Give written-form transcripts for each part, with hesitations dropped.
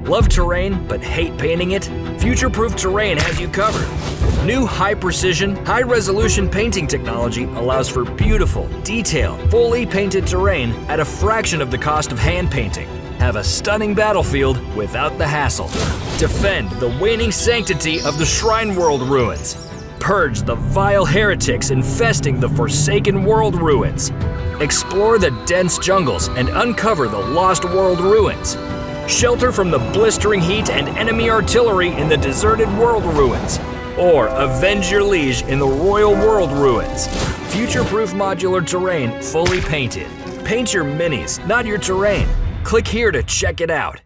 Love terrain but hate painting it? Future-Proof Terrain has you covered. New high-precision, high-resolution painting technology allows for beautiful, detailed, fully painted terrain at a fraction of the cost of hand painting. Have a stunning battlefield without the hassle. Defend the waning sanctity of the Shrine World ruins. Purge the vile heretics infesting the Forsaken World ruins. Explore the dense jungles and uncover the Lost World ruins. Shelter from the blistering heat and enemy artillery in the deserted world ruins. Or avenge your liege in the Royal World ruins. Future-proof modular terrain fully painted. Paint your minis, not your terrain. Click here to check it out.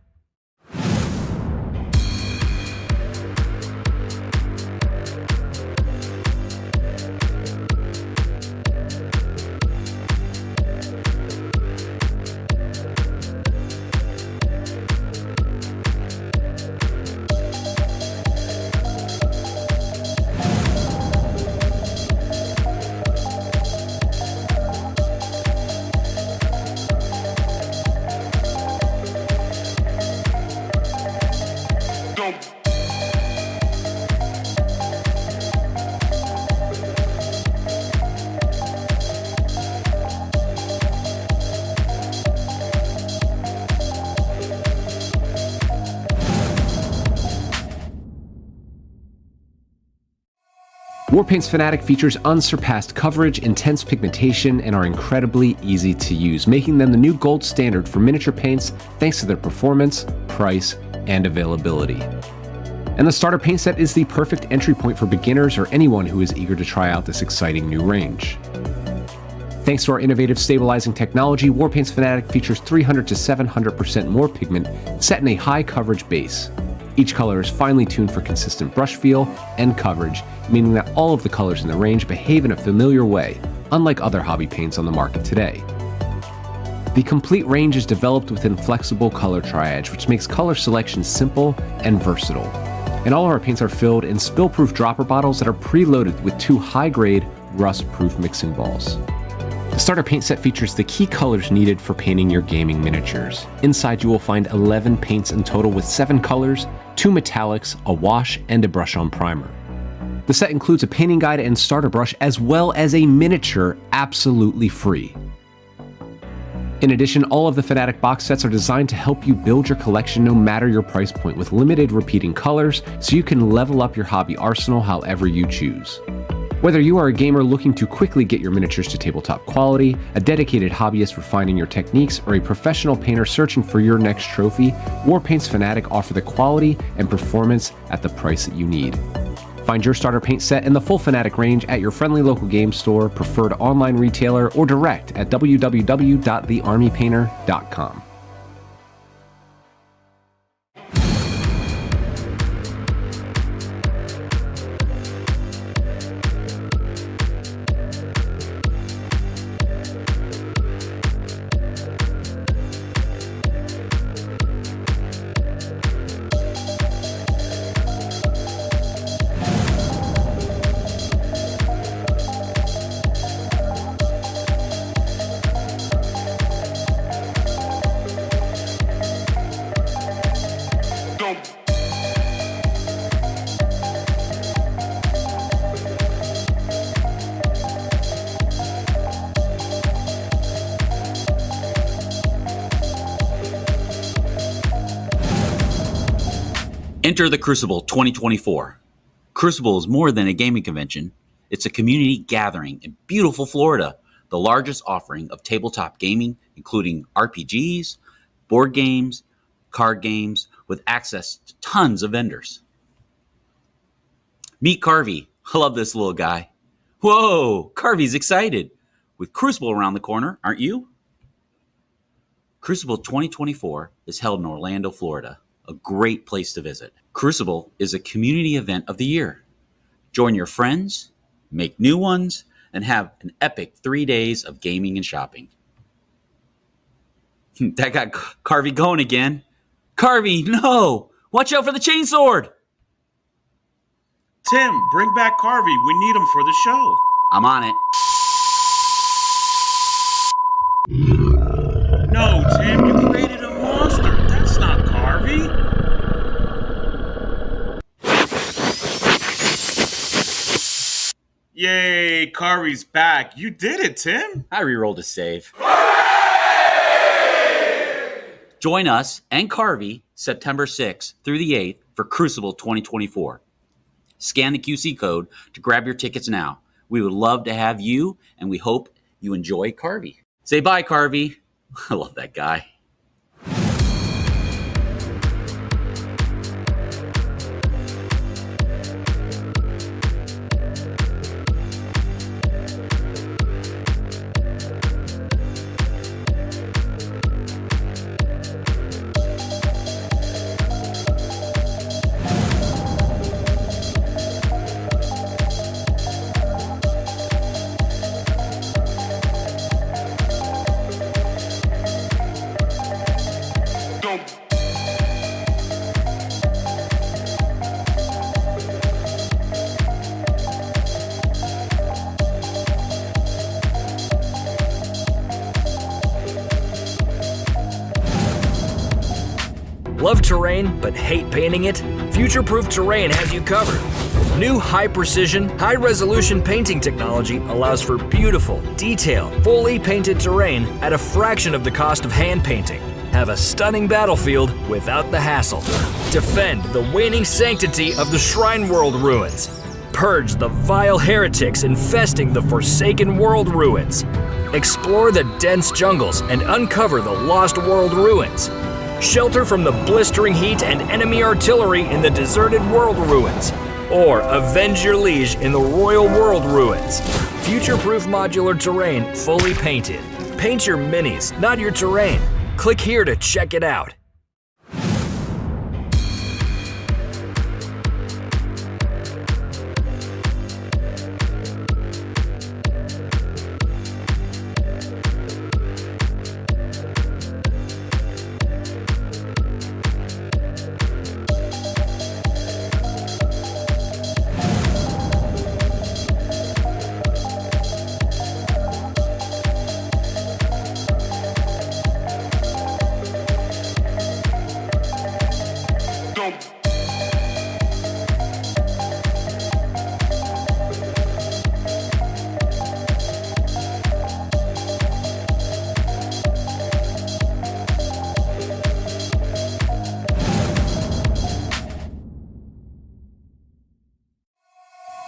Warpaint's Fanatic features unsurpassed coverage, intense pigmentation, and are incredibly easy to use, making them the new gold standard for miniature paints thanks to their performance, price, and availability. And the starter paint set is the perfect entry point for beginners or anyone who is eager to try out this exciting new range. Thanks to our innovative stabilizing technology, Warpaint's Fanatic features 300 to 700% more pigment set in a high coverage base. Each color is finely tuned for consistent brush feel and coverage, meaning that all of the colors in the range behave in a familiar way, unlike other hobby paints on the market today. The complete range is developed within flexible color triage, which makes color selection simple and versatile. And all of our paints are filled in spill-proof dropper bottles that are preloaded with 2 high-grade, rust-proof mixing balls. The starter paint set features the key colors needed for painting your gaming miniatures. Inside you will find 11 paints in total with 7 colors, 2 metallics, a wash, and a brush-on primer. The set includes a painting guide and starter brush as well as a miniature absolutely free. In addition, all of the Fanatic box sets are designed to help you build your collection no matter your price point with limited repeating colors so you can level up your hobby arsenal however you choose. Whether you are a gamer looking to quickly get your miniatures to tabletop quality, a dedicated hobbyist refining your techniques, or a professional painter searching for your next trophy, Warpaint's Fanatic offer the quality and performance at the price that you need. Find your starter paint set and the full Fanatic range at your friendly local game store, preferred online retailer, or direct at www.thearmypainter.com. Enter the Crucible 2024. Crucible is more than a gaming convention. It's a community gathering in beautiful Florida, the largest offering of tabletop gaming, including RPGs, board games, card games, with access to tons of vendors. Meet Carvey. I love this little guy. Whoa, Carvey's excited. With Crucible around the corner, aren't you? Crucible 2024 is held in Orlando, Florida, a great place to visit. Crucible is a community event of the year. Join your friends, make new ones, and have an epic 3 days of gaming and shopping. That got Carvey going again. Carvey, no! Watch out for the chainsword! Tim, bring back Carvey. We need him for the show. I'm on it. No, Tim, you created a monster. That's not Carvey. Yay, Carvey's back. You did it, Tim. I rerolled a save. Join us and Carvey September 6th through the 8th for Crucible 2024. Scan the QC code to grab your tickets now. We would love to have you, and we hope you enjoy Carvey. Say bye, Carvey. I love that guy. Love terrain but hate painting it? Future-proof Terrain has you covered. New high-precision, high-resolution painting technology allows for beautiful, detailed, fully painted terrain at a fraction of the cost of hand painting. Have a stunning battlefield without the hassle. Defend the waning sanctity of the Shrine World ruins. Purge the vile heretics infesting the Forsaken World ruins. Explore the dense jungles and uncover the Lost World ruins. Shelter from the blistering heat and enemy artillery in the deserted world ruins. Or avenge your liege in the Royal World ruins. Future-proof modular terrain fully painted. Paint your minis, not your terrain. Click here to check it out.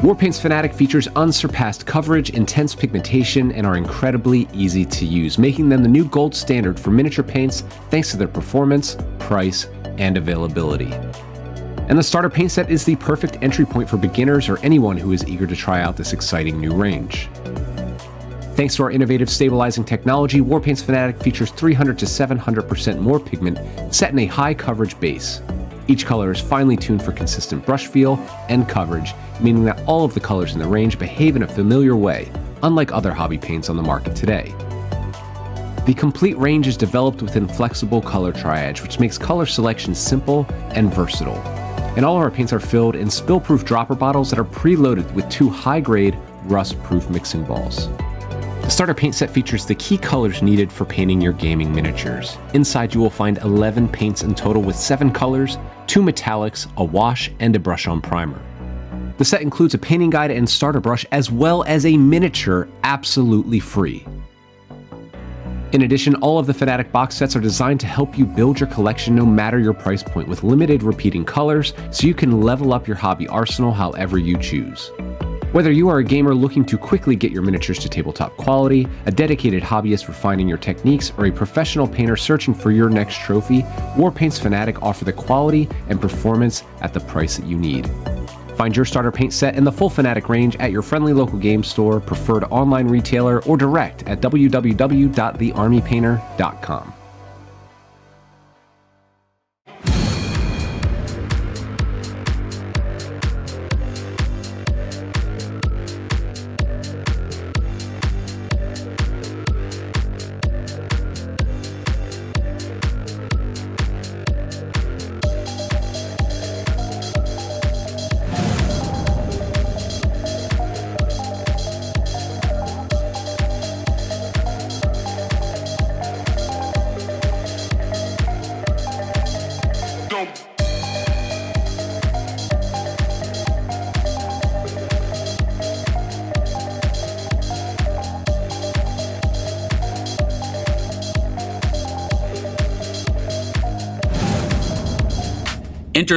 Warpaint's Fanatic features unsurpassed coverage, intense pigmentation, and are incredibly easy to use, making them the new gold standard for miniature paints thanks to their performance, price, and availability. And the starter paint set is the perfect entry point for beginners or anyone who is eager to try out this exciting new range. Thanks to our innovative stabilizing technology, Warpaint's Fanatic features 300 to 700% more pigment set in a high coverage base. Each color is finely tuned for consistent brush feel and coverage, meaning that all of the colors in the range behave in a familiar way, unlike other hobby paints on the market today. The complete range is developed within flexible color triage, which makes color selection simple and versatile. And all of our paints are filled in spill-proof dropper bottles that are preloaded with 2 high-grade, rust-proof mixing balls. The starter paint set features the key colors needed for painting your gaming miniatures. Inside you will find 11 paints in total with 7 colors, 2 metallics, a wash, and a brush-on primer. The set includes a painting guide and starter brush as well as a miniature absolutely free. In addition, all of the Fanatic box sets are designed to help you build your collection no matter your price point with limited repeating colors so you can level up your hobby arsenal however you choose. Whether you are a gamer looking to quickly get your miniatures to tabletop quality, a dedicated hobbyist refining your techniques, or a professional painter searching for your next trophy, Warpaint's Fanatic offer the quality and performance at the price that you need. Find your starter paint set and the full Fanatic range at your friendly local game store, preferred online retailer, or direct at www.thearmypainter.com. Enter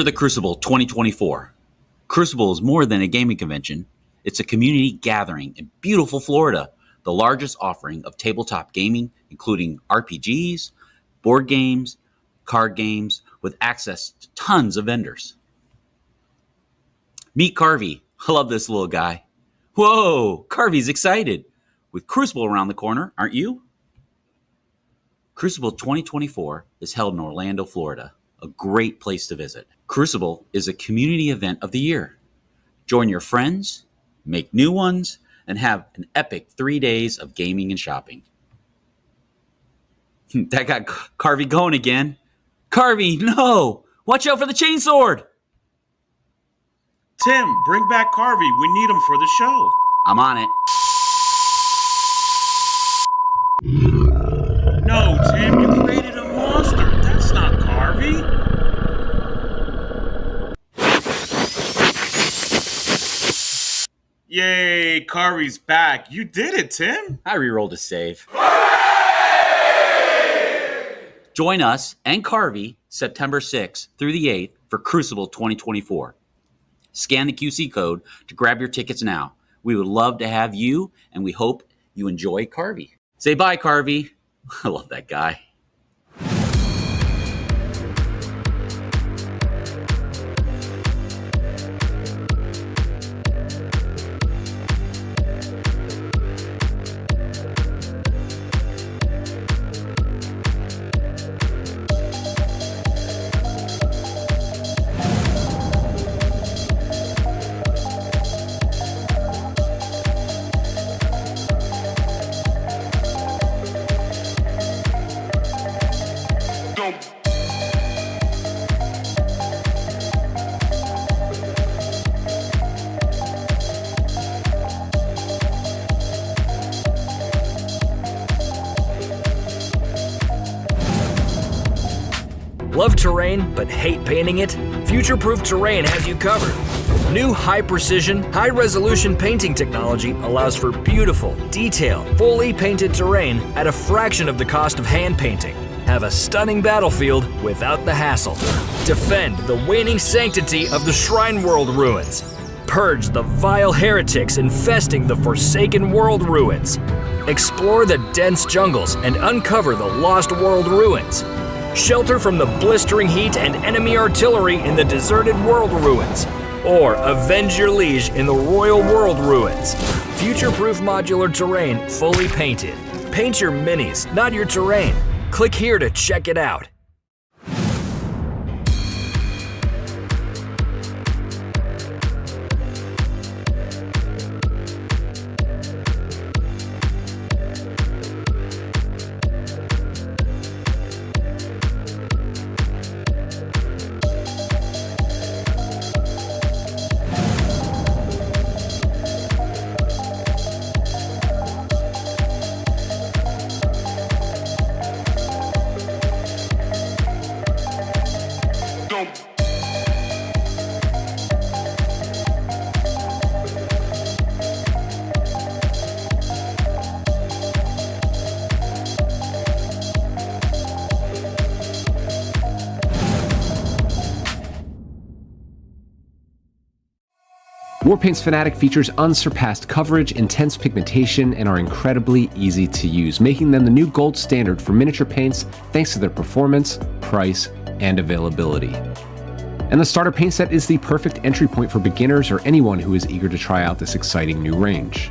the Crucible 2024. Crucible is more than a gaming convention. It's a community gathering in beautiful Florida, the largest offering of tabletop gaming, including RPGs, board games, card games, with access to tons of vendors. Meet Carvey. I love this little guy. Whoa, Carvey's excited. With Crucible around the corner, aren't you? Crucible 2024 is held in Orlando, Florida, a great place to visit. Crucible is a community event of the year. Join your friends, make new ones, and have an epic 3 days of gaming and shopping. That got Carvey going again. Carvey, no! Watch out for the chainsword! Tim, bring back Carvey. We need him for the show. I'm on it. No, Tim, you created a monster. That's not Carvey. Yay, Carvey's back. You did it, Tim. I rerolled a save. Join us and Carvey September 6th through the 8th for Crucible 2024. Scan the QC code to grab your tickets now. We would love to have you, and we hope you enjoy Carvey. Say bye, Carvey. I love that guy. Love terrain but hate painting it? Future-proof Terrain has you covered. New high-precision, high-resolution painting technology allows for beautiful, detailed, fully painted terrain at a fraction of the cost of hand painting. Have a stunning battlefield without the hassle. Defend the waning sanctity of the Shrine World ruins. Purge the vile heretics infesting the Forsaken World ruins. Explore the dense jungles and uncover the Lost World ruins. Shelter from the blistering heat and enemy artillery in the deserted world ruins. Or avenge your liege in the Royal World ruins. Future-proof modular terrain fully painted. Paint your minis, not your terrain. Click here to check it out. Warpaint's Fanatic features unsurpassed coverage, intense pigmentation, and are incredibly easy to use, making them the new gold standard for miniature paints thanks to their performance, price, and availability. And the starter paint set is the perfect entry point for beginners or anyone who is eager to try out this exciting new range.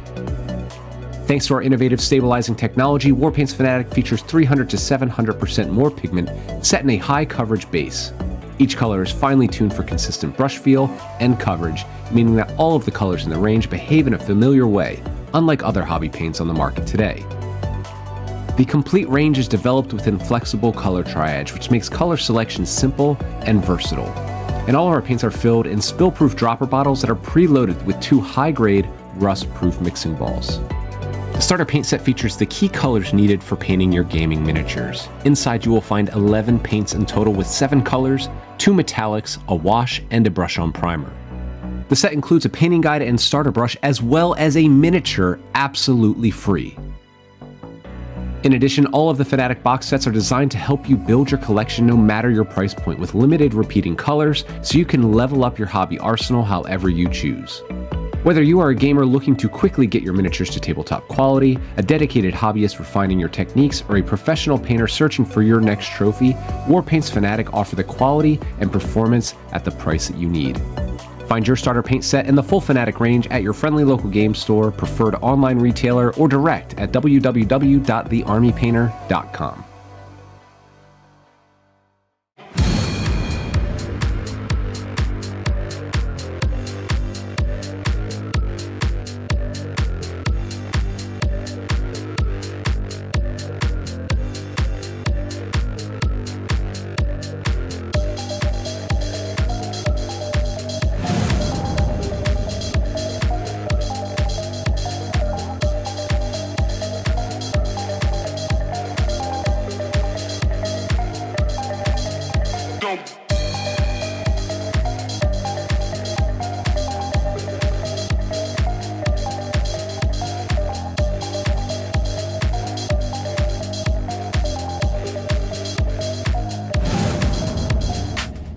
Thanks to our innovative stabilizing technology, Warpaint's Fanatic features 300 to 700% more pigment set in a high coverage base. Each color is finely tuned for consistent brush feel and coverage, meaning that all of the colors in the range behave in a familiar way, unlike other hobby paints on the market today. The complete range is developed within flexible color triage, which makes color selection simple and versatile. And all of our paints are filled in spill-proof dropper bottles that are preloaded with 2 high-grade, rust-proof mixing balls. The starter paint set features the key colors needed for painting your gaming miniatures. Inside you will find 11 paints in total with 7 colors, 2 metallics, a wash, and a brush-on primer. The set includes a painting guide and starter brush as well as a miniature absolutely free. In addition, all of the Fanatic box sets are designed to help you build your collection no matter your price point with limited repeating colors so you can level up your hobby arsenal however you choose. Whether you are a gamer looking to quickly get your miniatures to tabletop quality, a dedicated hobbyist refining your techniques, or a professional painter searching for your next trophy, Warpaint's Fanatic offer the quality and performance at the price that you need. Find your starter paint set and the full Fanatic range at your friendly local game store, preferred online retailer, or direct at www.thearmypainter.com.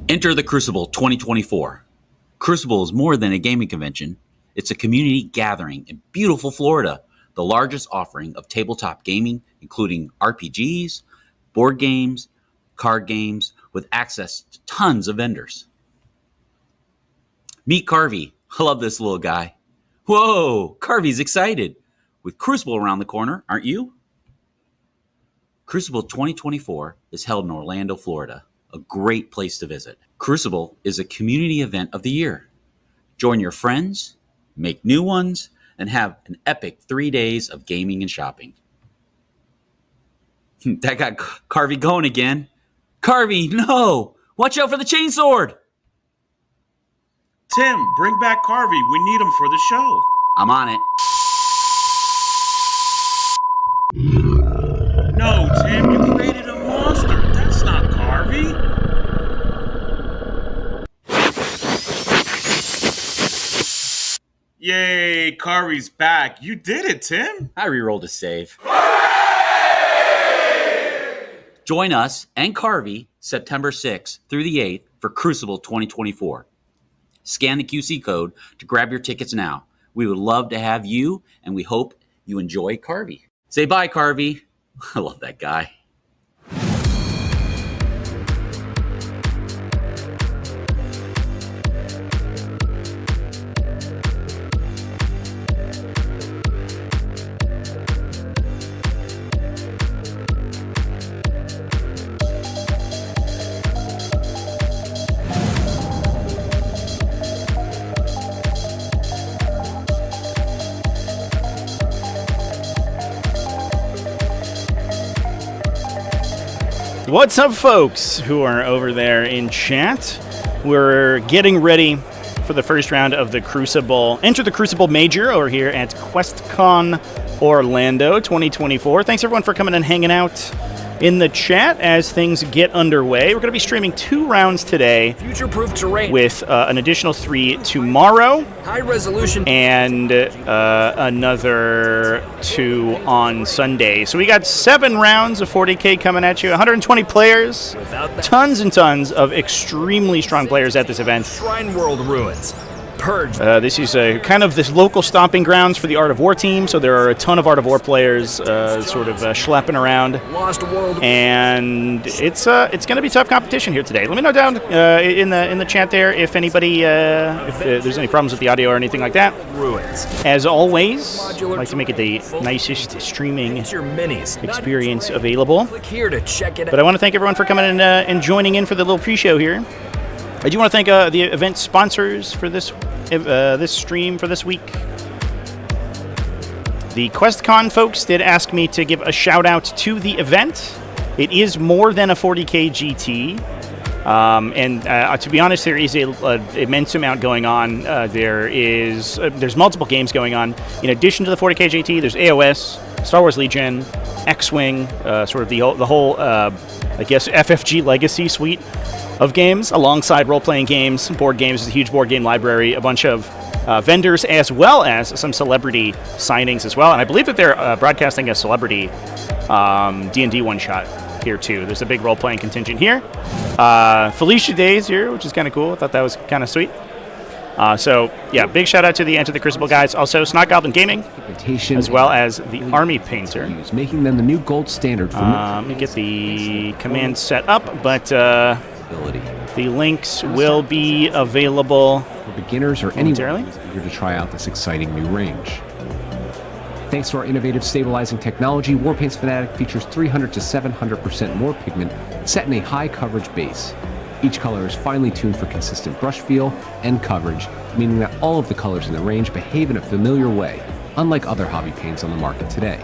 Enter the Crucible 2024. Crucible is more than a gaming convention. It's a community gathering in beautiful Florida, the largest offering of tabletop gaming, including RPGs, board games, card games, with access to tons of vendors. Meet Carvey. I love this little guy. Whoa, Carvey's excited. With Crucible around the corner, aren't you? Crucible 2024 is held in Orlando, Florida. A great place to visit. Crucible is a community event of the year. Join your friends, make new ones, and have an epic 3 days of gaming and shopping. That got Carvey going again. Carvey, no! Watch out for the chainsword! Tim, bring back Carvey. We need him for the show. I'm on it. No, Tim, you created a monster. That's not Carvey. Yay, Carvey's back. You did it, Tim. I rerolled a save. Join us and Carvey September 6th through the 8th for Crucible 2024. Scan the QC code to grab your tickets now. We would love to have you, and we hope you enjoy Carvey. Say bye, Carvey. I love that guy. What's up, folks who are over there in chat? We're getting ready for the first round of the Crucible. Enter the Crucible Major over here at QuestCon Orlando 2024. Thanks, everyone, for coming and hanging out in the chat as things get underway. We're going to be streaming 2 rounds today, Future-proof terrain with an additional 3 tomorrow, high resolution and another 2 on Sunday. So we got 7 rounds of 40k coming at you, 120 players, tons and tons of extremely strong players at this event. Shrine World ruins. Purge. This is kind of this local stomping grounds for the Art of War team, so there are a ton of Art of War players schlepping around. Lost World. And it's going to be tough competition here today. Let me know down in the chat there if anybody if there's any problems with the audio or anything like that. Ruins. As always, I like to make it the nicest streaming It's your minis. experience available. Click here to check it out. But I want to thank everyone for coming in and joining in for the little pre-show here. I do want to thank the event sponsors for this stream for this week. The QuestCon folks did ask me to give a shout out to the event. It is more than a 40k GT. To be honest, there is an immense amount going on. There's multiple games going on. In addition to the 40k JT, there's AOS, Star Wars Legion, X-Wing, sort of the whole, I guess, FFG Legacy suite of games, alongside role-playing games, board games. There's a huge board game library, a bunch of vendors, as well as some celebrity signings as well. And I believe that they're broadcasting a celebrity D&D one-shot here too. There's a big role-playing contingent here. Felicia Day's here, which is kind of cool. I thought that was kind of sweet. So yeah, big shout out to the Enter the Crucible guys. Also, Snot Goblin Gaming, as well as the Army Painter. Making them the new gold standard for let me get the command set up, but the links will be available for beginners or anyone who's eager to try out this exciting new range. Thanks to our innovative stabilizing technology, Warpaint's Fanatic features 300 to 700% more pigment set in a high coverage base. Each color is finely tuned for consistent brush feel and coverage, meaning that all of the colors in the range behave in a familiar way, unlike other hobby paints on the market today.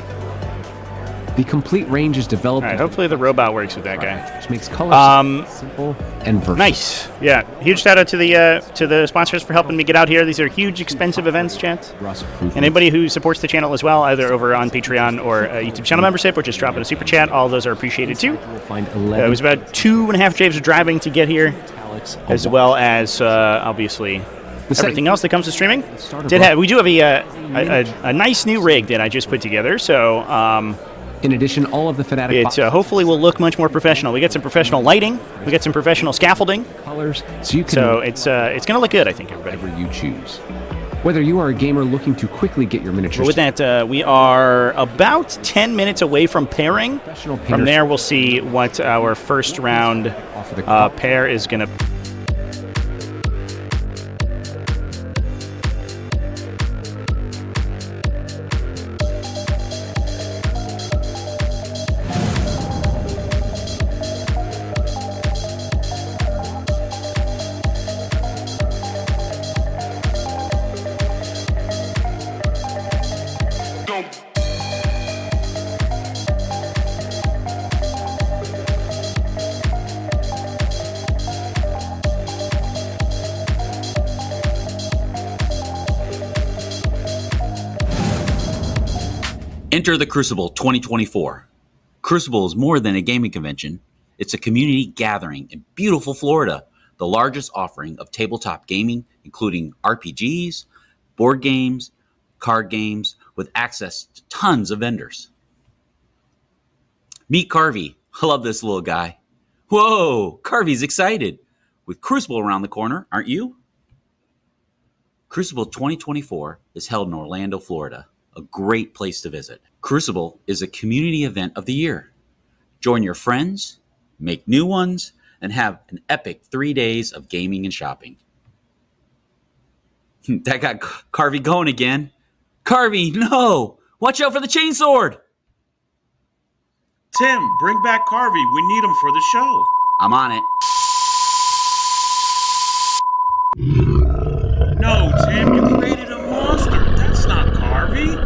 The complete range is developed. All right, hopefully the robot works with that guy. Which makes colors simple and versatile. Nice. Yeah. Huge shout out to the sponsors for helping me get out here. These are huge, expensive events, chat. And anybody who supports the channel as well, either over on Patreon or a YouTube channel membership, or just drop in a super chat, all of those are appreciated too. It was about 2.5 days of driving to get here, as well as obviously everything else that comes to streaming. We do have a nice new rig that I just put together. So. In addition, all of the Fanatic hopefully will look much more professional. We get some professional lighting. We get some professional scaffolding. Colors, so it's going to look good, I think, everybody. Whatever you choose. Whether you are a gamer looking to quickly get your miniatures. With that, we are about 10 minutes away from pairing. From there, we'll see what our first round pair is going to. Enter the Crucible 2024. Crucible is more than a gaming convention. It's a community gathering in beautiful Florida, the largest offering of tabletop gaming, including RPGs, board games, card games, with access to tons of vendors. Meet Carvey. I love this little guy. Whoa, Carvey's excited. With Crucible around the corner, aren't you? Crucible 2024 is held in Orlando, Florida, a great place to visit. Crucible is a community event of the year. Join your friends, make new ones, and have an epic 3 days of gaming and shopping. That got Carvey going again. Carvey, no! Watch out for the chainsword! Tim, bring back Carvey. We need him for the show. I'm on it. No, Tim, you created a monster. That's not Carvey.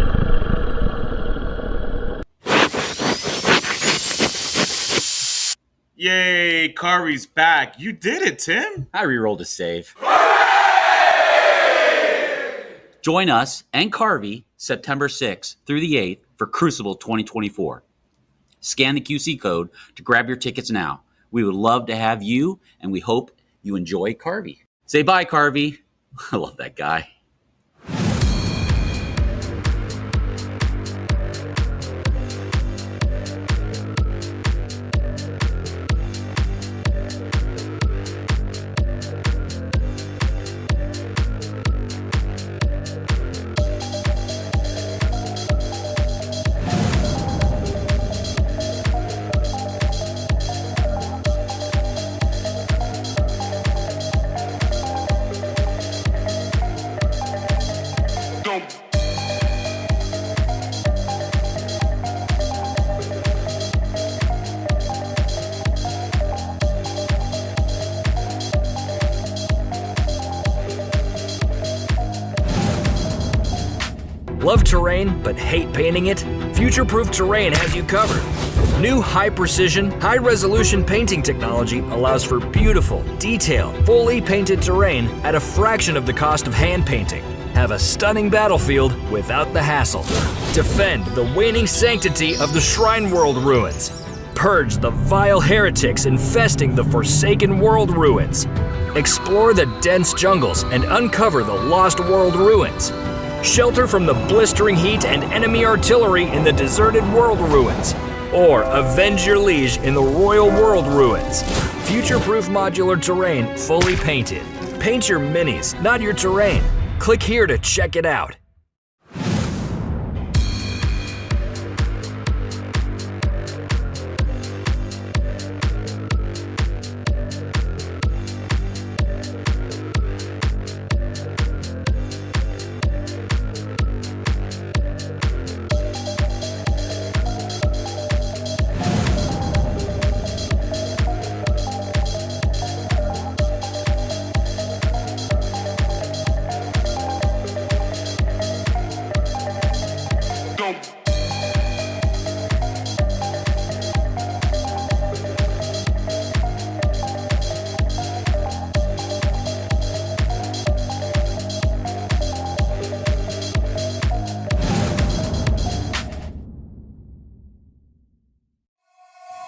Yay, Carvey's back. You did it, Tim. I rerolled a save. Join us and Carvey September 6th through the 8th for Crucible 2024. Scan the QC code to grab your tickets now. We would love to have you, and we hope you enjoy Carvey. Say bye, Carvey. I love that guy. Love terrain but hate painting it? Future-proof Terrain has you covered. New high-precision, high-resolution painting technology allows for beautiful, detailed, fully painted terrain at a fraction of the cost of hand painting. Have a stunning battlefield without the hassle. Defend the waning sanctity of the Shrine World ruins. Purge the vile heretics infesting the Forsaken World ruins. Explore the dense jungles and uncover the Lost World ruins. Shelter from the blistering heat and enemy artillery in the Deserted World ruins. Or avenge your liege in the Royal World ruins. Future-proof modular terrain fully painted. Paint your minis, not your terrain. Click here to check it out.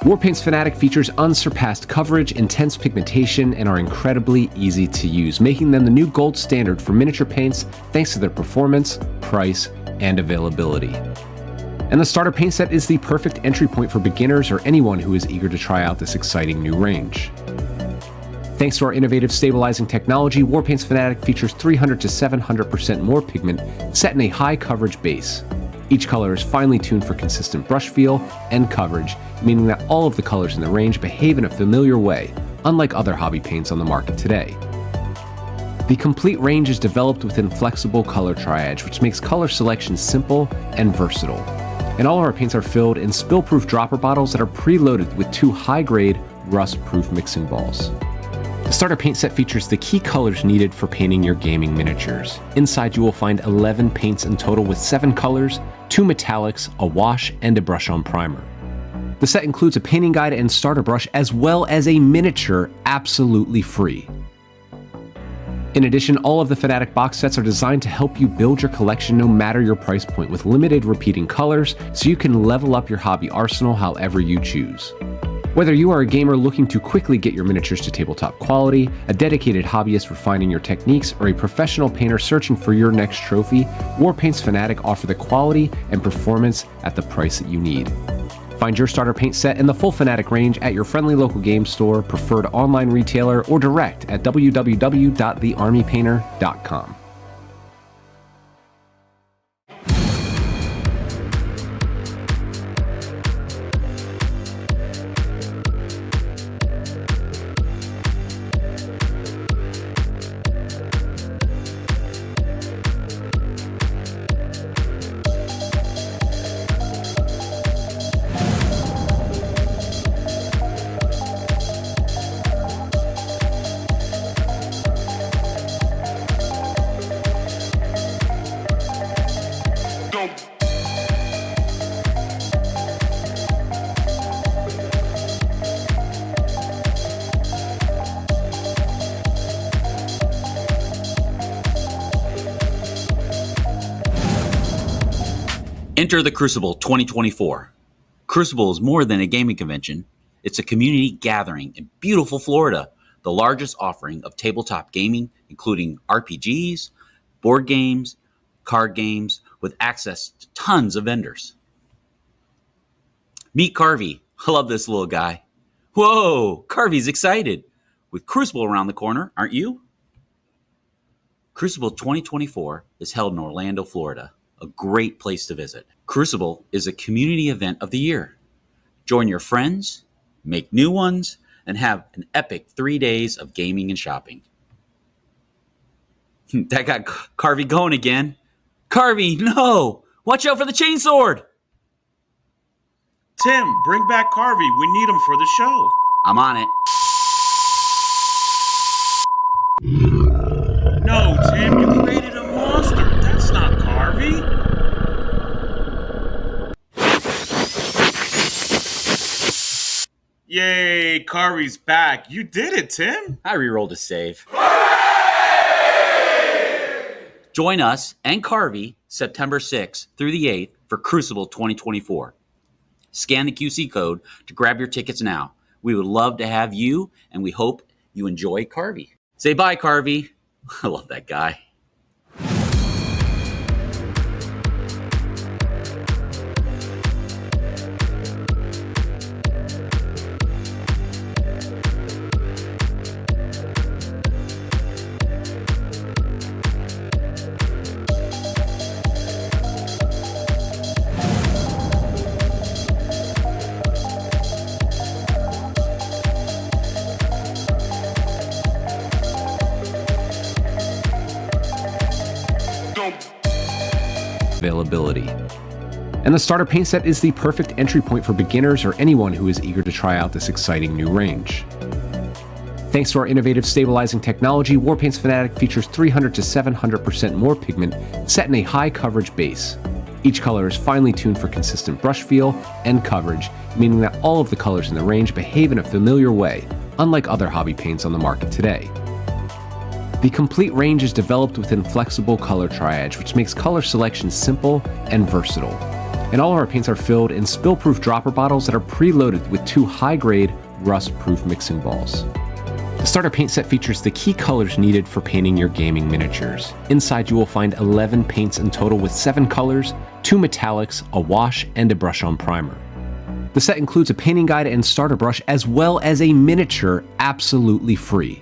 Warpaint's Fanatic features unsurpassed coverage, intense pigmentation, and are incredibly easy to use, making them the new gold standard for miniature paints thanks to their performance, price, and availability. And the starter paint set is the perfect entry point for beginners or anyone who is eager to try out this exciting new range. Thanks to our innovative stabilizing technology, Warpaint's Fanatic features 300 to 700% more pigment set in a high coverage base. Each color is finely tuned for consistent brush feel and coverage, meaning that all of the colors in the range behave in a familiar way, unlike other hobby paints on the market today. The complete range is developed within flexible color triage, which makes color selection simple and versatile. And all of our paints are filled in spill-proof dropper bottles that are preloaded with 2 high-grade, rust-proof mixing balls. The starter paint set features the key colors needed for painting your gaming miniatures. Inside you will find 11 paints in total with 7 colors, 2 metallics, a wash, and a brush-on primer. The set includes a painting guide and starter brush as well as a miniature absolutely free. In addition, all of the Fanatic box sets are designed to help you build your collection no matter your price point with limited repeating colors so you can level up your hobby arsenal however you choose. Whether you are a gamer looking to quickly get your miniatures to tabletop quality, a dedicated hobbyist refining your techniques, or a professional painter searching for your next trophy, Warpaint's Fanatic offer the quality and performance at the price that you need. Find your starter paint set in the full Fanatic range at your friendly local game store, preferred online retailer, or direct at www.thearmypainter.com. Enter the Crucible 2024. Crucible is more than a gaming convention. It's a community gathering in beautiful Florida, the largest offering of tabletop gaming, including RPGs, board games, card games, with access to tons of vendors. Meet Carvey. I love this little guy. Whoa, Carvey's excited. With Crucible around the corner, aren't you? Crucible 2024 is held in Orlando, Florida, a great place to visit. Crucible is a community event of the year. Join your friends, make new ones, and have an epic 3 days of gaming and shopping. That got Carvey going again. Carvey, no! Watch out for the chainsword! Tim, bring back Carvey. We need him for the show. I'm on it. No, Tim, you created a monster. That's not Carvey. Yay, Kari's back. You did it, Tim. I rerolled a save. Join us and Carvey September 6th through the 8th for Crucible 2024. Scan the QC code to grab your tickets now. We would love to have you, and we hope you enjoy Carvey. Say bye, Carvey. I love that guy. Availability. And the starter paint set is the perfect entry point for beginners or anyone who is eager to try out this exciting new range. Thanks to our innovative stabilizing technology, Warpaints Fanatic features 300 to 700% more pigment set in a high coverage base. Each color is finely tuned for consistent brush feel and coverage, meaning that all of the colors in the range behave in a familiar way, unlike other hobby paints on the market today. The complete range is developed within flexible color triage, which makes color selection simple and versatile. And all of our paints are filled in spill-proof dropper bottles that are preloaded with 2 high-grade, rust-proof mixing balls. The starter paint set features the key colors needed for painting your gaming miniatures. Inside you will find 11 paints in total with 7 colors, 2 metallics, a wash, and a brush-on primer. The set includes a painting guide and starter brush as well as a miniature absolutely free.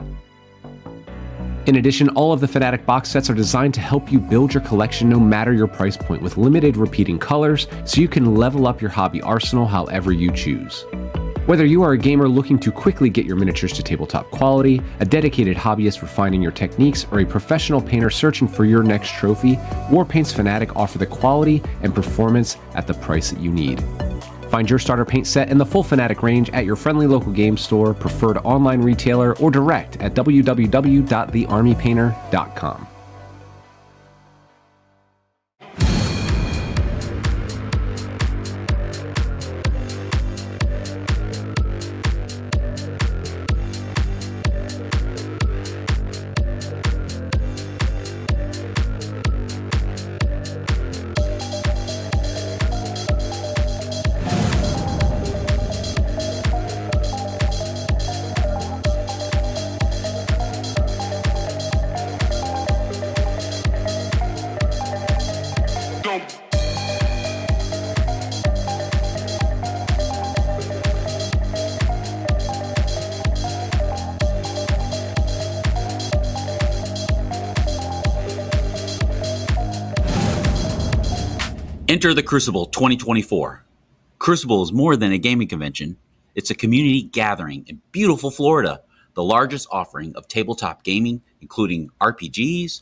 In addition, all of the Fanatic box sets are designed to help you build your collection no matter your price point with limited repeating colors, so you can level up your hobby arsenal however you choose. Whether you are a gamer looking to quickly get your miniatures to tabletop quality, a dedicated hobbyist refining your techniques, or a professional painter searching for your next trophy, Warpaints Fanatic offer the quality and performance at the price that you need. Find your starter paint set and the full Fanatic range at your friendly local game store, preferred online retailer, or direct at www.thearmypainter.com. Enter the Crucible 2024. Crucible is more than a gaming convention. It's a community gathering in beautiful Florida, the largest offering of tabletop gaming, including RPGs,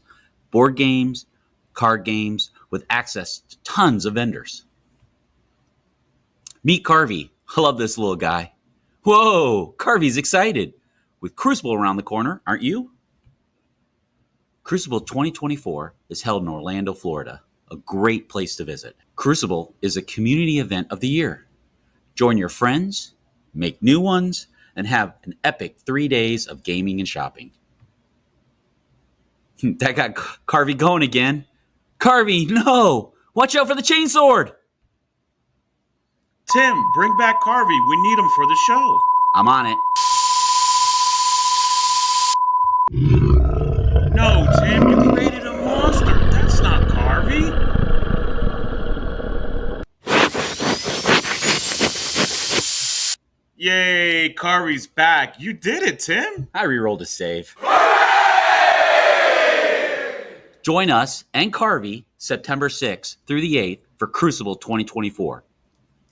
board games, card games, with access to tons of vendors. Meet Carvey. I love this little guy. Whoa, Carvey's excited. With Crucible around the corner, aren't you? Crucible 2024 is held in Orlando, Florida, a great place to visit. Crucible is a community event of the year. Join your friends, make new ones, and have an epic 3 days of gaming and shopping. That got Carvey going again. Carvey, no! Watch out for the chainsword! Tim, bring back Carvey. We need him for the show. I'm on it. No, Tim, you created a monster. That's not Carvey. Yay, Carvey's back. You did it, Tim. I rerolled a save. Join us and Carvey September 6th through the 8th for Crucible 2024.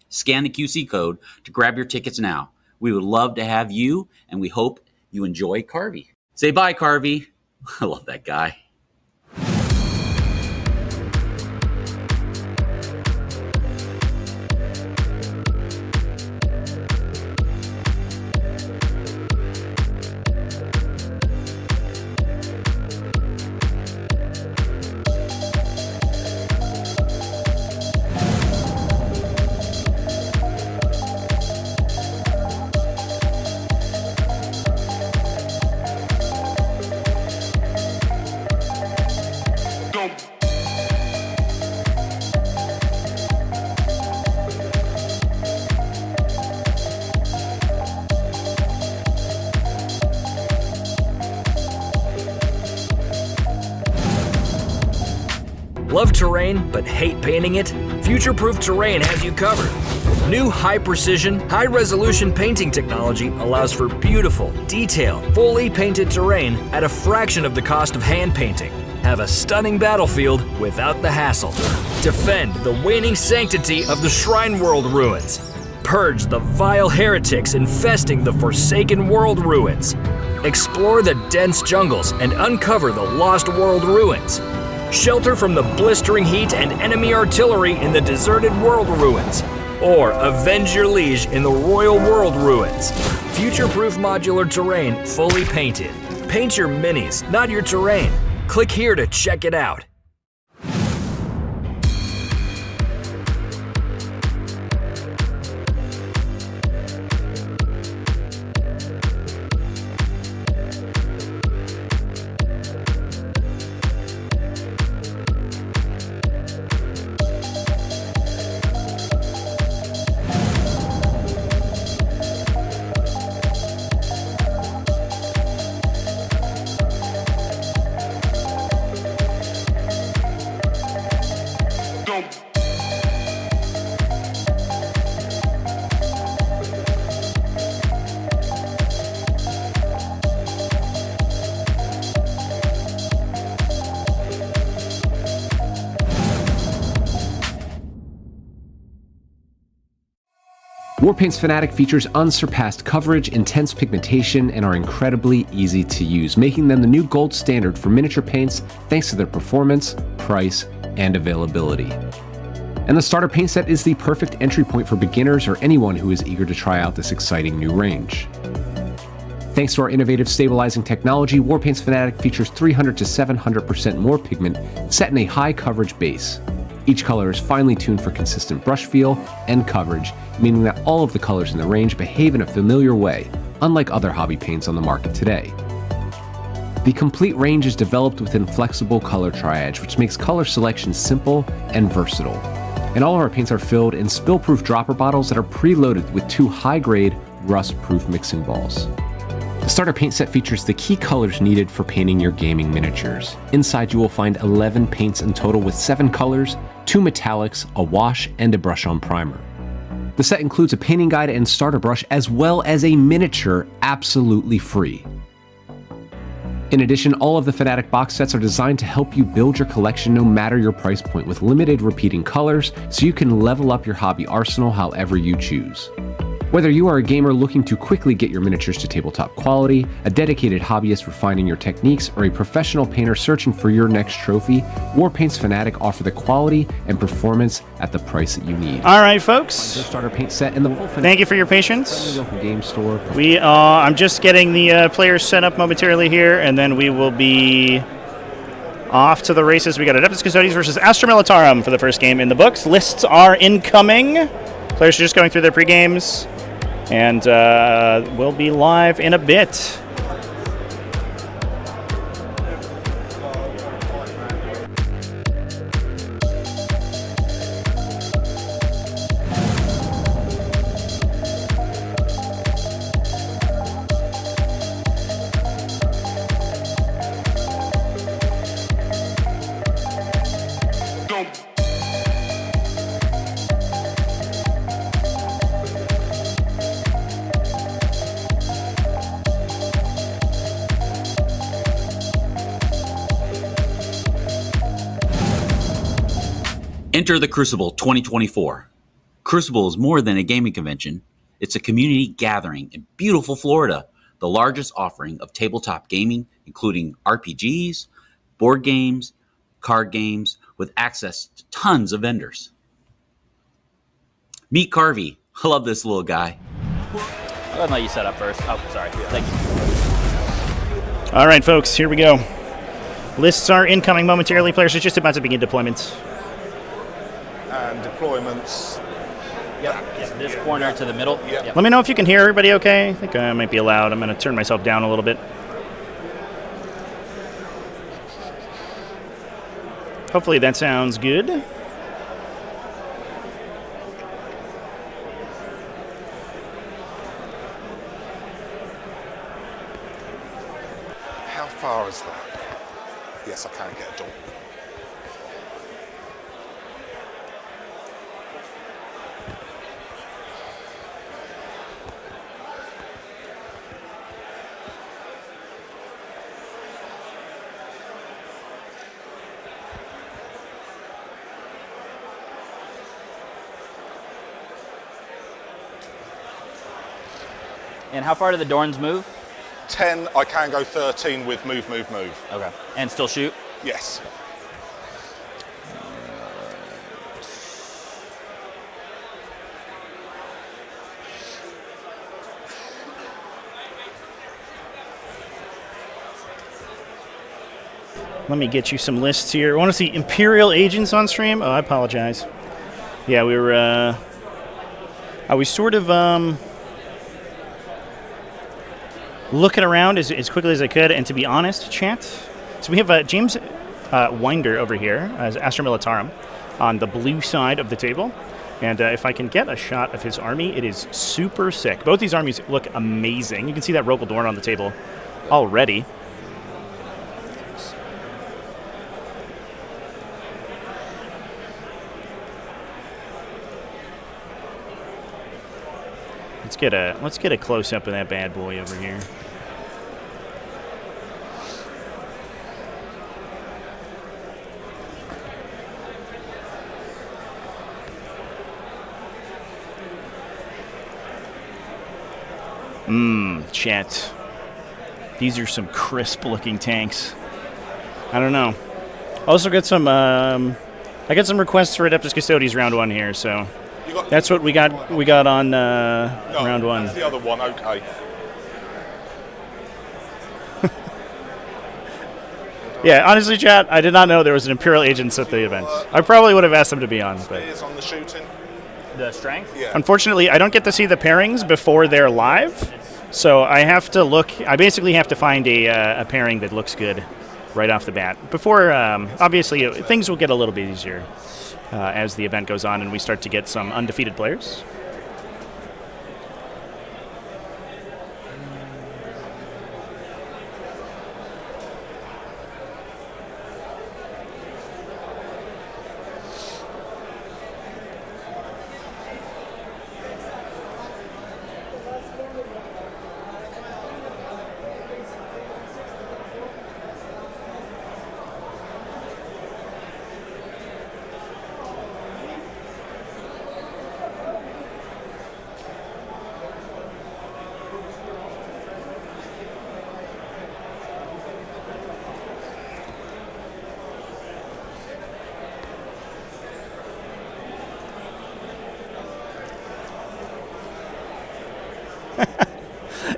Scan the QC code to grab your tickets now. We would love to have you, and we hope you enjoy Carvey. Say bye, Carvey. I love that guy. Love terrain but hate painting it? Future-proof Terrain has you covered. New high-precision, high-resolution painting technology allows for beautiful, detailed, fully painted terrain at a fraction of the cost of hand painting. Have a stunning battlefield without the hassle. Defend the waning sanctity of the Shrine World ruins. Purge the vile heretics infesting the Forsaken World ruins. Explore the dense jungles and uncover the Lost World ruins. Shelter from the blistering heat and enemy artillery in the Deserted World ruins. Or avenge your liege in the Royal World ruins. Future-proof modular terrain fully painted. Paint your minis, not your terrain. Click here to check it out. Warpaint's Fanatic features unsurpassed coverage, intense pigmentation, and are incredibly easy to use, making them the new gold standard for miniature paints thanks to their performance, price, and availability. And the starter paint set is the perfect entry point for beginners or anyone who is eager to try out this exciting new range. Thanks to our innovative stabilizing technology, Warpaint's Fanatic features 300 to 700% more pigment set in a high coverage base. Each color is finely tuned for consistent brush feel and coverage, meaning that all of the colors in the range behave in a familiar way, unlike other hobby paints on the market today. The complete range is developed within flexible color triage, which makes color selection simple and versatile. And all of our paints are filled in spill-proof dropper bottles that are preloaded with 2 high-grade, rust-proof mixing balls. The starter paint set features the key colors needed for painting your gaming miniatures. Inside you will find 11 paints in total with 7 colors, 2 metallics, a wash, and a brush-on primer. The set includes a painting guide and starter brush as well as a miniature absolutely free. In addition, all of the Fanatic box sets are designed to help you build your collection no matter your price point with limited repeating colors so you can level up your hobby arsenal however you choose. Whether you are a gamer looking to quickly get your miniatures to tabletop quality, a dedicated hobbyist refining your techniques, or a professional painter searching for your next trophy, Warpaint's Fanatic offer the quality and performance at the price that you need. All right, folks. The starter paint set and the full Thank you for your patience. Game store. I'm just getting the players set up momentarily here, and then we will be off to the races. We got Adeptus Custodes versus Astra Militarum for the first game in the books. Lists are incoming. Players are just going through their pre-games, and we'll be live in a bit. Enter the Crucible 2024. Crucible is more than a gaming convention. It's a community gathering in beautiful Florida, the largest offering of tabletop gaming, including RPGs, board games, card games, with access to tons of vendors. Meet Carvey. I love this little guy. I'll go and let you set up first. Oh, sorry. Thank you. All right, folks, here we go. Lists are incoming momentarily. Players are just about to begin deployment. And deployments. Yep. This corner to the middle. Yep. Let me know if you can hear everybody okay. I think I might be loud. I'm going to turn myself down a little bit. Hopefully that sounds good. How far is that? Yes, I can get a door. And how far do the Dorns move? 10, I can go 13 with move, move, move. Okay. And still shoot? Yes. Let me get you some lists here. I want to see Imperial agents on stream. Oh, I apologize. Yeah, we were. I was sort of looking around as quickly as I could, and to be honest, chat. So we have James Winder over here as Astra Militarum on the blue side of the table, and if I can get a shot of his army, it is super sick. Both these armies look amazing. You can see that Rogal Dorn on the table already. Let's get a close up of that bad boy over here. Chat. These are some crisp looking tanks. I don't know. Also got some I got some requests for Adeptus Custodes round 1 here, so that's what we got on round 1. That's the other one, okay. Yeah, honestly, chat, I did not know there was an Imperial Agents at the event. I probably would have asked them to be on, but It is on the shooting. The strength? Yeah. unfortunately, I don't get to see the pairings before they're live, so I have to look. I basically have to find a pairing that looks good right off the bat. Before, obviously, things will get a little bit easier as the event goes on and we start to get some undefeated players.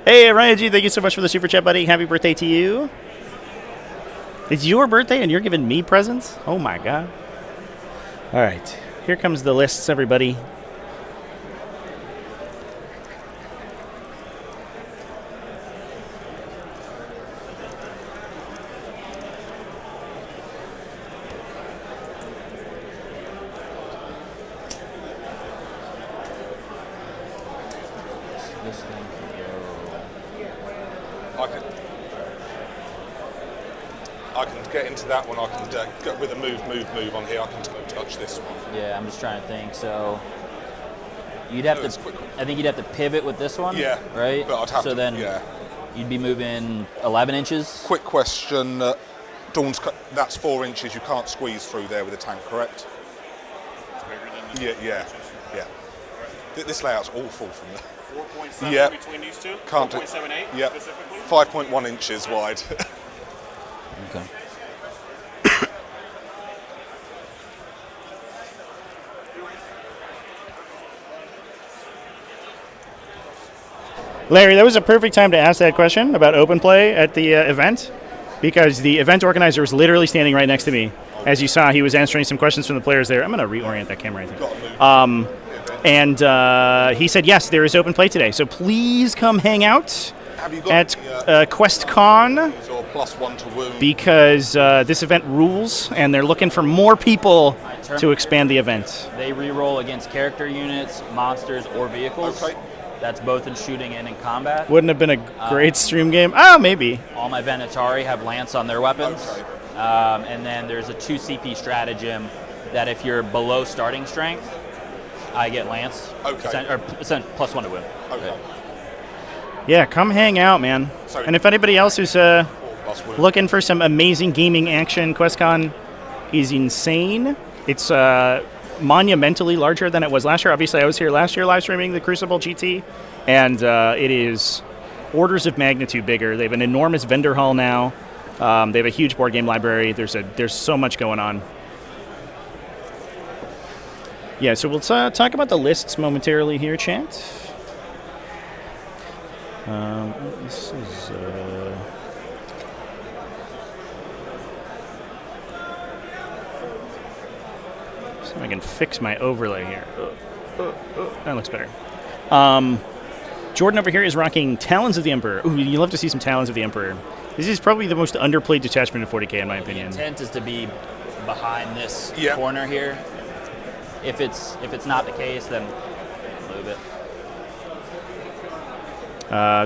Hey, Ryan G, thank you so much for the super chat, buddy. Happy birthday to you. It's your birthday and you're giving me presents? Oh, my God. All right. Here comes the lists, everybody. I can get into that one. I can get with a move on here. I can touch this one. Yeah, I'm just trying to think. So you'd have to. I think you'd have to pivot with this one. Yeah. Right. But I'd have so to. then Yeah. you'd be moving 11 inches. Quick question. Dawn's that's 4 inches. You can't squeeze through there with a tank, correct? Yeah. This layout's awful from there. 4.7 between these two? Can't do. 4.78 Yeah. specifically? 5.1 inches wide. Okay. Larry, that was a perfect time to ask that question about open play at the event, because the event organizer was literally standing right next to me. As you saw, he was answering some questions from the players there. I'm going to reorient that camera, I think. And he said, yes, there is open play today. So please come hang out at QuestCon, or +1 to wound. because this event rules, and they're looking for more people to expand the event. They re-roll against character units, monsters, or vehicles. Okay. That's both in shooting and in combat. Wouldn't have been a great stream game. Oh, maybe. All my Venatari have Lance on their weapons. Okay. And then there's a 2 CP stratagem that if you're below starting strength, I get Lance. Okay. Or +1 to wound. Okay. Yeah, come hang out, man. Sorry. And if anybody else is +1. looking for some amazing gaming action, QuestCon is insane. It's monumentally larger than it was last year. Obviously, I was here last year live streaming the Crucible GT, and it is orders of magnitude bigger. They have an enormous vendor hall now. They have a huge board game library. There's so much going on. Yeah, so we'll talk about the lists momentarily here, chat. This is... see if I can fix my overlay here. That looks better. Jordan over here is rocking Talons of the Emperor. Ooh, you love to see some Talons of the Emperor. This is probably the most underplayed detachment in 40k, in my opinion. The intent is to be behind this corner here. If it's not the case, then move it.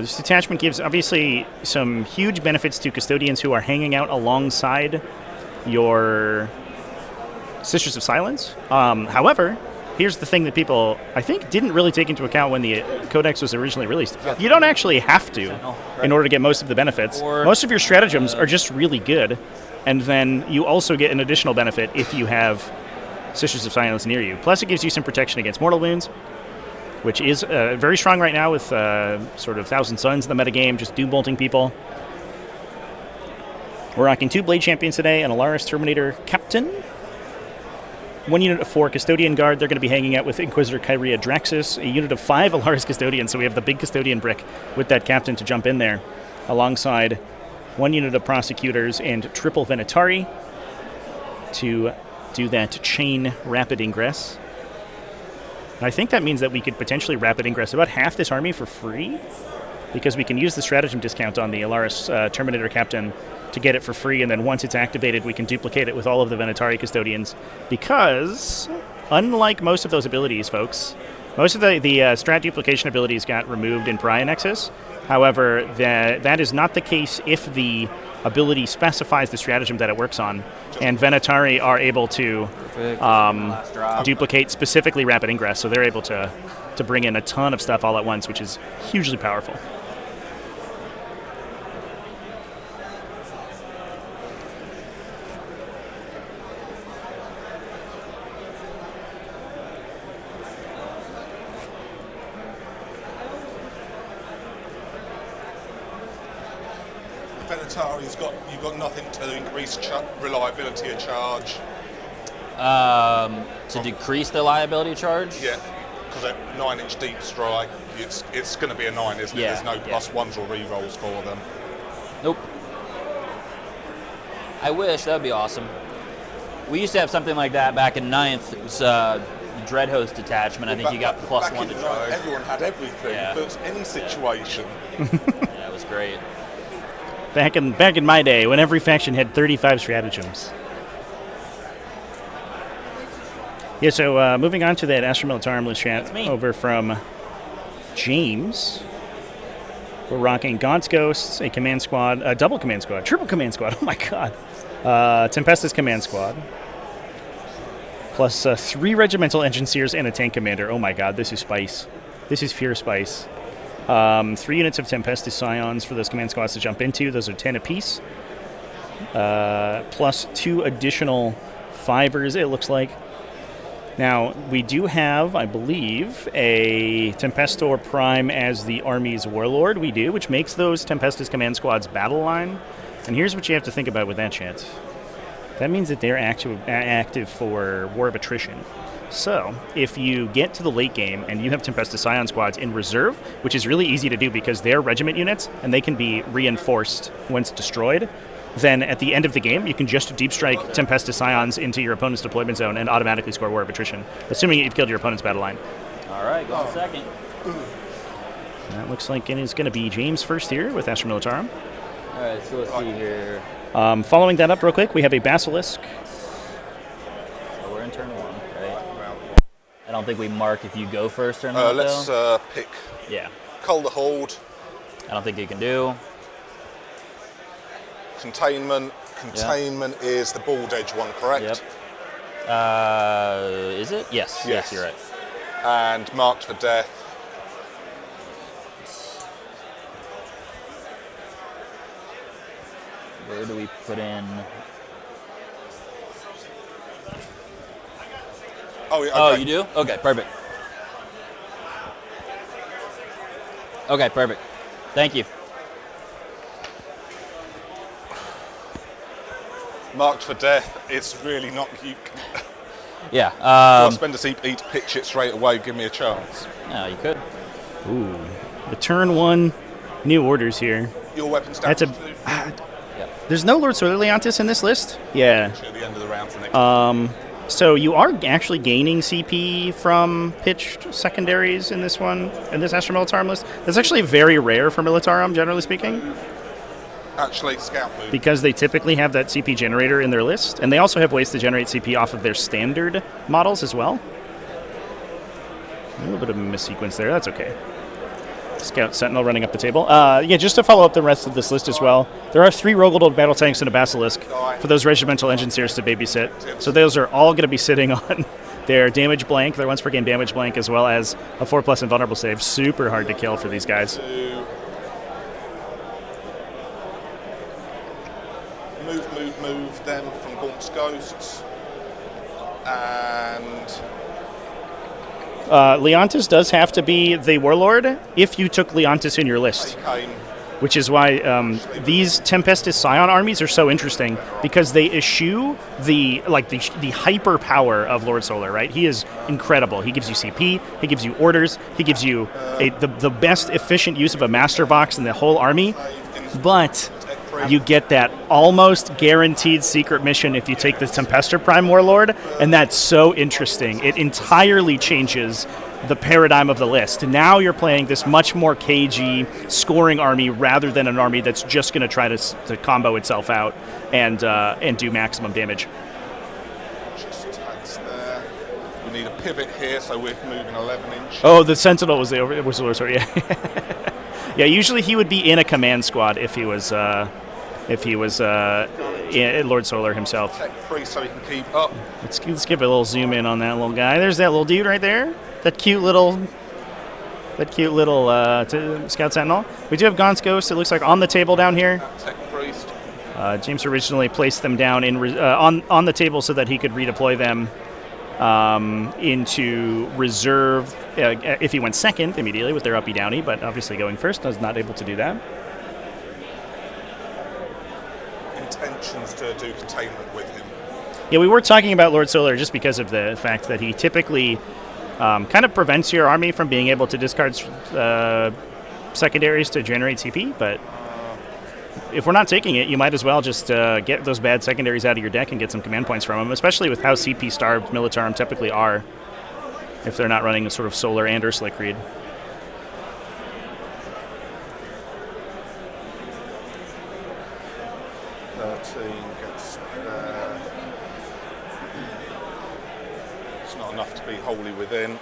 This detachment gives, obviously, some huge benefits to custodians who are hanging out alongside your Sisters of Silence. However, here's the thing that people, I think, didn't really take into account when the Codex was originally released. You don't actually have to in order to get most of the benefits. Most of your stratagems are just really good, and then you also get an additional benefit if you have Sisters of Silence near you. Plus, it gives you some protection against mortal wounds, which is very strong right now with sort of Thousand Suns in the metagame, just doom-bolting people. We're rocking 2 Blade Champions today, an Alaris Terminator Captain. 1 unit of 4 Custodian Guard. They're going to be hanging out with Inquisitor Kyria Draxus. A unit of 5 Alaris Custodians, so we have the big Custodian brick with that Captain to jump in there, alongside 1 unit of Prosecutors and triple Venatari to do that chain rapid ingress. And I think that means that we could potentially rapid ingress about half this army for free, because we can use the stratagem discount on the Alaris Terminator Captain to get it for free, and then once it's activated, we can duplicate it with all of the Venatari Custodians, because unlike most of those abilities, folks, most of the strat duplication abilities got removed in Pariah Nexus. However, that is not the case if the ability specifies the stratagem that it works on, and Venatari are able to duplicate specifically rapid ingress, so they're able to bring in a ton of stuff all at once, which is hugely powerful. You've got nothing to increase reliability of charge. To decrease the liability charge? Yeah, because at 9-inch deep strike, it's going to be a 9, isn't it? There's no +1s or rerolls for them. Nope. I wish, that would be awesome. We used to have something like that back in 9th. It was Dreadhost detachment. I think you got +1 to charge. Everyone had everything. Yeah. But any situation. Yeah, it was great. Back in my day, when every faction had 35 stratagems. Yeah, so moving on to that Astra Militarum list chat over from James. We're rocking Gaunt's Ghosts, a command squad, a double command squad, triple command squad, oh my god. Tempestus command squad. Plus 3 regimental engineers and a tank commander. Oh my god, this is spice. This is pure spice. 3 units of Tempestus Scions for those command squads to jump into. Those are 10 apiece. Plus 2 additional 5ers, it looks like. Now, we do have, I believe, a Tempestor Prime as the Army's Warlord. We do, which makes those Tempestus command squads battle line. And here's what you have to think about with that, chat. That means that they're active for War of Attrition. So, if you get to the late game and you have Tempestus Scion squads in reserve, which is really easy to do because they're regiment units and they can be reinforced once destroyed, then at the end of the game, you can just deep strike Tempestus Scions into your opponent's deployment zone and automatically score War of Attrition, assuming you've killed your opponent's battle line. All right, go on second. That looks like it is going to be James first here with Astra Militarum. All right, so let's see here. Following that up real quick, we have a Basilisk. So we're in turn 1, right? I don't think we mark if you go first or not, Let's though. pick Yeah. Cull the Horde. I don't think you can do. Containment. Containment is the bald edge one, correct? Yep. Is it? Yes. Yes, you're right. And Marked for Death. Where do we put in? Oh, yeah, okay. Oh, you do? Okay, perfect. Okay, perfect. Thank you. Marked for death. It's really not you. Yeah. I'll spend a CP to pitch it straight away. Give me a chance. Yeah, you could. Ooh. The turn 1 new orders here. Your weapons down That's a. to 2. There's no Lord Solar Leontis in this list? Yeah. At the end of the round for next So you are actually gaining CP from pitched secondaries in this one, in this Astra Militarum list. That's actually very rare for Militarum, generally speaking, Actually, scout move. because they typically have that CP generator in their list, and they also have ways to generate CP off of their standard models as well. A little bit of a missequence there. That's okay. Scout Sentinel running up the table. Yeah, just to follow up the rest of this list as well, there are 3 Rogold battle tanks and a Basilisk for those regimental engineers to babysit. So those are all going to be sitting on their damage blank, their once per game damage blank, as well as a 4+ invulnerable save. Super hard to kill for these guys. Move them from Gaunt's Ghosts. And Leontis does have to be the Warlord if you took Leontis in your list, which is why these Tempestus Scion armies are so interesting, because they eschew the hyper power of Lord Solar. Right? He is incredible. He gives you CP. He gives you orders. He gives you the best efficient use of a Master Vox in the whole army, but you get that almost guaranteed secret mission if you take the Tempester Prime Warlord, and that's so interesting. It entirely changes the paradigm of the list. Now you're playing this much more cagey scoring army rather than an army that's just going to try to combo itself out and do maximum damage. just tags there. We need a pivot here, so we're moving 11 inch. Oh, the Sentinel was the Lord Solar, yeah. Yeah, usually he would be in a command squad if he was Lord Solar himself. Tech free so he can keep up. Let's give a little zoom in on that little guy. There's that little dude right there. That cute little Scout Sentinel. We do have Gaunt's Ghost. It looks like on the table down here. Tech priest. James originally placed them down on the table so that he could redeploy them into reserve if he went second immediately with their uppy downy, but obviously going first, was not able to do that. Intentions to do containment with him. Yeah, we were talking about Lord Solar just because of the fact that he typically kind of prevents your army from being able to discard secondaries to generate CP, but if we're not taking it, you might as well just get those bad secondaries out of your deck and get some command points from them, especially with how CP-starved Militarum typically are if they're not running a sort of Solar and Ursula Creed. Gets there. It's not enough to be wholly within.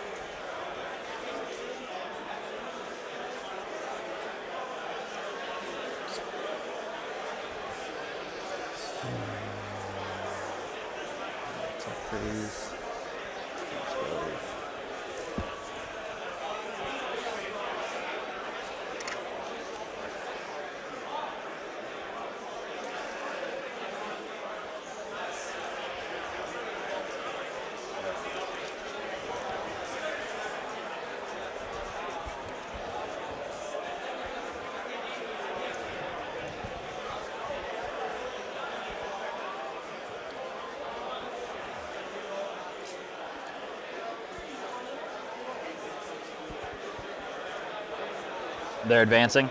They're advancing?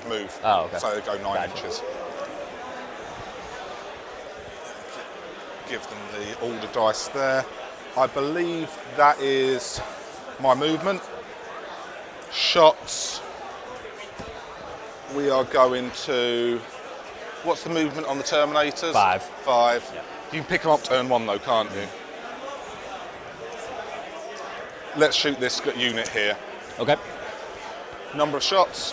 Move. Oh, okay. So they go 9 Gotcha. inches. Give them the order dice there. I believe that is my movement. Shots. We are going to... What's the movement on the Terminators? 5. 5. Yeah. You can pick them up turn 1 though, can't you? Let's shoot this unit here. Okay. Number of shots.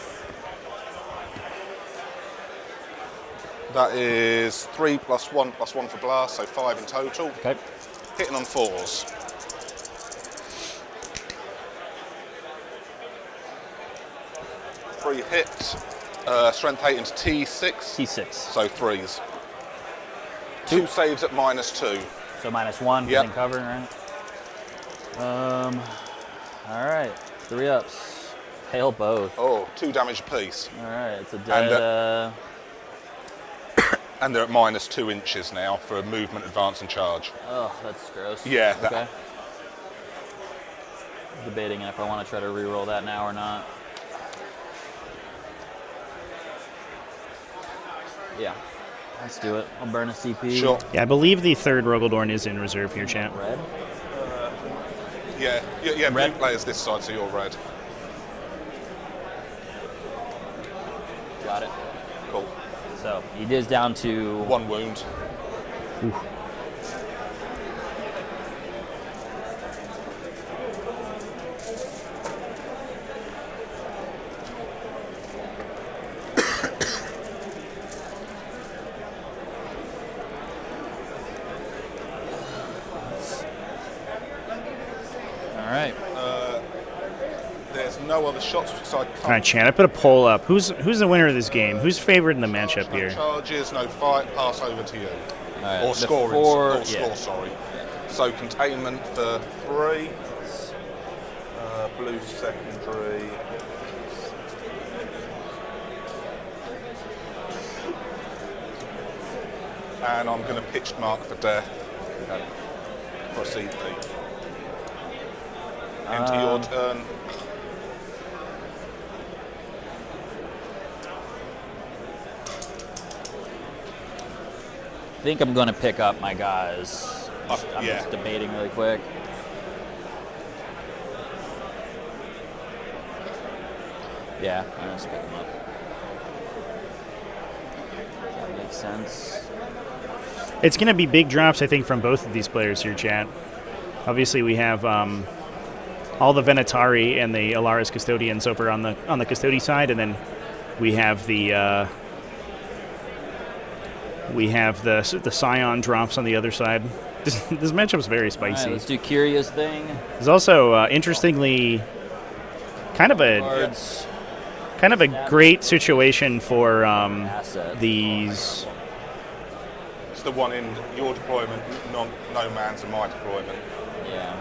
That is 3 + 1 + 1 for blast, so 5 in total. Okay. Hitting on 4s. Three hit. Strength 8 into T6. T6. So 3s. 2 saves at -2. So -1, Yep. getting cover, right? All right. 3 ups. Hail both. Oh, 2 damage apiece. All right. It's a dead. And they're at -2 inches now for movement, advance, and charge. Oh, that's gross. Yeah. Okay. Debating if I want to try to re-roll that now or not. Yeah, let's do it. I'll burn a CP. Sure. Yeah, I believe the third Rogaldorn is in reserve here, champ. Red? Yeah. Blue Red. players this side, so you're red. Got it. Cool. So he is down to 1 wound. Ooh. All right. There's no other shots because I can't. All right, Chan, I put a poll up. Who's the winner of this game? Who's favored in the matchup No here? charges, no fight, pass over to you. All right. Or the scoring. four- Or yeah. score, sorry. So containment for 3. Blue secondary. And I'm going to pitch mark for death. Proceed, Pete. Into your turn. I think I'm going to pick up my guys. I'm Yeah. just debating really quick. Yeah, I'm just pick them up. That makes sense. It's going to be big drops, I think, from both of these players here, chat. Obviously, we have all the Venatari and the Alaris Custodians over on the Custodi side, and then we have the Scion drops on the other side. This matchup's very All right, spicy. let's do Curious thing. There's also, interestingly, kind of a great situation for Asset. these. It's the one in your deployment, no man's in my deployment. Yeah.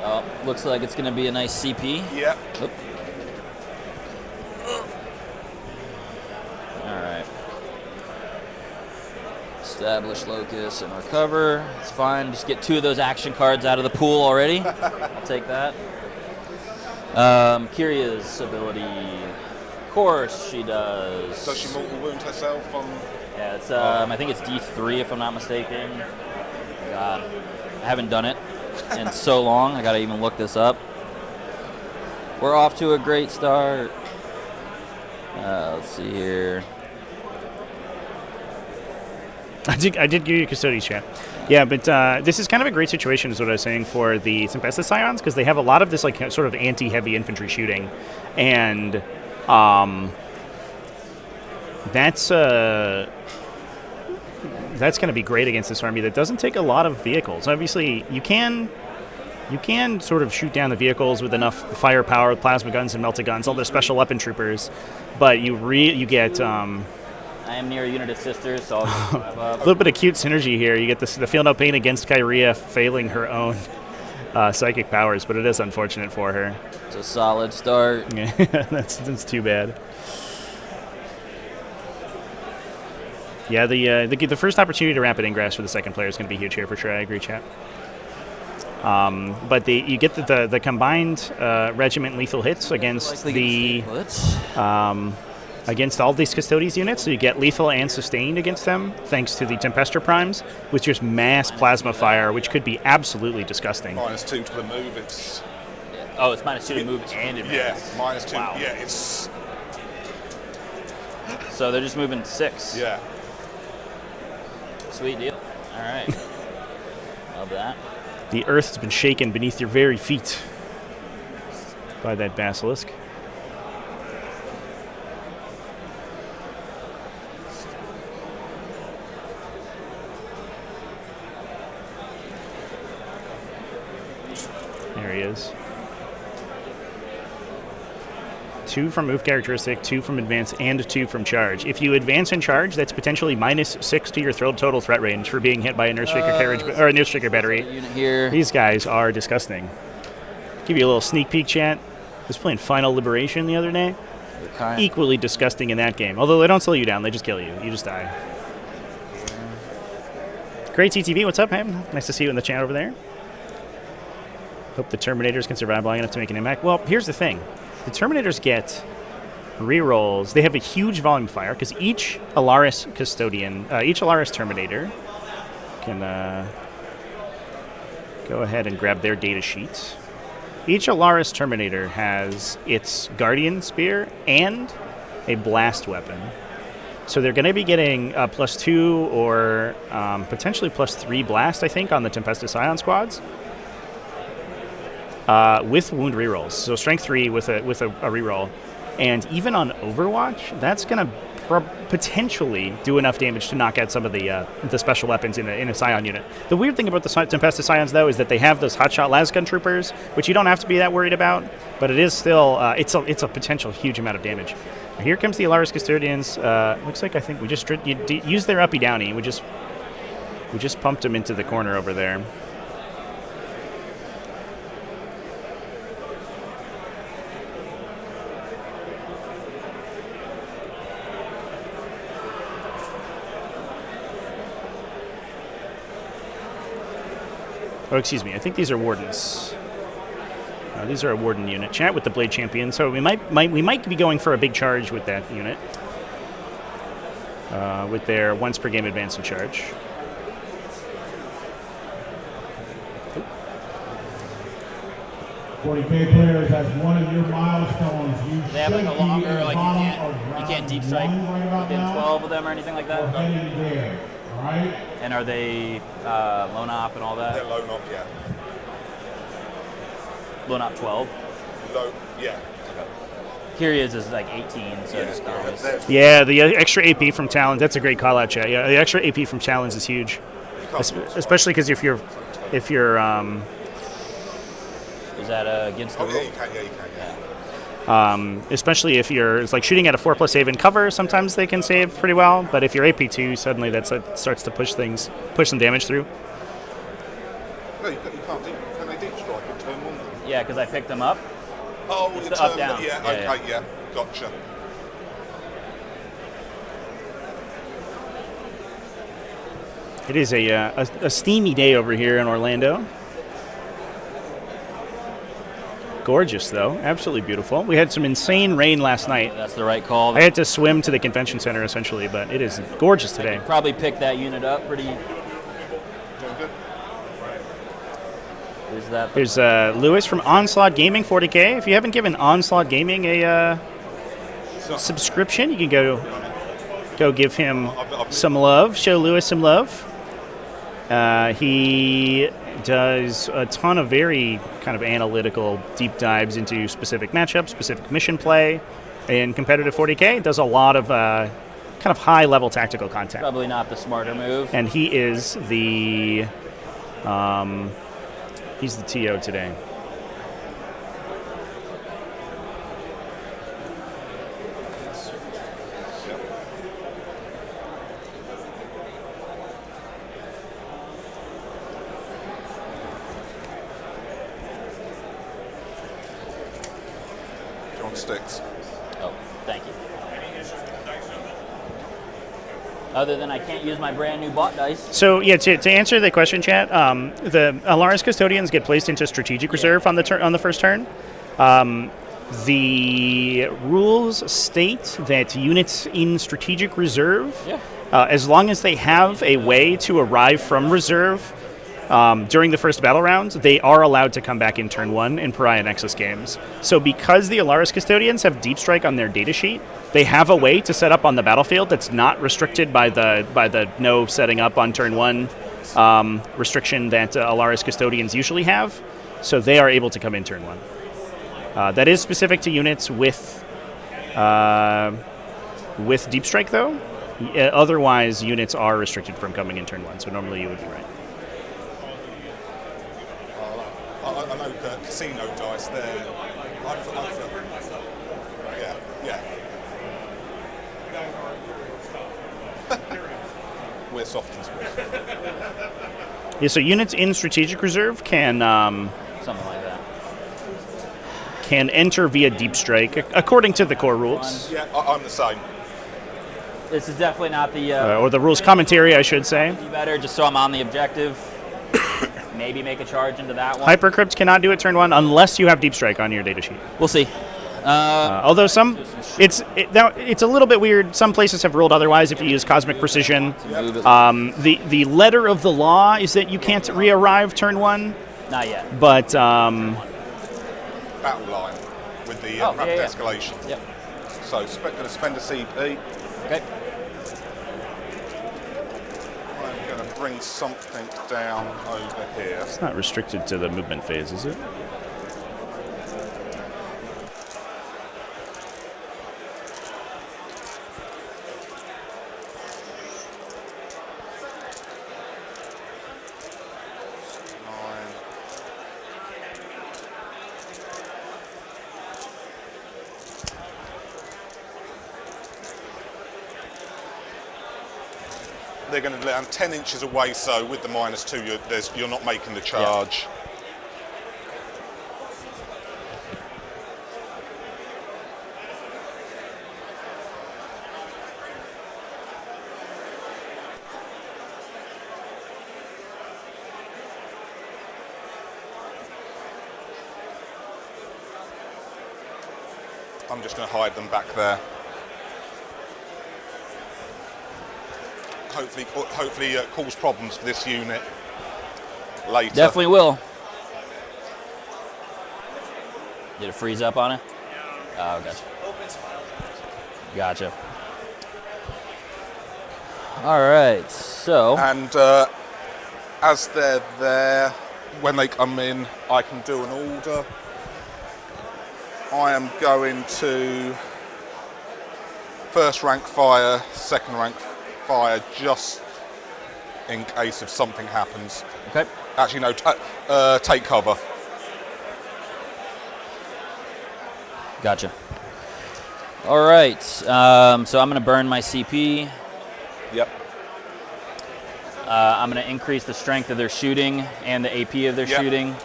Oh, looks like it's going to be a nice CP. Yeah. Oop. All right. Establish locus and recover. It's fine. Just get 2 of those action cards out of the pool already. I'll take that. Kiria's ability. Of course she does. Does she mortal wound herself on? Yeah, it's I think it's D3 if I'm not mistaken. God, I haven't done it in so long. I gotta even look this up. We're off to a great start. Let's see here. I did give you Custodes, chat. Yeah, but this is kind of a great situation, is what I was saying, for the Tempestus Scions, because they have a lot of this like sort of anti-heavy infantry shooting, and that's going to be great against this army that doesn't take a lot of vehicles. Obviously, you can sort of shoot down the vehicles with enough firepower, with plasma guns and melta guns, all their special weapon troopers, but you get I am near a unit of sisters, so I'll just drive a up. little bit of cute synergy here. You get the Feel No Pain against Kyria failing her own psychic powers, but it is unfortunate for her. It's a solid start. Yeah, that's too bad. Yeah, the first opportunity to rapid ingress for the second player is going to be huge here for sure. I agree, chat. But you get the combined regiment lethal hits against against all these Custodes units, so you get lethal and sustained against them, thanks to the Tempestor Primes, with just mass plasma fire, which could be absolutely disgusting. -2 to the move. It's Oh, it's -2 to move and advance. yeah, -2. Wow. Yeah, it's So they're just moving 6. yeah. Sweet deal. All right. Love that. The earth has been shaken beneath your very feet by that basilisk. There he is. 2 from move characteristic, 2 from advance, and 2 from charge. If you advance and charge, that's potentially -6 to your total threat range for being hit by a Nurse-Shaker carriage or a Nurse-Shaker battery. Unit here. These guys are disgusting. Give you a little sneak peek, chat. I was playing Final Liberation the other day. Equally disgusting in that game. Although they don't slow you down, they just kill you. You just die. Great TTV, what's up, man? Nice to see you in the chat over there. Hope the Terminators can survive long enough to make an impact. Well, here's the thing. The Terminators get rerolls. They have a huge volume fire because each Alaris Custodian, each Alaris Terminator can go ahead and grab their data sheet. Each Alaris Terminator has its Guardian Spear and a blast weapon. So they're going to be getting +2 or potentially +3 blast, I think, on the Tempestus Ion squads with wound rerolls. So strength 3 with a reroll. And even on Overwatch, that's going to potentially do enough damage to knock out some of the special weapons in a Scion unit. The weird thing about the Tempestus Scions, though, is that they have those hotshot lasgun troopers, which you don't have to be that worried about, but it is still it's a potential huge amount of damage. Here comes the Alaris Custodians. Looks like I think we just used their uppy downy. We just pumped them into the corner over there. Oh, excuse me. I think these are Wardens. These are a Warden unit. Chat with the Blade Champion. So we might be going for a big charge with that unit. With their once per game advance and charge. 40k players, as one of your milestones, you They have like a longer, like you can't deep strike within 12 of them or anything like that. There, all right? And are they lone op and all that? They're low knock, yeah. Lone op 12. Low, yeah. Here he is like 18, so just curious. Yeah, the extra AP from Talons. That's a great call out, chat. Yeah, the extra AP from Talons is huge, especially because if you're is that against the rule? Yeah, you can. especially if you're like shooting at a 4+ save and cover, sometimes they can save pretty well. But if you're AP2, suddenly that starts to push some damage through. No, you can't do. Can they deep strike and turn one? Yeah, because I picked them up. Oh, it's the the up down. Yeah, Yeah, okay, yeah, gotcha. It is a steamy day over here in Orlando. Gorgeous, though. Absolutely beautiful. We had some insane rain last night. That's the right call. I had to swim to the convention center, essentially, but it is gorgeous today. Probably pick that unit up pretty. Is that? There's Lewis from Onslaught Gaming 40k. If you haven't given Onslaught Gaming a subscription, you can go give him some love. Show Lewis some love. He does a ton of very kind of analytical deep dives into specific matchups, specific mission play. In competitive 40k, does a lot of kind of high-level tactical content. Probably not the smarter move. And he is the he's the TO today. Sticks. Oh, thank you. Other than I can't use my brand new bot dice. So yeah, to answer the question, chat, the Alaris Custodians get placed into strategic reserve on the first turn. The rules state that units in strategic reserve, as long as they have a way to arrive from reserve during the first battle rounds, they are allowed to come back in turn 1 in Pariah Nexus games. So because the Alaris Custodians have Deep Strike on their datasheet, they have a way to set up on the battlefield that's not restricted by the no setting up on turn 1 restriction that Alaris Custodians usually have. So they are able to come in turn 1. That is specific to units with Deep Strike, though. Otherwise, units are restricted from coming in turn 1, so normally you would be right. I know casino dice there. Yeah. We're soft and smooth. Yeah, so units in strategic reserve can Something like that. can enter via Deep Strike according to the core rules. Yeah, I'm the same. This is definitely not the or the rules commentary, I should say. be better, just so I'm on the objective. Maybe make a charge into that one. Hypercrypt cannot do it turn 1 unless you have Deep Strike on your datasheet. We'll see. Although it's a little bit weird. Some places have ruled otherwise if you use Cosmic Precision. The letter of the law is that you can't re-arrive turn 1. Not yet. But Battle line with the rapid yeah. escalation. Yep. So going to spend a CP. Okay. I'm going to bring something down over here. it's not restricted to the movement phase, is it? They're going to land 10 inches away, so with the -2, you're not making the charge. I'm just going to hide them back there. Hopefully cause problems for this unit later. Definitely will. Did it freeze up on it? Oh, gotcha. Gotcha. All right, so. And as they're there, when they come in, I can do an order. I am going to first rank fire, second rank fire, just in case if something happens. Okay. Actually, no, take cover. Gotcha. All right, so I'm going to burn my CP. Yep. I'm going to increase the strength of their shooting and the AP of their Yep. shooting.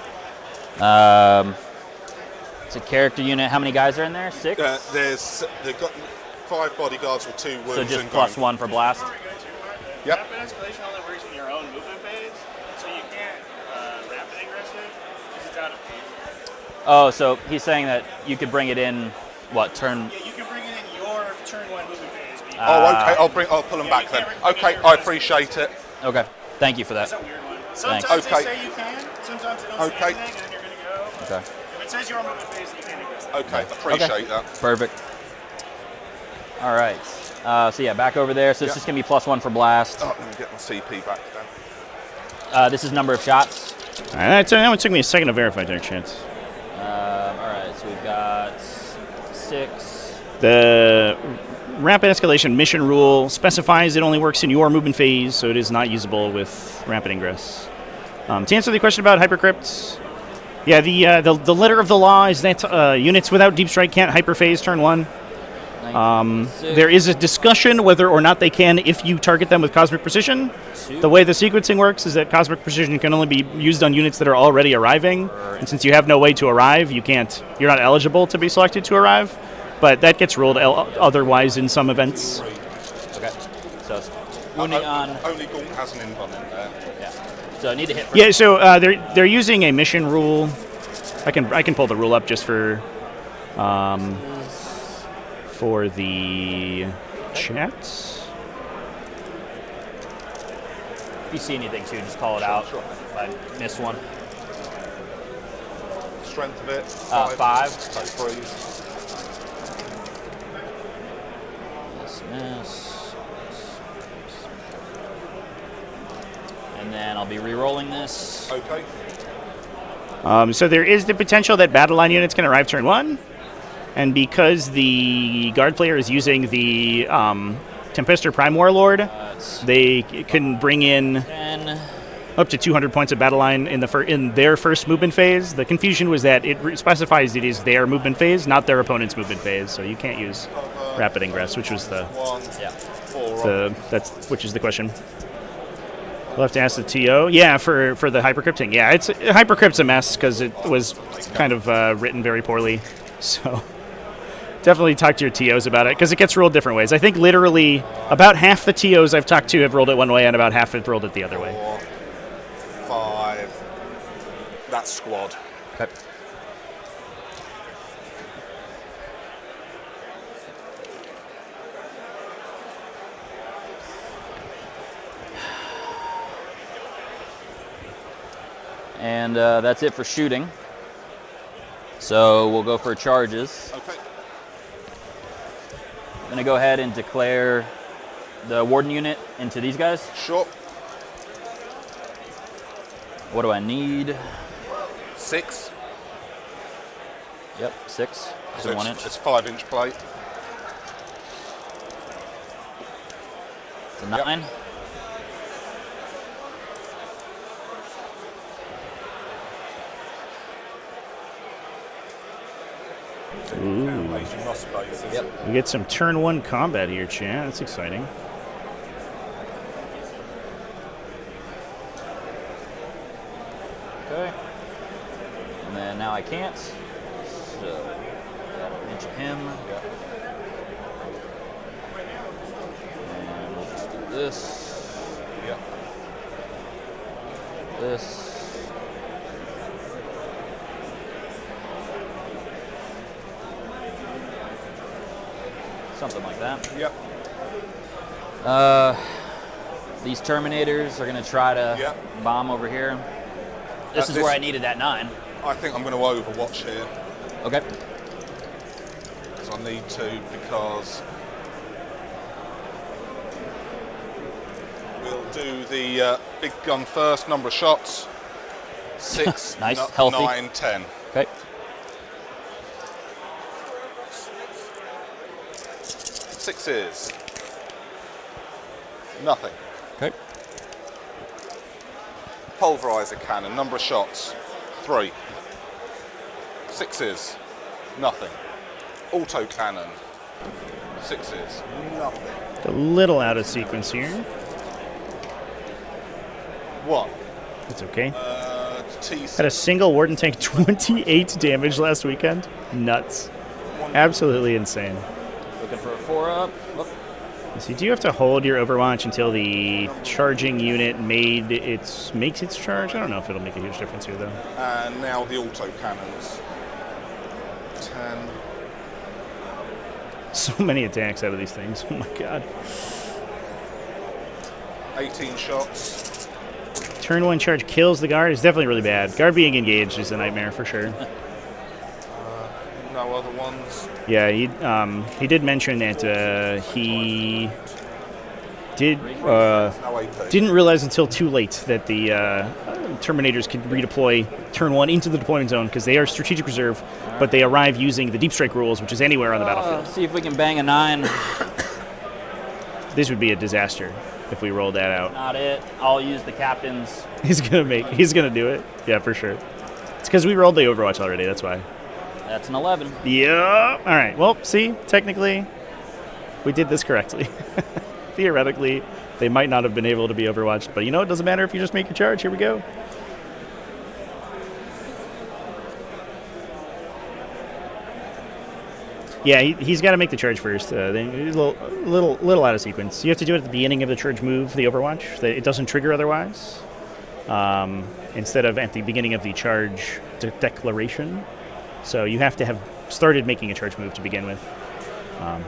It's a character unit. How many guys are in there? 6? They've got 5 bodyguards with 2 wounds. So just and +1 for blast. Yep. Rapid escalation only works in your own movement phase, so you can't rapid ingress it because it's out of phase. Oh, so he's saying that you could bring it in, what, turn? Yeah, you can bring it in your turn 1 movement phase. But Okay. I'll pull them back then. Okay, I appreciate it. Okay, thank you for that. that's a weird one. Thanks. Sometimes Okay. they say you can, sometimes they don't Okay. say anything, and then you're going to go. Okay, If it says your movement phase, you can't ingress it. Okay, appreciate that. perfect. All right, so yeah, back over there. So it's Yep. just going to be +1 for blast. Oh, let me get my CP back then. This is number of shots. All right, that one took me a second to verify there, Chance. All right, so we've got 6. The rapid escalation mission rule specifies it only works in your movement phase, so it is not usable with rapid ingress. To answer the question about hypercrypts, yeah, the letter of the law is that units without deep strike can't hyperphase turn 1. There is a discussion whether or not they can if you target them with Cosmic Precision. The way the sequencing works is that Cosmic Precision can only be used on units that are already arriving, and since you have no way to arrive, you're not eligible to be selected to arrive, but that gets ruled otherwise in some events. Okay, so it's wounding on. Only Gaunt has an invuln in there. Yeah. So I need to hit. Yeah, so they're using a mission rule. I can pull the rule up just for the chat. If you see anything too, just call it out. Sure. If I miss one. Strength of it? 5. Take 3. Miss. And then I'll be re-rolling this. Okay. So there is the potential that battle line units can arrive turn 1, and because the guard player is using the Tempestor Prime Warlord, they can bring in 10. up to 200 points of battle line in their first movement phase. The confusion was that it specifies it is their movement phase, not their opponent's movement phase, so you can't use rapid ingress, which was which is the question. We'll have to ask the TO. Yeah, for the hypercrypting. Yeah, hypercrypt's a mess because it was kind of written very poorly. So definitely talk to your TOs about it, because it gets rolled different ways. I think literally about half the TOs I've talked to have rolled it one way, and about half have rolled it the other way. 4, 5. That's squad. Okay. And that's it for shooting. So we'll go for charges. Okay. I'm going to go ahead and declare the warden unit into these guys. Sure. What do I need? 6. Yep, 6. It's So a 1 inch. it's 5-inch plate. It's a 9. Animation, not spaces. Yep. We get some turn 1 combat here, chat. That's exciting. Okay. And then now I can't. So got an inch of him. And we'll just do this. Yep. This. Something like that. Yep. These Terminators are going to try to Yep. bomb over here. This is where I needed that 9. I think I'm going to overwatch here. Okay. So I need to, because we'll do the big gun first. Number of shots. 6, Nice, healthy. 9, 10. Okay. 6 is nothing. Okay. Pulverizer cannon. Number of shots. 3. 6 is nothing. Auto cannon. 6 is nothing. A little out of sequence here. 1. It's okay. T6. Had a single warden tank 28 damage last weekend. Nuts. Absolutely insane. Looking for a 4-up. Whoop. So you do have to hold your Overwatch until the charging unit makes its charge. I don't know if it'll make a huge difference here, though. And now the auto cannons. 10. So many attacks out of these things. Oh my god. 18 shots. Turn 1 charge kills the guard. It's definitely really bad. Guard being engaged is a nightmare for sure. No other ones. Yeah, he did mention that he did No AP. didn't realize until too late that the Terminators could redeploy turn 1 into the deployment zone because they are strategic reserve, but they arrive using the deep strike rules, which is anywhere on the battlefield. See if we can bang a 9. This would be a disaster if we rolled that out. Not it. I'll use the captain's. He's gonna do it. Yeah, for sure. It's because we rolled the Overwatch already. That's why. That's an 11. Yeah. All right. Well, see, technically, we did this correctly. Theoretically, they might not have been able to be overwatched, but you know, it doesn't matter if you just make your charge. Here we go. Yeah, he's got to make the charge first. Then he's a little out of sequence. You have to do it at the beginning of the charge move, the Overwatch. It doesn't trigger otherwise. Instead of at the beginning of the charge declaration. So you have to have started making a charge move to begin with.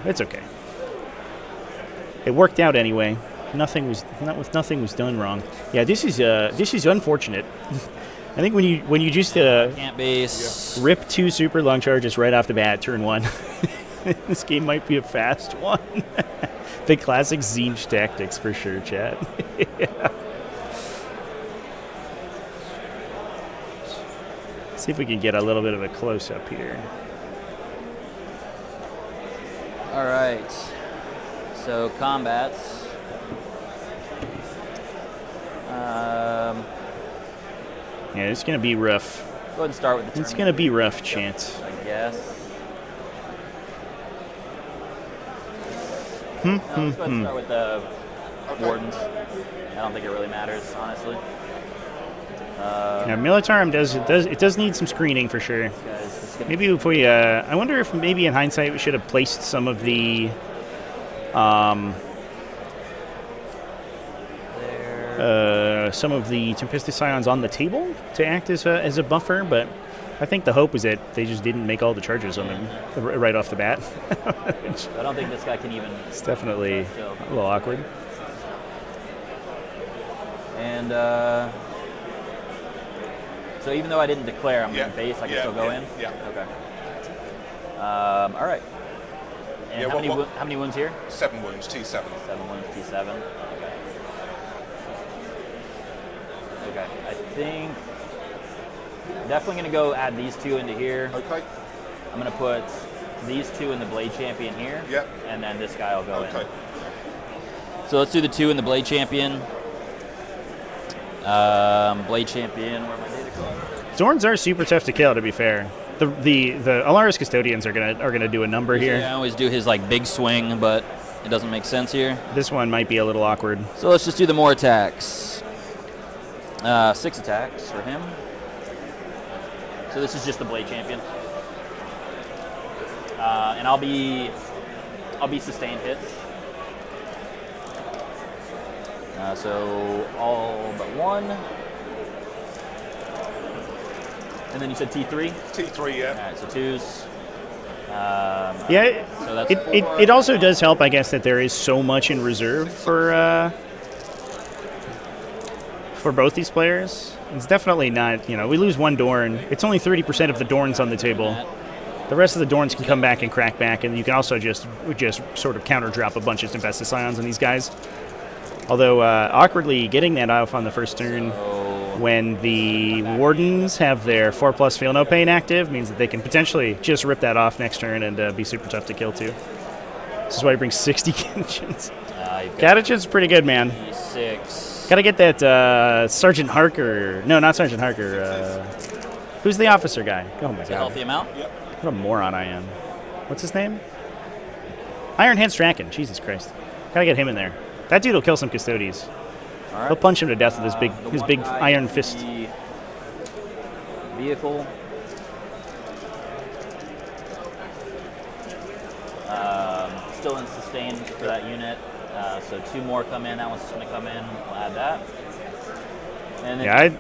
It's okay. It worked out anyway. Nothing was done wrong. Yeah, this is unfortunate. I think when you just Can't base. rip 2 super long charges right off the bat, turn 1. This game might be a fast one. The classic Zinch tactics for sure, chat. Yeah. See if we can get a little bit of a close-up here. All right. So combats. Yeah, it's going to be rough. Go ahead and start with the It's going to be rough, Chance. I guess. Hmm, Let's go ahead and start with the wardens. I don't think it really matters, honestly. Now, Militarum does need some screening for sure. Maybe if we, I wonder if maybe in hindsight we should have placed some of the, Tempestus Scions on the table to act as a buffer, but I think the hope was that they just didn't make all the charges on them right off the bat. I don't think this guy can even. It's definitely a little awkward. And so even though I didn't declare I'm going to base, I can still go in? Yeah. Okay. All right. And how many wounds here? 7 wounds, T7. 7 wounds, T7. Okay. I think I'm definitely going to go add these 2 into here. Okay. I'm going to put these 2 in the Blade Champion here. Yep. And then this guy will go in. Okay. So let's do the 2 in the Blade Champion. Blade Champion, where am I data card? Zorns are super tough to kill, to be fair. The Alaris Custodians are gonna do a number here. Yeah, I always do his like big swing, but it doesn't make sense here. This one might be a little awkward. So let's just do the more attacks. 6 attacks for him. So this is just the Blade Champion. And I'll be sustained hits. So all but 1. And then you said T3? T3, yeah. All right, so 2s. Yeah, so that's it also does help, I guess, that there is so much in reserve for both these players. It's definitely not, we lose 1 Dorn. It's only 30% of the Dorns on the table. The rest of the Dorns can come back and crack back, and you can also just sort of counter drop a bunch of Tempestus Scions on these guys. Although, awkwardly, getting that off on the first turn when the Wardens have their 4+ Feel No Pain active means that they can potentially just rip that off next turn and be super tough to kill, too. This is why he brings 60 Catechins. Catechin's pretty good, man. 6. Gotta get that Sergeant Harker. No, not Sergeant Harker. Who's the officer guy? Oh, my God. Healthy amount? Yep. What a moron I am. What's his name? Ironhead Strachan. Jesus Christ. Gotta get him in there. That dude will kill some Custodes. All right. He'll punch him to death with his big iron fist. Vehicle. Still in sustained for that unit. So 2 more come in. That one's just going to come in. We'll add that. And then Yeah,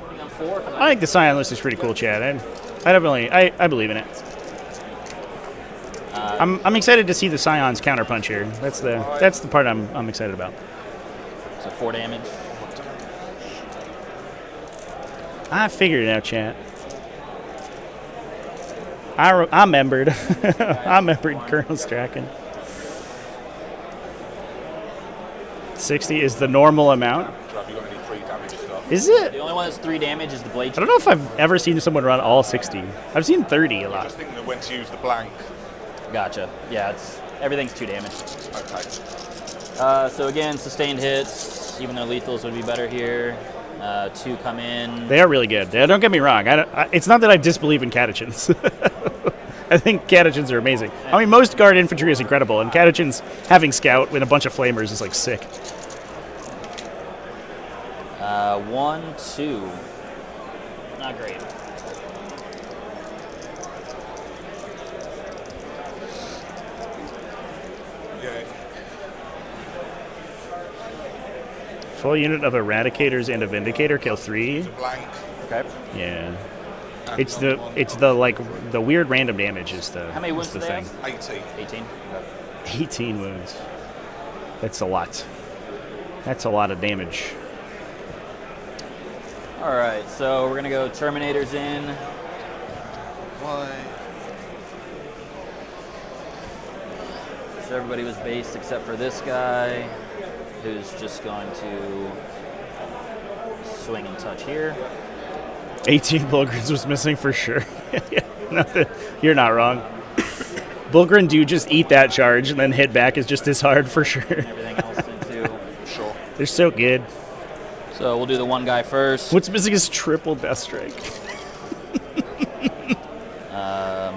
I think the Scion list is pretty cool, Chad. I believe in it. I'm excited to see the Scions counterpunch here. That's the part I'm excited about. So 4 damage. I figured it out, chat. I remembered. I remembered Colonel Strachan. 60 is the normal amount. Have you got any 3 damage stuff? Is it? The only one that's 3 damage is the Blade. I don't know if I've ever seen someone run all 60. I've seen 30 a I lot. just think that when to use the blank. Gotcha. Yeah, everything's 2 damage. Okay. So again, sustained hits, even though lethals would be better here. 2 come in. They are really good. Don't get me wrong. It's not that I disbelieve in Catechins. I think Catechins are amazing. I mean, most guard infantry is incredible, and Catechins having scout with a bunch of flamers is like sick. 1, 2. Not great. Yeah. Full unit of Eradicators and a Vindicator kill 3. Blank. Okay. Yeah. It's the weird random damage is the How many wounds is the do they thing. have? 18. 18. 18 wounds. That's a lot. That's a lot of damage. All right, so we're gonna go Terminators in. Why? So everybody was based except for this guy, who's just going to swing and touch here. 18 Bulgrins was missing for sure. You're not wrong. Bulgrin do just eat that charge and then hit back is just as hard for sure. Everything else into. Sure. They're so good. So we'll do the one guy first. What's missing is triple Death Strike.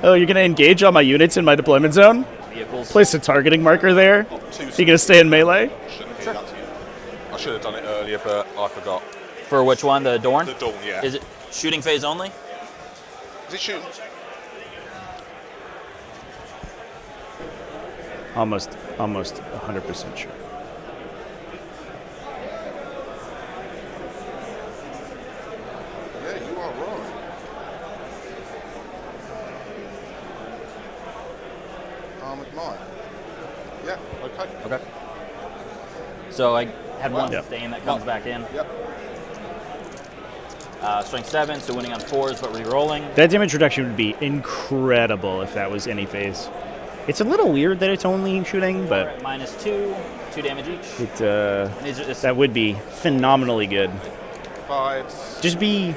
Oh, you're going to engage all my units in my deployment zone? Vehicles. Place a targeting marker there? You're going to stay in melee? I should have done it earlier, but I forgot. For which one? The Dorn? The Dawn, yeah. Is it shooting phase only? Is it shooting? Almost 100% sure. Yeah, you are right. Armored mine. Yeah, okay. Okay. So I had one Yep. sustain that comes back in. Yep. Strength 7, so winning on 4s, but re-rolling. That damage reduction would be incredible if that was any phase. It's a little weird that it's only shooting, We're but at -2, 2 damage each. it And these are just, that would be phenomenally good. 5s. Just be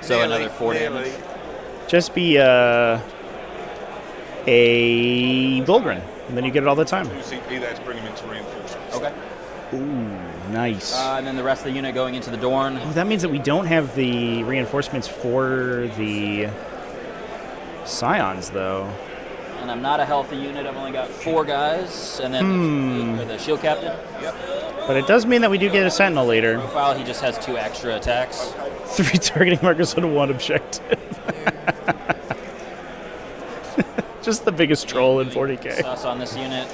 so another 4 nearly. damage. just be a Volgren, and then you get it all the time. 2 CP there to bring him into reinforcements. Okay. Ooh, nice. And then the rest of the unit going into the Dorn. Oh, that means that we don't have the reinforcements for the Scions, though. And I'm not a healthy unit. I've only got 4 guys. And then the shield captain. Yep. But it does mean that we do get a Sentinel later. Profile, he just has 2 extra attacks. 3 targeting markers on 1 objective. Just the biggest troll in 40k. Sus on this unit.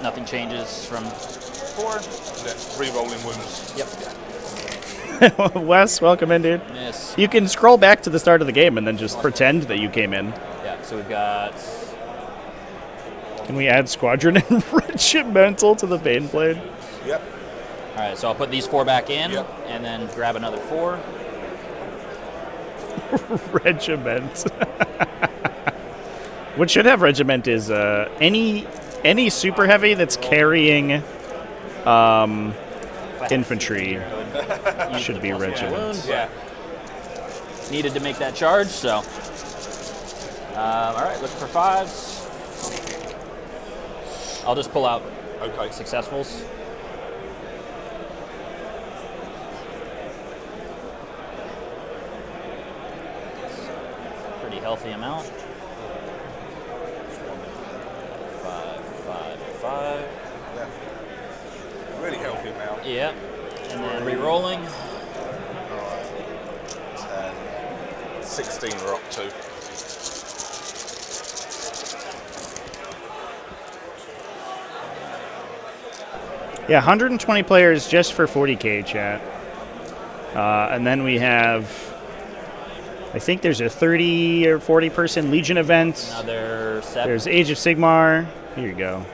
Nothing changes from 4. Yeah, re-rolling wounds. Yep. Wes, welcome in, dude. Miss. You can scroll back to the start of the game and then just pretend that you came in. Yeah, so we've got... Can we add Squadron and Regimental to the Baneblade? Yep. All right, so I'll put these 4 back in, Yep. and then grab another 4. Regiment. What should have Regiment is any super heavy that's carrying infantry should be Regiment. Yeah. Needed to make that charge, so... all right, looking for 5s. I'll just pull out Okay. successfuls. Pretty healthy amount. 5, 5, 5. Yeah. Really healthy amount. Yeah. And then re-rolling. 10, 16 we're up to. Yeah, 120 players just for 40k chat. And then we have, I think there's a 30 or 40 person Legion event. Another 7. There's Age of Sigmar. Here you go.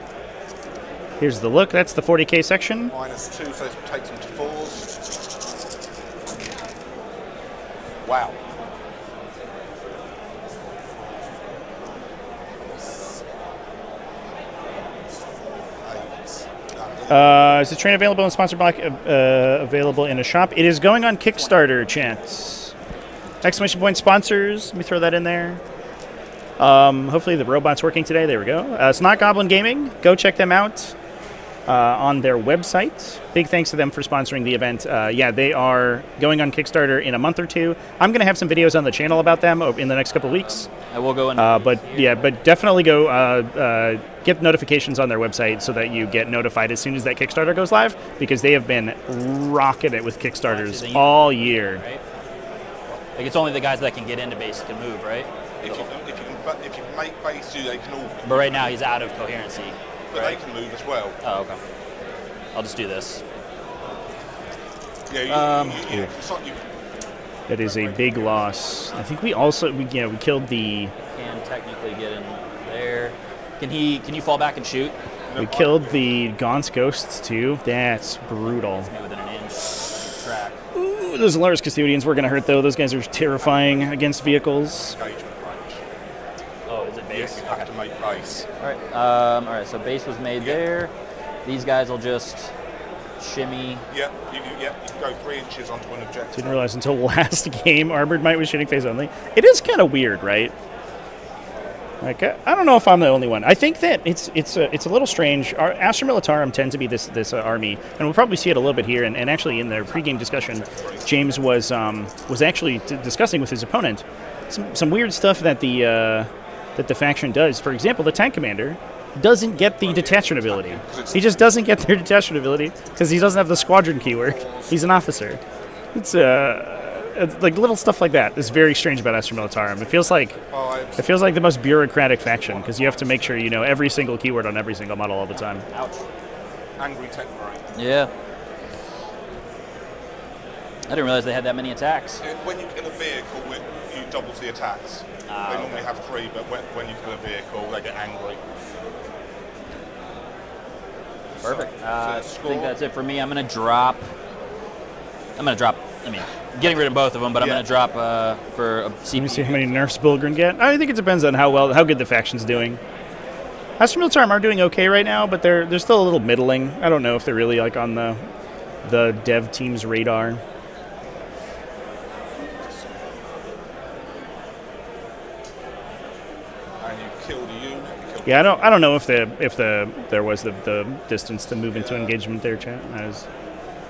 Here's the look. That's the 40k section. -2, so it takes them to 4s. Wow. Is the train available in sponsor block available in a shop? It is going on Kickstarter, chance. Exclamation point sponsors. Let me throw that in there. Hopefully the robot's working today. There we go. It's Not Goblin Gaming. Go check them out on their website. Big thanks to them for sponsoring the event. Yeah, they are going on Kickstarter in a month or 2. I'm going to have some videos on the channel about them in the next couple of weeks. I will go in. But definitely go get notifications on their website so that you get notified as soon as that Kickstarter goes live, because they have been rocking it with Kickstarters all year. Right? Like, it's only the guys that can get into base can move, right? If you can make base, they can all. But right now he's out of coherency. But they can move as well. Oh, okay. I'll just do this. Yeah. That is a big loss. I think we also we killed the. Can technically get in there. Can you fall back and shoot? We killed the Gaunt's Ghosts too. That's brutal. Maybe within an inch. Track. Ooh, those Lars Custodians were going to hurt though. Those guys are terrifying against vehicles. Engagement range. Oh, is it base? Yes, you have to make base. All right. All right. So base was made there. These guys will just shimmy. Yep. You can go 3 inches onto an objective. Didn't realize until last game Armored Might was shooting phase only. It is kind of weird, right? Like, I don't know if I'm the only one. I think that it's a little strange. Astra Militarum tend to be this army, and we'll probably see it a little bit here. And actually, in their pregame discussion, James was actually discussing with his opponent some weird stuff that the faction does. For example, the tank commander doesn't get the detachment ability. He just doesn't get their detachment ability because he doesn't have the squadron keyword. He's an officer. It's like little stuff like that is very strange about Astra Militarum. It feels like the most bureaucratic faction because you have to make sure you know every single keyword on every single model all the time. Ouch. Angry tech brain. Yeah. I didn't realize they had that many attacks. When you kill a vehicle, you doubles the attacks. They normally have 3, but when you kill a vehicle, they get angry. Perfect. So I score. think that's it for me. I'm gonna drop. I mean, getting rid of both of them, but I'm gonna drop for a Let me CP. see how many nerfs Bulgrin get. I think it depends on how good the faction's doing. Astra Militarum are doing okay right now, but they're still a little middling. I don't know if they're really like on the dev team's radar. And you kill the unit. Yeah, I don't know if there was the distance to move into engagement there, chat.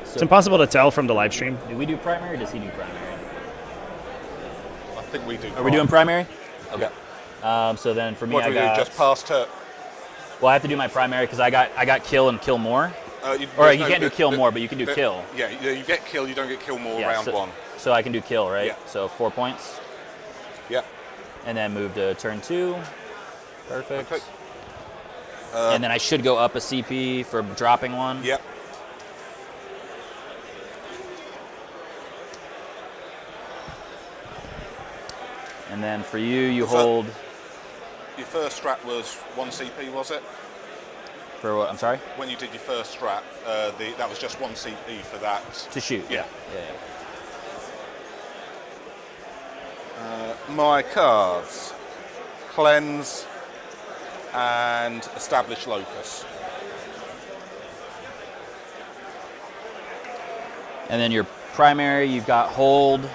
It's impossible to tell from the live stream. Do we do primary or does he do primary? I think we do. Are we doing primary? Okay. So then for me, What I do we got. do? Just past her. Well, I have to do my primary because I got kill and kill more. You can't do kill more, but you can do kill. Yeah, you get kill. You don't get kill more round so, 1. So I can do kill, right? Yeah. So 4 points. Yeah. And then move to turn 2. Perfect. Okay. And then I should go up a CP for dropping 1. Yep. And then for you hold. Your first strat was 1 CP, was it? For what? I'm sorry? When you did your first strat, that was just 1 CP for that. To shoot, yeah. My cards. Cleanse and Establish Locus. And then your primary, you've got hold,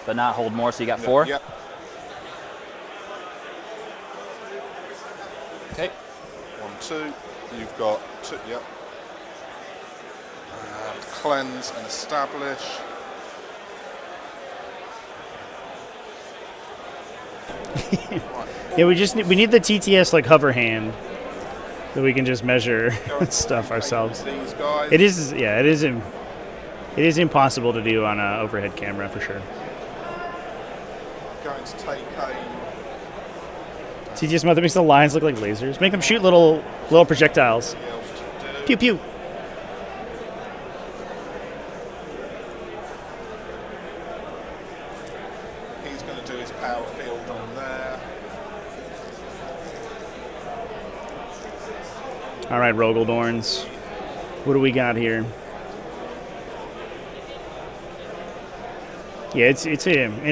but not hold more, so you got 4? Yep. Okay. 1, 2. You've got 2, yep. And cleanse and establish. Yeah, we need the TTS like hover hand that we can just measure stuff ourselves. These guys. It is impossible to do on an overhead camera for sure. Going to take aim. TTS method makes the lines look like lasers. Make them shoot little projectiles. Pew pew. He's going to do his power field on there. All right, Rogaldorns. What do we got here? Yeah, it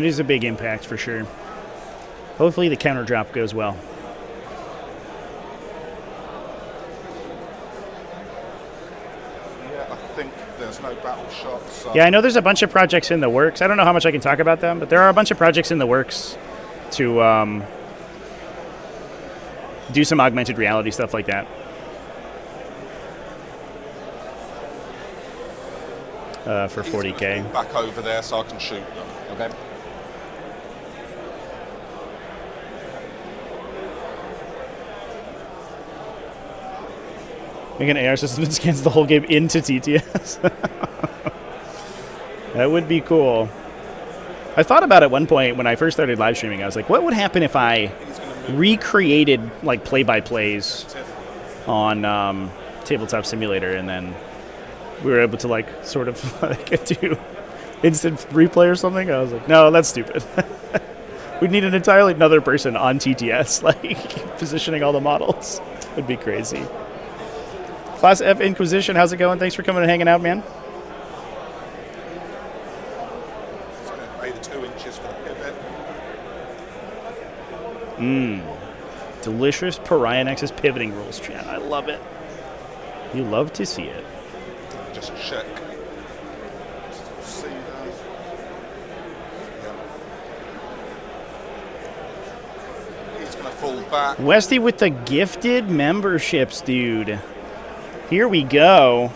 is a big impact for sure. Hopefully the counter drop goes well. Yeah, I think there's no battle shots. So Yeah, I know there's a bunch of projects in the works. I don't know how much I can talk about them, but there are a bunch of projects in the works to do some augmented reality stuff like that. For he's gonna 40k. fall back over there so I can shoot them. Okay. Make an AR system that scans the whole game into TTS. That would be cool. I thought about it one point when I first started live streaming. I was like, what would happen if I recreated like play-by-plays on Tabletop Simulator, and then we were able to like sort of like do instant replay or something? I was like, no, that's stupid. We'd need an entirely another person on TTS, like positioning all the models. It'd be crazy. Class F Inquisition, how's it going? Thanks for coming and hanging out, man. So made the 2 inches for the pivot. Delicious Pariah Nexus pivoting rules, chat. I love it. You love to see it. Just check. See that. Yep. He's going to fall back. Westy with the gifted memberships, dude. Here we go.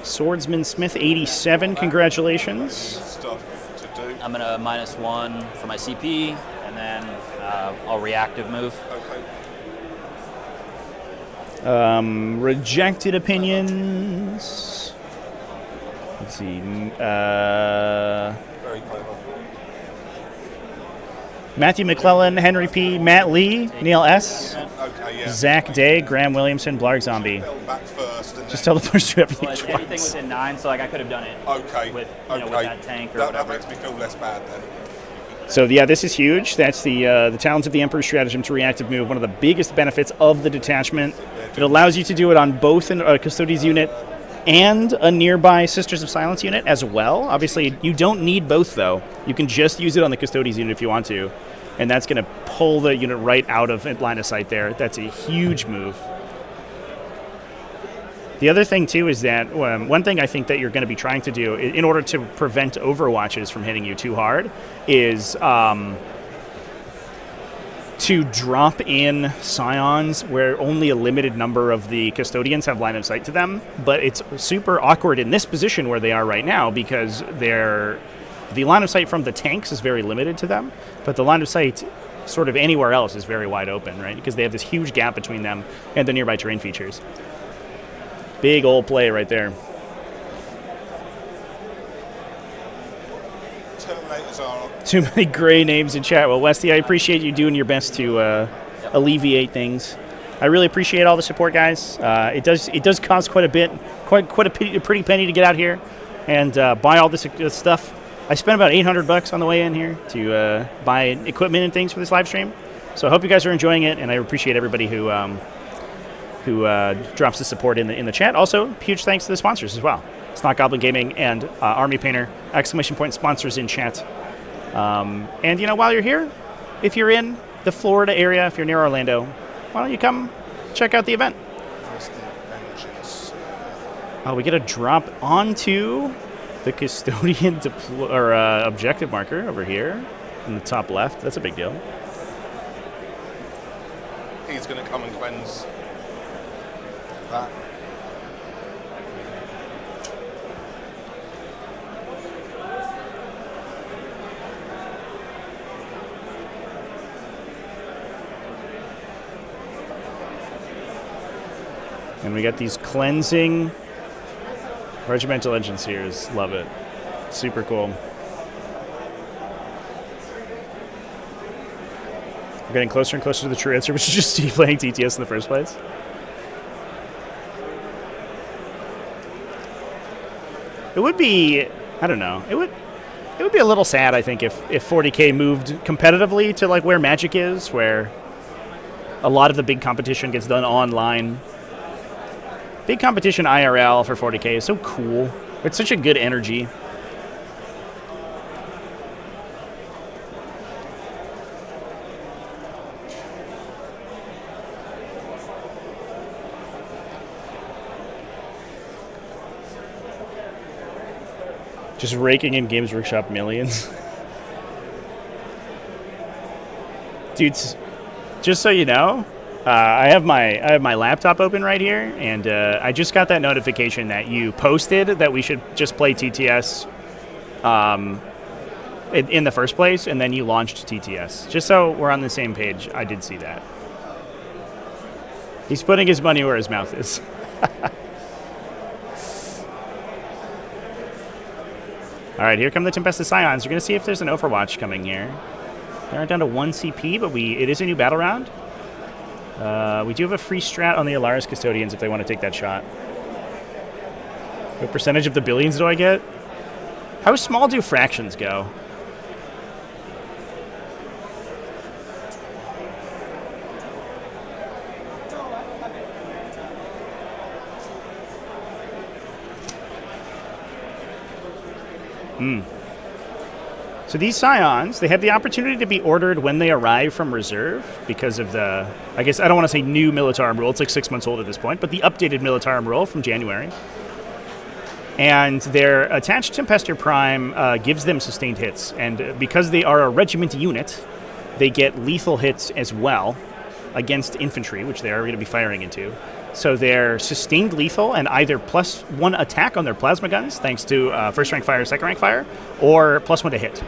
Swordsman Smith 87, congratulations. Stuff to do. I'm going to -1 for my CP, and then I'll reactive move. Okay. Rejected opinions. Let's see. Very clever. Matthew McClellan, Henry P., Matt Lee, Neil S., Okay, yeah. Zach Day, Graham Williamson, Blarg Zombie. Fell back first and Just then, tell the person to do everything Well, everything twice. within 9, so like I could have done it. okay, With, okay. with that tank or that whatever. makes me feel less bad then. So yeah, this is huge. That's the Talons of the Emperor stratagem to reactive move. One of the biggest benefits of the detachment. It allows you to do it on both a Custodes unit and a nearby Sisters of Silence unit as well. Obviously, you don't need both though. You can just use it on the Custodes unit if you want to, and that's going to pull the unit right out of line of sight there. That's a huge move. The other thing, too, is that one thing I think that you're going to be trying to do in order to prevent overwatches from hitting you too hard is to drop in scions where only a limited number of the custodians have line of sight to them. But it's super awkward in this position where they are right now because the line of sight from the tanks is very limited to them, but the line of sight sort of anywhere else is very wide open, right? Because they have this huge gap between them and the nearby terrain features. Big old play right there. Terminators are Too many gray names in chat. Well, Westy, I appreciate you doing your best to alleviate things. I really appreciate all the support, guys. It does cost quite a bit, quite a pretty penny to get out here and buy all this stuff. I spent about $800 on the way in here to buy equipment and things for this live stream. So I hope you guys are enjoying it, and I appreciate everybody who drops the support in the chat. Also, huge thanks to the sponsors as well. Snot Goblin Gaming and Army Painter, exclamation point sponsors in chat. And, while you're here, if you're in the Florida area, if you're near Orlando, why don't you come check out the event? Oh, we get a drop onto the custodian objective marker over here in the top left. That's a big deal. he's going to come and cleanse that. And we got these cleansing regimental engineers. Love it. Super cool. We're getting closer and closer to the true answer, which is just Steve playing TTS in the first place. It would be, I don't know, it would be a little sad, I think, if 40k moved competitively to like where Magic is, where a lot of the big competition gets done online. Big competition IRL for 40k is so cool. It's such a good energy. Just raking in Games Workshop millions. Dudes, just so you know, I have my laptop open right here, and I just got that notification that you posted that we should just play TTS in the first place, and then you launched TTS. Just so we're on the same page, I did see that. He's putting his money where his mouth is. All right, here come the Tempestus Scions. We're going to see if there's an Overwatch coming here. They're down to 1 CP, but it is a new battle round. We do have a free strat on the Alaris Custodians if they want to take that shot. What percentage of the billions do I get? How small do fractions go? So these Scions, they have the opportunity to be ordered when they arrive from reserve because of the, I guess I don't want to say new Militarum rule, it's like 6 months old at this point, but the updated Militarum rule from January. And their attached Tempestor Prime gives them sustained hits, and because they are a regiment unit, they get lethal hits as well against infantry, which they are going to be firing into. So they're sustained lethal and either +1 attack on their plasma guns, thanks to first rank fire, second rank fire, or +1 to hit.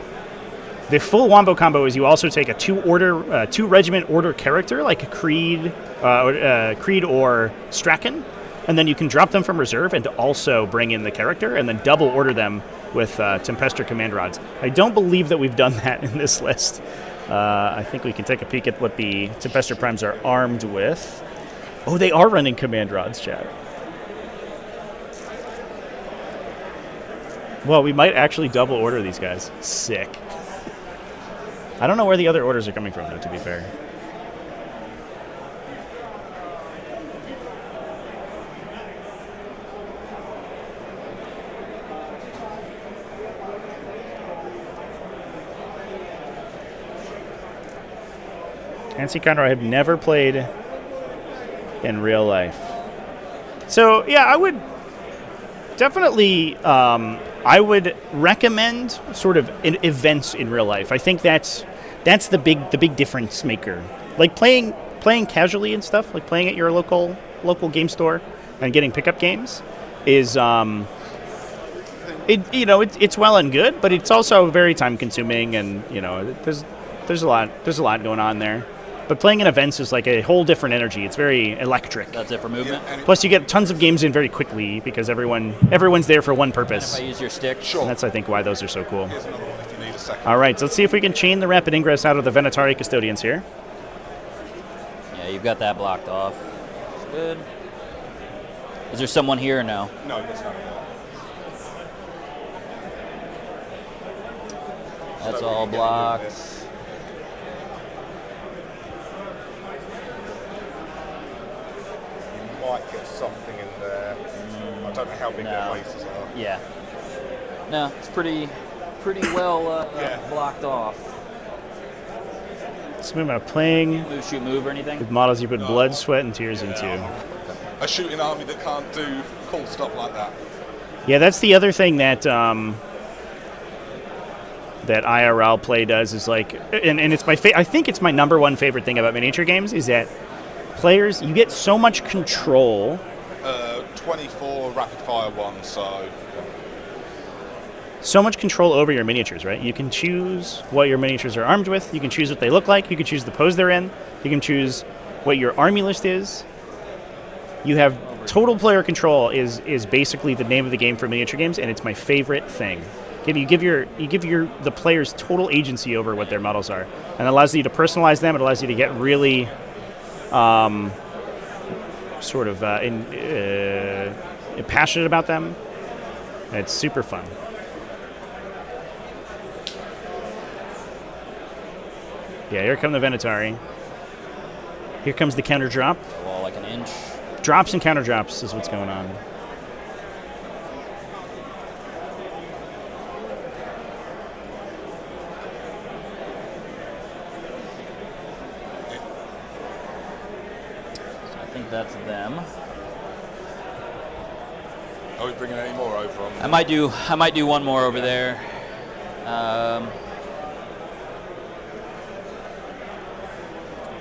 The full wombo combo is you also take a 2 regiment order character like Creed or Strachan, and then you can drop them from reserve and also bring in the character, and then double order them with Tempestor Command Rods. I don't believe that we've done that in this list. I think we can take a peek at what the Tempestor Primes are armed with. Oh, they are running Command Rods, chat. Well, we might actually double order these guys. Sick. I don't know where the other orders are coming from, though, to be fair. Nancy Condor I have never played in real life. So, yeah, I would definitely... I would recommend sort of events in real life. I think that's the big difference maker. Like playing casually and stuff, like playing at your local game store and getting pickup games is it's well and good, but it's also very time consuming, and there's a lot going on there. But playing in events is like a whole different energy. It's very electric. That's it for movement? Plus, you get tons of games in very quickly because everyone's there for one purpose. If I use your stick? Sure. And that's, I think, why those are so cool. Here's another one if you need a second. All right, so let's see if we can chain the rapid ingress out of the Venatari Custodians here. Yeah, you've got that blocked off. Good. Is there someone here or no? No, there's not. That's So all we can get blocked. this. You might get something in there. I don't know how big their No. bases are. Yeah. No, it's pretty well Yeah. blocked off. So we're about playing Move, shoot, move, or anything? with models you put blood, sweat, and tears into. A shooting army that can't do cool stuff like that. Yeah, that's the other thing that that IRL play does is like, and it's I think it's my number one favorite thing about miniature games is that players, you get so much control. 24 rapid fire ones, So much control over your miniatures, right? You can choose what your miniatures are armed with. You can choose what they look like. You can choose the pose they're in. You can choose what your army list is. You have total player control is basically the name of the game for miniature games, and it's my favorite thing. You give the players total agency over what their models are, and it allows you to personalize them. It allows you to get really passionate about them. And it's super fun. Yeah, here come the Venatari. Here comes the counter drop. Wall like an inch. Drops and counter drops is what's going on. So I think that's them. Are we bringing any more over on? I might do one more over there.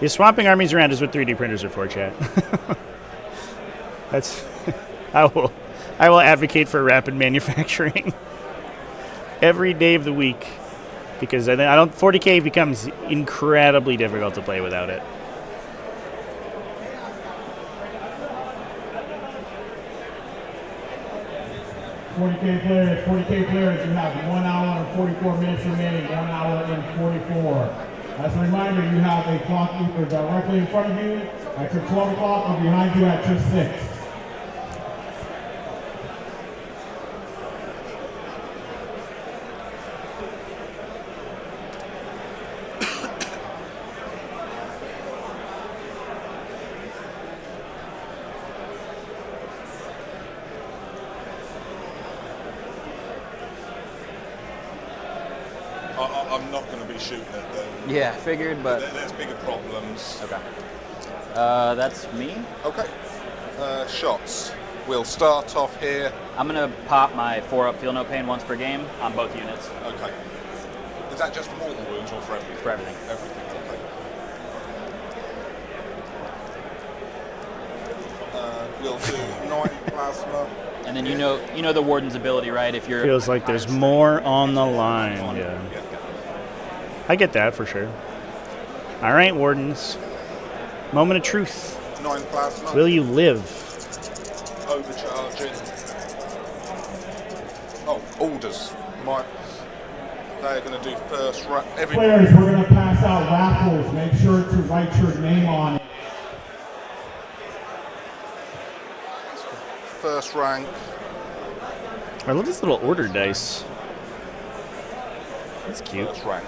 Yeah, swapping armies around is what 3D printers are for, chat. That's I will advocate for rapid manufacturing every day of the week because I don't 40k becomes incredibly difficult to play without it. $40K players, you have 1 hour and 44 minutes remaining, 1 hour and 44. As a reminder, you have a clock either directly in front of you at your 12 o'clock or behind you at your 6. I'm not going to be shooting at them. Yeah, figured, but There's bigger problems. okay. That's me. Okay. Shots. We'll start off here. I'm gonna pop my 4-up feel no pain once per game on both units Okay. Is that just for mortal wounds or for everything? for everything. Everything, okay. We'll do 9 plasma. And then you know the warden's ability, right? If you're Feels like there's more on the line. Yeah. I get that for sure. All right, wardens. Moment of truth. 9 plasma. Will you live? overcharging. Oh, orders. They're going to do first rank. Players, we're going to pass out raffles. Make sure to write your name on it. First rank. I love this little order dice. That's cute. First rank.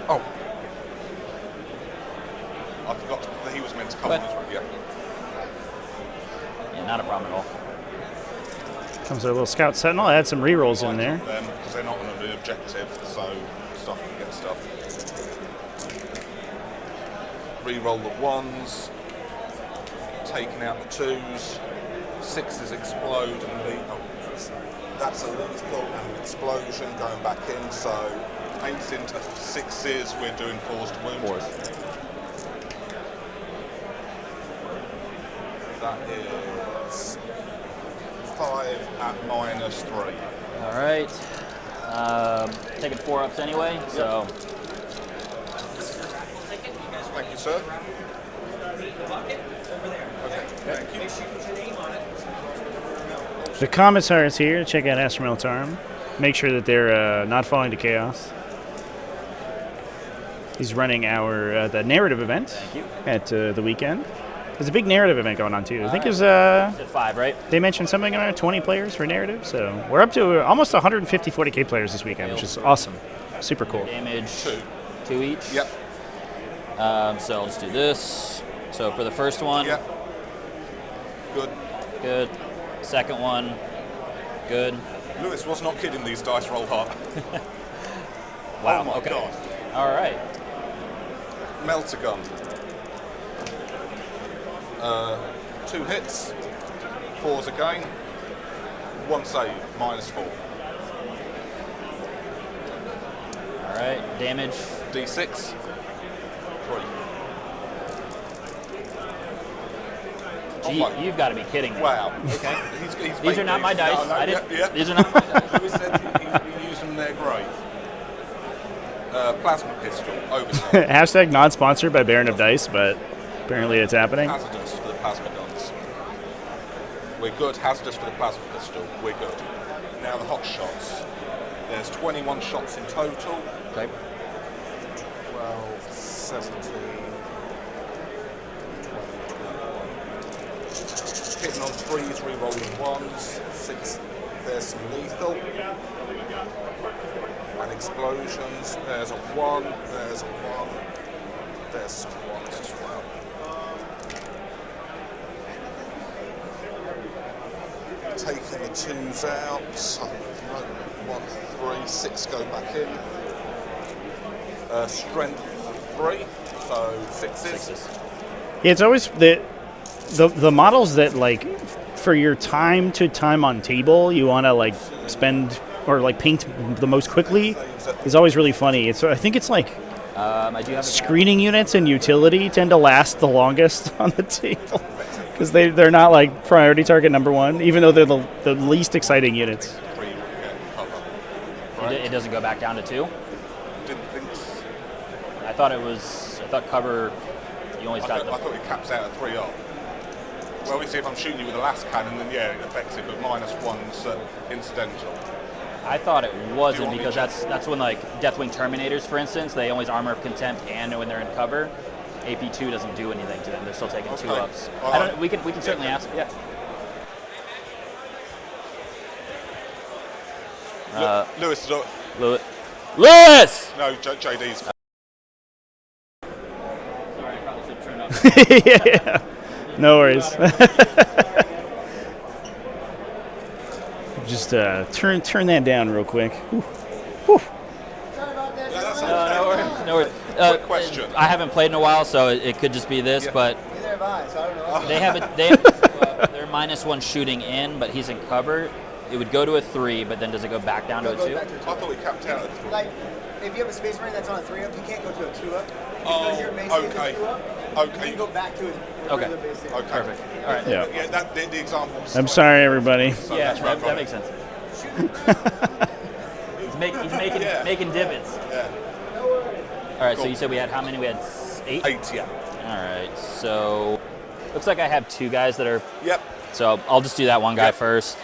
Oh. I forgot that he was meant to come on as well. Yeah. Yeah, not a problem at all. Comes with a little scout sentinel. Add some rerolls in there. Because they're not going to be objective, so stuff can get stuff. Reroll the ones. Taking out the twos. Sixes explode and leave. Oh, that's a lethal and an explosion going back in. So eights into sixes. We're doing fours to wound. That is 5 at -3. All right. Taking 4 ups anyway, so. Thank you, sir. Okay, thank you. The commissar is here to check out Astra Militarum. Make sure that they're not falling to chaos. He's running our the narrative event at the weekend. There's a big narrative event going on too. I think there's 5, right? They mentioned something around 20 players for narrative, so we're up to almost 150 40k players this weekend, which is awesome. Super cool. Damage 2 each. Yep. So I'll just do this. So for the first one, Yep. Good. good. Second one, good. Lewis was not kidding, these dice roll hard. Wow. Oh my okay. God. All right. Melter gun. 2 hits. 4s again. 1 save. -4. All right. Damage. D6. 3. Gee, you've got to be kidding me. Wow. Okay. He's These are not my dice. No, I didn't. Yep. These are not my dice. Lewis said he used them, they're great. Plasma pistol. Overtime. Hashtag not sponsored by Baron of Dice, but apparently it's happening. Hazardous for the plasma guns. We're good. Hazardous for the plasma pistol. We're good. Now the hot shots. There's 21 shots in total. Okay. 12, 17, 20, 21. Hitting on 3s, re-rolling 1s. 6, there's some lethal. And explosions. There's a 1, there's a 1. There's some 1s as well. Taking the 2s out. 1, 3, 6 go back in. Strength 3, so 6s. Yeah, it's always the models that like for your time to time on table you want to like spend or like paint the most quickly is always really funny. I think it's like I do have screening units and utility tend to last the longest on the table because they're not like priority target number 1, even though they're the least exciting units. It doesn't go back down to 2. Didn't think so. I thought cover. You only I start. thought it caps out at 3 up. Well, obviously, if I'm shooting you with a last cannon, then yeah, it affects it, but -1's incidental. I thought it wasn't want me because to- that's when like Deathwing Terminators, for instance, they always armor of contempt and when they're in cover. AP2 doesn't do anything to them. They're still taking 2 ups. All I don't. right. We can certainly ask. Yeah. Lewis, Lewis. no, JD's. Sorry, I probably should turn up. Yeah, no worries. Just turn that down real quick. Whew. Whew. No worries. No worries. Quick question. I haven't played in a while, so it could just be this, Yeah. but Neither have I, so I don't know. they're -1 shooting in, but he's in cover. It would go to a 3, but then does it go back down to a 2? I thought we capped out at 3. Like, if you have a Space Marine that's on a 3-up, you can't go to a 2-up. Oh, Because your base is okay. a 2-up, you Okay. can go back to his Okay. regular base state. Okay. Perfect. All right. Yeah. Yeah, that the example. I'm sorry, everybody. So Yeah, that's where I that got makes it. sense. He's making Yeah. making divots. Yeah. All right. So Cool. you said we had how many? We had 8. 8, yeah. All right. So Looks like I have 2 guys that are. Yep. So I'll just do that one guy Yep. first.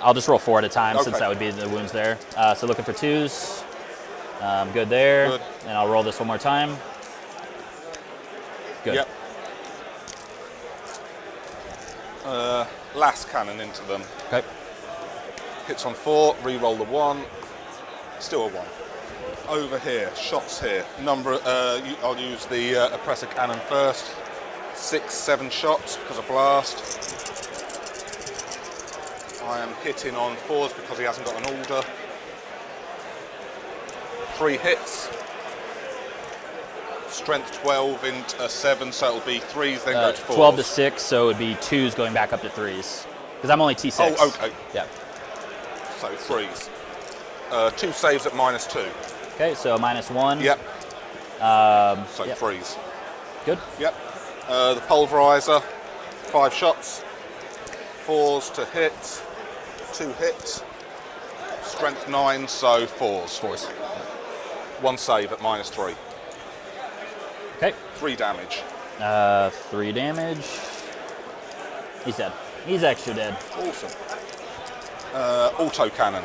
I'll just roll 4 at a time since Okay. that would be the wounds there. So looking for 2s. Good there. Good. And I'll roll this one more time. Good. Yep. Last cannon into them. Okay. Hits on 4, re-roll the 1, still a 1. Over here, shots here. I'll use the oppressor cannon first. 6, 7 shots because of blast. I am hitting on 4s because he hasn't got an order. 3 hits. Strength 12 into 7, so it'll be 3s, then go to 4s. 12 to 6, so it would be 2s going back up to 3s. Because I'm only T6. Oh, okay. Yeah. So 3s. 2 saves at -2. Okay, so -1. Yep. So Yep. 3s. Good. Yep. The pulverizer, 5 shots. 4s to hit. 2 hits. Strength 9, so 4s. 4s. 1 save at -3. Okay. 3 damage. 3 damage. He's dead. He's extra dead. Awesome. Auto cannon.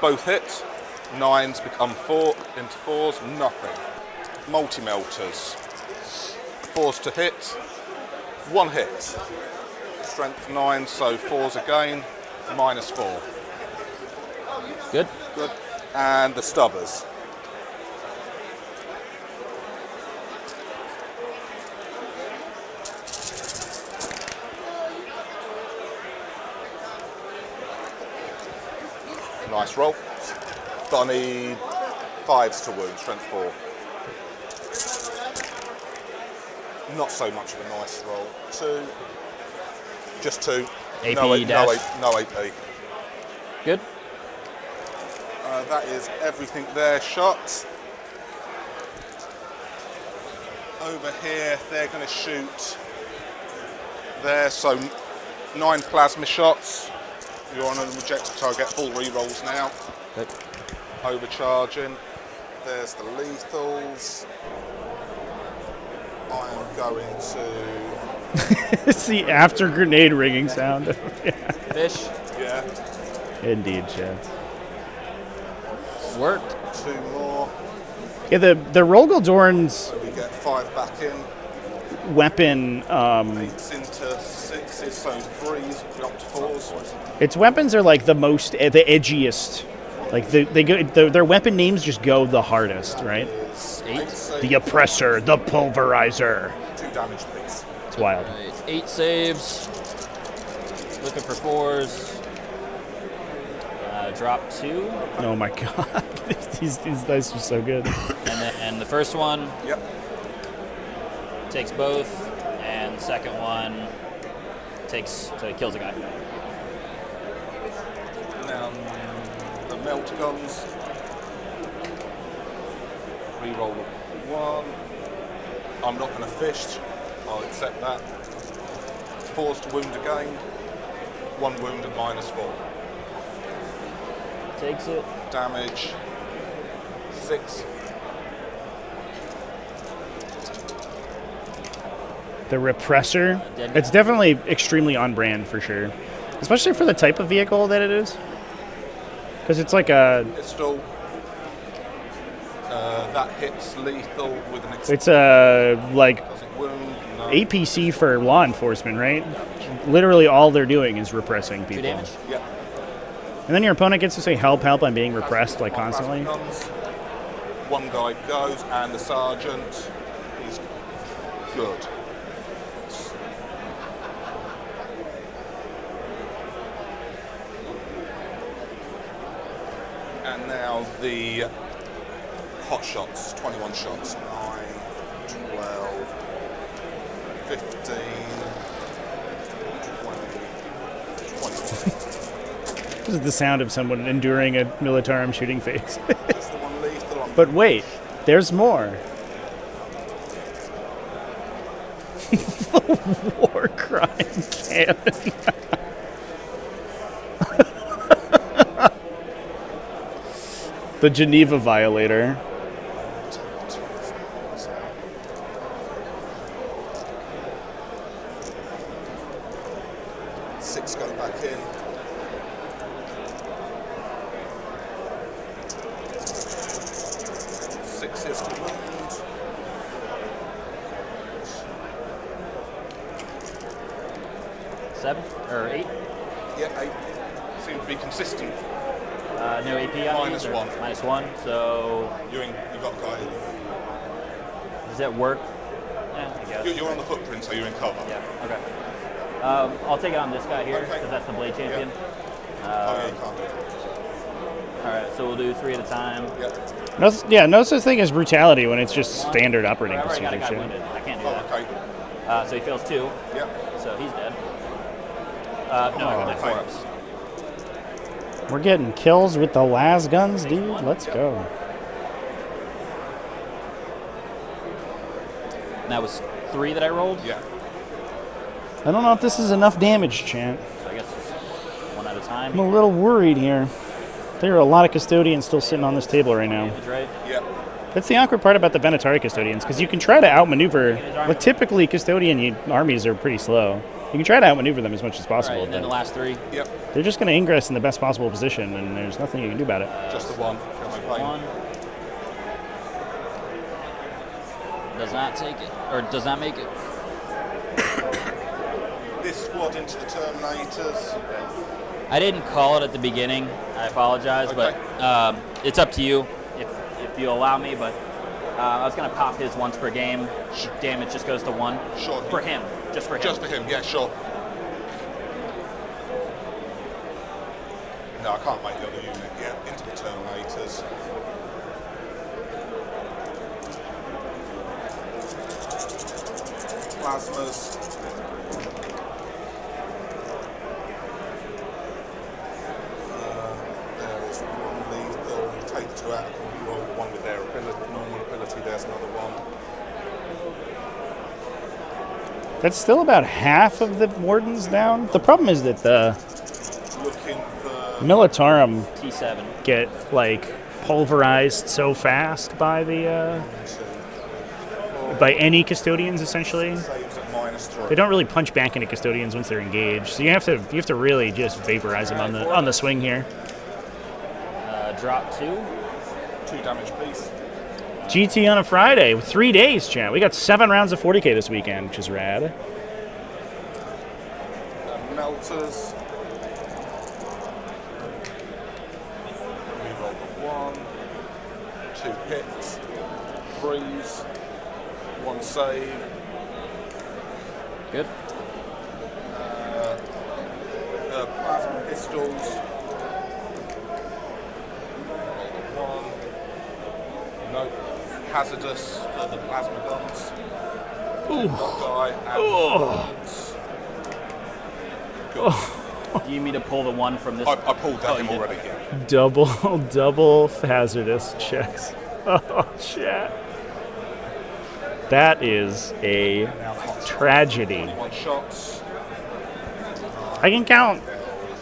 Both hit. 9s become 4 into 4s. Nothing. Multi melters. 4s to hit. 1 hit. Strength 9, so 4s again. -4. Good. Good. And the stubbers. Nice roll. But I need 5s to wound, strength 4. Not so much of a nice roll. 2. Just 2. AP no dash. AP. Good. That is everything there shot. Over here, they're going to shoot there, so 9 plasma shots. You're on a rejected target, full re-rolls now. Good. Overcharging. There's the lethals. I am going to... It's the after grenade ringing sound. Fish. Yeah, Indeed, Chad. Worked. 2 more. Yeah, the Rogaldorn's So we get 5 back in. weapon, 8s into 6s, so 3s, up to 4s. its weapons are like the most, the edgiest. Like their weapon names just go the hardest, right? 8 saves, The oppressor, the pulverizer. 2 damage please. It's wild. Right, 8 saves. Looking for 4s. Drop 2. Oh my god, these dice are so good. And the first one Yep. takes both, and the second one kills a guy. Now the melt guns. Reroll 1. I'm not going to fish. I'll accept that. 4s to wound again. 1 wound at -4. Takes it. Damage. 6. The repressor, Dead. it's definitely extremely on brand for sure, especially for the type of vehicle that it is. Because it's like a, Pistol. That hits lethal with an it's a like Does it wound? No. APC for law enforcement, right? Literally all they're doing is repressing 2 people. damage. Yep. And then your opponent gets to say help, help, I'm being repressed like One constantly. plasma guns. 1 guy goes, and the sergeant is good. And now the hot shots, 21 shots. 9, 12, 15, 20, 21. This is the sound of someone enduring a Militarum shooting phase. That's the one lethal on But wait, there's more. War crime cannon. The Geneva violator. 6 go back in. Sixes to wound. Seven or 8? Yeah, 8. Seem to be consistent. No AP on these, or -1. -1. So You got guy. does that work? Yeah, I guess. You're on the footprint, so you're in cover. Yeah. Okay. I'll take it on this guy here because that's the blade champion. Oh yeah, you can't do it. All right, so we'll do 3 at a time. Yeah. No such thing as brutality when it's just standard operating I already got a guy procedures. wounded. I can't do Oh, that. okay. So he fails 2. Yeah. So he's dead. No, I got my 4-ups. We're getting kills with the las guns, dude. Let's go. And that was 3 that I rolled. Yeah. I don't know if this is enough damage, Chant. So I guess just 1 at a time. I'm a little worried here. There are a lot of custodians still sitting on this table right now. Damage, right? Yeah. That's the awkward part about the Venatari custodians, because you can try to outmaneuver. But typically, custodian armies are pretty slow. You can try to outmaneuver them as much as All possible. right, and then the but last 3. Yep. they're just going to ingress in the best possible position, and there's nothing you can do about it. Just the 1. No blame. 1. Does not take it, or does not make it. This squad into the Terminators. I didn't call it at the beginning. I apologize, Okay. but it's up to you if you allow me. But I was gonna pop his once per game. Damage just goes to 1. Sure. For him, just for him. Just for him, yeah, sure. No, I can't make the other unit yet. Into the Terminators. Plasmas. There is 1 lethal. Take 2 out. You roll 1 with their ability, normal ability. There's another 1. That's still about half of the wardens down. The problem is that the Looking for Militarum T7. get like pulverized so fast by the by any custodians essentially. saves at -3. They don't really punch back into custodians once they're engaged. So you have to really just vaporize them on the swing here. Drop 2. 2 damage piece. GT on a Friday with 3 days, chat. We got 7 rounds of 40k this weekend, which is rad. Melters. Reroll the 1. 2 hits. Freeze. 1 save. Good. Plasma pistols. Roll the 1. Nope. Hazardous for the plasma guns. Guy and guns. Do you need me to pull the 1 from this? I pulled that Oh, him you did. already, yeah. Double hazardous checks. Oh, chat. That is a tragedy. 1 shots. I can count.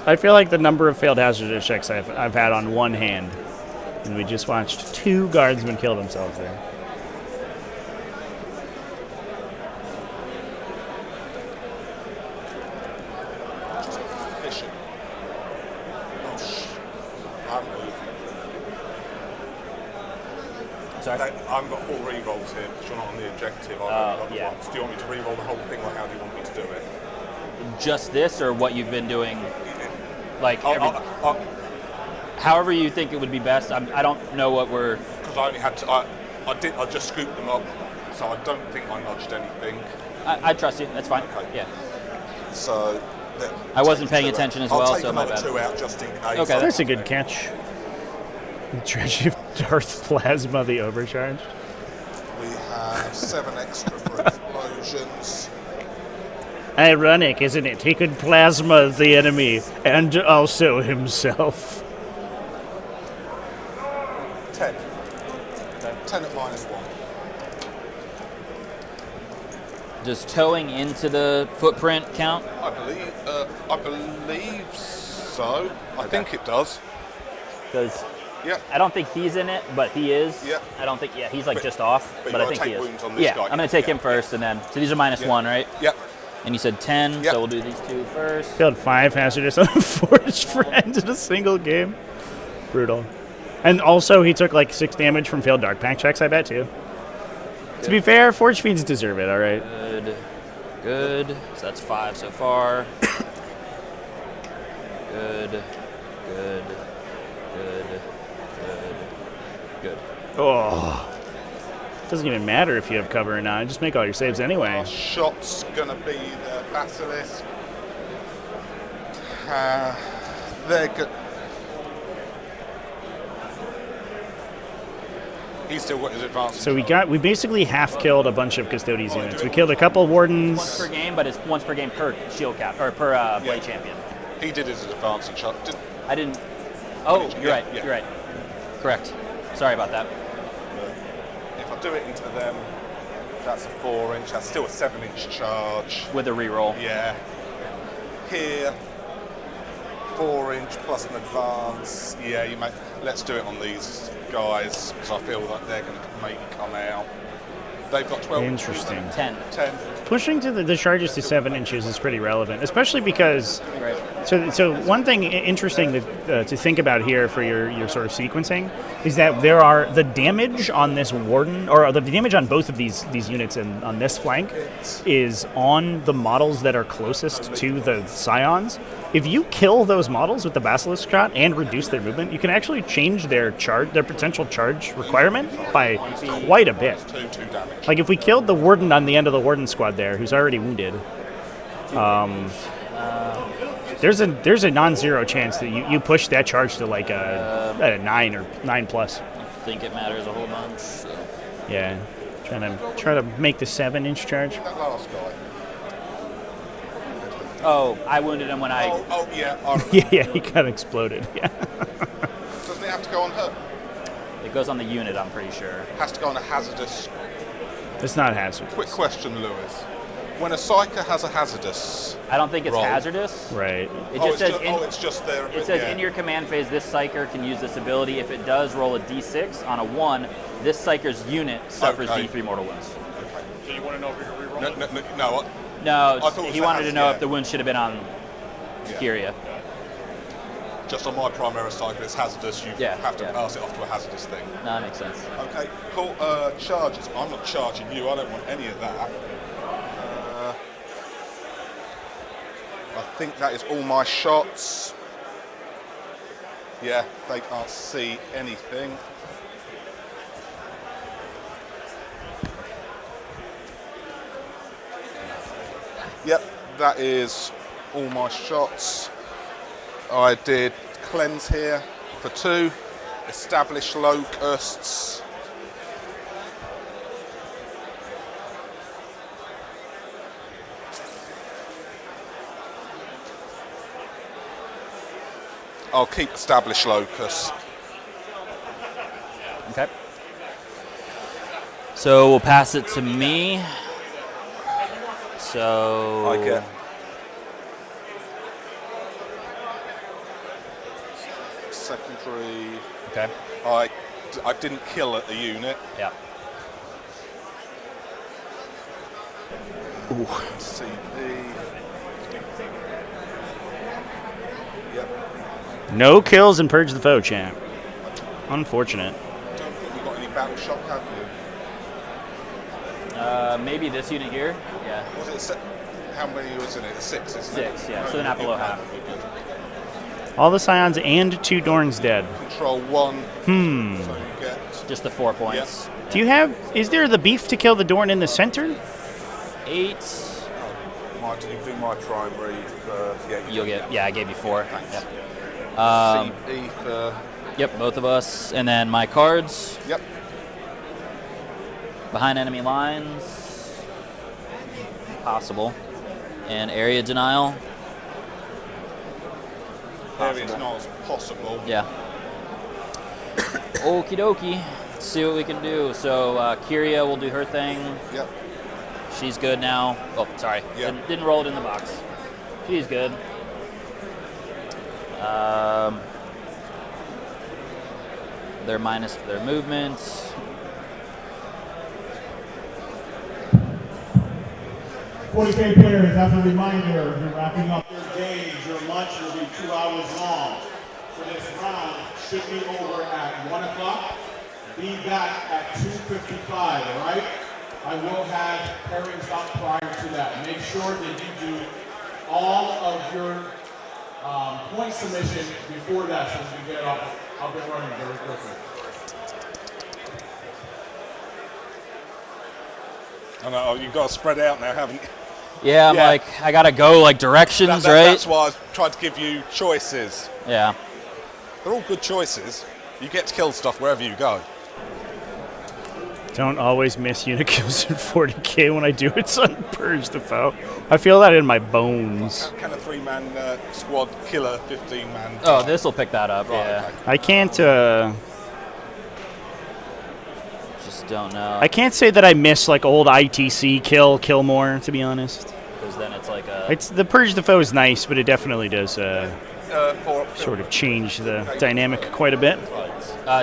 I feel like the number of failed hazardous checks I've had on one hand. And we just watched 2 guardsmen kill themselves there. Fishing. Oh, I'm moving. Sorry. I've got 4 re-rolls here, because you're not on the objective. I've only got yeah. once. Do you want me to re-roll the whole thing, or how do you want me to do it? Just this, or what you've been doing? Like, Because however you think it would be best. I don't know what we're. I only had to. I just scooped them up, so I don't think I nudged anything. I trust you. That's fine. Okay. Yeah. So. I wasn't paying attention as well, I'll take so my another bad. 2 out just in case. Okay, That's a good catch. The tragedy of Darth Plasma, the overcharged. We have 7 extra for explosions. Ironic, isn't it? He could plasma the enemy and also himself. 10. 10 at -1. Does towing into the footprint count? I believe so. I think it does. Because Yeah. I don't think he's in it, but he is. Yeah. I don't think. Yeah, he's like just off, but but you I think gotta he take is. wounds on this Yeah, guy. I'm gonna take him Yeah. first, and then so these are -1, right? Yep. And you said 10, Yep. so we'll do these two first. Killed 5 hazardous on a forged friend in a single game. Brutal. And also, he took like 6 damage from failed dark pack checks, I bet, too. To be fair, forged fiends deserve it, all right? Good. Good. So that's 5 so far. Good. Good. Good. Good. Good. Oh. Doesn't even matter if you have cover or not. Just make all your saves anyway. Our shot's gonna be the Basilisk. They're good. He's still got his advantage. So we basically half killed a bunch of Custodes units. We killed a couple Wardens. Once per game, but it's once per game per shield cap, or per Blade Champion. He did his advantage shot. I didn't. Oh, you're Yeah, right. yeah. You're right. Correct. Sorry about that. If I do it into them, that's a 4-inch. That's still a 7-inch charge. With a reroll. Yeah. Here, 4-inch plus an advance. Yeah, you make. Let's do it on these guys because I feel like they're going to maybe come out. They've got 12. Interesting. 10. 10. Pushing to the charges to 7 inches is pretty relevant, especially because. Right. So one thing interesting to think about here for your sort of sequencing is that there are the damage on this Warden, or the damage on both of these units and on this flank is on the models that are closest to the Scions. If you kill those models with the Basilisk shot and reduce their movement, you can actually change their potential charge requirement by quite a bit. 2 damage. Like if we killed the Warden on the end of the Warden squad there, who's already wounded, there's a non-zero chance that you push that charge to like a 9 or 9 plus. I think it matters a whole bunch. So. Yeah, try to make the 7-inch charge. That last guy. Oh, I wounded him when I. Oh yeah. Yeah, he got exploded. Yeah. Doesn't it have to go on her? It goes on the unit, I'm pretty sure. Has to go on a hazardous. It's not hazardous. Quick question, Lewis. When a Psyker has a hazardous, I don't think it's roll. hazardous. Right. It just says it's just there. it says in your command phase, this Psyker can use this ability. If it does, roll a D6 on a 1. This Psyker's unit suffers Okay. D3 mortal wounds. Do you want to know if you're rerolling? No. No, I thought it he was wanted to know yeah. if the wound should have been on Kyria. Just on my primary Psyker, it's hazardous. You have to pass it off to a hazardous thing. No, that makes sense. Okay, cool. Charges. I'm not charging you. I don't want any of that. I think that is all my shots. Yeah, they can't see anything. Yep, that is all my shots. I did cleanse here for 2, establish locusts. I'll keep establish locust. Okay. So we'll pass it to me. So I get secondary. Okay. I didn't kill at the unit. Yeah. CP. Yep. No kills and purge the foe, champ. Unfortunate. Don't think we got any battle shock, have you? Maybe this unit here. Yeah. Was it how many was in it? 6, isn't it? 6. Yeah. So they're not below half. All the Scions and 2 Dorns dead. Control 1. So you get. Just the 4 points. Do you have? Is there the beef to kill the Dorn in the center? 8. Did you do my primary first? Yeah. You'll get. Yeah, I gave you 4. Yep. CP for. Yep, both of us, and then my cards. Yep. Behind enemy lines. Possible. And area denial. Area's not as possible. Yeah. Okie dokie. Let's see what we can do. So Kyria will do her thing. Yep. She's good now. Oh, sorry. Yep. Didn't roll it in the box. She's good. They're minus their movement. 40k players, as a reminder, you're wrapping up your games. Your lunch will be 2 hours long. So this round should be over at 1 o'clock. Be back at 2:55, all right? I will have pairings up prior to that. Make sure that you do all of your point submission before that so we get up and running very quickly. I know, you've got to spread out now, haven't you? Yeah, I'm like, I gotta go like directions, right? That's why I tried to give you choices. Yeah. They're all good choices. You get to kill stuff wherever you go. Don't always miss unit kills in 40k when I do it, so purge the foe. I feel that in my bones. Can a 3-man squad kill a 15-man? Oh, this will pick that up, yeah. Okay. I can't, Just don't know. I can't say that I miss like old ITC kill more, to be honest. Because then it's like a... It's the purge the foe is nice, but it definitely does sort of change the dynamic quite a bit.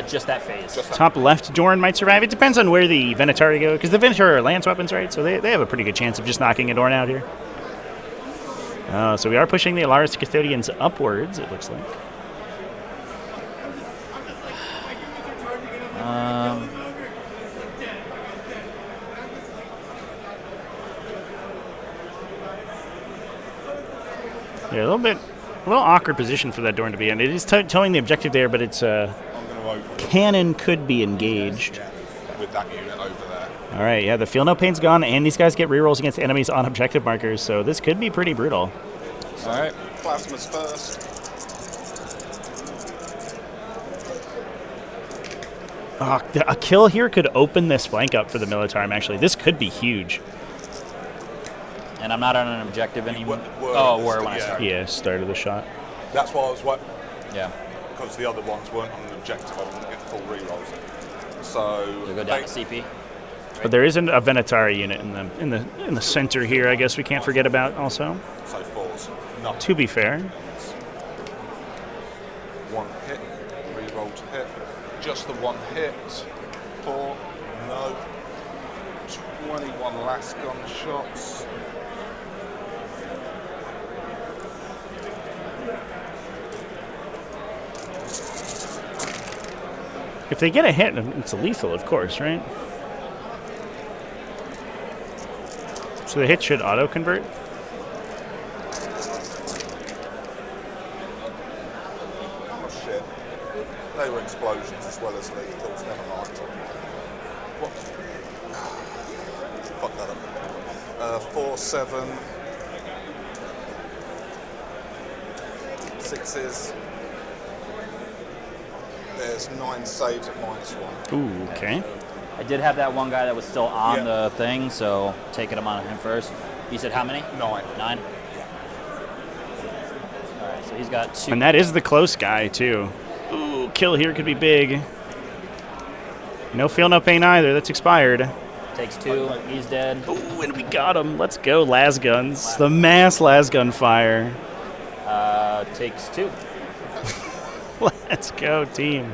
Just that phase. Top left Doran might survive. It depends on where the Venatari go, because the Venatari are lance weapons, right? So they have a pretty good chance of just knocking a Doran out here. So we are pushing the Alaris Custodians upwards, it looks like. Yeah, a little awkward position for that Doran to be in. It is towing the objective there, but it's cannon could be engaged. With that unit over there. All right, yeah, the feel no pain's gone, and these guys get rerolls against enemies on objective markers, so this could be pretty brutal. So, all right, plasmas first. A kill here could open this flank up for the Militarum, actually. This could be huge. And I'm not on an objective anymore. When I started. Yeah, started the shot. That's why I was what. Yeah. Because the other ones weren't on an objective, I wouldn't get full rerolls. So You'll go down to CP. But there is a Venatari unit in the center here. I guess we can't forget about also. So fours. Nothing. To be fair. One hit, reroll to hit. Just the one hit. 4. No. 21 last gun shots. If they get a hit, it's a lethal, of course, right? So the hit should auto-convert? Oh shit. They were explosions as well as lethals, never mind. What? Fuck that up. 4, 7. 6s. There's 9 saves at -1. Ooh, okay. I did have that one guy that was still on the thing, so taking him on him first. You said how many? 9. 9? All right, so he's got 2. And that is the close guy, too. Ooh, kill here could be big. No feel, no pain either. That's expired. Takes 2. He's dead. Ooh, and we got him. Let's go, las guns. The mass las gun fire. Takes 2. Let's go, team.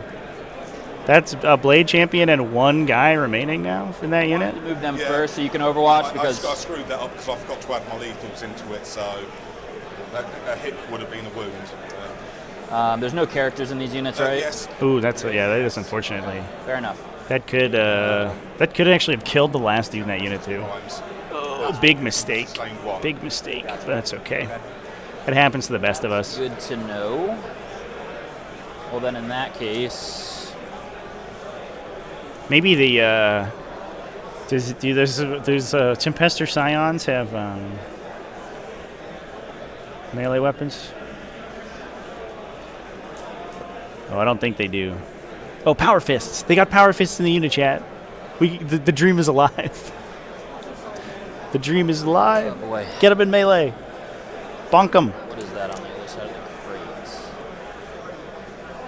That's a Blade Champion and 1 guy remaining now in that unit? You move them first so you can overwatch because... I screwed that up because I forgot to add my lethals into it, so a hit would have been a wound. There's no characters in these units, right? Yes. Ooh, that is unfortunately. Fair enough. That could actually have killed the last dude in that unit too. Oh, big mistake. Big mistake. But that's okay. It happens to the best of us. Good to know. Well, then in that case... Maybe the does Tempester Scions have melee weapons? Oh, I don't think they do. Oh, Power Fists! They got Power Fists in the unit chat. The dream is alive. The dream is alive. Oh boy! Get them in melee. Bonk them. What is that on the other side of the crates?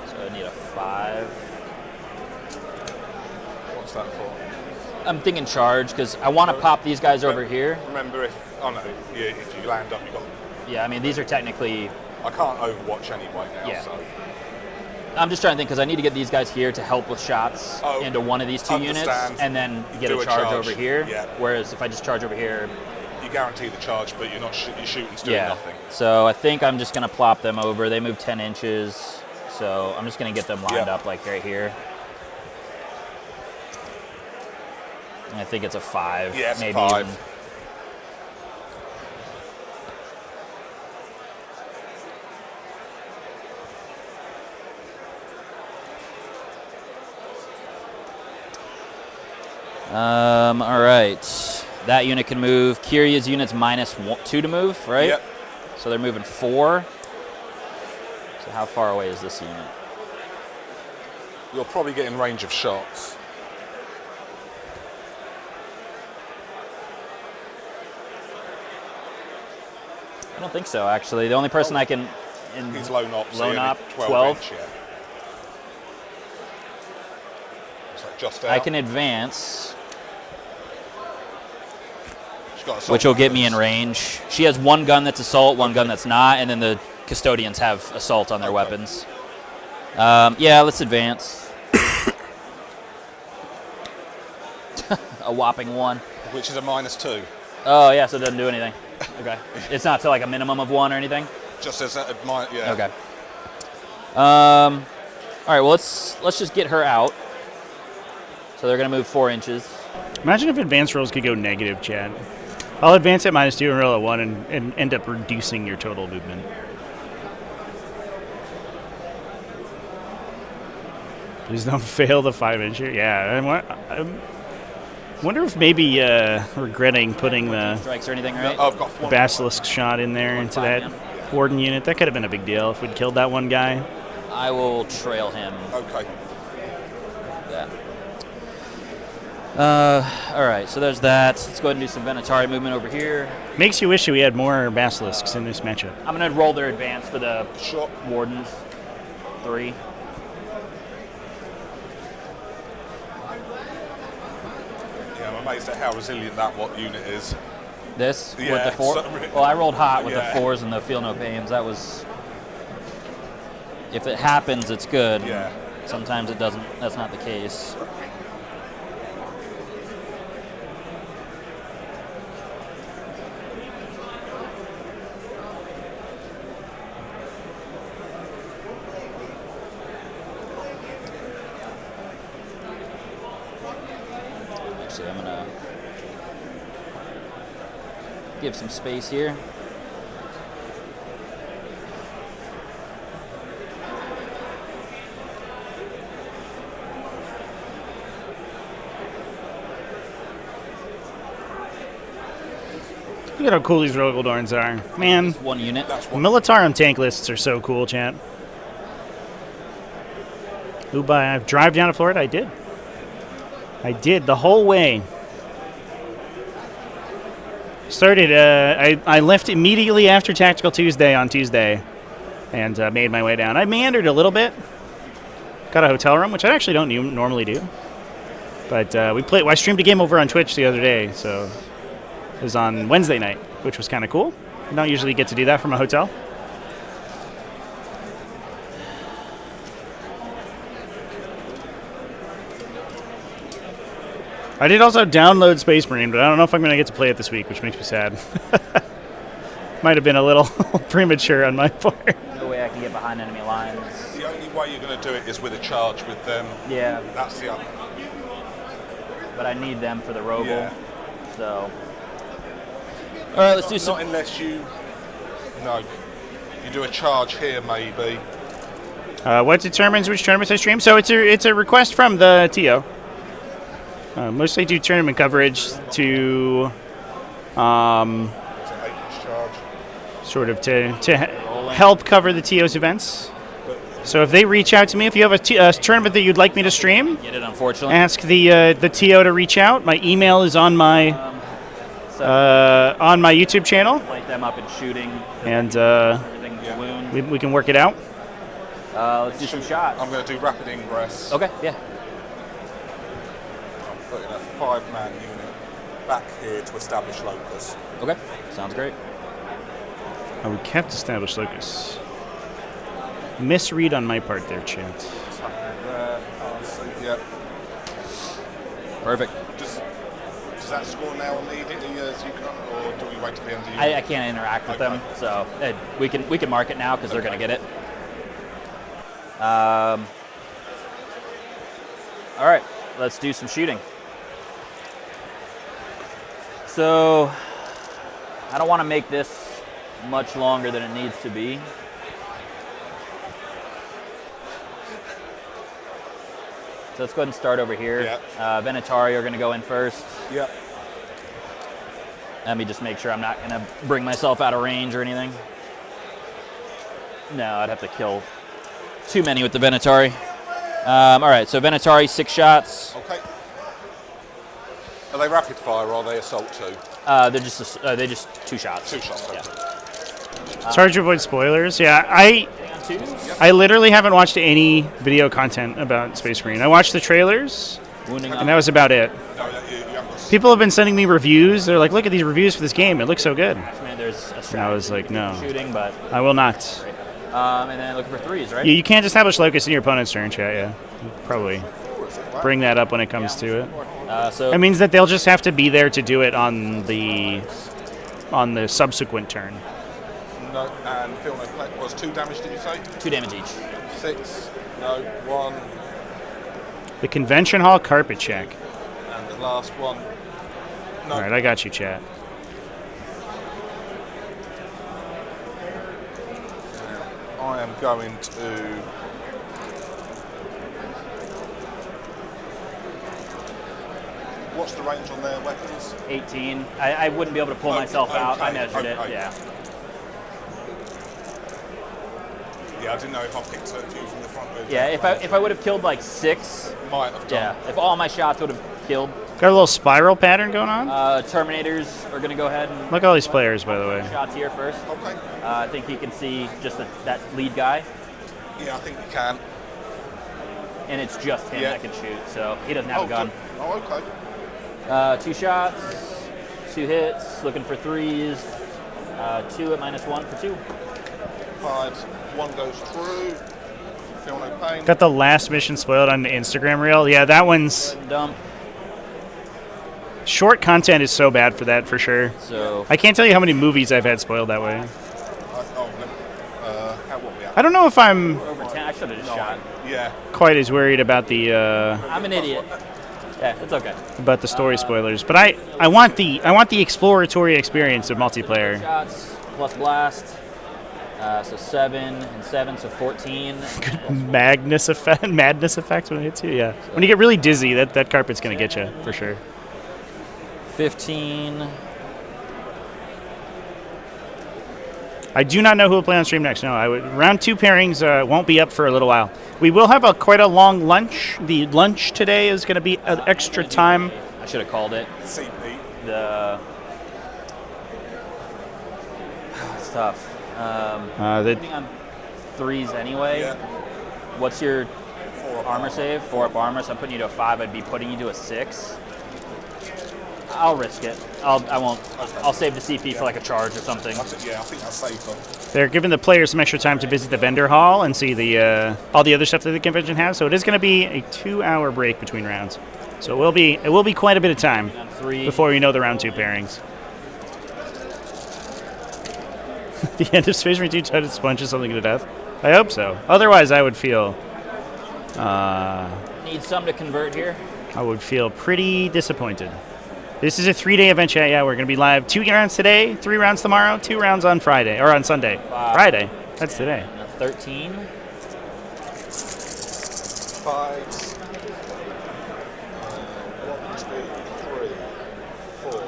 So I need a 5. What's that for? I'm thinking charge because I want to pop these guys over here. Remember, if you land up, you got. Yeah, I mean these are technically. I can't overwatch anyway now. Yeah. So. I'm just trying to think because I need to get these guys here to help with shots into one of these 2 units, and then get a charge over here. Yeah. Whereas if I just charge over here, guarantee the charge, but you're not your shooting's doing nothing. So I think I'm just going to plop them over. They move 10 inches, so I'm just going to get them lined up like right here. And I think it's a 5. Yeah, it's maybe a 5. Even. All right. That unit can move. Kiria's unit's -2 to move, right? Yep. So they're moving 4. So how far away is this unit? You'll probably get in range of shots. I don't think so, actually. The only person I can... He's lone op, so lone op, 12 inch, yeah. So just out. I can advance, She's got which will get me in range. She has one gun that's assault, one gun that's not, and then the custodians have assault on their weapons. Yeah, let's advance. A whopping 1. Which is a -2. Oh, yeah, so it doesn't do anything. Okay. It's not to like a minimum of 1 or anything? Just as a yeah. Okay. All right, well, let's just get her out. So they're going to move 4 inches. Imagine if advance rolls could go negative, Chad. I'll advance at -2 and roll at 1 and end up reducing your total movement. Please don't fail the 5-incher. Yeah, I wonder if maybe regretting putting the strikes or anything, right? No, I've got 1 basilisk shot in there into that warden unit. That could have been a big deal if we'd killed that one guy. I will trail him. Okay. Yeah. All right, so there's that. Let's go ahead and do some Venatari movement over here. Makes you wish we had more basilisks in this matchup. I'm going to roll their advance for the Shot. wardens. 3. Yeah, I'm amazed at how resilient that unit is. This with Yeah, the 4. so- Well, I rolled hot with Yeah. the 4s and the feel no pains. That was. If it happens, it's good. Yeah. Sometimes it doesn't. That's not the case. Actually, I'm gonna give some space here. Look at how cool these Rogaldorns are. Man, 1 unit. Militarum tank lists are so cool, chat. I drive down to Florida? I did. I did the whole way. Started, I left immediately after Tactical Tuesday on Tuesday and made my way down. I meandered a little bit. Got a hotel room, which I actually don't normally do. But I streamed a game over on Twitch the other day, so it was on Wednesday night, which was kind of cool. I don't usually get to do that from a hotel. I did also download Space Marine, but I don't know if I'm going to get to play it this week, which makes me sad. Might have been a little premature on my part. No way I can get behind enemy lines. The only way you're going to do it is with a charge with them. Yeah. That's the other. But I need them for the Rogel. Yeah. So. All right, let's do some. Not unless you. No. You do a charge here, maybe. What determines which tournaments I stream? So it's a request from the TO. Mostly do tournament coverage to, sort of to help cover the TO's events. So if they reach out to me, if you have a tournament that you'd like me to stream, Get it, unfortunately. ask the TO to reach out. My email is on my YouTube channel, Light them up and shooting. and Everything wound. we can work it out. Let's do some shots. I'm going to do rapid ingress. Okay, yeah. I'm putting a 5-man unit back here to establish locus. Okay, sounds great. Oh, we kept established locus. Misread on my part there, chat. Yep. Perfect. Does that score now immediately as you come, or do we wait till the end of the I can't interact with them, so we can mark it now because they're going to get it. All right, let's do some shooting. So I don't want to make this much longer than it needs to be. So let's go ahead and start over here. Yeah. Venatari are going to go in first. Yep. Let me just make sure I'm not going to bring myself out of range or anything. No, I'd have to kill too many with the Venatari. All right, so Venatari, 6 shots. Okay. Are they rapid fire or are they assault too? They're just 2 shots. 2 shots. Okay. Yeah. It's hard to avoid spoilers. Yeah, I literally haven't watched any video content about Space Marine. I watched the trailers, and that was about it. No, you haven't. People have been sending me reviews. They're like, look at these reviews for this game. It looks so good. I mean, there's a strategy. And I was like, no. Shooting, but I will not. and then looking for 3s, right? Yeah, you can't establish locus in your opponent's turn, chat, yeah. Probably bring that up when it comes to it. So That means that they'll just have to be there to do it on the subsequent turn. No, and Phil, no play was 2 damage, did you say? 2 damage each. 6, no, 1, The Convention Hall carpet check. and the last one. No. All right, I got you, chat. I am going to. What's the range on their weapons? 18. I wouldn't be able to pull myself out. I measured it, yeah. Yeah, I didn't know if I picked a few from the front. Yeah, if I would have killed like 6, might have done. yeah, if all my shots would have killed. Got a little spiral pattern going on? Terminators are going to go ahead and Look at all these players, by the way. shots here first. Okay. I think he can see just that lead guy, Yeah, I think you can. and it's just him that can shoot, so he doesn't have a gun. Good. Oh, okay. 2 shots, 2 hits, looking for 3s, 2 at -1 for 2. 5, 1 goes through. Feel no pain. Got the last mission spoiled on the Instagram reel. Yeah, that one's... Dump. Short content is so bad for that, for sure. So I can't tell you how many movies I've had spoiled that way. What we have? I don't know if I'm over 10. I should have just shot. Yeah. quite as worried about the I'm an idiot. Yeah, it's okay. story spoilers, but I want the exploratory experience of multiplayer. Shots plus blast. So 7 and 7, so 14. Madness effect when it hits you. Yeah, when you get really dizzy, that carpet's gonna get you for sure. 15. I do not know who will play on stream next. No, round 2 pairings won't be up for a little while. We will have quite a long lunch. The lunch today is going to be an extra time. I should have called it. CP. It's tough. The Putting on 3s anyway. Yeah. What's your 4 up armor save? 4 up armor, so I'm putting you to a 5. I'd be putting you to a 6. I'll risk it. I won't. I'll save the CP for like a charge or something. Yeah, I think that's safer. They're giving the players some extra time to visit the vendor hall and see the all the other stuff that the convention has. So it is going to be a 2-hour break between rounds. So it will be quite a bit of time On 3. before you know the round 2 pairings. The end of Space Marine 2 touched sponges something to death. I hope so. Otherwise, I would feel. Need some to convert here. I would feel pretty disappointed. This is a 3-day event, chat. Yeah, we're going to be live 2 rounds today, 3 rounds tomorrow, 2 rounds on Friday, or on Sunday. 5. Friday. That's today. 13. 5. 1, 2, 3, 4,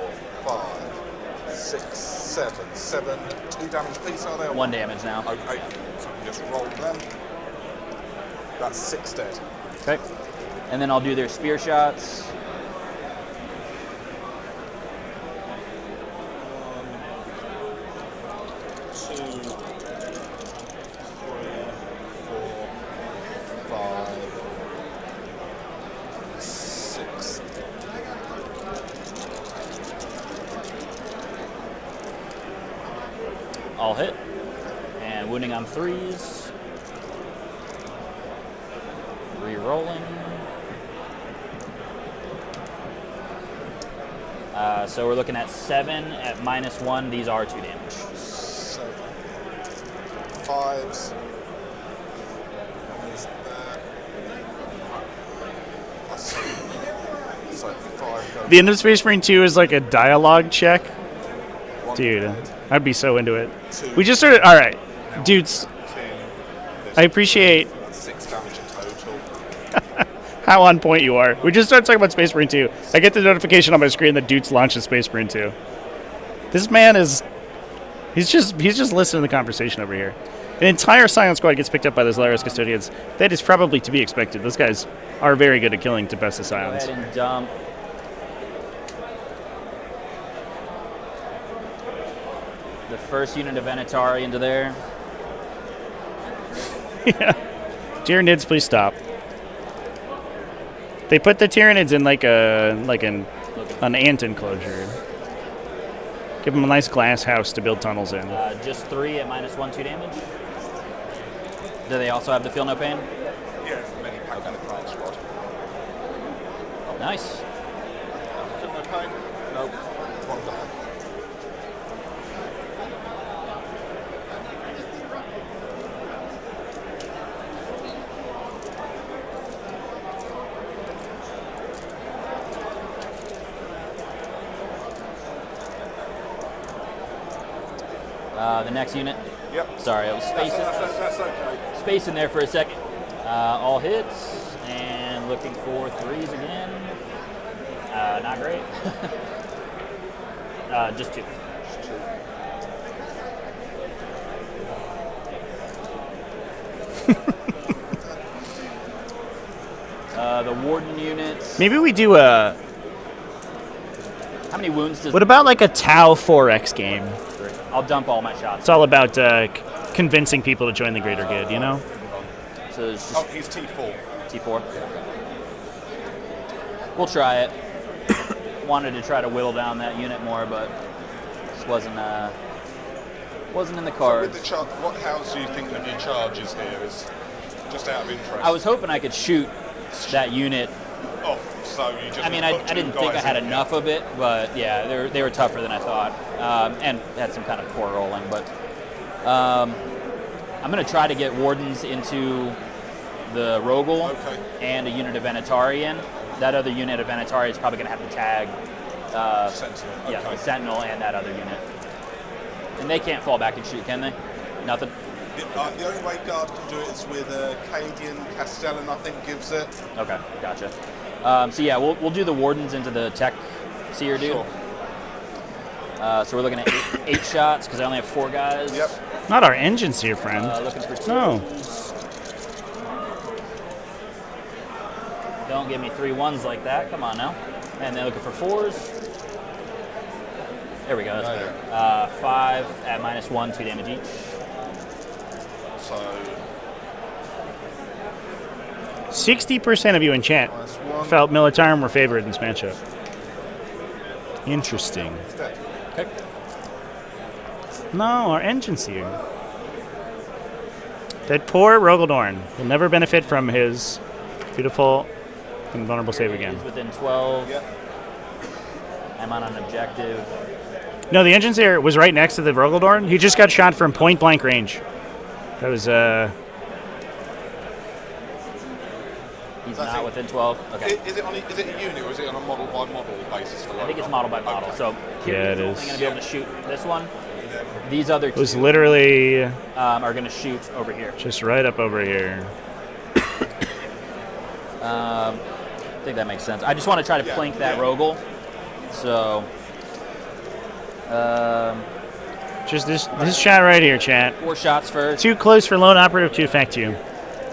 5, 6, 7. 7. 2 damage piece, are there? 1 damage now. Okay, so we just roll them. That's 6 dead. Okay. And then I'll do their spear shots. 1, 2, 3, 4, 5, 6. I'll hit. And wounding on 3s. Re-rolling. So we're looking at 7 at -1. These are 2 damage. 7. 5s. There's that. So 5 goes. The end of Space Marine 2 is like a dialogue check. 1 Dude, dead, I'd be so into it. 2 We just started. All right, dudes. 10. I appreciate 6 damage in total. how on point you are. We just started talking about Space Marine 2. I get the notification on my screen that Dudes launched Space Marine 2. This man is. He's just listening to the conversation over here. An entire Scion squad gets picked up by those Laris Custodians. That is probably to be expected. Those guys are very good at killing to best of Go Scions. ahead and dump. The first unit of Venatari into there. Yeah. Tyranids, please stop. They put the Tyranids in like an ant enclosure. Give them a nice glass house to build tunnels in. Just 3 at -1, 2 damage. Do they also have the Feel No Pain? Yeah, many pack in the Crown squad. Nice. Feel no pain? Nope. 1 down. The next unit. Yep. Sorry, I was spacing. That's okay. Spacing there for a second. All hits and looking for 3s again. Not great. Just 2. The Warden units. Maybe we do a. How many wounds does? What about like a Tau 4X game? I'll dump all my shots. It's all about convincing people to join the greater good, you know? So it's just Oh, he's T4. T4. We'll try it. Wanted to try to whittle down that unit more, but just wasn't in the cards. With the what house do you think of your charges here is just out of interest? I was hoping I could shoot that unit. Oh, so you just. I mean, I didn't think I had enough of it, but yeah, they were tougher than I thought, and had some kind of poor rolling. But I'm going to try to get Wardens into the Rogel and a unit of Venatari in. That other unit of Venatari is probably going to have to tag Sentinel. yeah, the Sentinel and that other unit. And they can't fall back and shoot, can they? Nothing? The only way Guard can do it is with Cadian, Castellan, I think, gives it. Okay, gotcha. So yeah, we'll do the Wardens into the Tech Seer dude. Sure. So we're looking at 8 shots because I only have 4 guys. Yep. Not our engines here, friend. Looking for 2. No. Don't give me 3 1s like that. Come on now. And then looking for 4s. There we go. That's better. 5 at -1, 2 damage each. So 60% of you in chat -1. felt Militarum were favored in this matchup. Interesting. It's dead. Okay. No, our engine's here. That poor Rogaldorn will never benefit from his beautiful and vulnerable save again. He's within 12. Yep. I'm on an objective. No, the engine's here was right next to the Rogaldorn. He just got shot from point blank range. That was He's That's not it. within 12. Okay. Is it a unit or is it on a model by model basis? For I think it's model by model. Okay. So Yeah, it Kieran's only is. going to be able to shoot this one. These other it was 2 literally are going to shoot over here. just right up over here. I think that makes sense. I just want to try to plink that Rogel. So, Just this shot right here, chat. 4 shots first. Too close for lone operative to affect you.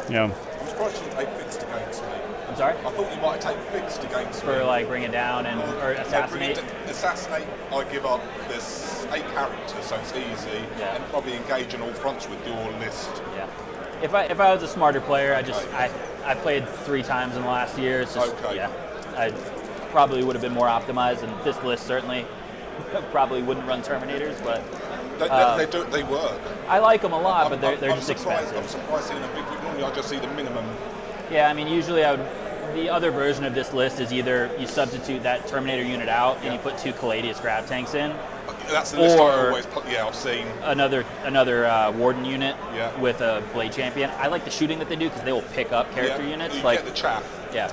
You know. I'm surprised you didn't take fixed against me. I'm sorry? I thought you might take fixed against me. For like bring it down and or assassinate. Assassinate, I give up. There's 8 characters, so it's easy. Yeah. And probably engage on all fronts with your list. Yeah. If I was a smarter player, I played 3 times in the last year. It's just, Okay. yeah. I probably would have been more optimized, and this list certainly probably wouldn't run Terminators, but They work. I like them a lot, but they're I'm just surprised, expensive. I'm surprised seeing a big. Normally, I just see the minimum. Yeah, I mean, usually I would The other version of this list is either you substitute that Terminator unit out and you put 2 Caladius grab tanks in, That's the list I or always put. Yeah, I've seen. another Warden unit Yeah. with a Blade Champion. I like the shooting that they do because they will pick up character units. You Like get the chaff. yeah,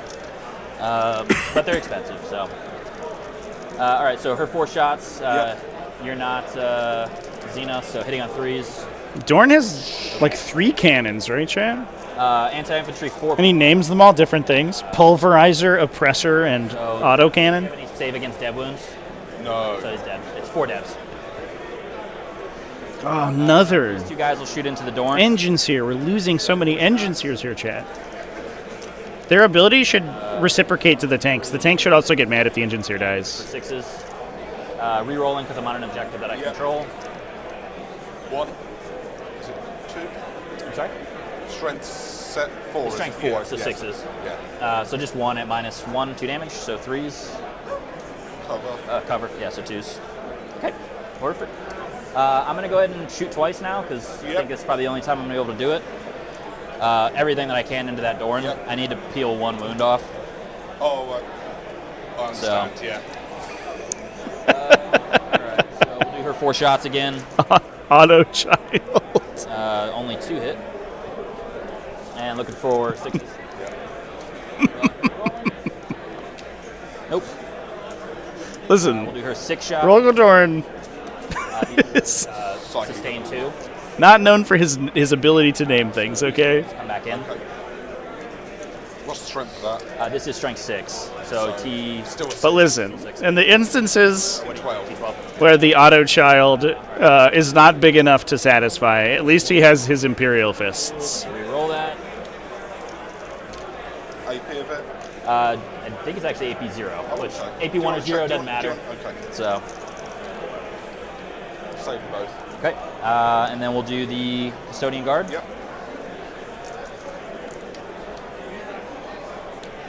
but they're expensive. So all right, so her 4 shots. You're not Xena, so hitting on 3s. Dorn has like 3 cannons, right, Chad? Anti-infantry 4. And he names them all different things: pulverizer, oppressor, and autocannon. Have any save against dev wounds? No. So he's dead. It's 4 devs. Oh, another 2 guys will shoot into the Dorn. engines here. We're losing so many engines here, Chad. Their ability should reciprocate to the tanks. The tanks should also get mad if the engines here dies. 6s. Rerolling because I'm on an objective that I control. 1. Is it 2? I'm sorry? Strength set 4. Strength isn't it? 4, so Yes. 6s. Yeah. So just 1 at -1, 2 damage, so 3s. Cover. Cover, yeah, so 2s. Okay, perfect. I'm going to go ahead and shoot twice now because I think it's probably the only time I'm going to be able to do it. Everything that I can into that Dorn. I need to peel 1 wound off. Oh, I understand. Yeah. Alright, so we'll do her 4 shots again. Auto child. Only 2 hit. And looking for 6s. Nope. Listen, We'll do her 6 shot. Rolgo Dorn, Sustain 2. not known for his ability to name things. Okay. Come back in. What's the strength of that? This is strength 6. So T. Still a But listen, in the instances 12. T12. where the auto child is not big enough to satisfy, at least he has his Imperial fists. Reroll that. AP of it? I think it's actually AP 0, which AP 1 or 0 doesn't matter. Okay. So, Save them both. okay. And then we'll do the Custodian Guard. Yep.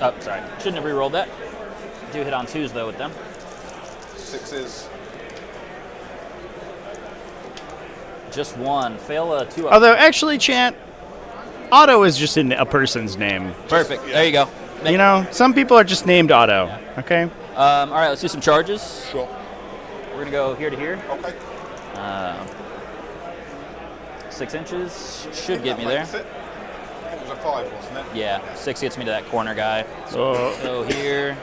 Oh, sorry. Shouldn't have re-rolled that. Do hit on 2s, though, with them. 6s. Just 1. Fail a 2 up. Although, actually, chat, Otto is just in a person's name. Perfect. There you go. You know, some people are just named Otto. Okay. All right, let's do some charges. Sure. We're going to go here to here. Okay. 6 inches. Should get me there. Makes it. I think it was a 5, wasn't it? Yeah, 6 gets me to that corner guy. Oh. So here,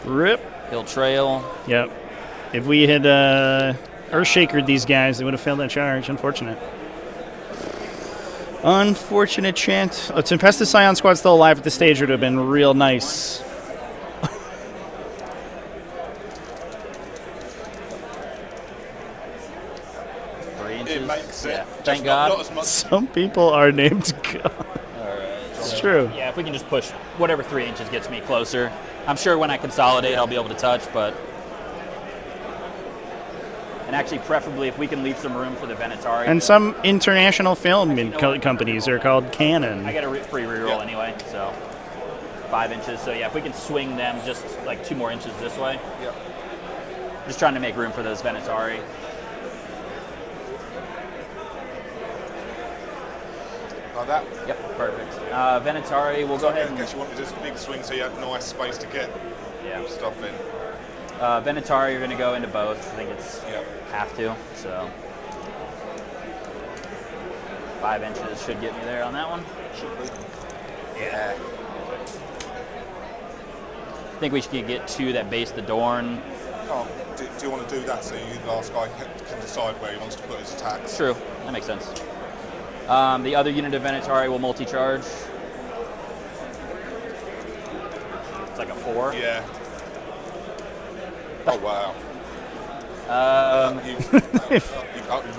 Rip. he'll trail. Yep. If we had Earthshakered these guys, they would have failed that charge. Unfortunate. Unfortunate, chant. Oh, Tempestus Scion Squad still alive at this stage would have been real nice. 3 inches. It makes it. Yeah. Just Thank not God. as much. Some people are named God. It's true. Yeah, if we can just push whatever 3 inches gets me closer. I'm sure when I consolidate, I'll be able to touch, but. And actually, preferably, if we can leave some room for the Venatari. And some international film companies are called Canon. I get a free reroll anyway, so 5 inches. So yeah, if we can swing them just like 2 more inches this way. Yep. Just trying to make room for those Venatari. Like that. Yep, perfect. Venatari, we'll go ahead I and. guess you wanted this big swing so you had nice space to get stuff in. Venatari, you're going to go into both. I think it's Yep. have to, so 5 inches should get me there on that one. Should be. Yeah. I think we should get 2 that base the Dorn. Oh, do you want to do that so the last guy can decide where he wants to put his attacks? True, that makes sense. The other unit of Venatari will multi-charge. It's like a 4. Yeah. Oh, wow. You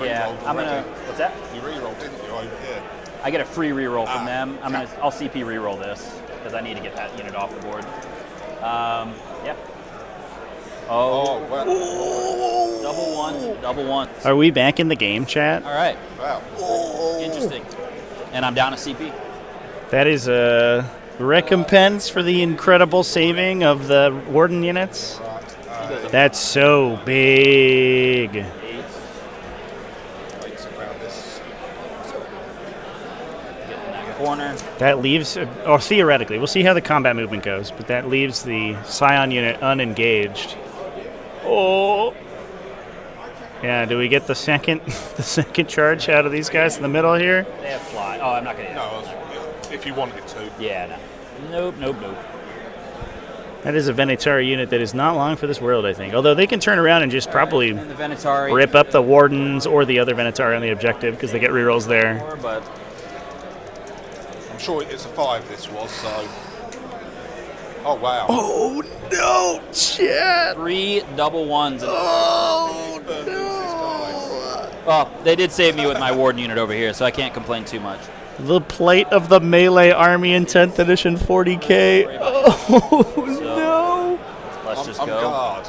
Yeah, re-rolled I'm gonna. already. What's that? You re-rolled, didn't you, over here? I get a free reroll from them. okay. I'll CP reroll this because I need to get that unit off the board. Yeah. Oh, wow. Double one. Are we back in the game, chat? All right. Wow. Interesting. And I'm down a CP. That is a recompense for the incredible saving of the Warden units. That's so big. 8. Weights around this. Getting that corner. That leaves, or theoretically, we'll see how the combat movement goes, but that leaves the Scion unit unengaged. Oh. Yeah, do we get the second charge out of these guys in the middle here? They have fly. Oh, I'm not going to. No, if you wanted to. Yeah, no. Nope. That is a Venatari unit that is not long for this world, I think. Although they can turn around and just probably And the Venatari. rip up the Wardens or the other Venatari on the objective because they get rerolls there. But I'm sure it's a 5 this was, so... Oh, wow. Oh, no, shit. 3 double ones. Oh, Well, they did save me with my Warden unit over here, so I can't complain too much. The plate of the melee army in 10th edition 40k. Oh, no. Let's just I'm go. guard.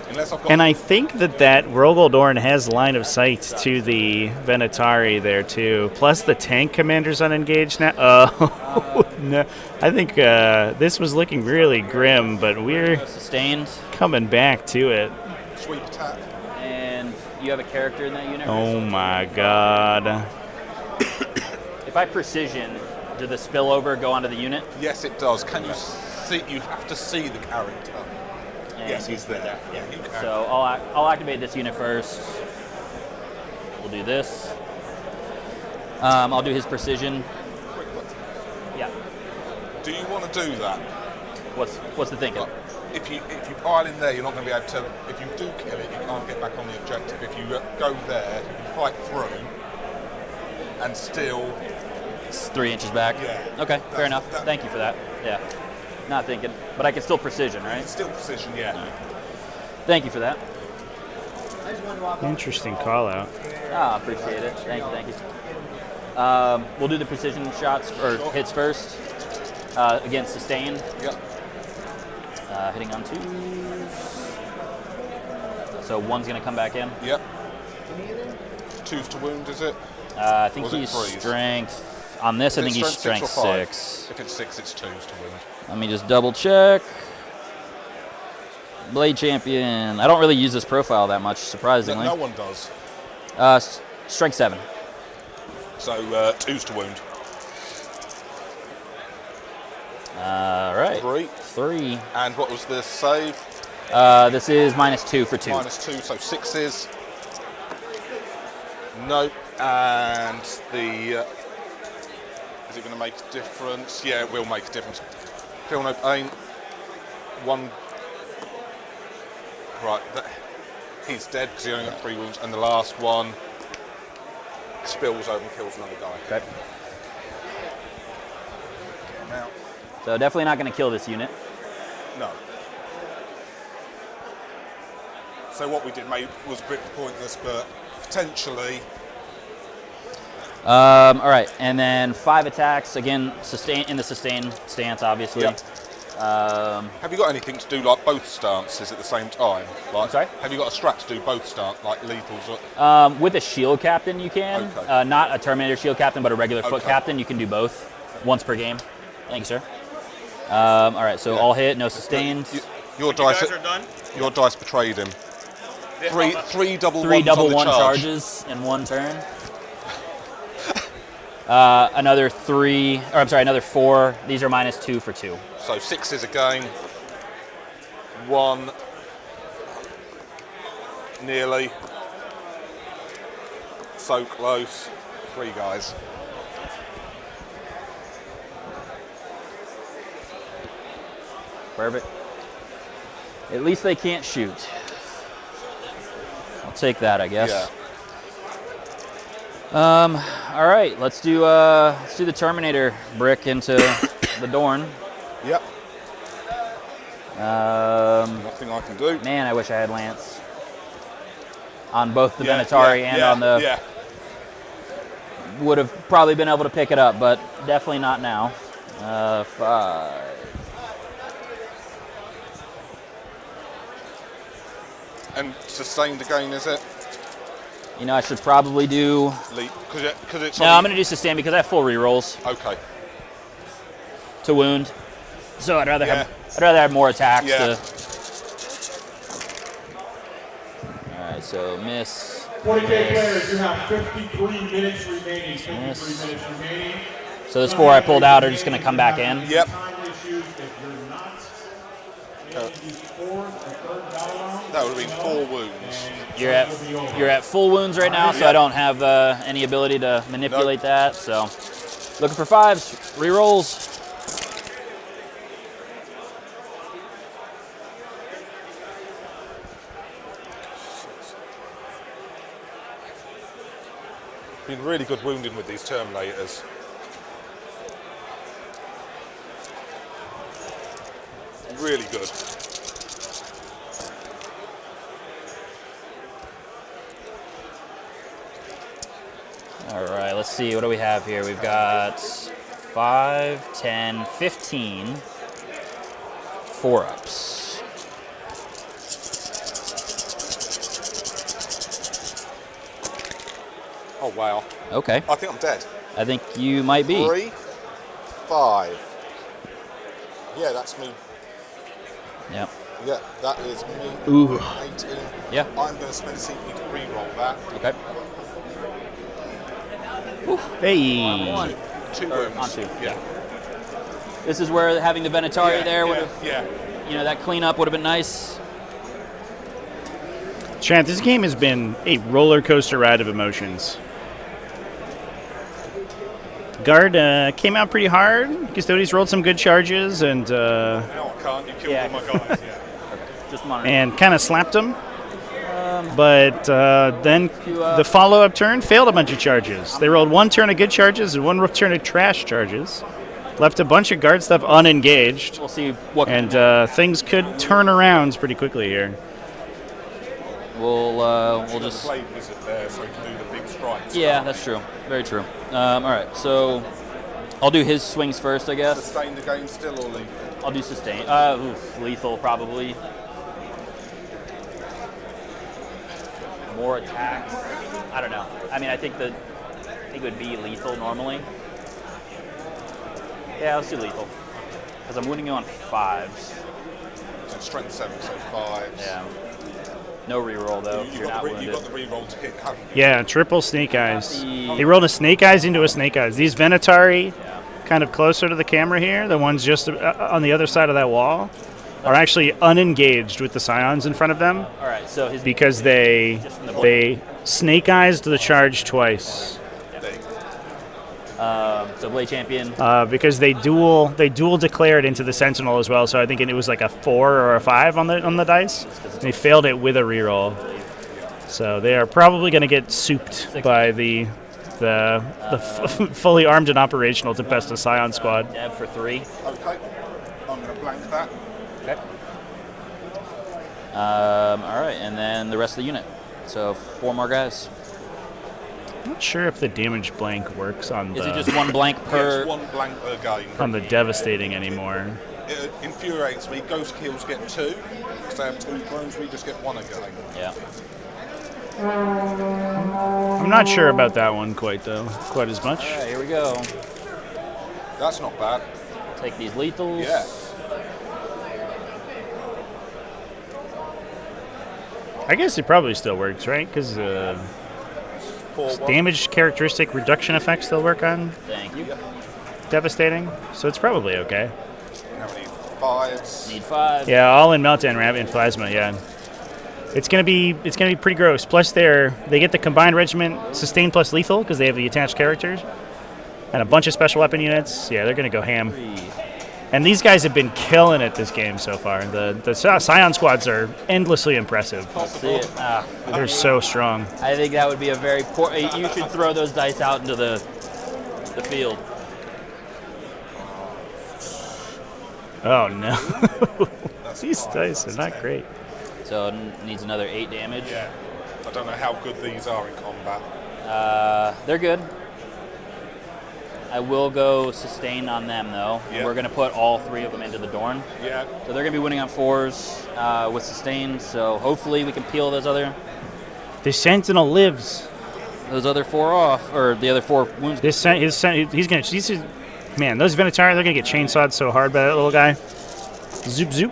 Unless I've got... And I think that Rogaldorn has line of sight to the Venatari there, too. Plus the tank commander's unengaged now. Oh, no. I think this was looking really grim, but we're Sustained. coming back to it. Sweep attack. And you have a character in that unit? Oh, my God. If I precision, do the spillover go onto the unit? Yes, it does. Can you see? You have to see the character. And Yes, he's there. Yeah, you can. So I'll activate this unit first. We'll do this. I'll do his precision. Yeah. Do you want to do that? What's the thinking? Look, if you pile in there, you're not going to be able to. If you do kill it, you can't get back on the objective. If you go there, you can fight through, and still. It's 3 inches back. Yeah. Okay, fair enough. Thank you for that. Yeah. Not thinking, but I can still precision, right? Still precision, yeah. Thank you for that. Interesting call out. Ah, appreciate it. Thank you. We'll do the precision shots or hits first against sustain. Yep. Hitting on 2s. So 1's going to come back in. Yep. 2s to wound, is it? I think Was it he's 3s? strength. On this, I think he's strength 6 or 5? 6. If it's 6, it's 2s to wound. Let me just double check. Blade Champion. I don't really use this profile that much, surprisingly. No one does. Strength 7. So 2s to wound. All right. 3. And what was the save? This is -2 for 2. -2, so 6s. Nope. And the... is it going to make a difference? Yeah, it will make a difference. Feel no pain. 1. Right. He's dead because he only got 3 wounds. And the last one spills over and kills another guy. Okay. Now, So definitely not going to kill this unit. no. So what we did was a bit pointless, but potentially... All right, and then 5 attacks again, sustain in the sustain stance, obviously. Yep. Have you got anything to do like both stances at the same time? Like, sorry? Have you got a strat to do both stance, like lethals? With a shield captain, you can. Okay. Not a Terminator shield captain, but a regular foot Okay. captain. You can do both once per game. Thank you, sir. All right, so all hit, no sustained. Your dice betrayed him. Three double Three ones double on the one charge. charges in one turn. Another 4. These are -2 for 2. So 6s again. 1. Nearly. So close. 3 guys. Perfect. At least they can't shoot. I'll take that, I guess. Yeah. All right, let's do the Terminator brick into the Dorn. Yep. Nothing I can do. Man, I wish I had Lance on both the Venatari and on the. Yeah. Would have probably been able to pick it up, but definitely not now. 5. And sustained again, is it? You know, I should probably do. Because it's. No, I'm going to do sustain because I have full rerolls Okay. to wound. So I'd rather have more attacks. Yeah. All right, so miss. 40k players, you have 53 minutes remaining. 53 minutes remaining. So those 4 I pulled out are just going to come back in. Yep. That would have been 4 wounds. You're at full wounds right now, so I don't have any ability to manipulate that. So looking for 5s, re-rolls. Been really good wounding with these Terminators. Really good. All right, let's see. What do we have here? We've got 5, 10, 15 4-ups. Oh, wow. Okay. I think I'm dead. I think you might be. 3, 5. Yeah, that's me. Yep. Yeah, that is me. Ooh. 18. Yeah. I'm going to spend a CP to re-roll that. Okay. Hey. 2 wounds. On 2. Yeah. This is where having the Venatari there would have, Yeah. you know, that cleanup would have been nice. Trent, this game has been a roller coaster ride of emotions. Guard came out pretty hard. Custodes rolled some good charges and No, I can't. You killed all my guys. Yeah. Just monitoring. and kind of slapped them. But then the follow-up turn failed a bunch of charges. They rolled 1 turn of good charges and 1 turn of trash charges. Left a bunch of guard stuff unengaged. We'll see what. And things could turn around pretty quickly here. We'll just. Blade wizard there, so he can do the big strikes. Yeah, that's true. Very true. All right, so I'll do his swings first, I guess. Sustain the game still or lethal? I'll do sustain. Lethal probably. More attacks. I don't know. I mean, I think it would be lethal normally. Yeah, let's do lethal. Because I'm wounding you on 5s. So strength 7, so 5. Yeah. No reroll though. You've You're not wounded. got the reroll to hit, haven't you? Yeah, triple snake eyes. They rolled a snake eyes into a snake eyes. These Venatari, kind of closer to the camera here, the ones just on the other side of that wall, are actually unengaged with the scions in front of them. All right, so his because they snake eyes the charge twice. So Blade Champion. Because they dual declared into the Sentinel as well, so I think it was like a 4 or a 5 on the dice. They failed it with a reroll, so they are probably going to get souped by the fully armed and operational Tempesta Scion squad. Deb for 3. Okay. I'm going to blank that. Okay. All right, and then the rest of the unit. So 4 more guys. I'm not sure if the damage blank works on Is it just 1 blank per? Yes, 1 blank per game. on the devastating anymore. It infuriates me. Ghost kills get 2. Because they have 2 drones, we just get 1 a game. Yeah. I'm not sure about that one quite as much. All right, here we go. That's not bad. Take these lethals. Yeah. I guess it probably still works, right? Because 4-1. damage characteristic reduction effects they'll work on Thank you. devastating, so it's probably okay. Now we need 5s. Need 5. Yeah, all in meltdown, rabbit, and plasma. Yeah, it's gonna be pretty gross. Plus, they get the combined regiment sustain plus lethal because they have the attached characters and a bunch of special weapon units. Yeah, they're gonna go ham. 3. And these guys have been killing it this game so far. The Scion squads are endlessly impressive. Let's see it. They're so strong. I think that would be a very poor. You should throw those dice out into the field. Oh no, these dice are not great. So it needs another 8 damage. Yeah. I don't know how good these are in combat. They're good. I will go sustain on them though. And Yeah. we're gonna put all 3 of them into the Dorn. Yeah. So they're gonna be winning on 4s with sustain. So hopefully we can peel those other The Sentinel lives. 4 off, or the other 4 wounds. Man, those Venatari, they're gonna get chainsawed so hard by that little guy. Zoop zoop.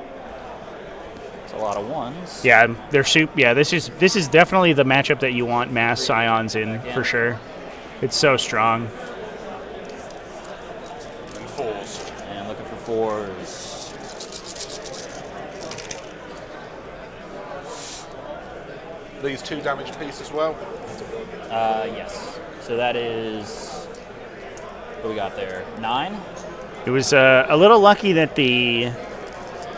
It's a lot of 1s. Yeah, they're soup. Yeah, this is definitely the matchup that you want mass Scions in for sure. It's so strong. 4s. These 2 damage piece as well. Yes. So that is, what we got there? 9? It was a little lucky that a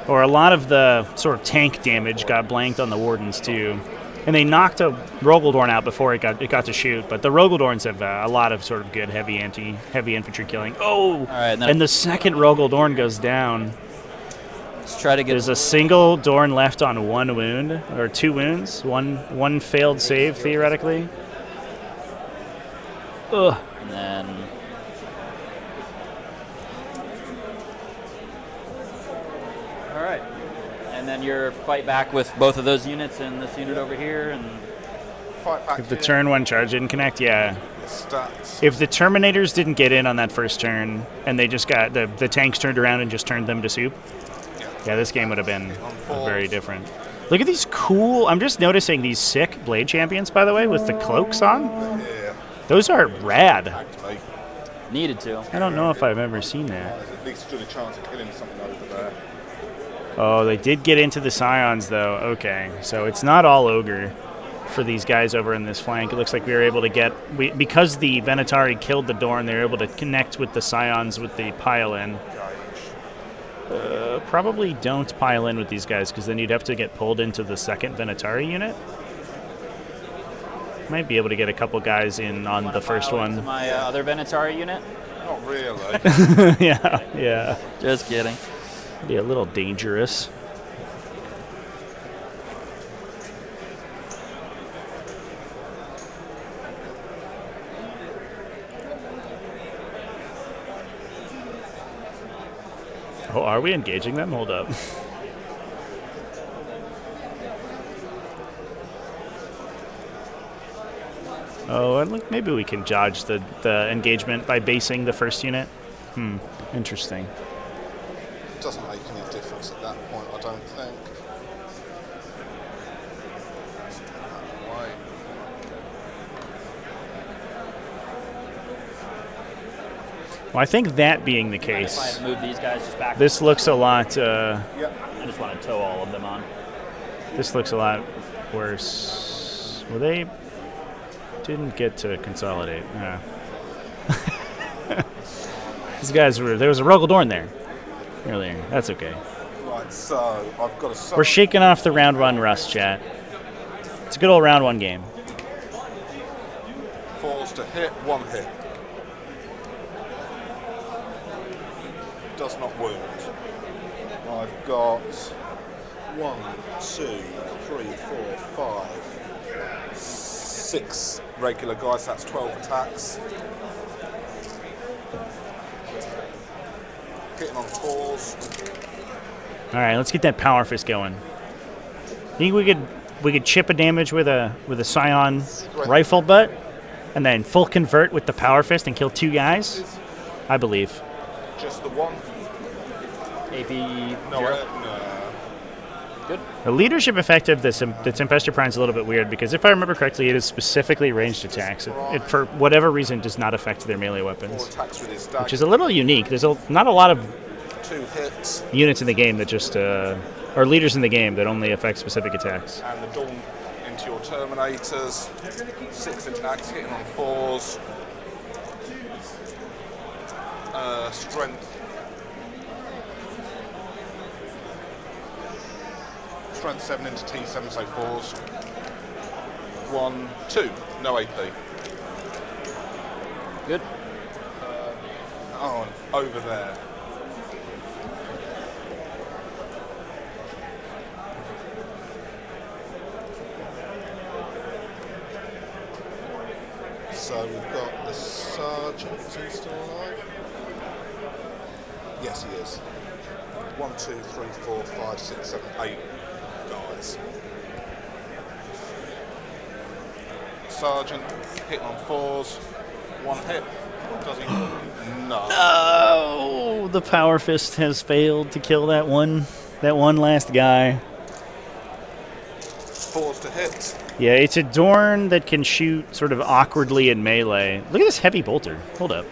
lot of the sort of tank damage got blanked on the Wardens too. And they knocked a Rogaldorn out before it got to shoot, but the Rogaldorns have a lot of sort of good heavy infantry killing. Oh! All right, and the second Rogaldorn goes down. Let's try to get... There's a single Dorn left on 1 wound, or 2 wounds. One failed save, theoretically. Ugh. And then... All right. And then your fight back with both of those units and this unit over here, and... Fight back If the turn 1 charge didn't connect, yeah. Stats. If the Terminators didn't get in on that first turn, and they just got... The tanks turned around and just turned them to soup, yeah, this game would have been very different. Look at these cool... I'm just noticing these sick Blade Champions, by the way, with the cloaks on. Yeah. Those are rad. Actually, Needed to. I don't know if I've ever seen that. at least stood a chance of killing something over there. Oh, they did get into the Scions, though. Okay, so it's not all Ogre for these guys over in this flank. It looks like we were able to get... because the Venatari killed the Dorn, they were able to connect with the Scions with the pile-in. Probably don't pile in with these guys, because then you'd have to get pulled into the second Venatari unit. Might be able to get a couple guys in on the first one. To my other Venatari unit? Not really. Yeah. Just kidding. Be a little dangerous. Oh, are we engaging them? Hold up. Oh, and look, maybe we can judge the engagement by basing the first unit. Interesting. Doesn't make any difference at that point, I don't think. Well, I think that being the If I case, had moved these guys just back... this looks a lot. I just want to tow all of them on. This looks a lot worse. Well, they didn't get to consolidate. Yeah. These guys were. There was a Rogaldorn there earlier. That's okay. Right, so I've got a... We're shaking off the round 1 rust, chat. It's a good old round 1 game. 4s to hit, 1 hit. Does not wound. I've got 1, 2, 3, 4, 5, 6 regular guys. That's 12 attacks. Hitting on 4s. All right, let's get that power fist going. Think we could chip a damage with a Scion rifle butt, and then full convert with the power fist and kill 2 guys? I believe. Just the 1. AP No, 0. no. Good. The leadership effective that's Infestor Prime is a little bit weird, because if I remember correctly, it is specifically ranged attacks. It for whatever reason, does not affect their melee 4 weapons, attacks with his dagger. which is a little unique. There's not a lot of 2 hits. units in the game that just... or leaders in the game that only affect specific attacks. And the Dawn into your Terminators. 6 attacks, hitting on 4s. Strength. Strength 7 into T7, so 4s. 1, 2. No AP. Good. Oh, and over there. So we've got the Sergeant. Is he still alive? Yes, he is. 1, 2, 3, 4, 5, 6, 7, 8 guys. Sergeant hitting on 4s. 1 hit. Does he? No. Oh, the power fist has failed to kill that one last guy. 4s to hit. Yeah, it's a Dorn that can shoot sort of awkwardly in melee. Look at this heavy bolter. Hold up.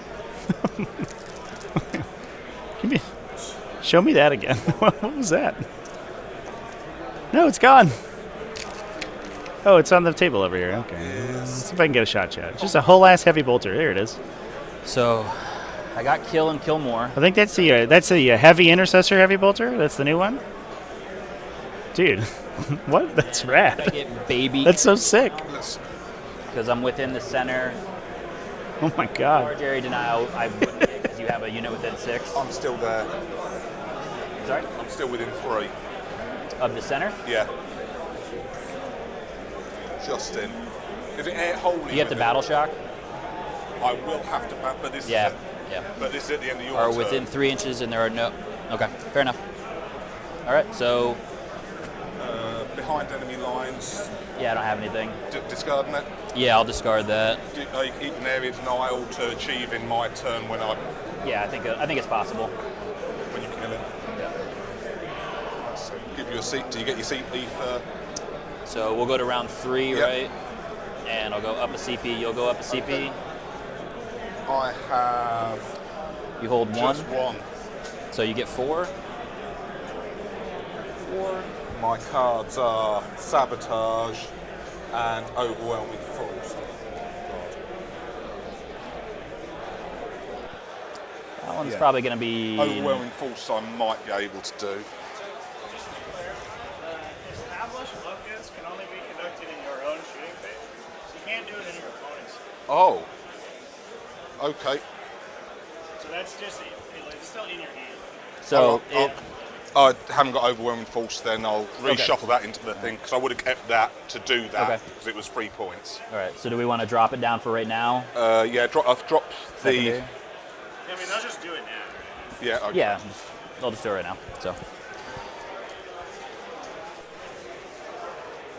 Give me. Show me that again. What was that? No, it's gone. Oh, it's on the table over here. Okay. Let's see if I can get a shot, Chad. Just a whole ass heavy bolter. There it is. So, I got kill and kill more. I think that's the heavy intercessor heavy bolter. That's the new one. Dude, what? That's I rad. get baby That's so sick. because I'm within the center. Oh my god. Or Jerry denial, I wouldn't because you have a unit within 6. I'm still there. Sorry? I'm still within 3. Of the center? Yeah. Just in. If it ain't holding, You get the battle shock? I will have to bat, but this Yeah. is Yeah. but this is at the end of your Are turn. within 3 inches and there are no. Okay, fair enough. All right, so behind enemy lines. yeah, I don't have anything. Discarding it. Yeah, I'll discard that. Are you keeping area denial to achieve in my turn when Yeah, I think it's possible. when you kill it? Yeah. So give you a seat. Do you get your seat ether? So we'll go to round 3, Yep. right? And I'll go up a CP. You'll go up a CP. I have You hold 1. just 1. So you get 4. My cards are Sabotage and Overwhelming Force. That one's Yeah. probably going to be. Overwhelming Force I might be able to do. Established locus can only be conducted in your own shooting phase. So you can't do it in your opponent's. Oh. Okay. So that's just it's still in your hand. So I haven't got Overwhelming Force then. I'll reshuffle that into the thing because I would have kept that to do that Okay. because it was 3 points. all right. So do we want to drop it down for right now? Yeah, I've dropped the... Secondary? I mean, they'll just do it now. Yeah, okay. Yeah, I'll just do it right now.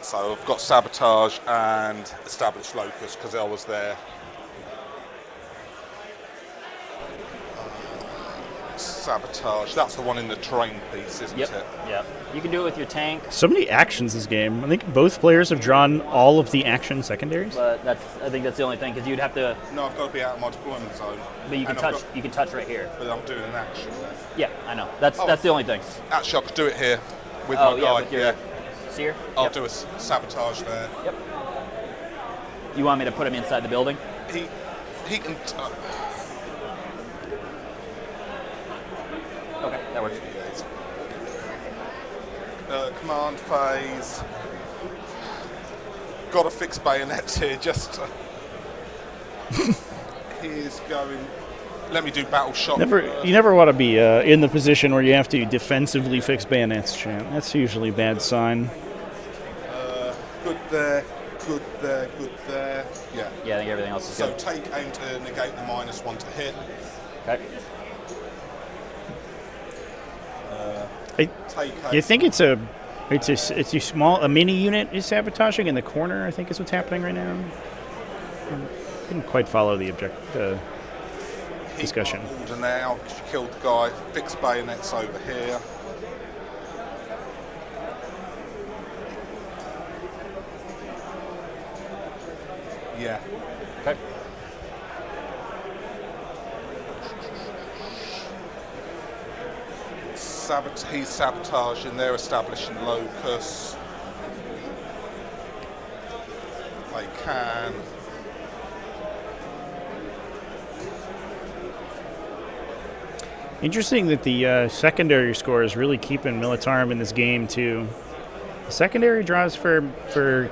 So I've got Sabotage and Established Locus because I was there. Sabotage, that's the one in the terrain piece, isn't Yep. it? Yep. You can do it with your tank, So many actions this game. I think both players have drawn all of the action secondaries. but I think that's the only thing because you'd have to. No, I've got to be out of my deployment zone. But you can And I've touch. got- You can touch right here. but I'm doing an action there. Yeah, I know. That's the only thing. Actually, I could do it here with Oh my yeah, guy. with your seer. I'll Yep. do a Sabotage there. Yep. You want me to put him inside the building? He can... Okay, that works. Command phase. Got to fix bayonets here. Just here's going. Let me do battle shock. You never want to be in the position where you have to defensively fix bayonets, champ. That's usually a bad sign. Good there. Good there. Good there. Yeah. Yeah, I think everything else is So good. take aim to negate the -1 to hit. Okay. Take aim. You think it's a small mini unit is sabotaging in the corner? I think is what's happening right now. I couldn't quite follow the discussion. Order now. 'Cause you killed the guy. Fix bayonets over here. Yeah. Okay. He's sabotaging. They're establishing locus. They can. Interesting that the secondary score is really keeping Militarum in this game too. The secondary draws for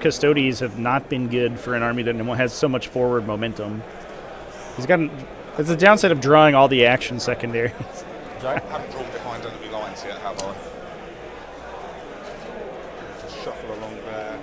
Custodes have not been good for an army that has so much forward momentum. That's the downside of drawing all the action secondaries. Sorry. I haven't drawn behind enemy lines yet, have I? Just shuffle along there.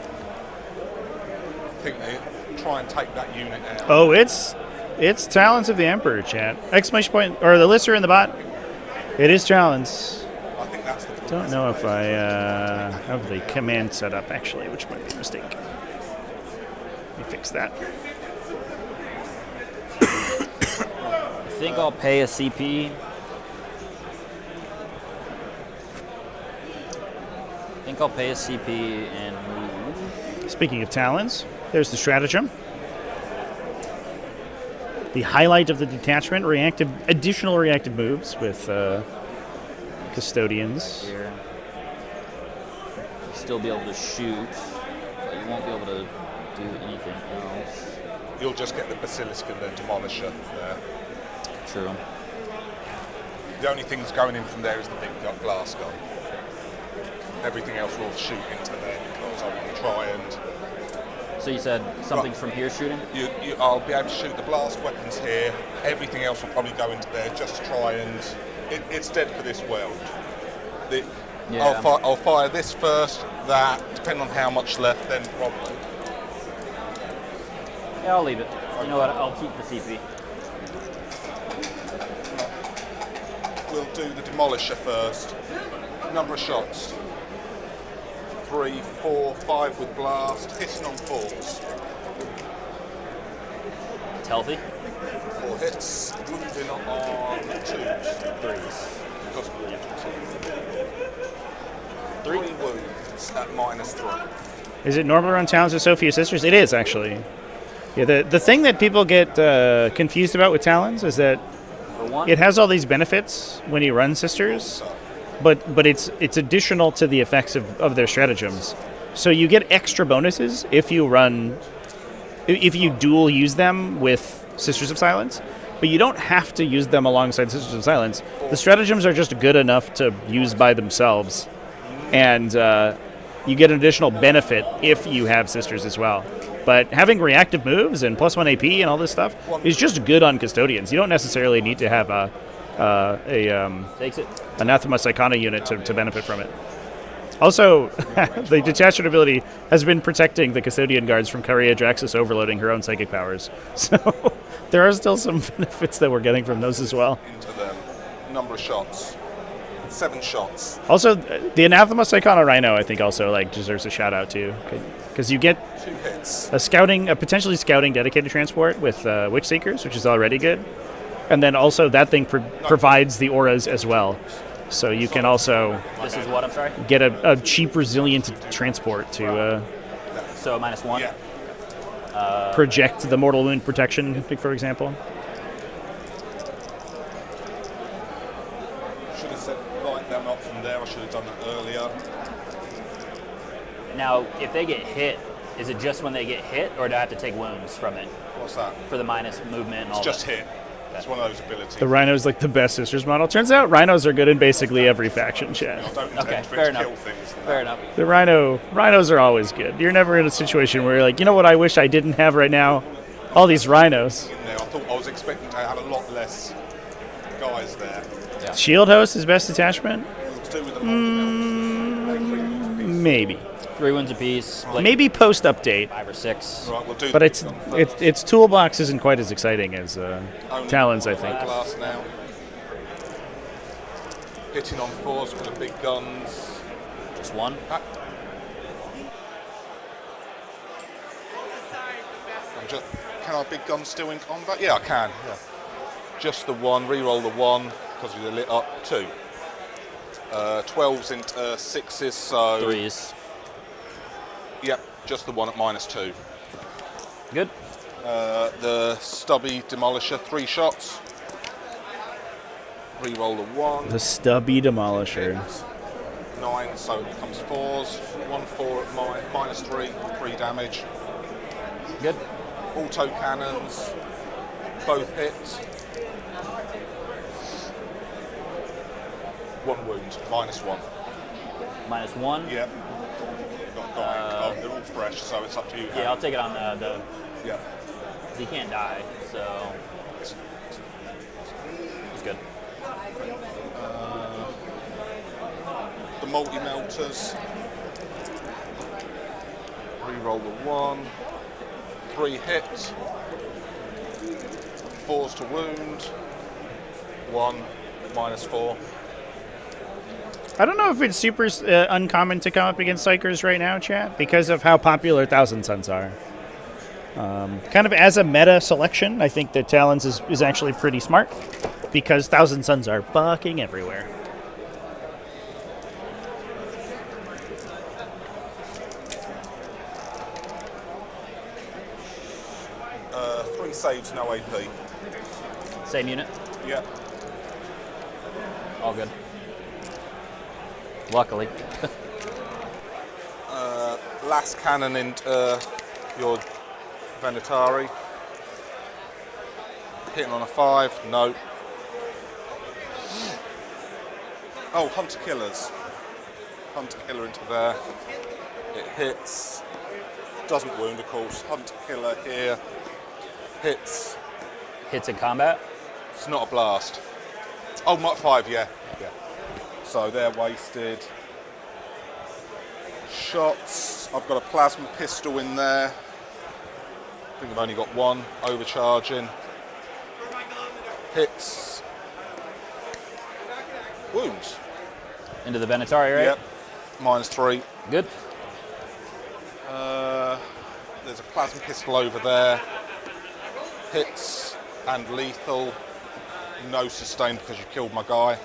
I think they try and take that unit out. Oh, it's It's Talons of the Emperor, chat. Exclamation point, or the lister in the bot. It is Talons. I think that's the Don't know if I have the command set up, actually, which might be a mistake. Let me fix that. I think I'll pay a CP. I think I'll pay a CP and move. Speaking of Talons, there's the stratagem. The highlight of the detachment, additional reactive moves with Custodians. Here. You'll still be able to shoot, but you won't be able to do anything else. You'll just get the Basilisk and the Demolisher there. True. The only thing's going in from there is the big glass gun. Everything else will shoot into there because I want to try and... So you said something's from here shooting? I'll be able to shoot the blast weapons here. Everything else will probably go into there just to try and... It's dead for this world. Yeah. I'll fire this first, that, depending on how much left, then probably. Yeah, I'll leave it. You know what? I'll keep the CP. We'll do the Demolisher first. Number of shots. 3, 4, 5 with blast, hitting on 4s. It's healthy. 4 hits, wounding on 2s. 3s. Because of water. 3 wounds at -3. Is it normal to run Talons of Sophia Sisters? It is, actually. Yeah, the thing that people get confused about with Talons is that For one, it has all these benefits when you run Sisters, but it's additional to the effects of their stratagems. So you get extra bonuses if you dual use them with Sisters of Silence, but you don't have to use them alongside Sisters of Silence. The stratagems are just good enough to use by themselves, and you get an additional benefit if you have Sisters as well. But having reactive moves and +1 AP and all this stuff is just good on Custodians. You don't necessarily need to have takes it. Anathema Psychona unit to benefit from it. Also, the detachment ability has been protecting the Custodian guards from Caria Draxus overloading her own psychic powers. So there are still some benefits that we're getting from those as well. Into them. Number of shots. 7 shots. Also, the Anathema Psychona Rhino, I think, also deserves a shout out too, because you get 2 hits. a potentially scouting dedicated transport with Witch Seekers, which is already good, and then also that thing provides the auras as well. So you can also This is what, I'm sorry? get a cheap, resilient transport to So -1? Yeah. project the mortal wound protection, for example. Should have set light them up from there. I should have done that earlier. Now, if they get hit, is it just when they get hit, or do I have to take wounds from it What's that? for the minus movement and all It's just that? hit. It's one of those abilities. The Rhino's the best Sisters model. Turns out Rhinos are good in basically every faction, chat. I don't intend Okay, for fair it to enough. kill things. Fair enough. The Rhinos are always good. You're never in a situation where you're like, you know what I wish I didn't have right now? All these Rhinos. In there, I thought I was expecting to have a lot less guys there. Shield Host is best attachment? To do with the multi-melt. Maybe. 3 wounds apiece. Split Maybe post update. 5 or 6. Right, we'll do But the its big gun first. its toolbox isn't quite as exciting as Only Talons, I think. Glass now. Hitting on 4s for the big guns. Just 1. Can our big guns still in combat? Yeah, I can. Yeah. Just the 1. Reroll the 1 because they're lit up. 2. 12s into 6s, so 3s. Yep, just the 1 at -2. Good. The stubby Demolisher, 3 shots. Reroll the 1. The Stubby Demolisher. 9, so it becomes 4s. 1 4 at -3, 3 damage. Good. Auto cannons, both hit. 1 wound, -1. -1. Yep. Not dying. They're all fresh, so it's up to you. Yeah, I'll take it on the. Yeah. He can't die, so he's good. The multi-melters. Reroll the 1. 3 hits. 4s to wound. 1, -4. I don't know if it's super uncommon to come up against Psychers right now, chat, because of how popular Thousand Suns are. Kind of as a meta selection, I think that Talons is actually pretty smart, because Thousand Suns are fucking everywhere. Three saves, no AP. Same unit. Yeah. All good. Luckily. Last cannon into your Venatari. Hitting on a 5, no. Oh, Hunter Killers. Hunter Killer into there. It hits. Doesn't wound, of course. Hunter Killer here. Hits. Hits in combat. It's not a blast. Oh, Mach 5, yeah. So they're wasted. Shots. I've got a plasma pistol in there. I think I've only got one. Overcharging. Hits. Wounds. Into the Venatari, right? Yep. -3. Good. There's a plasma pistol over there. Hits and lethal. No sustain because you killed my guy.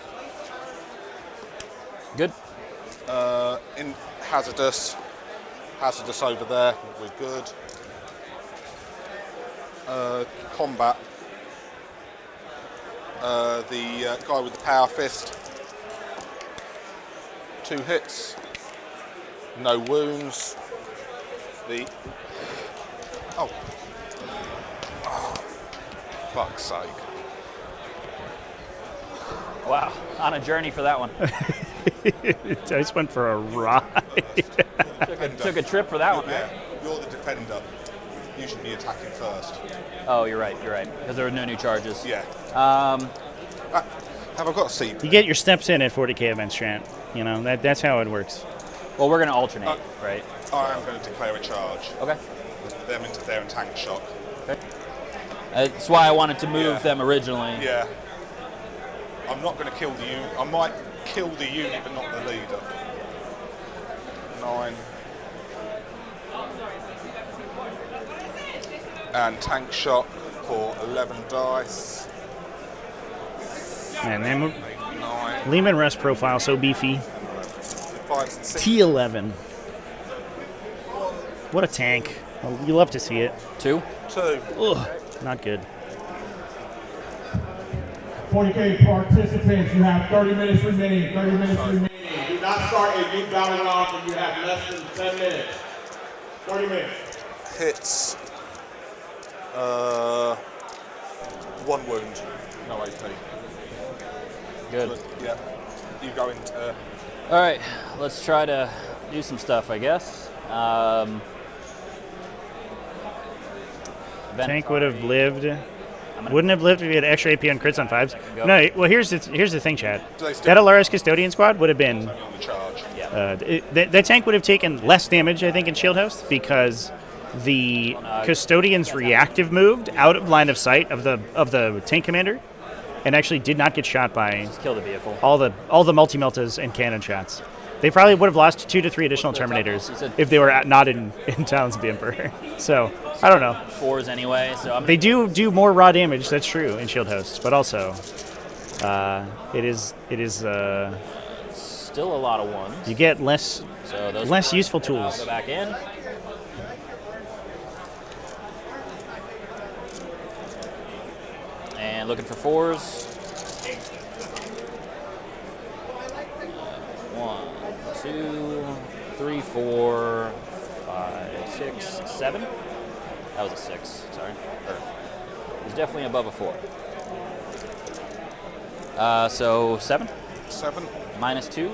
Good. In Hazardous. Hazardous over there. We're good. Combat. The guy with the power fist. 2 hits. No wounds. Oh, fuck's sake. Wow, on a journey for that one. I just went for a ride. Took a trip for that one. Yeah, you're the defender. You should be attacking first. Oh, you're right, because there were no new charges. Yeah. Have I got a seat? You get your steps in at 40k events, Trent. You know, that's how it works. Well, we're going to alternate, right? I am going to declare a charge. Okay. Them into there and tank shock. Okay. That's why I wanted to move them originally. Yeah. I'm not going to kill the unit. I might kill the unit, but not the leader. 9. And tank shock for 11 dice. Man, them 9. Lehman Russ profile so beefy. 5s and 6. T11. What a tank. Well, you love to see it. 2. Ugh, not good. 40K participants, you have 30 minutes remaining. 30 minutes remaining. Do not start a new battle round when you have less than 10 minutes. 30 minutes. Hits. 1 wound. No AP. Good. Yeah. You go into. All right, let's try to do some stuff, I guess. Tank would have lived. Wouldn't have lived if he had extra AP on crits on 5s. No, well, here's the thing, Chad. That Alaris Custodian squad would have been. That tank would have taken less damage, I think, in Shield Host because the Custodian's reactive moved out of line of sight of the tank commander, and actually did not get shot by Just kill the vehicle. all the multi-meltas and cannon shots. They probably would have lost 2 to 3 additional Terminators if they were not in Talons of the Emperor. So, I don't know. 4s anyway, so They do more raw damage, that's true, in Shield Hosts, but also it is still a lot of 1s. You get less useful I'll tools. go back in. And looking for 4s. 1, 2, 3, 4, 5, 6, 7. That was a 6, sorry. It was definitely above a 4. So 7. 7. -2.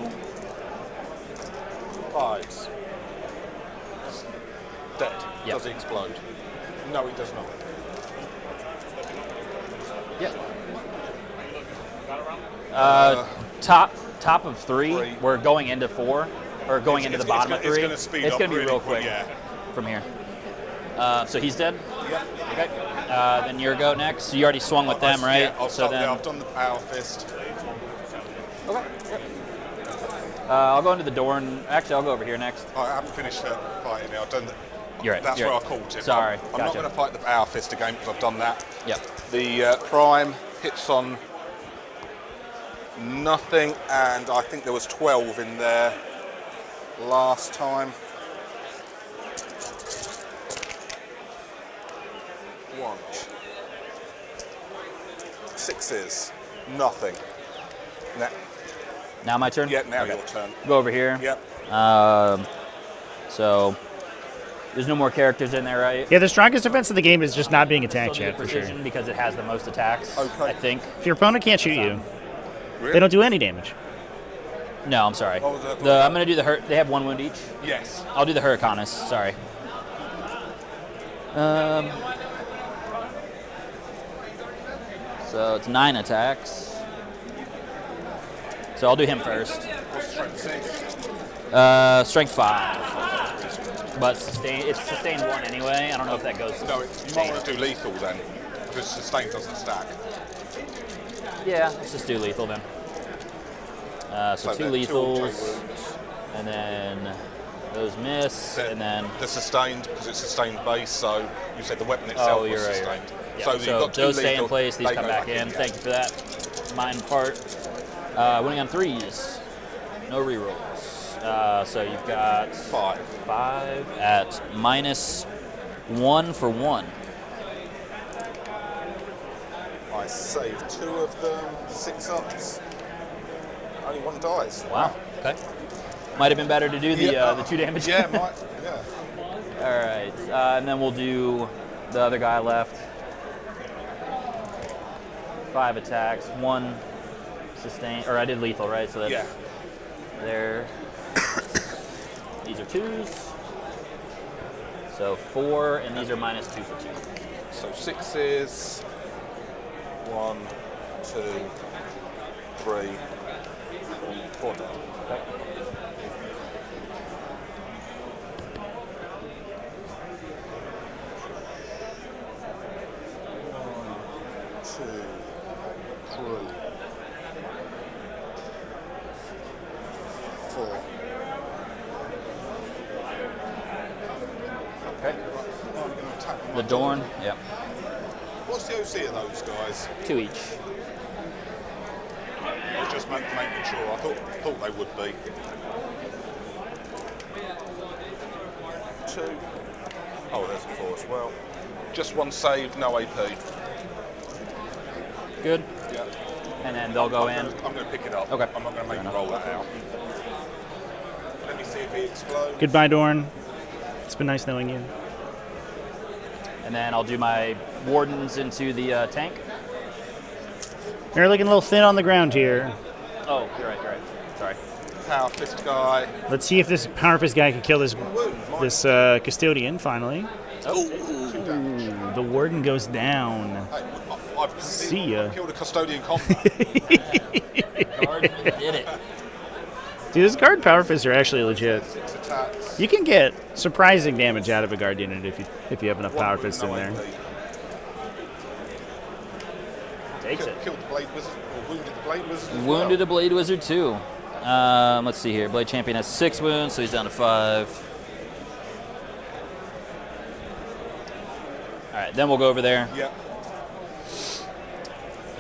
5s. Dead. Yep. Does he explode? No, he does not. Yeah. Top of 3. We're going into 4, or going into the bottom of 3. It's going to speed It's up going to be really real quick from here. So he's dead. Yep. Okay. Then your go next. So you already swung with them, right? Yeah, I've done the power fist. Okay. Yep. I'll go into the door, and actually, I'll go over here next. I haven't finished fighting it. I've done the. You're right. That's you're where right. I caught it. Sorry. I'm not going to fight the power fist again because I've done that. Yep. The prime hits on nothing, and I think there was 12 in there last time. One. Sixes. Nothing. Now my turn? Yeah, now Okay. your turn. Go over here. Yep. So there's no more characters in there, right? Yeah, the strongest defense of the game is just not being attacked Still do yet, for precision sure. because it has the most attacks, Okay. I think. If your opponent can't shoot you, Really? they don't do any damage. No, I'm sorry. What was that? I'm going to do the hurt. They have 1 wound each. Yes. I'll do the Hurricanus. Sorry. So it's 9 attacks. So I'll do him first. What's strength 6? Strength 5. But it's sustained 1 anyway. I don't know if that goes. No, you might want to do lethal then, because sustain doesn't stack. Yeah, let's just do lethal then. So 2 then lethals, wounds. and then those miss, and then they're sustained because it's sustained base. So you said the weapon itself was you're right, sustained. yeah. So, you've got 2 those stay in lethal, place. These they come go back in. yeah. Thank you for that. Mine part. Winning on 3s. No rerolls. So you've got 5 at -1 for 1. I saved 2 of them, 6 ups. Only 1 dies. Wow. Okay. Might have been better to do the 2 damage. Yeah, yeah. All right, and then we'll do the other guy left. 5 attacks, 1 sustain, or I did lethal, right? So that's there. These are 2s. So 4, and these are -2 for 2. So 6s. 1, 2, 3, 4 down. Okay. The Dorn, yep. What's the OC of those guys? 2 each. I was just making sure. I thought they would be. 2. Oh, there's a 4 as well. Just 1 save, no AP. Good. Yeah. And then they'll go in. I'm going to pick it up. Okay. I'm not going to make you roll that out. Let me see if he explodes. Goodbye, Dorn. It's been nice knowing you. And then I'll do my Wardens into the tank. You're looking a little thin on the ground here. Oh, you're right. Sorry. Power fist guy. Let's see if this Power Fist guy can kill this Custodian, finally. Oh. Ooh, the Warden goes down. See ya. I've killed a Custodian combat. Did it. Dude, this guard Power Fists are actually legit. 6 attacks. You can get surprising damage out of a guard unit if you have enough Power Fists in there. Takes it. Killed the Blade Wizard, or wounded the Blade Wizard as Wounded a Blade Wizard too. Let's see here. Blade Champion has 6 wounds, so he's down to 5. All right, then we'll go over there. Yeah.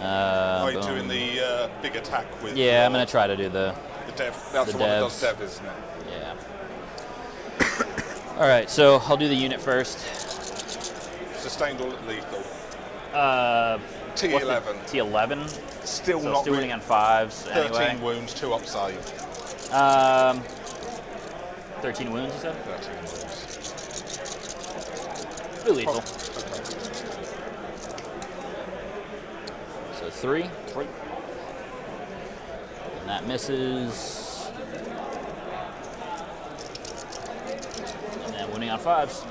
Are you doing the big attack with? Yeah, I'm gonna try to do the dev. That's the one that does dev, isn't it? Yeah. All right, so I'll do the unit first. Sustained or lethal? T11. T11. Still so not still really. winning on 5s 13 anyway. wounds, 2 up save. 13 wounds, you said? 13 wounds. Do lethal. So 3. And that misses. And then winning on 5s.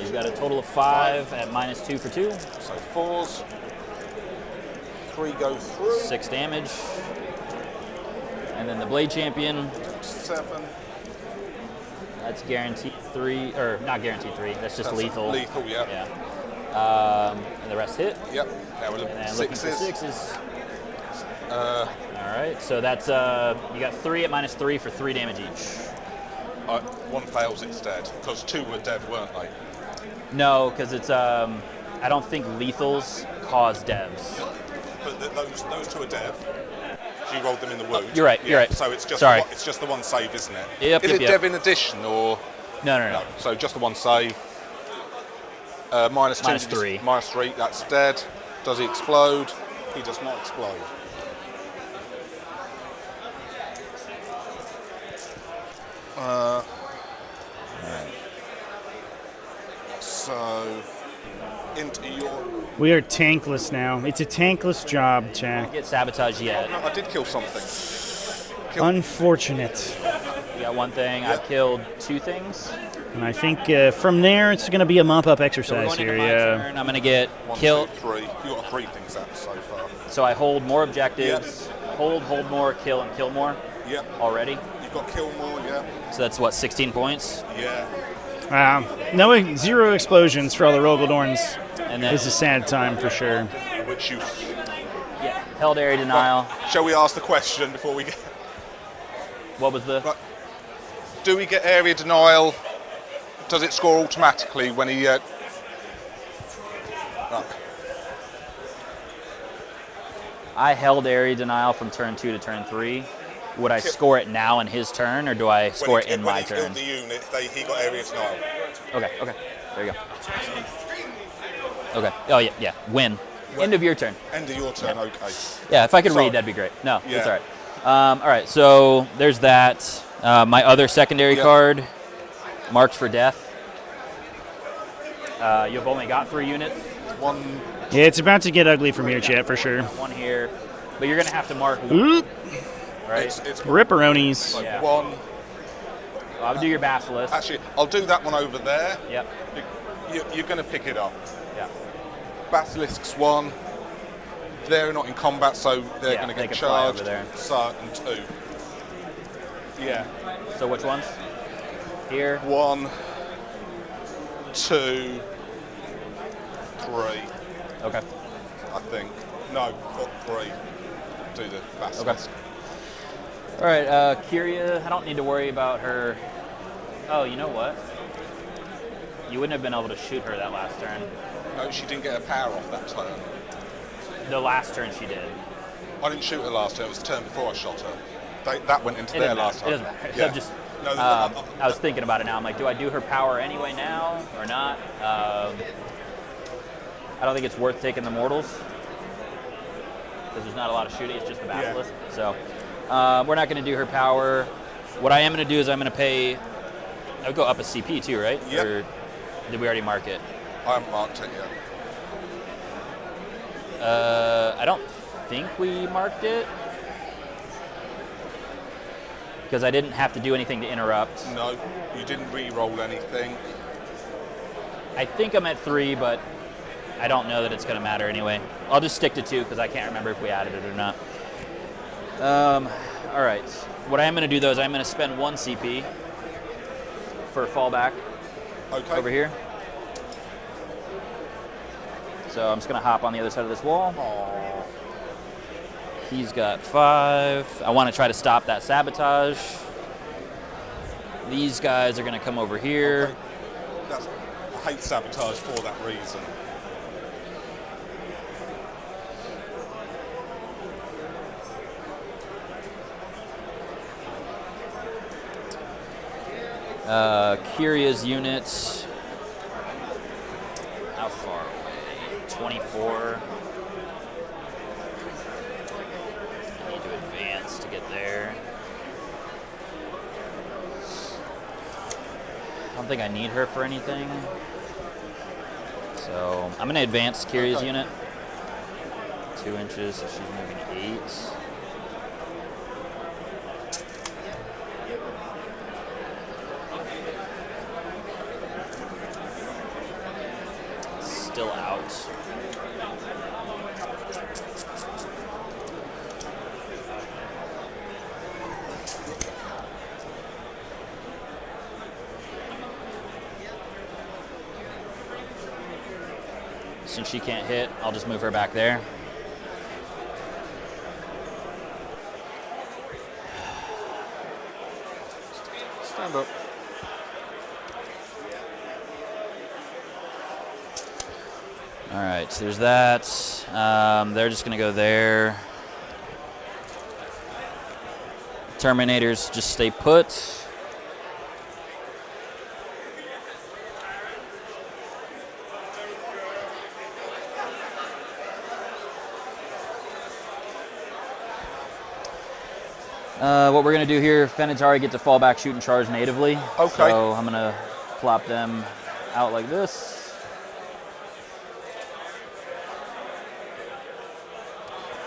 You've got a total of 5 at -2 for 2. So 4s. 3 go through. 6 damage. And then the Blade Champion. 7. That's guaranteed 3, or not guaranteed 3. That's just lethal. Lethal, yeah. Yeah. And the rest hit. Yep. Now we're And then looking looking for sixes. 6s. All right. So that's you got 3 at -3 for 3 damage each. One fails instead, because 2 were dead, weren't they? No, because it's I don't think lethals cause devs. But those 2 are dead. You rolled them in the wound. You're right. Yeah, You're right. So it's just Sorry. it's just the one save, isn't it? Yep. Is yep, it yep. dev in addition or No. so just the one save? -2. -3. -3. That's dead. Does he explode? He does not explode. So into your. We are tankless now. It's a tankless job, chat. Get sabotage yet. No, I did kill something. Unfortunate. You got one thing. I've killed 2 things. And I think from there it's going to be a mop-up So we're exercise going here. into my Yeah. turn. I'm going to get 1, killed. 2, 3. You got 3 things out so far. So I hold more objectives. Hold more, kill, and kill more Yep. already. You've got kill more, yeah. So that's what, 16 points? Yeah. No 0 explosions for all the Rogaldorns. And then This is a sad time for sure. Which you. held area denial. Shall we ask the question before we get? What was the? Right. Do we get area denial? Does it score automatically when he? Right. I held area denial from turn 2 to turn 3. Would I score it now in his turn, or do I score it in my When turn? he killed the unit, he got area denial. Okay. There you go. Okay. Oh yeah. Win. End of your turn. End of your turn. Yeah. Okay. Yeah. If I could Sorry. read, that'd be great. No, Yeah. it's all right. All right. So there's that. My other secondary card, marked for death. You've only got 3 units. One. Yeah, it's about to get ugly from here, chat, for sure. 1 here, but you're gonna have to mark 1. Oop. Right. It's Ripperonis. so Yeah. 1. Well, I'll do your basilisk. Actually, I'll do that one over there. Yep. You're going to pick it up. Yeah. Basilisks 1. They're not in combat, so they're going to they get can fly over charged. there. So, and 2. Yeah. So which ones? Here. 1, 2, 3. Okay. I think. No, got 3. Do the basilisk. All right, Kyria, I don't need to worry about her. Oh, you know what? You wouldn't have been able to shoot her that last turn. No, she didn't get her power off that turn. The last turn she did. I didn't shoot her last turn. It was the turn before I shot her. That went into It their doesn't last matter. turn. It doesn't matter. Yeah. I'm just, No, I was thinking about it now. I'm like, do I do her power anyway now or not? I don't think it's worth taking the mortals because there's not a lot of shooting. It's just the basilisk. So we're not going to do her power. What I am going to do is I'm going to pay. I would go up a CP too, right? Yep. Or did we already mark it? I haven't marked it yet. I don't think we marked it because I didn't have to do anything to interrupt. No, you didn't re-roll anything. I think I'm at 3, but I don't know that it's going to matter anyway. I'll just stick to 2 because I can't remember if we added it or not. All right. What I am going to do, though, is I'm going to spend 1 CP for fallback over here. So I'm just going to hop on the other side of this wall. Aww. He's got 5. I want to try to stop that sabotage. These guys are going to come over here. Okay. I hate sabotage for that reason. Kyria's units. How far away? 24. I need to advance to get there. I don't think I need her for anything. So I'm going to advance Kyria's unit. 2 inches, so she's moving 8. Still out. since she can't hit, I'll just move her back there. Stand up. All right, so there's that. They're just gonna go there. Terminators just stay put. What we're gonna do here, Venatari get to fall back, shoot, and charge natively. Okay. So I'm gonna plop them out like this.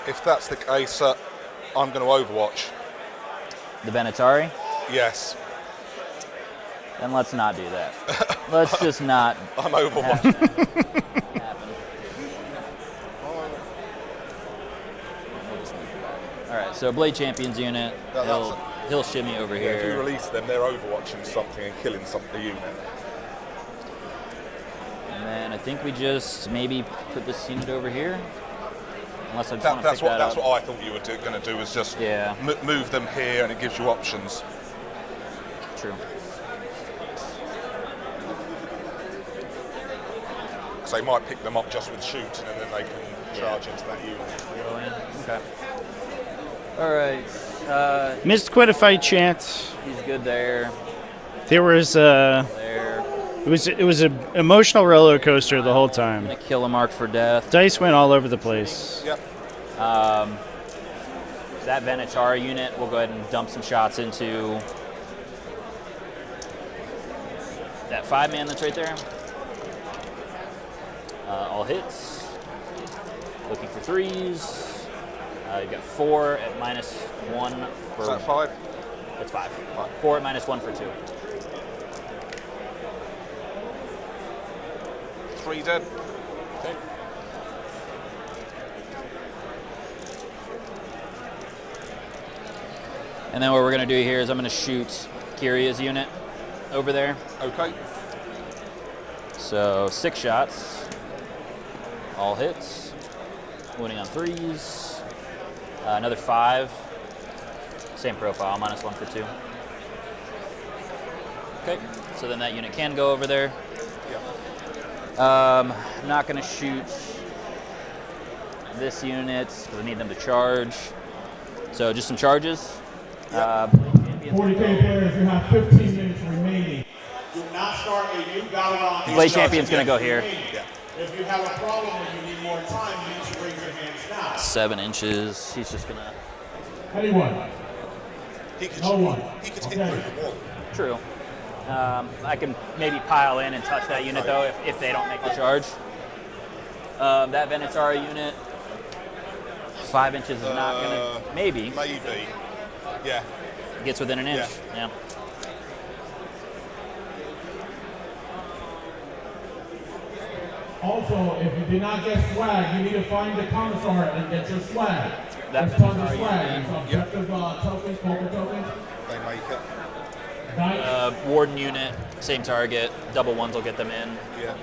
If that's the case, I'm going to Overwatch. The Venatari. Yes. Then let's not do that. Let's just not. I'm Overwatch. Happen. All right, so Blade Champions unit. He'll shimmy over Yeah, here. if you release them, they're Overwatching something and killing the unit. And then I think we just maybe put this unit over here. Unless I just want to That's pick that what up. I thought you were going to do, was just move them here, and it gives you options. True. So they might pick them up just with shooting, and then they can charge into that unit. Okay. All right. Missed quite a fight, Chance. He's good there. There was There. it was an emotional roller coaster the whole time. Gonna kill a mark for death. Dice went all over the place. Yep. That Venatari unit, we'll go ahead and dump some shots into that 5-man that's right there. All hits. Looking for 3s. You've got 4 at -1 for. Is that 5? That's 5. 4 at -1 for 2. 3 dead. Okay. And then what we're going to do here is I'm going to shoot Kyria's unit over there. Okay. So 6 shots. All hits. Winning on 3s. Another 5. Same profile, -1 for 2. Okay, so then that unit can go over there. I'm not going to shoot this unit because I need them to charge. So just some charges. 40k players, you have 15 minutes remaining. Do not start a new battle round. Blade Champion's going to go here. If you have a problem and you need more time, you need to raise your hands now. 7 inches. He's just going to... Anyone? No one. He could hit through the wall. True. I can maybe pile in and touch that unit, though, if they don't make the charge. That Venatari unit, 5 inches is not going to... Maybe. Maybe. Yeah. Gets within an inch. Yeah. Also, if you did not get swag, you need to find the commissar and get your swag. That There's tons of Venatari swag. unit. There's objective tokens, poker tokens. They make it. Dice. Warden unit, same target. Double ones will get them in. Yeah.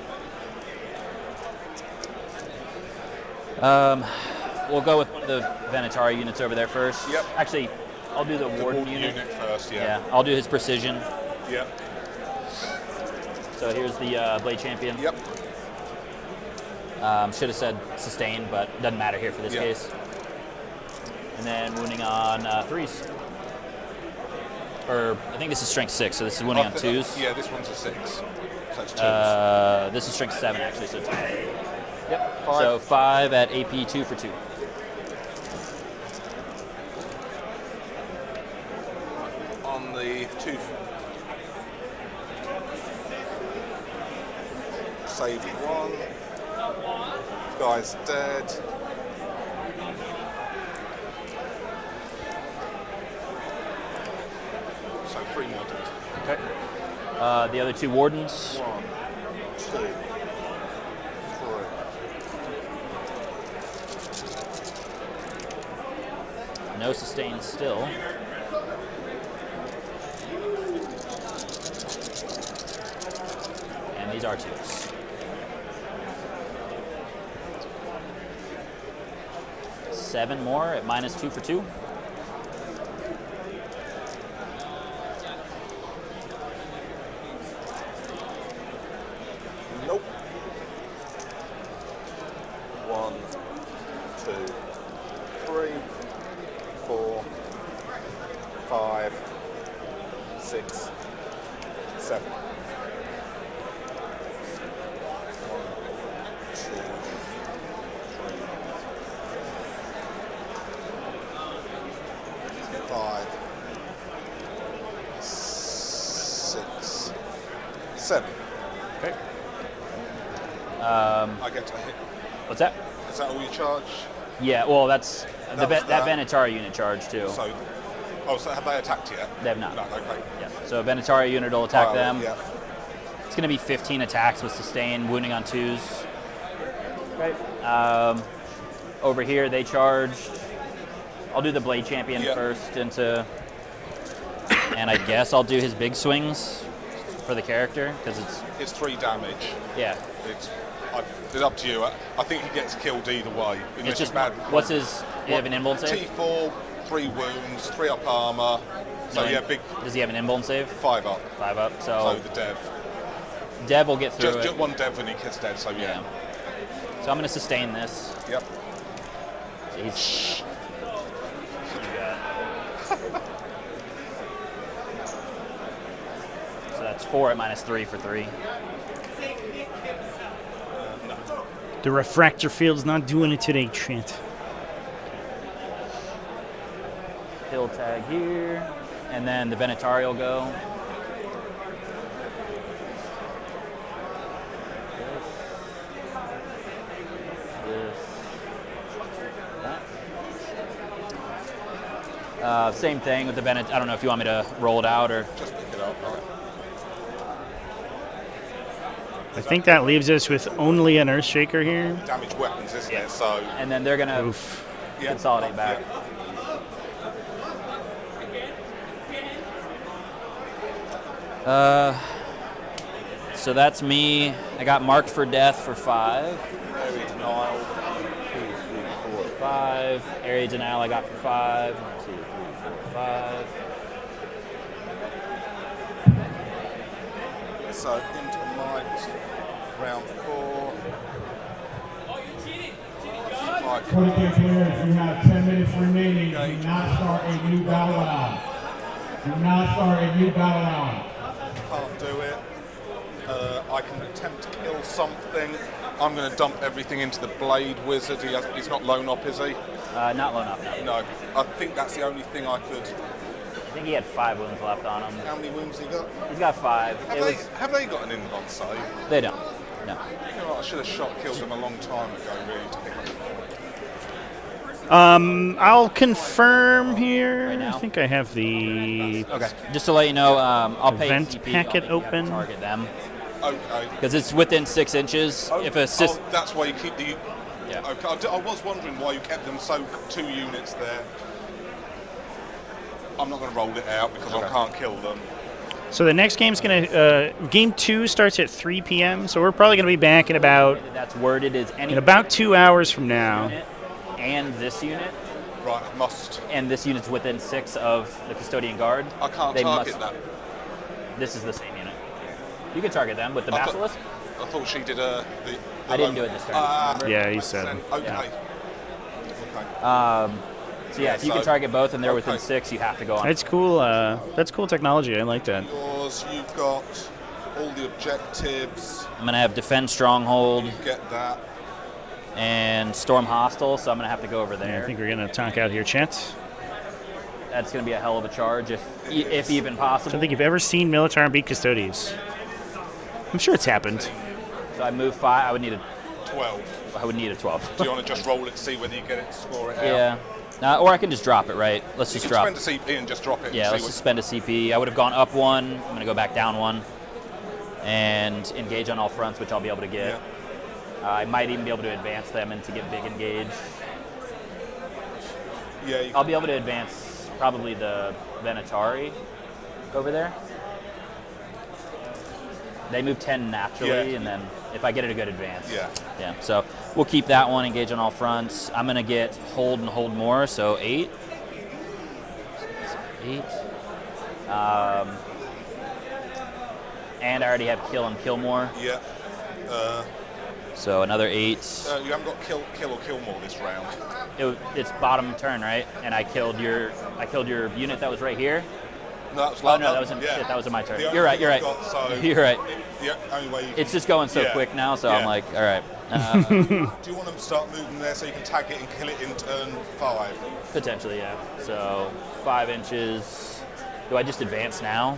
We'll go with one of the Venatari units over there first. Yep. Actually, I'll do the Warden unit. First, Yeah, I'll do his precision. Yep. So here's the Blade Champion. Yep. Should have said sustain, but doesn't matter here for this Yep. case. And then wounding on 3s. Or I think this is strength 6, so this is wounding on 2s. Yeah, this one's a 6. So it's 2s. This is strength 7 actually, so 2. Yep. 5. So 5 at AP 2 for 2. On the 2. Save 1. Guy's dead. So 3 more dead. Okay. The other 2 wardens. 1, 2, 3. No sustain still. And these are 2s. 7 more at -2 for 2. Nope. 1, 2, 3, 4, 5, 6, 7. 1, 2, 3, 5, 6, 7. Okay. I get to hit. What's that? Is that all you charge? Yeah, well, that's That was that that. Venatari unit charge too. So, so have they attacked yet? They have not. No, okay. Yeah. So a Venatari unit will attack Fire, them. Yeah. It's going to be 15 attacks with sustain, wounding on 2s. Right. Over here, they charged. I'll do the Blade Champion Yeah. first into, and I guess I'll do his big swings for the character because It's 3 damage. yeah. It's up to you. I think he gets killed either way. It's just what's his? Do you have an invuln save? T4, 3 wounds, 3 up armor. So No, yeah, big Does he have an invuln save? 5 up. 5 up. So the dev. Dev will get through Just it. 1 dev when he gets dead. So yeah. So I'm going to sustain this. Yep. So he's. So that's 4 at -3 for 3. The refractor field's not doing it today, Trent. Hill tag here, and then the Venatari will go. This, that. Same thing with the Venat. I don't know if you want me to roll it out or. Just pick it up. Right. I think that leaves us with only an Earthshaker here. Damage weapons, isn't it? So And then they're gonna Oof. yeah. consolidate back. Yeah. So that's me. I got marked for death for 5. Area denial. 2, 3, 4, 5. Area denial I got for 5. 1, 2, 3, 4, 5. So into might, round 4. 40k players, you have 10 minutes remaining. Do not start a new battle round. Do not start a new battle round. Can't do it. I can attempt to kill something. I'm going to dump everything into the Blade Wizard. He's not lone up, is he? Not low enough. No. No. I think that's the only thing I could. I think he had 5 wounds left on him. How many wounds he got? He's got 5. Have they got an invuln save? They don't. No. You know what, I should have killed them a long time ago, really, to pick up. I'll confirm here. Right now? I think I have the Okay. Just to let you know, I'll pay Event CP. packet I don't think you have to open. target them Okay. because it's within 6 inches. If a that's why you keep the. Yeah. Okay. I was wondering why you kept them 2 units there. I'm not going to roll it out because I can't kill them. So the next game's gonna game 2 starts at 3 p.m. So we're probably gonna be back in about that's worded as any 2 hours from now. unit and this unit, Right, I must. and this unit's within 6 of the Custodian Guard. I can't They target must- that. This is the same unit. You can target them with the I thought- Basilisk. I thought she did the I didn't do it this turn. remember? Yeah, he makes said. sense. Okay. Yeah. Okay. So yeah, if you can so- target both and they're within okay. 6, you have to go on. That's cool. That's cool technology. I like that. Yours, you've got all the objectives. I'm gonna have Defend Stronghold You get that. and Storm Hostile, so I'm gonna have to go over Yeah, there. I think we're gonna talk out here, chat. That's gonna be a hell of a charge, if even possible. I don't think you've ever seen Militarum beat Custodes. I'm sure it's happened. So I move 5. I would need a 12. 12. Do you want to just roll it, see whether you get it, score it out? Yeah. Or I can just drop it, right? Let's You just can drop. spend a CP and just drop it. Yeah, and let's see just spend a CP. I would have gone up 1. I'm gonna go back down 1, and engage on all fronts, which I'll be able to get. I might even be able to advance them and to get big engage. Yeah, you I'll be able to advance probably the Venatari over there. They move 10 naturally, Yeah. and then if I get it a good advance. Yeah. Yeah. So we'll keep that one, engage on all fronts. I'm gonna get hold and hold more, so 8. 8. And I already have kill and kill more, Yeah. so another 8. You haven't got kill or kill more this round. It's bottom turn, right? And I killed your unit that was right here. No, that was Oh no, that wasn't. Shit, that was my turn. The only You're right. thing You're I've right. got, so You're right. the only way you It's just going so Yeah. quick now, so Yeah. I'm like, all right. Do you want them to start moving there so you can tag it and kill it in turn 5? Potentially, yeah. So 5 inches. Do I just advance now?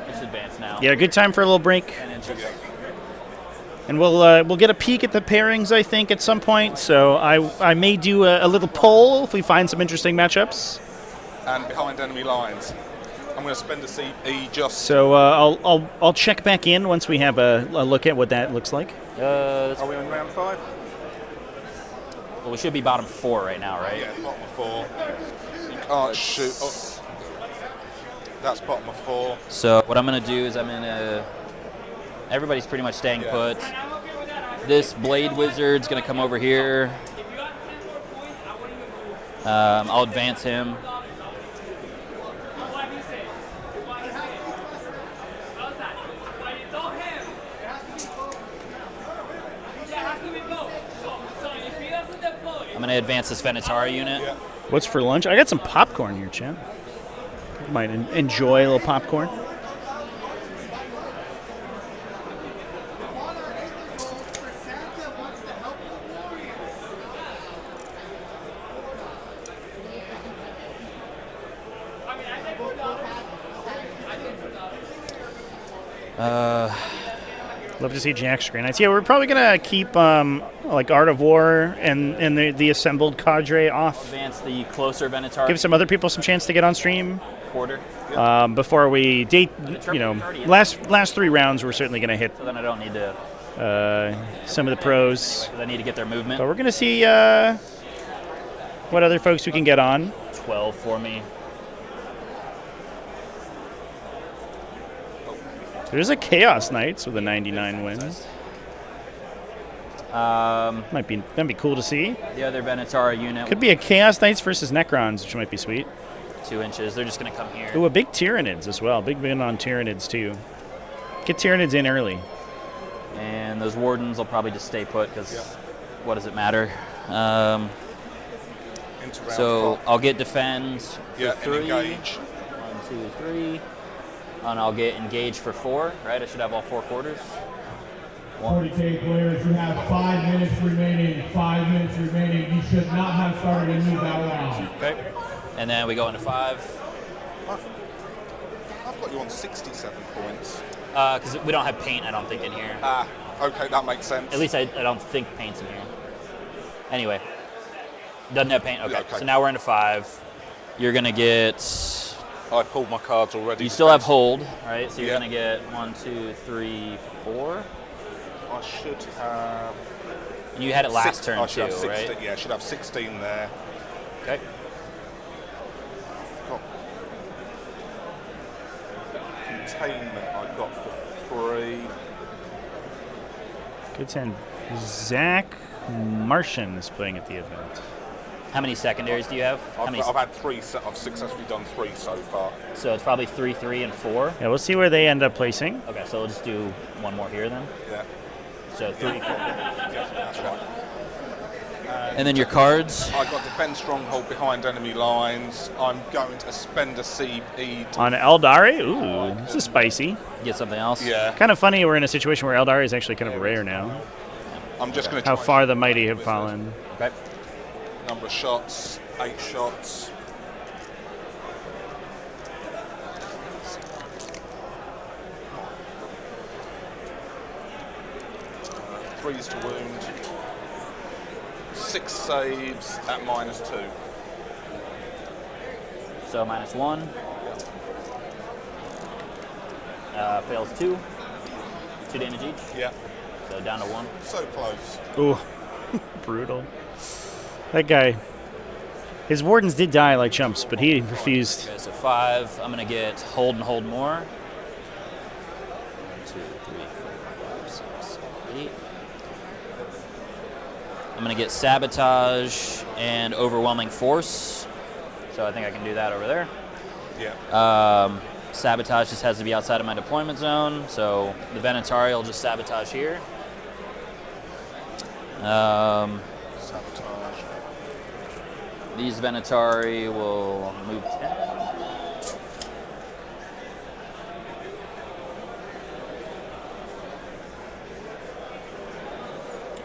Just advance now. Yeah, good time for a little break. 10 inches. And we'll get a peek at the pairings, I think, at some point. So I may do a little poll if we find some interesting matchups. And behind enemy lines. I'm going to spend a CP just. So I'll check back in once we have a look at what that looks like. Are we on round 5? Well, we should be bottom 4 right now, right? Yeah, bottom of 4. You can't shoot. Oh, that's bottom of 4. So what I'm gonna do is everybody's pretty much staying put. This blade wizard's gonna come over here. I'll advance him. I'm gonna advance this Venatari unit. What's for lunch? I got some popcorn here, champ. Might enjoy a little popcorn. Love to see Jack's Grey Knights. Yeah, we're probably gonna keep like Art of War and the assembled cadre off. Advance the closer Venatari. Give some other people some chance to get on stream. Quarter. Before we date, last 3 rounds we're certainly gonna hit So then I don't need to. some of the pros. Because I need to get their movement. But we're gonna see what other folks we can get on. 12 for me. There's a Chaos Knights with a 99 wins. That'd be cool to see. The other Venatari unit. Could be a Chaos Knights versus Necrons, which might be sweet. 2 inches. They're just going to come here. Ooh, a big Tyranids as well. Big win on Tyranids too. Get Tyranids in early. And those Wardens will probably just stay put because what does it matter? So I'll get defend for 3. And engage. 1, 2, 3. And I'll get engage for 4, right? I should have all 4 quarters. 40k players, you have 5 minutes remaining. 5 minutes remaining. You should not have started a move that round. Okay. And then we go into 5. I've got you on 67 points. Because we don't have paint, I don't think, in here. Okay, that makes sense. At least I don't think paint's in here. Anyway. Doesn't have paint? Okay. Yeah, okay. So now we're into 5. You're going to get... I pulled my cards already. You still have hold, right? So you're going to get 1, 2, 3, 4. I should have... And you had it last turn, I should too, have 16, right? Yeah, I should have 16 there. Okay. Containment I got for 3. Good 10. Zach Martian is playing at the event. How many secondaries do you have? I've had 3. I've successfully done 3 so far. So it's probably 3, 3, and 4. Yeah, we'll see where they end up placing. Okay, so we'll just do one more here then. Yeah. So 3, 4. Yeah, that's right. And then your cards. I got defend stronghold behind enemy lines. I'm going to spend a CP to On Eldari? Ooh, this is spicy. Get something else. Yeah. Kind of funny we're in a situation where Eldari is actually kind of rare now. I'm just going to How far the mighty have fallen. Okay. Number of shots, 8 shots. Threes to wound. 6 saves at -2. So -1. Fails 2. 2 damage each. Yeah. So down to 1. So close. Ooh, brutal. That guy. His wardens did die like chumps, but he refused. Okay, so 5. I'm going to get hold and hold more. 2, 3, 4, 5, 6, 7, 8. I'm going to get Sabotage and Overwhelming Force. So I think I can do that over there. Yeah. Sabotage just has to be outside of my deployment zone. So the Venatari will just Sabotage here. Sabotage. These Venatari will move 10.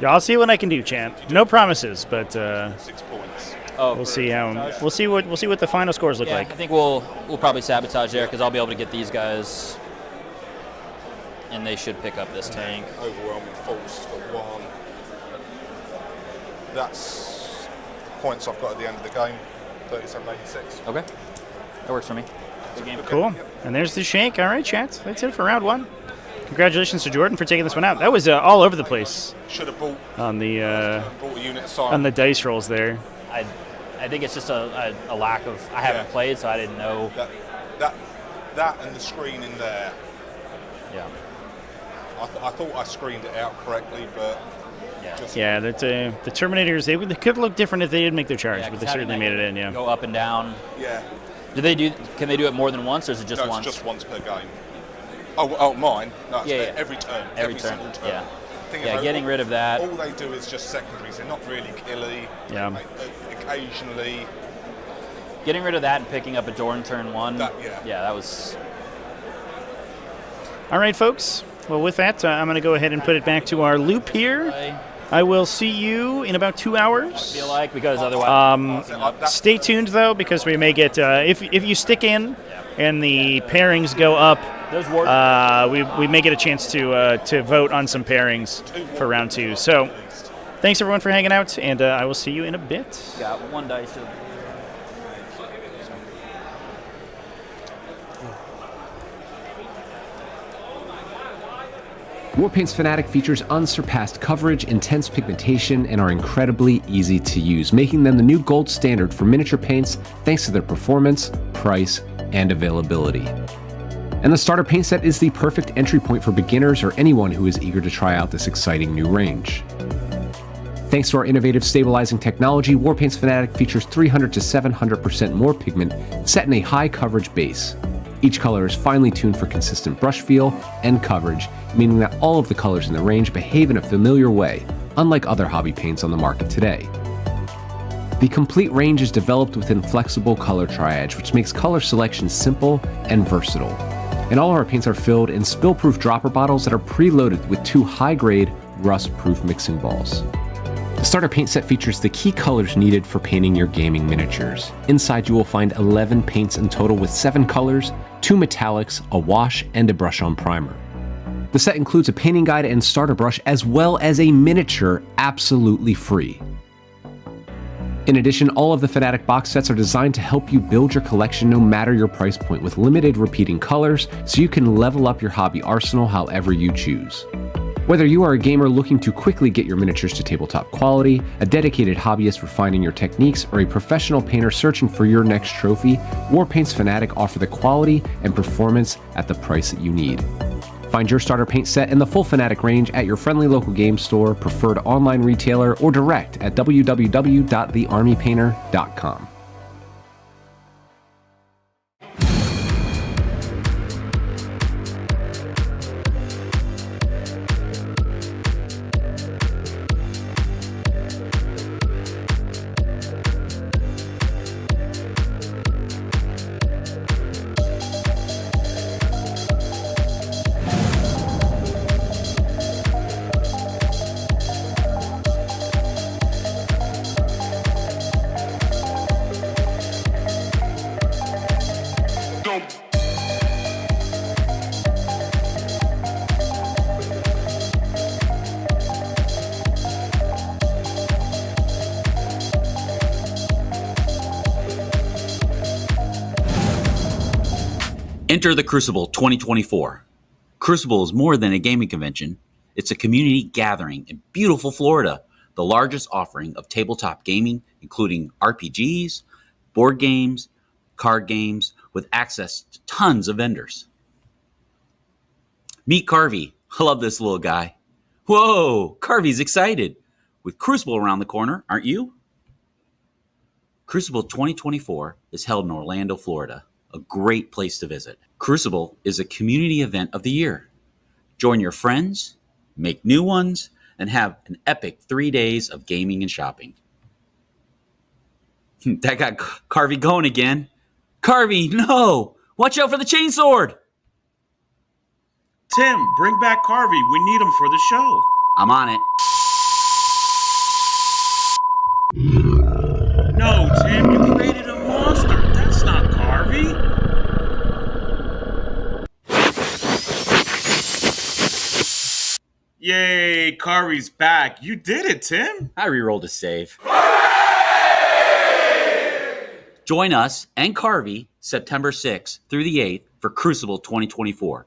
Yeah, I'll see what I can do, Chan. No promises, but 6 points. Oh, we'll for see how Sabotage? we'll see what the final scores look Yeah, like. I think we'll probably Sabotage there because I'll be able to get these guys, and they should pick up this tank. Overwhelming force for 1. That's points I've got at the end of the game. 37.86. Okay, that works for me. Good game. Cool. And there's the shake. All right, chat. That's it for round 1. Congratulations to Jordan for taking this one out. That was all over the place Should have brought on the brought a unit aside. on the dice rolls there. I think it's just a lack of. I haven't played, so I didn't know. That and the screen in there. Yeah. I thought I screened it out correctly, but Yeah. just Yeah, that the Terminators they could look different if they didn't make their charge, Yeah, but they 'cause having certainly that made it in. Yeah. Go up and down. yeah. Can they do it more than once, or is it just No, once? it's just once per game. Oh, mine. No, it's Yeah. every turn. Every turn, single turn. yeah. Thing Yeah, is, getting rid of that. All they do is just secondaries. They're not really killy. Yeah. Occasionally. Getting rid of that and picking up a door in turn 1. Yeah. That was. All right, folks. Well, with that, I'm going to go ahead and put it back to our loop here. I will see you in about 2 hours. I feel like because otherwise. Stay tuned though, because we may get if you stick in and the pairings go up, we may get a chance to vote on some pairings for round 2. So, thanks everyone for hanging out, and I will see you in a bit. Got 1 dice. Warpaint's Fanatic features unsurpassed coverage, intense pigmentation, and are incredibly easy to use, making them the new gold standard for miniature paints thanks to their performance, price, and availability. And the starter paint set is the perfect entry point for beginners or anyone who is eager to try out this exciting new range. Thanks to our innovative stabilizing technology, Warpaint's Fanatic features 300 to 700% more pigment set in a high coverage base. Each color is finely tuned for consistent brush feel and coverage, meaning that all of the colors in the range behave in a familiar way, unlike other hobby paints on the market today. The complete range is developed within flexible color triage, which makes color selection simple and versatile. And all of our paints are filled in spill-proof dropper bottles that are preloaded with 2 high-grade, rust-proof mixing balls. The starter paint set features the key colors needed for painting your gaming miniatures. Inside you will find 11 paints in total with 7 colors, 2 metallics, a wash, and a brush-on primer. The set includes a painting guide and starter brush as well as a miniature absolutely free. In addition, all of the Fanatic box sets are designed to help you build your collection no matter your price point with limited repeating colors so you can level up your hobby arsenal however you choose. Whether you are a gamer looking to quickly get your miniatures to tabletop quality, a dedicated hobbyist refining your techniques, or a professional painter searching for your next trophy, Warpaint's Fanatic offer the quality and performance at the price that you need. Find your starter paint set and the full Fanatic range at your friendly local game store, preferred online retailer, or direct at www.thearmypainter.com. Enter the Crucible 2024. Crucible is more than a gaming convention. It's a community gathering in beautiful Florida, the largest offering of tabletop gaming, including RPGs, board games, card games, with access to tons of vendors. Meet Carvey. I love this little guy. Whoa, Carvey's excited. With Crucible around the corner, aren't you? Crucible 2024 is held in Orlando, Florida, a great place to visit. Crucible is a community event of the year. Join your friends, make new ones, and have an epic 3 days of gaming and shopping. That got Carvey going again. Carvey, no! Watch out for the chainsword! Tim, bring back Carvey. We need him for the show. I'm on it. No, Tim, you created a monster. That's not Carvey. Yay, Carvey's back. You did it, Tim. I rerolled a save. Join us and Carvey September 6th through the 8th for Crucible 2024.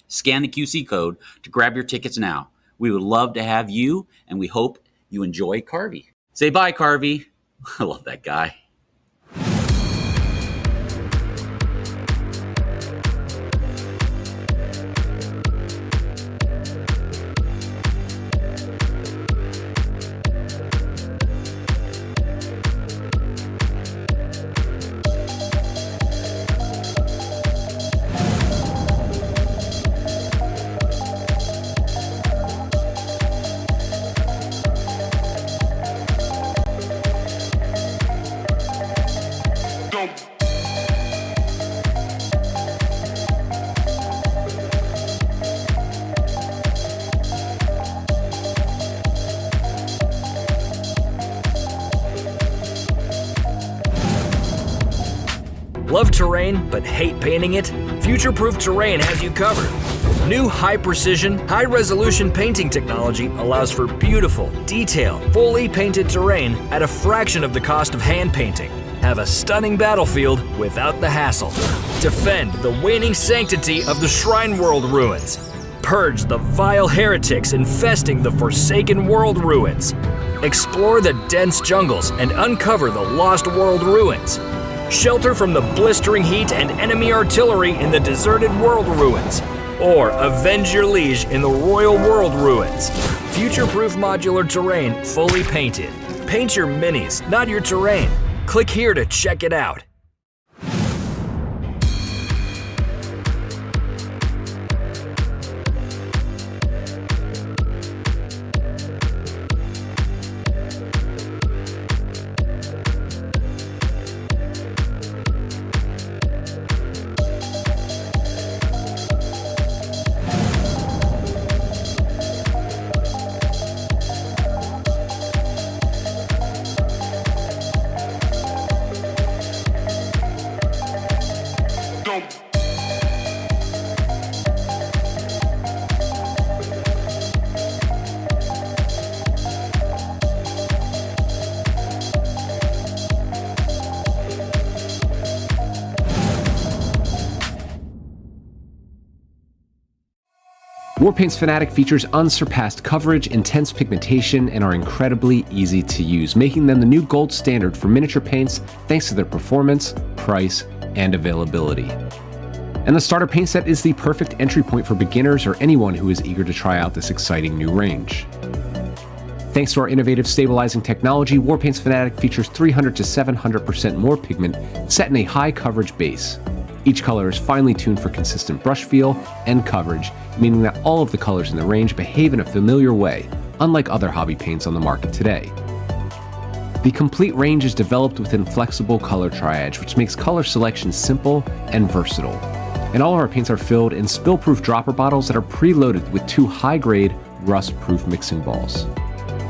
Scan the QC code to grab your tickets now. We would love to have you, and we hope you enjoy Carvey. Say bye, Carvey. I love that guy. Love terrain but hate painting it? Future-proof Terrain has you covered. New high-precision, high-resolution painting technology allows for beautiful, detailed, fully painted terrain at a fraction of the cost of hand painting. Have a stunning battlefield without the hassle. Defend the waning sanctity of the Shrine World ruins. Purge the vile heretics infesting the Forsaken World ruins. Explore the dense jungles and uncover the Lost World ruins. Shelter from the blistering heat and enemy artillery in the deserted world ruins. Or avenge your liege in the Royal World ruins. Future-proof modular terrain fully painted. Paint your minis, not your terrain. Click here to check it out. Warpaint's Fanatic features unsurpassed coverage, intense pigmentation, and are incredibly easy to use, making them the new gold standard for miniature paints thanks to their performance, price, and availability. And the starter paint set is the perfect entry point for beginners or anyone who is eager to try out this exciting new range. Thanks to our innovative stabilizing technology, Warpaint's Fanatic features 300 to 700% more pigment set in a high coverage base. Each color is finely tuned for consistent brush feel and coverage, meaning that all of the colors in the range behave in a familiar way, unlike other hobby paints on the market today. The complete range is developed within flexible color triage, which makes color selection simple and versatile. And all of our paints are filled in spill-proof dropper bottles that are preloaded with 2 high-grade, rust-proof mixing balls.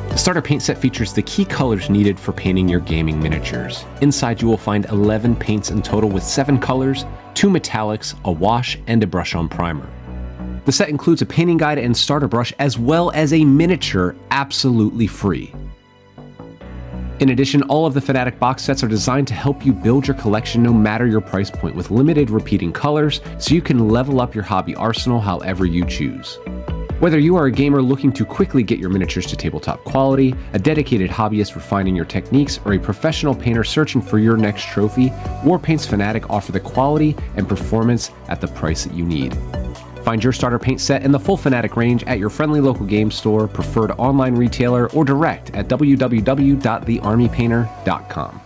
The starter paint set features the key colors needed for painting your gaming miniatures. Inside you will find 11 paints in total with 7 colors, 2 metallics, a wash, and a brush-on primer. The set includes a painting guide and starter brush as well as a miniature absolutely free. In addition, all of the Fanatic box sets are designed to help you build your collection no matter your price point with limited repeating colors so you can level up your hobby arsenal however you choose. Whether you are a gamer looking to quickly get your miniatures to tabletop quality, a dedicated hobbyist refining your techniques, or a professional painter searching for your next trophy, Warpaint's Fanatic offer the quality and performance at the price that you need. Find your starter paint set in the full Fanatic range at your friendly local game store, preferred online retailer, or direct at www.thearmypainter.com.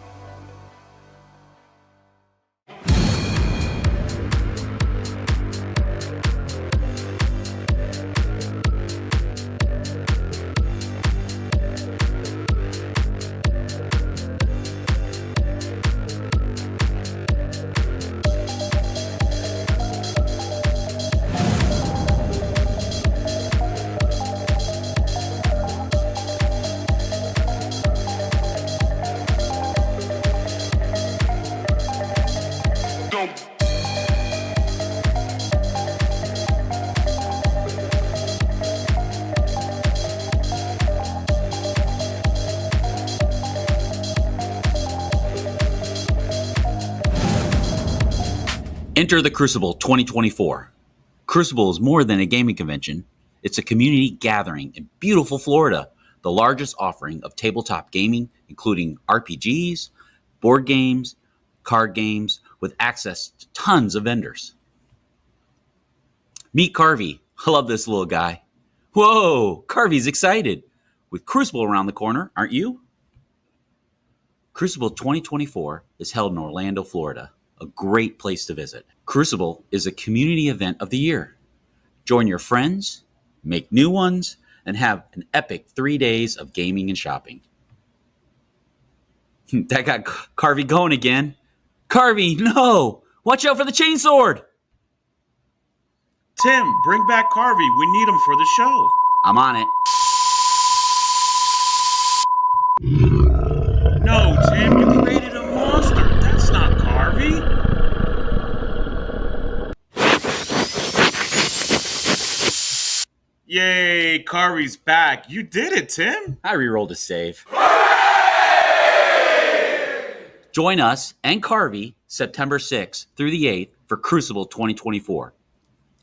Enter the Crucible 2024. Crucible is more than a gaming convention. It's a community gathering in beautiful Florida, the largest offering of tabletop gaming, including RPGs, board games, card games, with access to tons of vendors. Meet Carvey. I love this little guy. Whoa, Carvey's excited. With Crucible around the corner, aren't you? Crucible 2024 is held in Orlando, Florida, a great place to visit. Crucible is a community event of the year. Join your friends, make new ones, and have an epic 3 days of gaming and shopping. That got Carvey going again. Carvey, no! Watch out for the chainsword! Tim, bring back Carvey. We need him for the show. I'm on it. No, Tim, you created a monster. That's not Carvey. Yay, Carvey's back. You did it, Tim. I rerolled a save. Join us and Carvey September 6th through the 8th for Crucible 2024.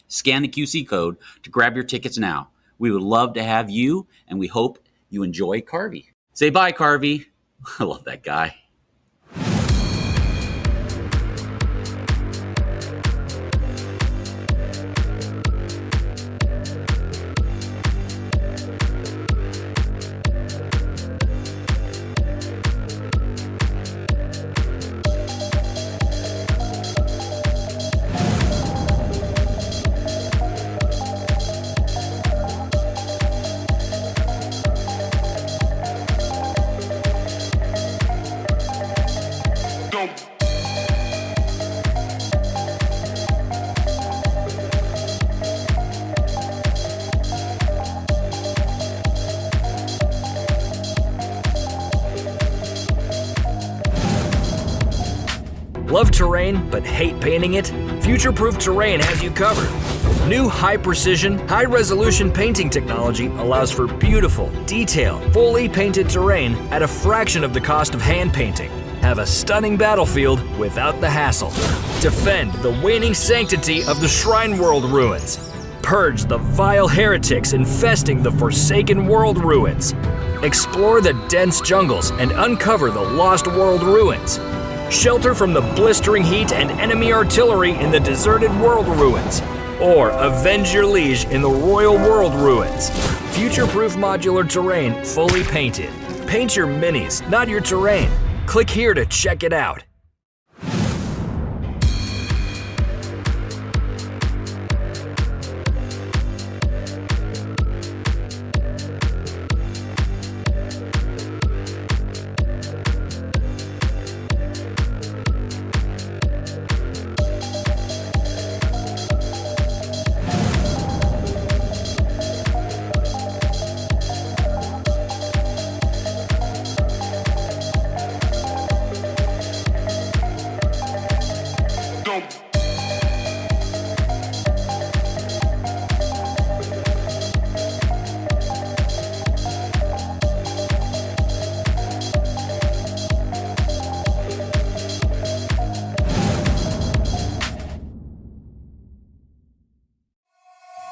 Scan the QC code to grab your tickets now. We would love to have you, and we hope you enjoy Carvey. Say bye, Carvey. I love that guy. Love terrain but hate painting it? Future-proof Terrain has you covered. New high-precision, high-resolution painting technology allows for beautiful, detailed, fully painted terrain at a fraction of the cost of hand painting. Have a stunning battlefield without the hassle. Defend the waning sanctity of the Shrine World ruins. Purge the vile heretics infesting the Forsaken World ruins. Explore the dense jungles and uncover the Lost World ruins. Shelter from the blistering heat and enemy artillery in the deserted world ruins. Or avenge your liege in the Royal World ruins. Future-proof modular terrain fully painted. Paint your minis, not your terrain. Click here to check it out.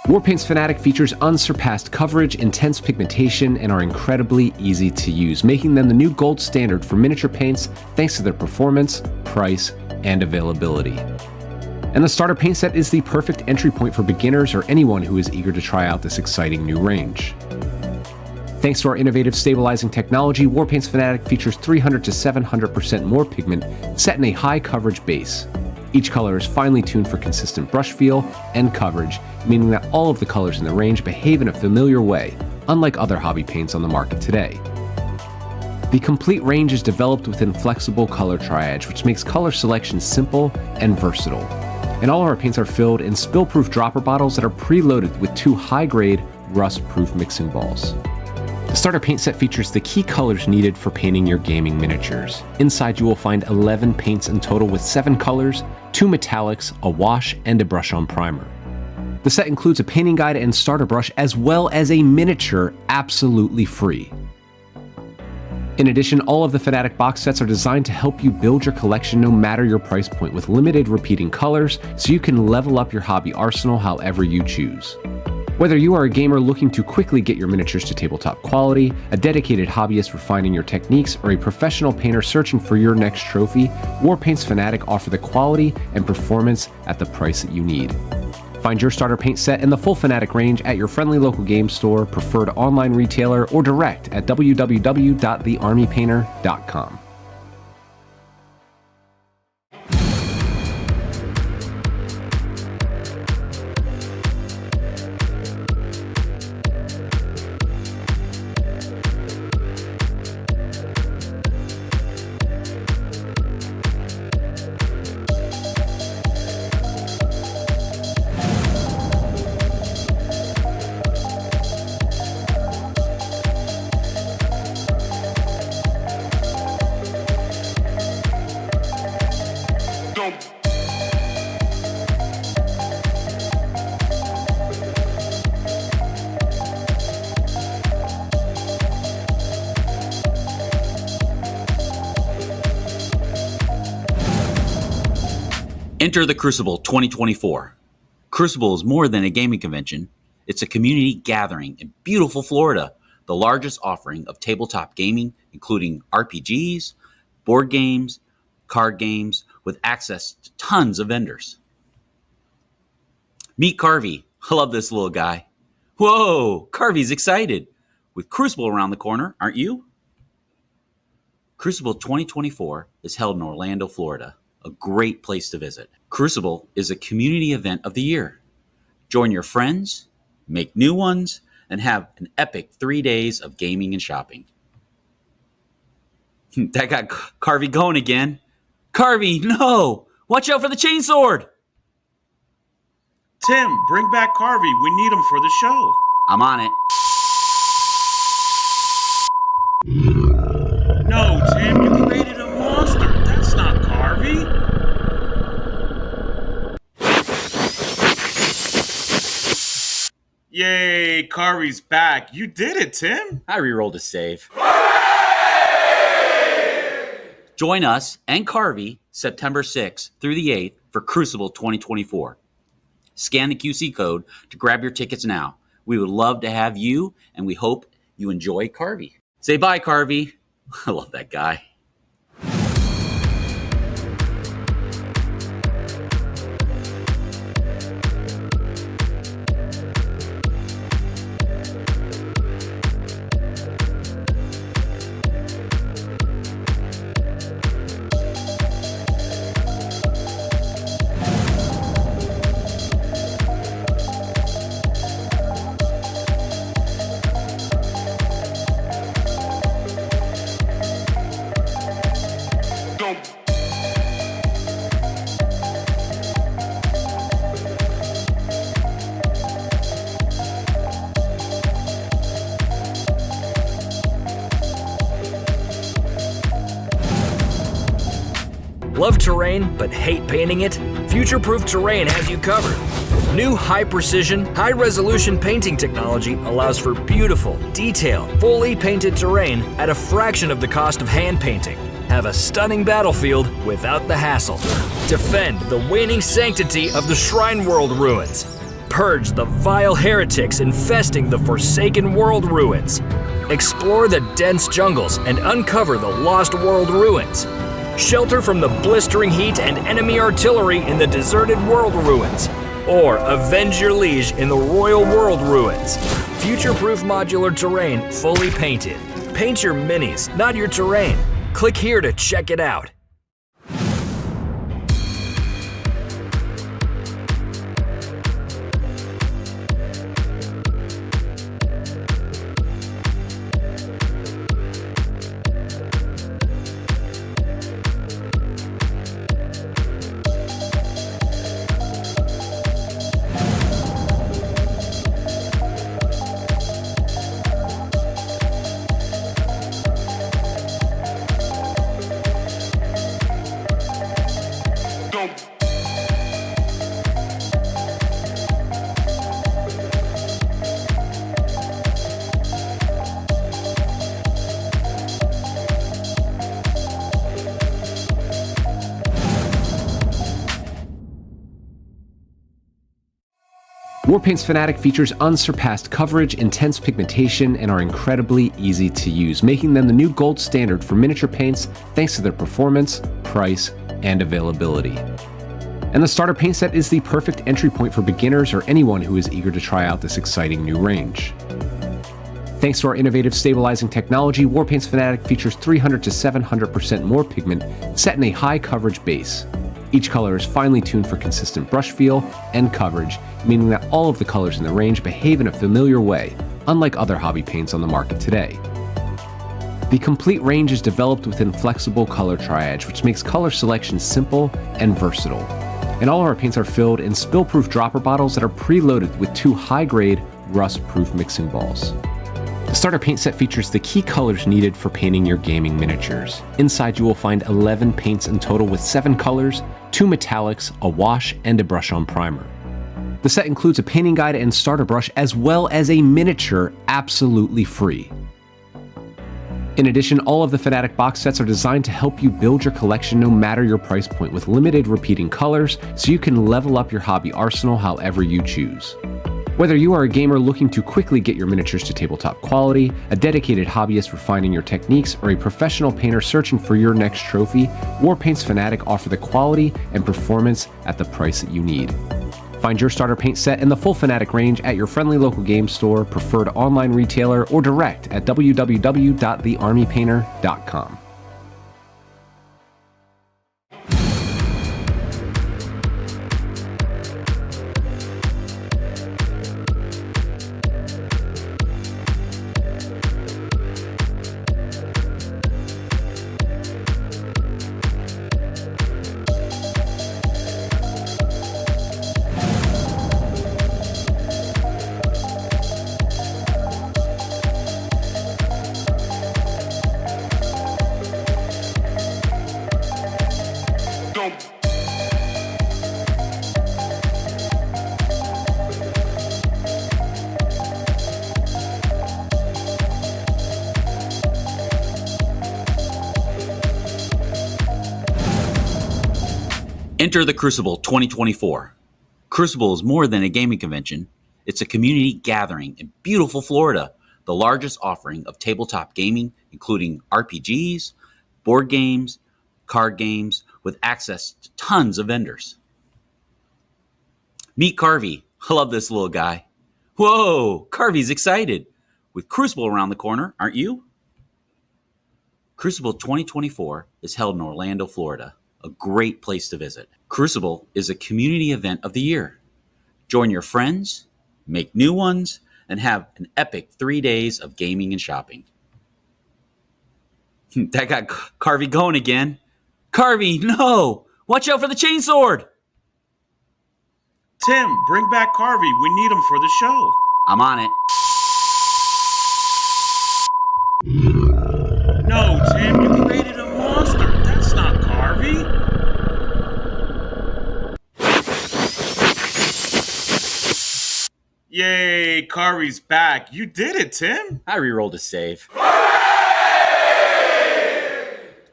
Warpaint's Fanatic features unsurpassed coverage, intense pigmentation, and are incredibly easy to use, making them the new gold standard for miniature paints thanks to their performance, price, and availability. And the starter paint set is the perfect entry point for beginners or anyone who is eager to try out this exciting new range. Thanks to our innovative stabilizing technology, Warpaints Fanatic features 300 to 700% more pigment set in a high coverage base. Each color is finely tuned for consistent brush feel and coverage, meaning that all of the colors in the range behave in a familiar way, unlike other hobby paints on the market today. The complete range is developed within flexible color triage, which makes color selection simple and versatile. And all of our paints are filled in spill-proof dropper bottles that are preloaded with 2 high-grade, rust-proof mixing balls. The starter paint set features the key colors needed for painting your gaming miniatures. Inside you will find 11 paints in total with 7 colors, 2 metallics, a wash, and a brush-on primer. The set includes a painting guide and starter brush as well as a miniature absolutely free. In addition, all of the Fanatic box sets are designed to help you build your collection no matter your price point with limited repeating colors, so you can level up your hobby arsenal however you choose. Whether you are a gamer looking to quickly get your miniatures to tabletop quality, a dedicated hobbyist refining your techniques, or a professional painter searching for your next trophy, Warpaints Fanatic offer the quality and performance at the price that you need. Find your starter paint set in the full Fanatic range at your friendly local game store, preferred online retailer, or direct at www.thearmypainter.com. Enter the Crucible 2024. Crucible is more than a gaming convention. It's a community gathering in beautiful Florida, the largest offering of tabletop gaming, including RPGs, board games, card games, with access to tons of vendors. Meet Carvey. I love this little guy. Whoa, Carvey's excited. With Crucible around the corner, aren't you? Crucible 2024 is held in Orlando, Florida, a great place to visit. Crucible is a community event of the year. Join your friends, make new ones, and have an epic 3 days of gaming and shopping. That got Carvey going again. Carvey, no! Watch out for the chainsword! Tim, bring back Carvey. We need him for the show. I'm on it. No, Tim, you created a monster. That's not Carvey. Yay, Carvey's back. You did it, Tim. I rerolled a save. Join us and Carvey September 6th through the 8th for Crucible 2024. Scan the QC code to grab your tickets now. We would love to have you, and we hope you enjoy Carvey. Say bye, Carvey. I love that guy. Love terrain but hate painting it? Future-Proof Terrain has you covered. New high-precision, high-resolution painting technology allows for beautiful, detailed, fully painted terrain at a fraction of the cost of hand painting. Have a stunning battlefield without the hassle. Defend the waning sanctity of the Shrine World ruins. Purge the vile heretics infesting the Forsaken World ruins. Explore the dense jungles and uncover the Lost World ruins. Shelter from the blistering heat and enemy artillery in the deserted world ruins. Or avenge your liege in the royal world ruins. Future-proof modular terrain fully painted. Paint your minis, not your terrain. Click here to check it out. Warpaint's Fanatic features unsurpassed coverage, intense pigmentation, and are incredibly easy to use, making them the new gold standard for miniature paints thanks to their performance, price, and availability. And the starter paint set is the perfect entry point for beginners or anyone who is eager to try out this exciting new range. Thanks to our innovative stabilizing technology, Warpaint's Fanatic features 300 to 700% more pigment set in a high coverage base. Each color is finely tuned for consistent brush feel and coverage, meaning that all of the colors in the range behave in a familiar way, unlike other hobby paints on the market today. The complete range is developed within flexible color triage, which makes color selection simple and versatile. And all of our paints are filled in spill-proof dropper bottles that are preloaded with 2 high-grade, rust-proof mixing balls. The starter paint set features the key colors needed for painting your gaming miniatures. Inside you will find 11 paints in total with 7 colors, 2 metallics, a wash, and a brush-on primer. The set includes a painting guide and starter brush as well as a miniature absolutely free. In addition, all of the Fanatic box sets are designed to help you build your collection no matter your price point with limited repeating colors so you can level up your hobby arsenal however you choose. Whether you are a gamer looking to quickly get your miniatures to tabletop quality, a dedicated hobbyist refining your techniques, or a professional painter searching for your next trophy, Warpaint's Fanatic offer the quality and performance at the price that you need. Find your starter paint set and the full Fanatic range at your friendly local game store, preferred online retailer, or direct at www.thearmypainter.com. Enter the Crucible 2024. Crucible is more than a gaming convention. It's a community gathering in beautiful Florida, the largest offering of tabletop gaming, including RPGs, board games, card games, with access to tons of vendors. Meet Carvey. I love this little guy. Whoa, Carvey's excited. With Crucible around the corner, aren't you? Crucible 2024 is held in Orlando, Florida, a great place to visit. Crucible is a community event of the year. Join your friends, make new ones, and have an epic 3 days of gaming and shopping. That got Carvey going again. Carvey, no! Watch out for the chainsword! Tim, bring back Carvey. We need him for the show. I'm on it. No, Tim, you created a monster. That's not Carvey. Yay, Carvey's back. You did it, Tim. I rerolled a save.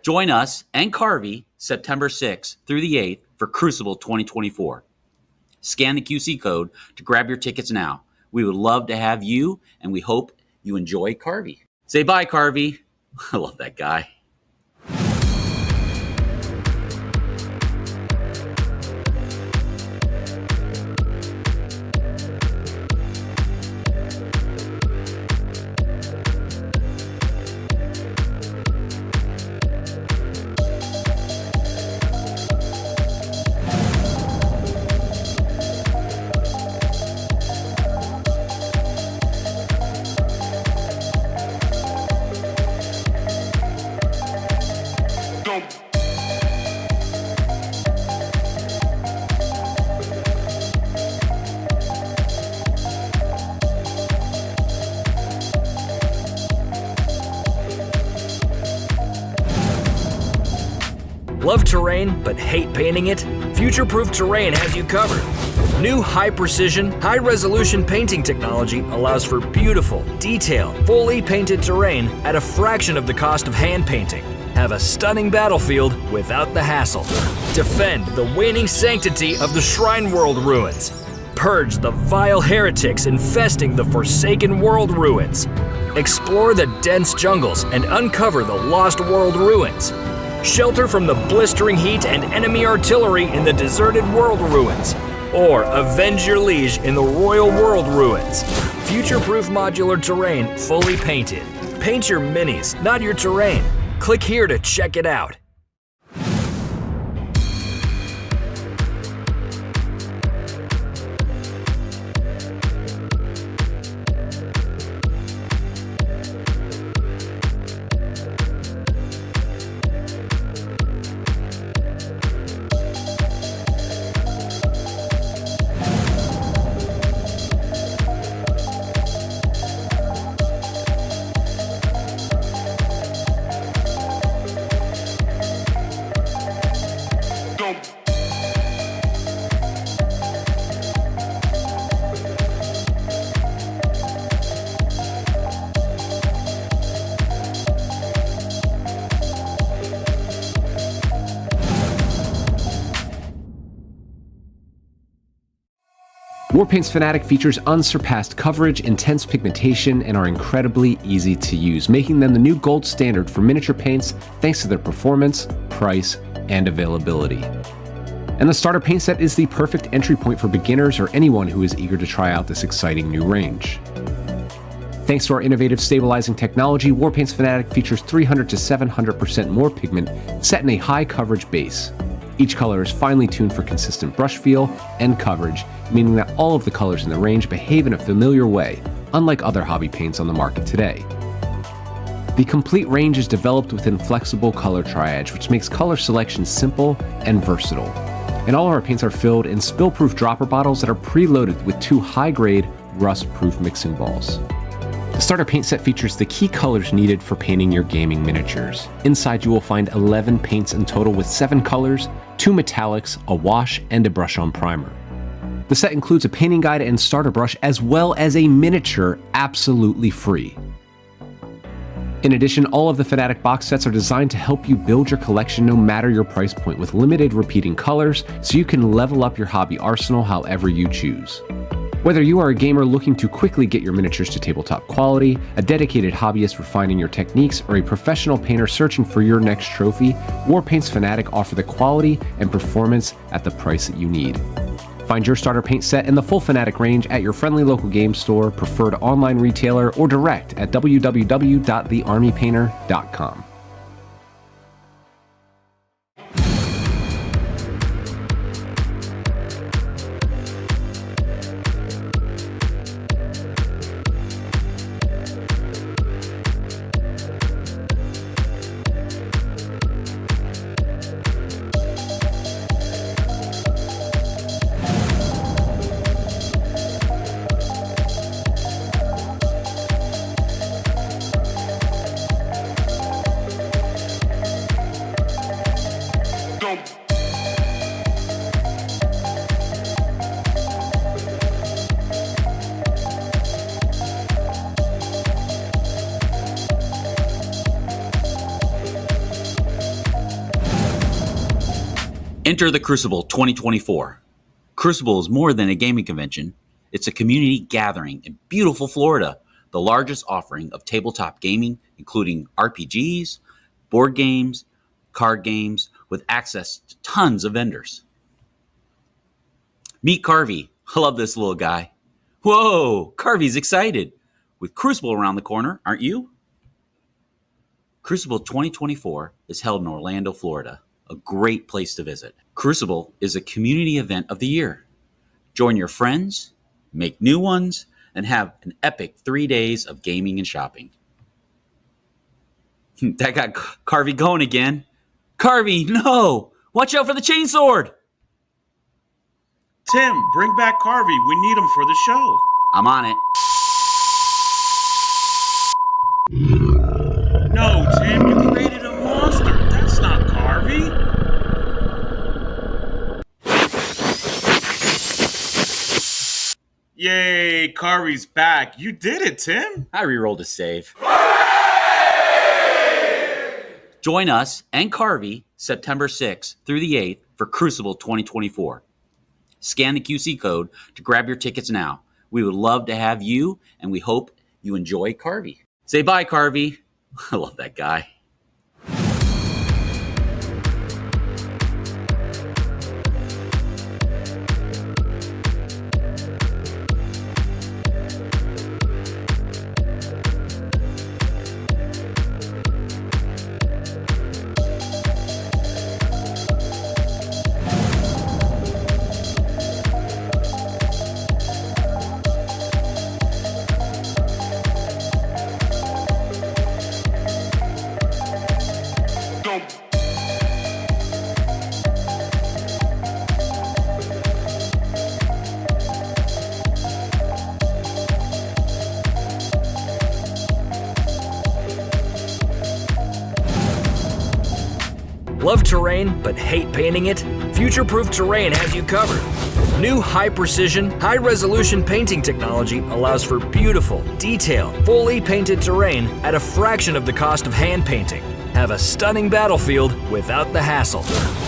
Join us and Carvey September 6th through the 8th for Crucible 2024. Scan the QC code to grab your tickets now. We would love to have you, and we hope you enjoy Carvey. Say bye, Carvey. I love that guy. Love terrain but hate painting it? Future-proof Terrain has you covered. New high-precision, high-resolution painting technology allows for beautiful, detailed, fully painted terrain at a fraction of the cost of hand painting. Have a stunning battlefield without the hassle. Defend the waning sanctity of the Shrine World ruins. Purge the vile heretics infesting the Forsaken World ruins. Explore the dense jungles and uncover the Lost World ruins. Shelter from the blistering heat and enemy artillery in the Deserted World ruins. Or avenge your liege in the Royal World ruins. Future-proof modular terrain fully painted. Paint your minis, not your terrain. Click here to check it out. Warpaint's Fanatic features unsurpassed coverage, intense pigmentation, and are incredibly easy to use, making them the new gold standard for miniature paints thanks to their performance, price, and availability. And the starter paint set is the perfect entry point for beginners or anyone who is eager to try out this exciting new range. Thanks to our innovative stabilizing technology, Warpaint's Fanatic features 300 to 700% more pigment set in a high coverage base. Each color is finely tuned for consistent brush feel and coverage, meaning that all of the colors in the range behave in a familiar way, unlike other hobby paints on the market today. The complete range is developed within flexible color triage, which makes color selection simple and versatile. And all of our paints are filled in spill-proof dropper bottles that are preloaded with 2 high-grade, rust-proof mixing balls. The starter paint set features the key colors needed for painting your gaming miniatures. Inside you will find 11 paints in total with 7 colors, 2 metallics, a wash, and a brush-on primer. The set includes a painting guide and starter brush as well as a miniature absolutely free. In addition, all of the Fanatic box sets are designed to help you build your collection no matter your price point with limited repeating colors so you can level up your hobby arsenal however you choose. Whether you are a gamer looking to quickly get your miniatures to tabletop quality, a dedicated hobbyist refining your techniques, or a professional painter searching for your next trophy, Warpaint's Fanatic offer the quality and performance at the price that you need. Find your starter paint set in the full Fanatic range at your friendly local game store, preferred online retailer, or direct at www.thearmypainter.com. Enter the Crucible 2024. Crucible is more than a gaming convention. It's a community gathering in beautiful Florida, the largest offering of tabletop gaming, including RPGs, board games, card games, with access to tons of vendors. Meet Carvey. I love this little guy. Whoa, Carvey's excited. With Crucible around the corner, aren't you? Crucible 2024 is held in Orlando, Florida, a great place to visit. Crucible is a community event of the year. Join your friends, make new ones, and have an epic 3 days of gaming and shopping. That got Carvey going again. Carvey, no! Watch out for the chainsword! Tim, bring back Carvey. We need him for the show. I'm on it. No, Tim, you created a monster. That's not Carvey. Drukhari's back. You did it, Tim. I rerolled a save. Join us and Carvey September 6th through the 8th for Crucible 2024. Scan the QC code to grab your tickets now. We would love to have you, and we hope you enjoy Carvey. Say bye, Carvey. I love that guy. Love terrain but hate painting it? Future-proof Terrain has you covered. New high-precision, high-resolution painting technology allows for beautiful, detailed, fully painted terrain at a fraction of the cost of hand painting. Have a stunning battlefield without the hassle.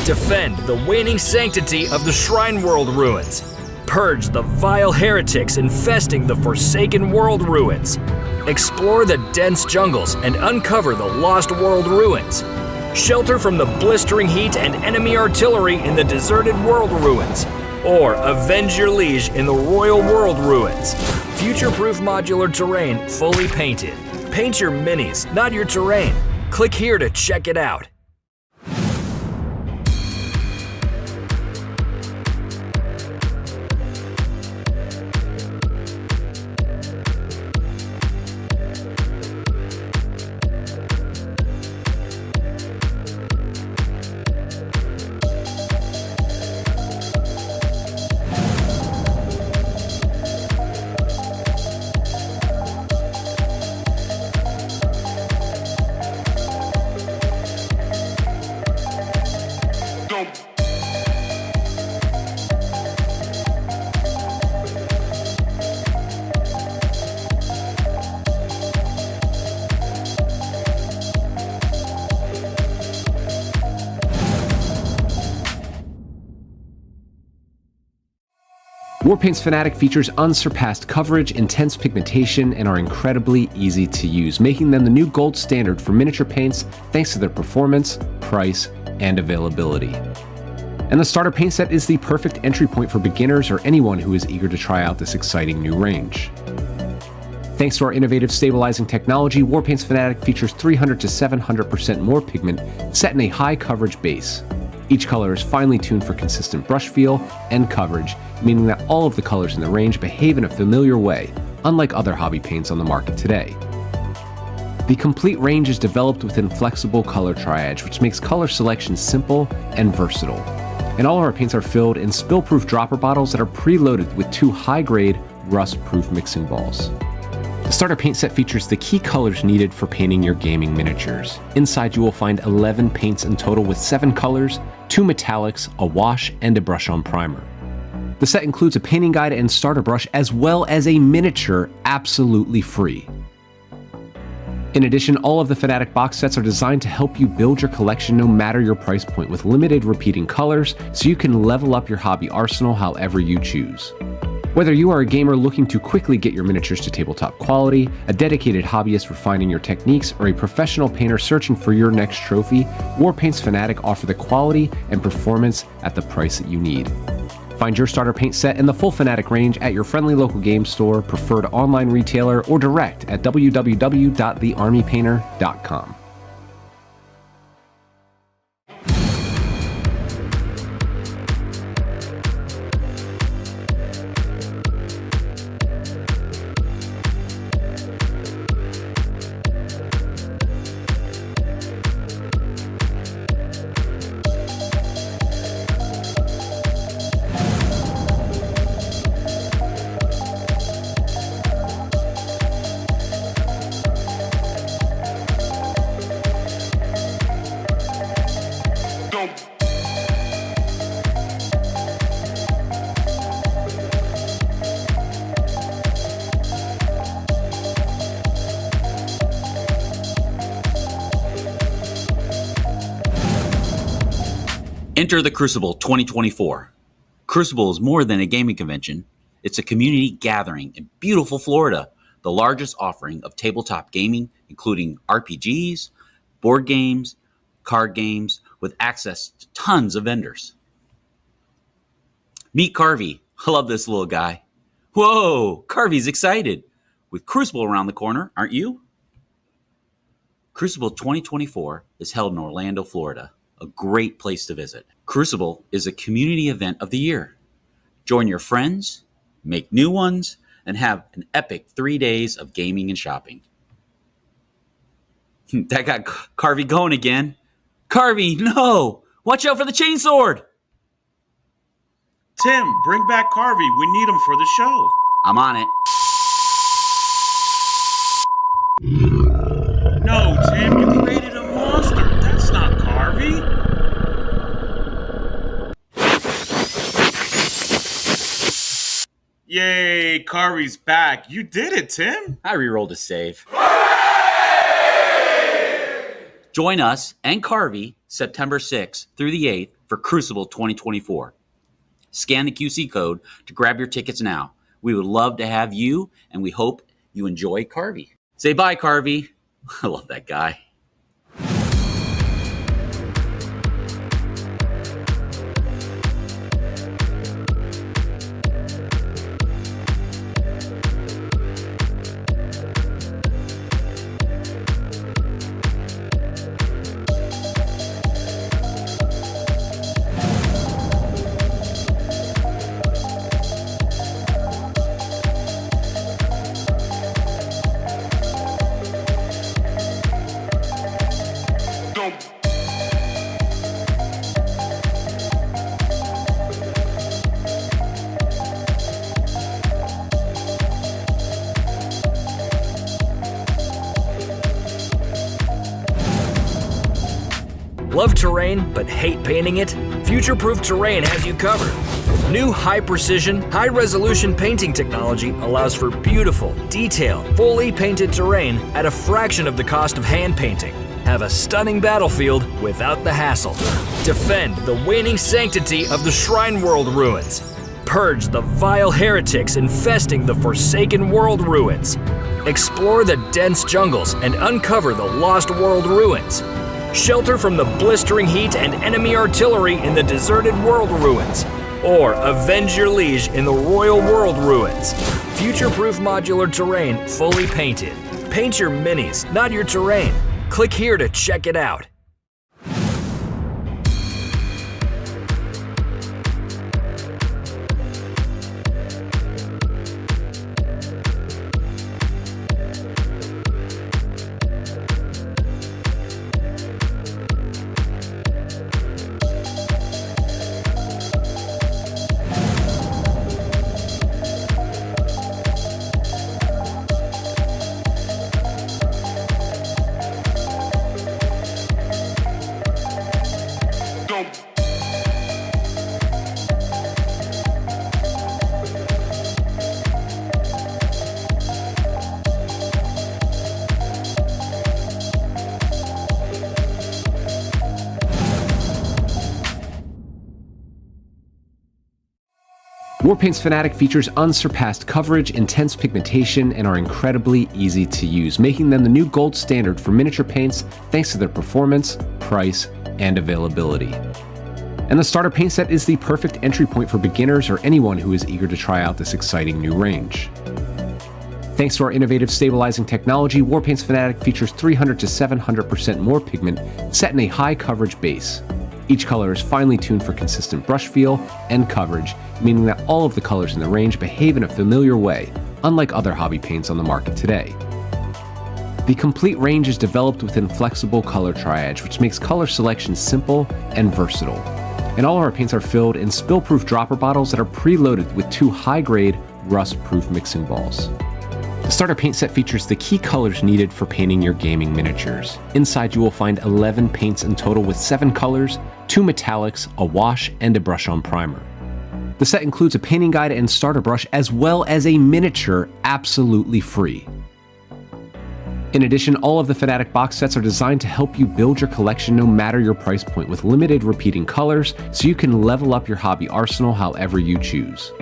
Defend the waning sanctity of the Shrine World ruins. Purge the vile heretics infesting the Forsaken World ruins. Explore the dense jungles and uncover the Lost World ruins. Shelter from the blistering heat and enemy artillery in the deserted world ruins. Or avenge your liege in the Royal World ruins. Future-proof modular terrain fully painted. Paint your minis, not your terrain. Click here to check it out. Warpaint's Fanatic features unsurpassed coverage, intense pigmentation, and are incredibly easy to use, making them the new gold standard for miniature paints thanks to their performance, price, and availability. And the starter paint set is the perfect entry point for beginners or anyone who is eager to try out this exciting new range. Thanks to our innovative stabilizing technology, Warpaint's Fanatic features 300 to 700% more pigment set in a high coverage base. Each color is finely tuned for consistent brush feel and coverage, meaning that all of the colors in the range behave in a familiar way, unlike other hobby paints on the market today. The complete range is developed within flexible color triage, which makes color selection simple and versatile. And all of our paints are filled in spill-proof dropper bottles that are preloaded with 2 high-grade, rust-proof mixing balls. The starter paint set features the key colors needed for painting your gaming miniatures. Inside you will find 11 paints in total with 7 colors, 2 metallics, a wash, and a brush-on primer. The set includes a painting guide and starter brush as well as a miniature absolutely free. In addition, all of the Fanatic box sets are designed to help you build your collection no matter your price point with limited repeating colors so you can level up your hobby arsenal however you choose. Whether you are a gamer looking to quickly get your miniatures to tabletop quality, a dedicated hobbyist refining your techniques, or a professional painter searching for your next trophy, Warpaint's Fanatic offer the quality and performance at the price that you need. Find your starter paint set and the full Fanatic range at your friendly local game store, preferred online retailer, or direct at www.thearmypainter.com. Enter the Crucible 2024. Crucible is more than a gaming convention. It's a community gathering in beautiful Florida, the largest offering of tabletop gaming, including RPGs, board games, card games, with access to tons of vendors. Meet Carvey. I love this little guy. Whoa, Carvey's excited. With Crucible around the corner, aren't you? Crucible 2024 is held in Orlando, Florida, a great place to visit. Crucible is a community event of the year. Join your friends, make new ones, and have an epic 3 days of gaming and shopping. That got Carvey going again. Carvey, no! Watch out for the chainsword! Tim, bring back Carvey. We need him for the show. I'm on it. No, Tim, you created a monster. That's not Carvey. Yay, Carvey's back. You did it, Tim. I re-rolled a save. Join us and Carvey September 6th through the 8th for Crucible 2024. Scan the QC code to grab your tickets now. We would love to have you, and we hope you enjoy Carvey. Say bye, Carvey. I love that guy. Love terrain but hate painting it? Future-Proof Terrain has you covered. New high-precision, high-resolution painting technology allows for beautiful, detailed, fully painted terrain at a fraction of the cost of hand painting. Have a stunning battlefield without the hassle. Defend the waning sanctity of the Shrine World ruins. Purge the vile heretics infesting the Forsaken World ruins. Explore the dense jungles and uncover the Lost World ruins. Shelter from the blistering heat and enemy artillery in the deserted world ruins. Or avenge your liege in the Royal World ruins. Future-proof modular terrain fully painted. Paint your minis, not your terrain. Click here to check it out. Warpaint's Fanatic features unsurpassed coverage, intense pigmentation, and are incredibly easy to use, making them the new gold standard for miniature paints thanks to their performance, price, and availability. And the starter paint set is the perfect entry point for beginners or anyone who is eager to try out this exciting new range. Thanks to our innovative stabilizing technology, Warpaint's Fanatic features 300 to 700% more pigment set in a high coverage base. Each color is finely tuned for consistent brush feel and coverage, meaning that all of the colors in the range behave in a familiar way, unlike other hobby paints on the market today. The complete range is developed within flexible color triage, which makes color selection simple and versatile. And all of our paints are filled in spill-proof dropper bottles that are preloaded with 2 high-grade, rust-proof mixing balls. The starter paint set features the key colors needed for painting your gaming miniatures. Inside you will find 11 paints in total with 7 colors, 2 metallics, a wash, and a brush-on primer. The set includes a painting guide and starter brush as well as a miniature absolutely free. In addition, all of the Fanatic box sets are designed to help you build your collection no matter your price point, with limited repeating colors, so you can level up your hobby arsenal however you choose.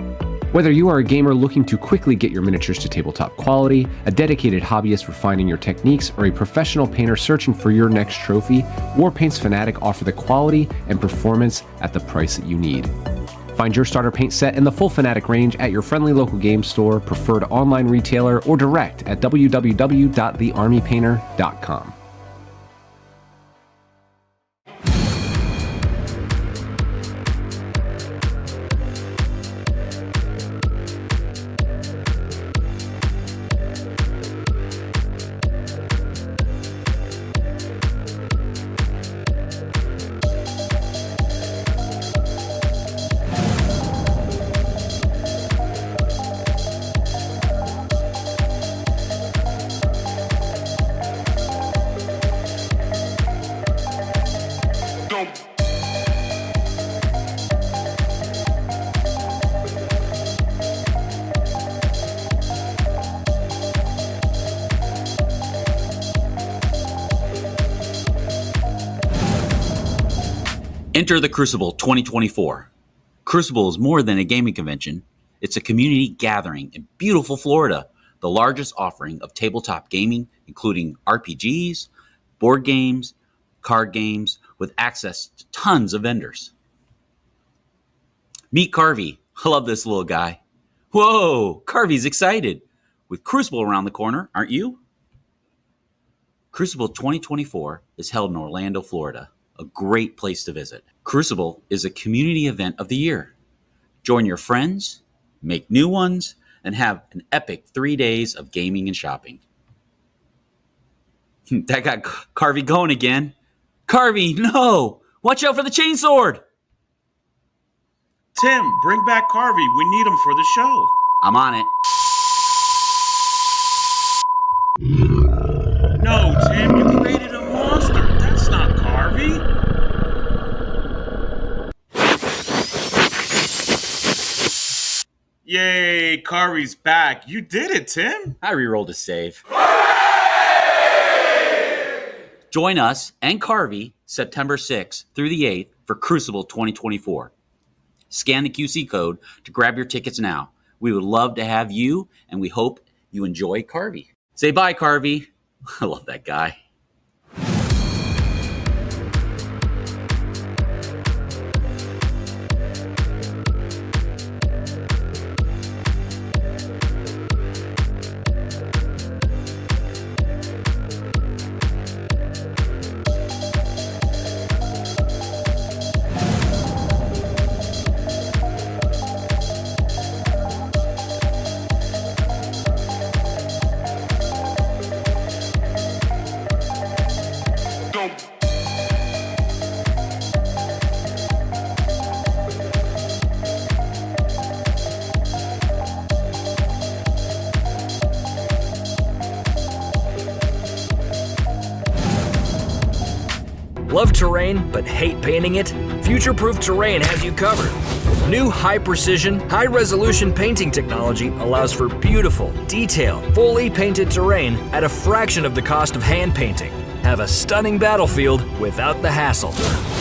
Whether you are a gamer looking to quickly get your miniatures to tabletop quality, a dedicated hobbyist refining your techniques, or a professional painter searching for your next trophy, Warpaint's Fanatic offer the quality and performance at the price that you need. Find your starter paint set in the full Fanatic range at your friendly local game store, preferred online retailer, or direct at www.thearmypainter.com. Enter the Crucible 2024. Crucible is more than a gaming convention. It's a community gathering in beautiful Florida, the largest offering of tabletop gaming, including RPGs, board games, card games, with access to tons of vendors. Meet Carvey. I love this little guy. Whoa, Carvey's excited. With Crucible around the corner, aren't you? Crucible 2024 is held in Orlando, Florida, a great place to visit. Crucible is a community event of the year. Join your friends, make new ones, and have an epic 3 days of gaming and shopping. That got Carvey going again. Carvey, no! Watch out for the chainsword! Tim, bring back Carvey. We need him for the show. I'm on it. No, Tim, you created a monster. That's not Carvey. Yay, Carvey's back. You did it, Tim. I re-rolled a save. Join us and Carvey September 6th through the 8th for Crucible 2024. Scan the QC code to grab your tickets now. We would love to have you, and we hope you enjoy Carvey. Say bye, Carvey. I love that guy. Love terrain but hate painting it? Future-Proof Terrain has you covered. New high-precision, high-resolution painting technology allows for beautiful, detailed, fully painted terrain at a fraction of the cost of hand painting. Have a stunning battlefield without the hassle.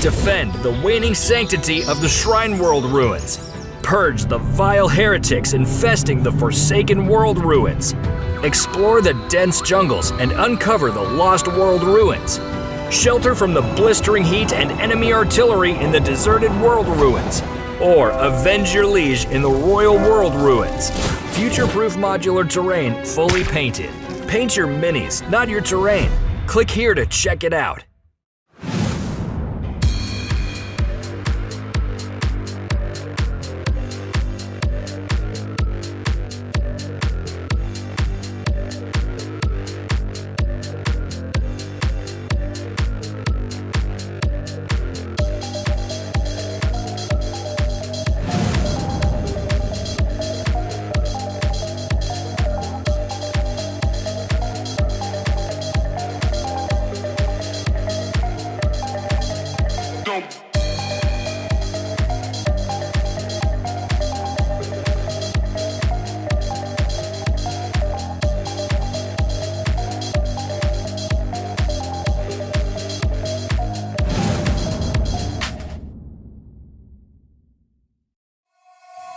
Defend the waning sanctity of the Shrine World ruins. Purge the vile heretics infesting the Forsaken World ruins. Explore the dense jungles and uncover the Lost World ruins. Shelter from the blistering heat and enemy artillery in the deserted world ruins. Or avenge your liege in the Royal World ruins. Future-proof modular terrain fully painted. Paint your minis, not your terrain. Click here to check it out.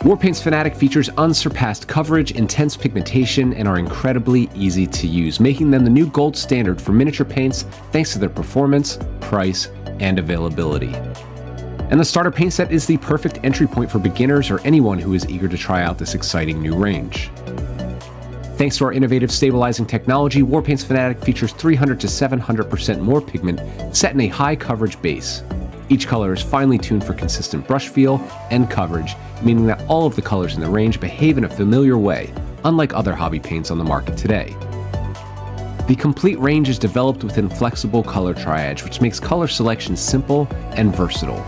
Warpaint's Fanatic features unsurpassed coverage, intense pigmentation, and are incredibly easy to use, making them the new gold standard for miniature paints thanks to their performance, price, and availability. And the starter paint set is the perfect entry point for beginners or anyone who is eager to try out this exciting new range. Thanks to our innovative stabilizing technology, Warpaint's Fanatic features 300 to 700% more pigment set in a high coverage base. Each color is finely tuned for consistent brush feel and coverage, meaning that all of the colors in the range behave in a familiar way, unlike other hobby paints on the market today. The complete range is developed within flexible color triage, which makes color selection simple and versatile.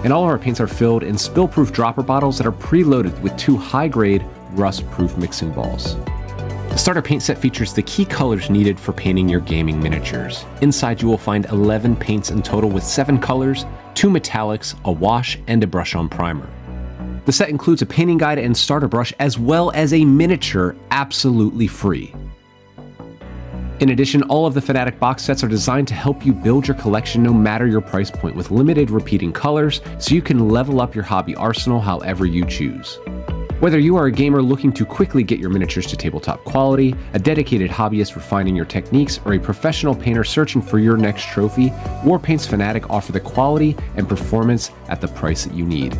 And all of our paints are filled in spill-proof dropper bottles that are preloaded with 2 high-grade, rust-proof mixing balls. The starter paint set features the key colors needed for painting your gaming miniatures. Inside you will find 11 paints in total with 7 colors, 2 metallics, a wash, and a brush-on primer. The set includes a painting guide and starter brush as well as a miniature absolutely free. In addition, all of the Fanatic box sets are designed to help you build your collection no matter your price point with limited repeating colors so you can level up your hobby arsenal however you choose. Whether you are a gamer looking to quickly get your miniatures to tabletop quality, a dedicated hobbyist refining your techniques, or a professional painter searching for your next trophy, Warpaint's Fanatic offer the quality and performance at the price that you need.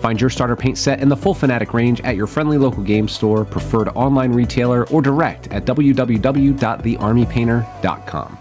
Find your starter paint set and the full Fanatic range at your friendly local game store, preferred online retailer, or direct at www.thearmypainter.com.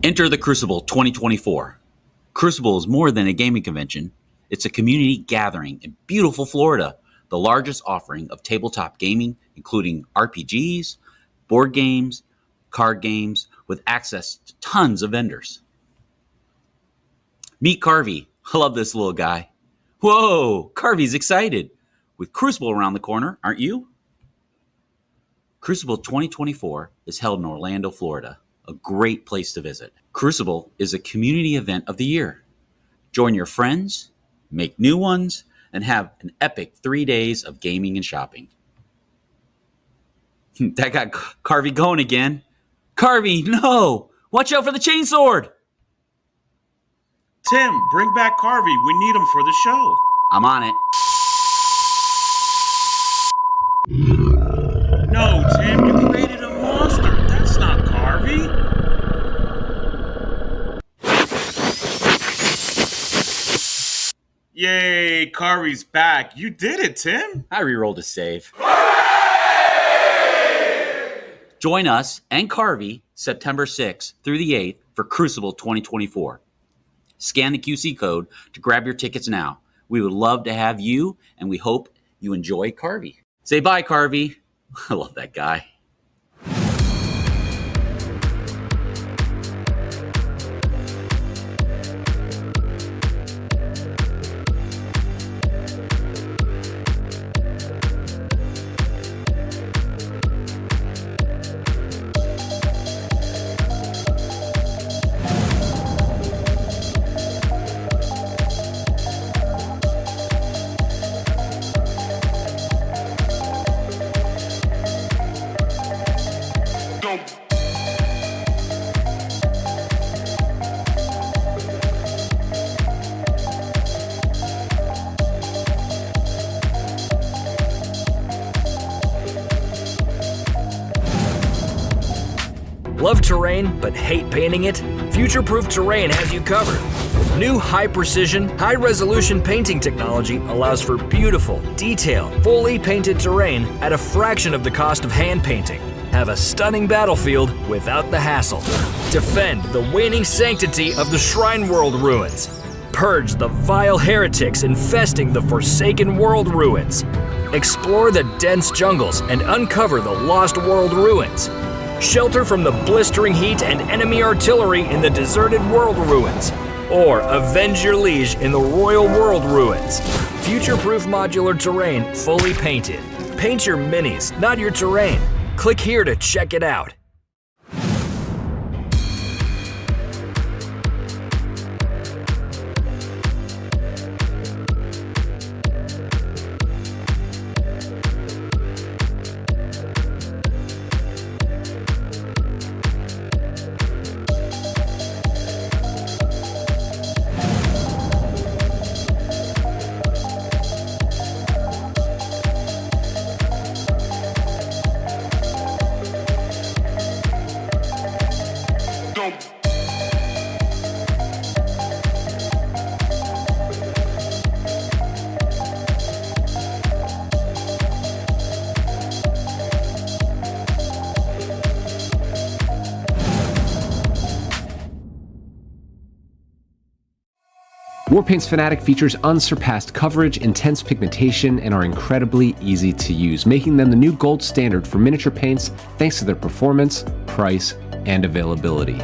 Enter the Crucible 2024. Crucible is more than a gaming convention. It's a community gathering in beautiful Florida, the largest offering of tabletop gaming, including RPGs, board games, card games, with access to tons of vendors. Meet Carvey. I love this little guy. Whoa, Carvey's excited. With Crucible around the corner, aren't you? Crucible 2024 is held in Orlando, Florida. A great place to visit. Crucible is a community event of the year. Join your friends, make new ones, and have an epic 3 days of gaming and shopping. That got Carvey going again. Carvey, no! Watch out for the chainsword! Tim, bring back Carvey. We need him for the show. I'm on it. No, Tim, you created a monster. That's not Carvey. Yay, Carvey's back. You did it, Tim. I re-rolled a save. Join us and Carvey September 6th through the 8th for Crucible 2024. Scan the QC code to grab your tickets now. We would love to have you, and we hope you enjoy Carvey. Say bye, Carvey. I love that guy. Love terrain but hate painting it? Future-Proof Terrain has you covered. New high-precision, high-resolution painting technology allows for beautiful, detailed, fully painted terrain at a fraction of the cost of hand painting. Have a stunning battlefield without the hassle. Defend the waning sanctity of the Shrine World ruins. Purge the vile heretics infesting the forsaken world ruins. Explore the dense jungles and uncover the lost world ruins. Shelter from the blistering heat and enemy artillery in the deserted world ruins. Or avenge your liege in the royal world ruins. Future-proof modular terrain fully painted. Paint your minis, not your terrain. Click here to check it out. Warpaint's Fanatic features unsurpassed coverage, intense pigmentation, and are incredibly easy to use, making them the new gold standard for miniature paints thanks to their performance, price, and availability.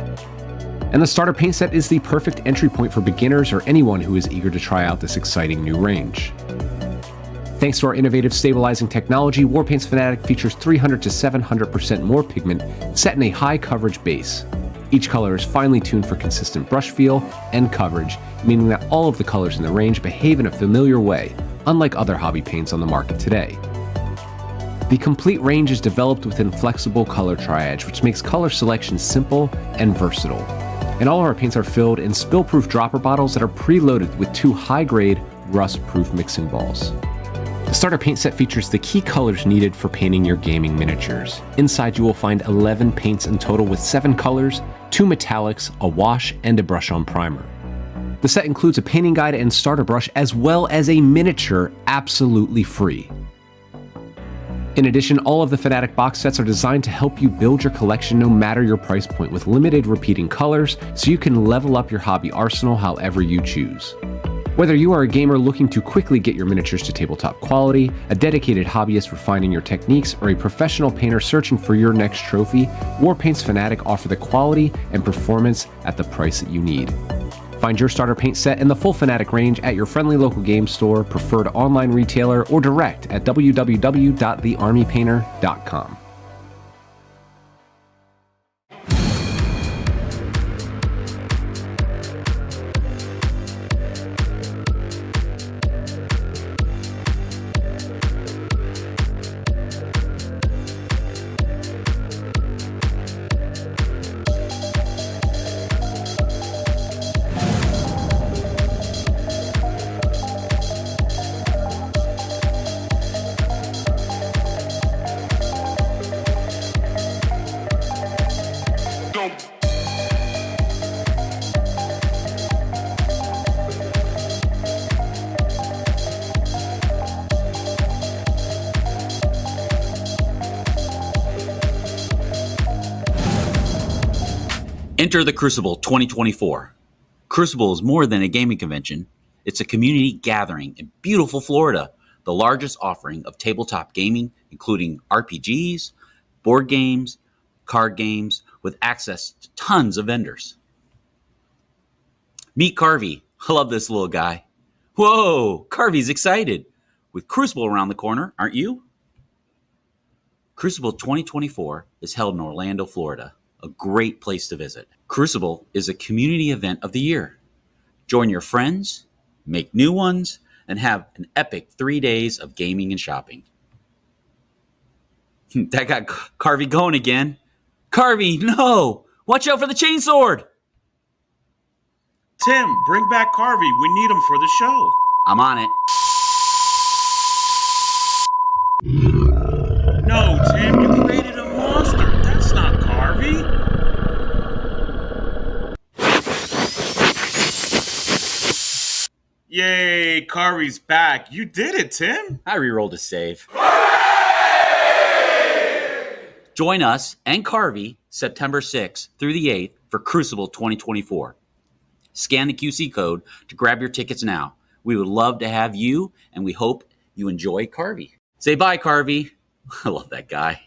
And the starter paint set is the perfect entry point for beginners or anyone who is eager to try out this exciting new range. Thanks to our innovative stabilizing technology, Warpaint's Fanatic features 300 to 700% more pigment set in a high coverage base. Each color is finely tuned for consistent brush feel and coverage, meaning that all of the colors in the range behave in a familiar way, unlike other hobby paints on the market today. The complete range is developed within flexible color triage, which makes color selection simple and versatile. And all of our paints are filled in spill-proof dropper bottles that are preloaded with 2 high-grade, rust-proof mixing balls. The starter paint set features the key colors needed for painting your gaming miniatures. Inside you will find 11 paints in total with 7 colors, 2 metallics, a wash, and a brush-on primer. The set includes a painting guide and starter brush as well as a miniature absolutely free. In addition, all of the Fanatic box sets are designed to help you build your collection no matter your price point with limited repeating colors so you can level up your hobby arsenal however you choose. Whether you are a gamer looking to quickly get your miniatures to tabletop quality, a dedicated hobbyist refining your techniques, or a professional painter searching for your next trophy, Warpaint's Fanatic offer the quality and performance at the price that you need. Find your starter paint set and the full Fanatic range at your friendly local game store, preferred online retailer, or direct at www.thearmypainter.com. Enter the Crucible 2024. Crucible is more than a gaming convention. It's a community gathering in beautiful Florida, the largest offering of tabletop gaming, including RPGs, board games, card games, with access to tons of vendors. Meet Carvey. I love this little guy. Whoa, Carvey's excited. With Crucible around the corner, aren't you? Crucible 2024 is held in Orlando, Florida, a great place to visit. Crucible is a community event of the year. Join your friends, make new ones, and have an epic 3 days of gaming and shopping. That got Carvey going again. Carvey, no! Watch out for the chainsword! Tim, bring back Carvey. We need him for the show. I'm on it. No, Tim, you created a monster. That's not Carvey. Yay, Carvey's back. You did it, Tim. I rerolled a save. Join us and Carvey September 6th through the 8th for Crucible 2024. Scan the QC code to grab your tickets now. We would love to have you, and we hope you enjoy Carvey. Say bye, Carvey. I love that guy.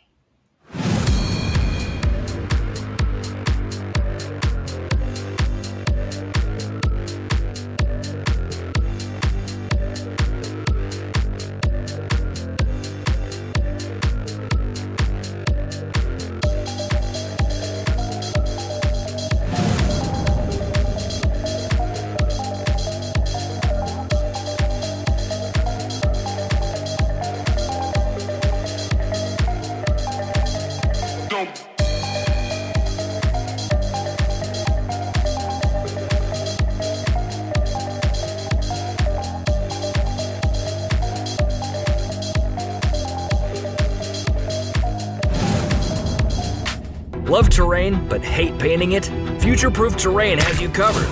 Love terrain but hate painting it? Future-proof Terrain has you covered.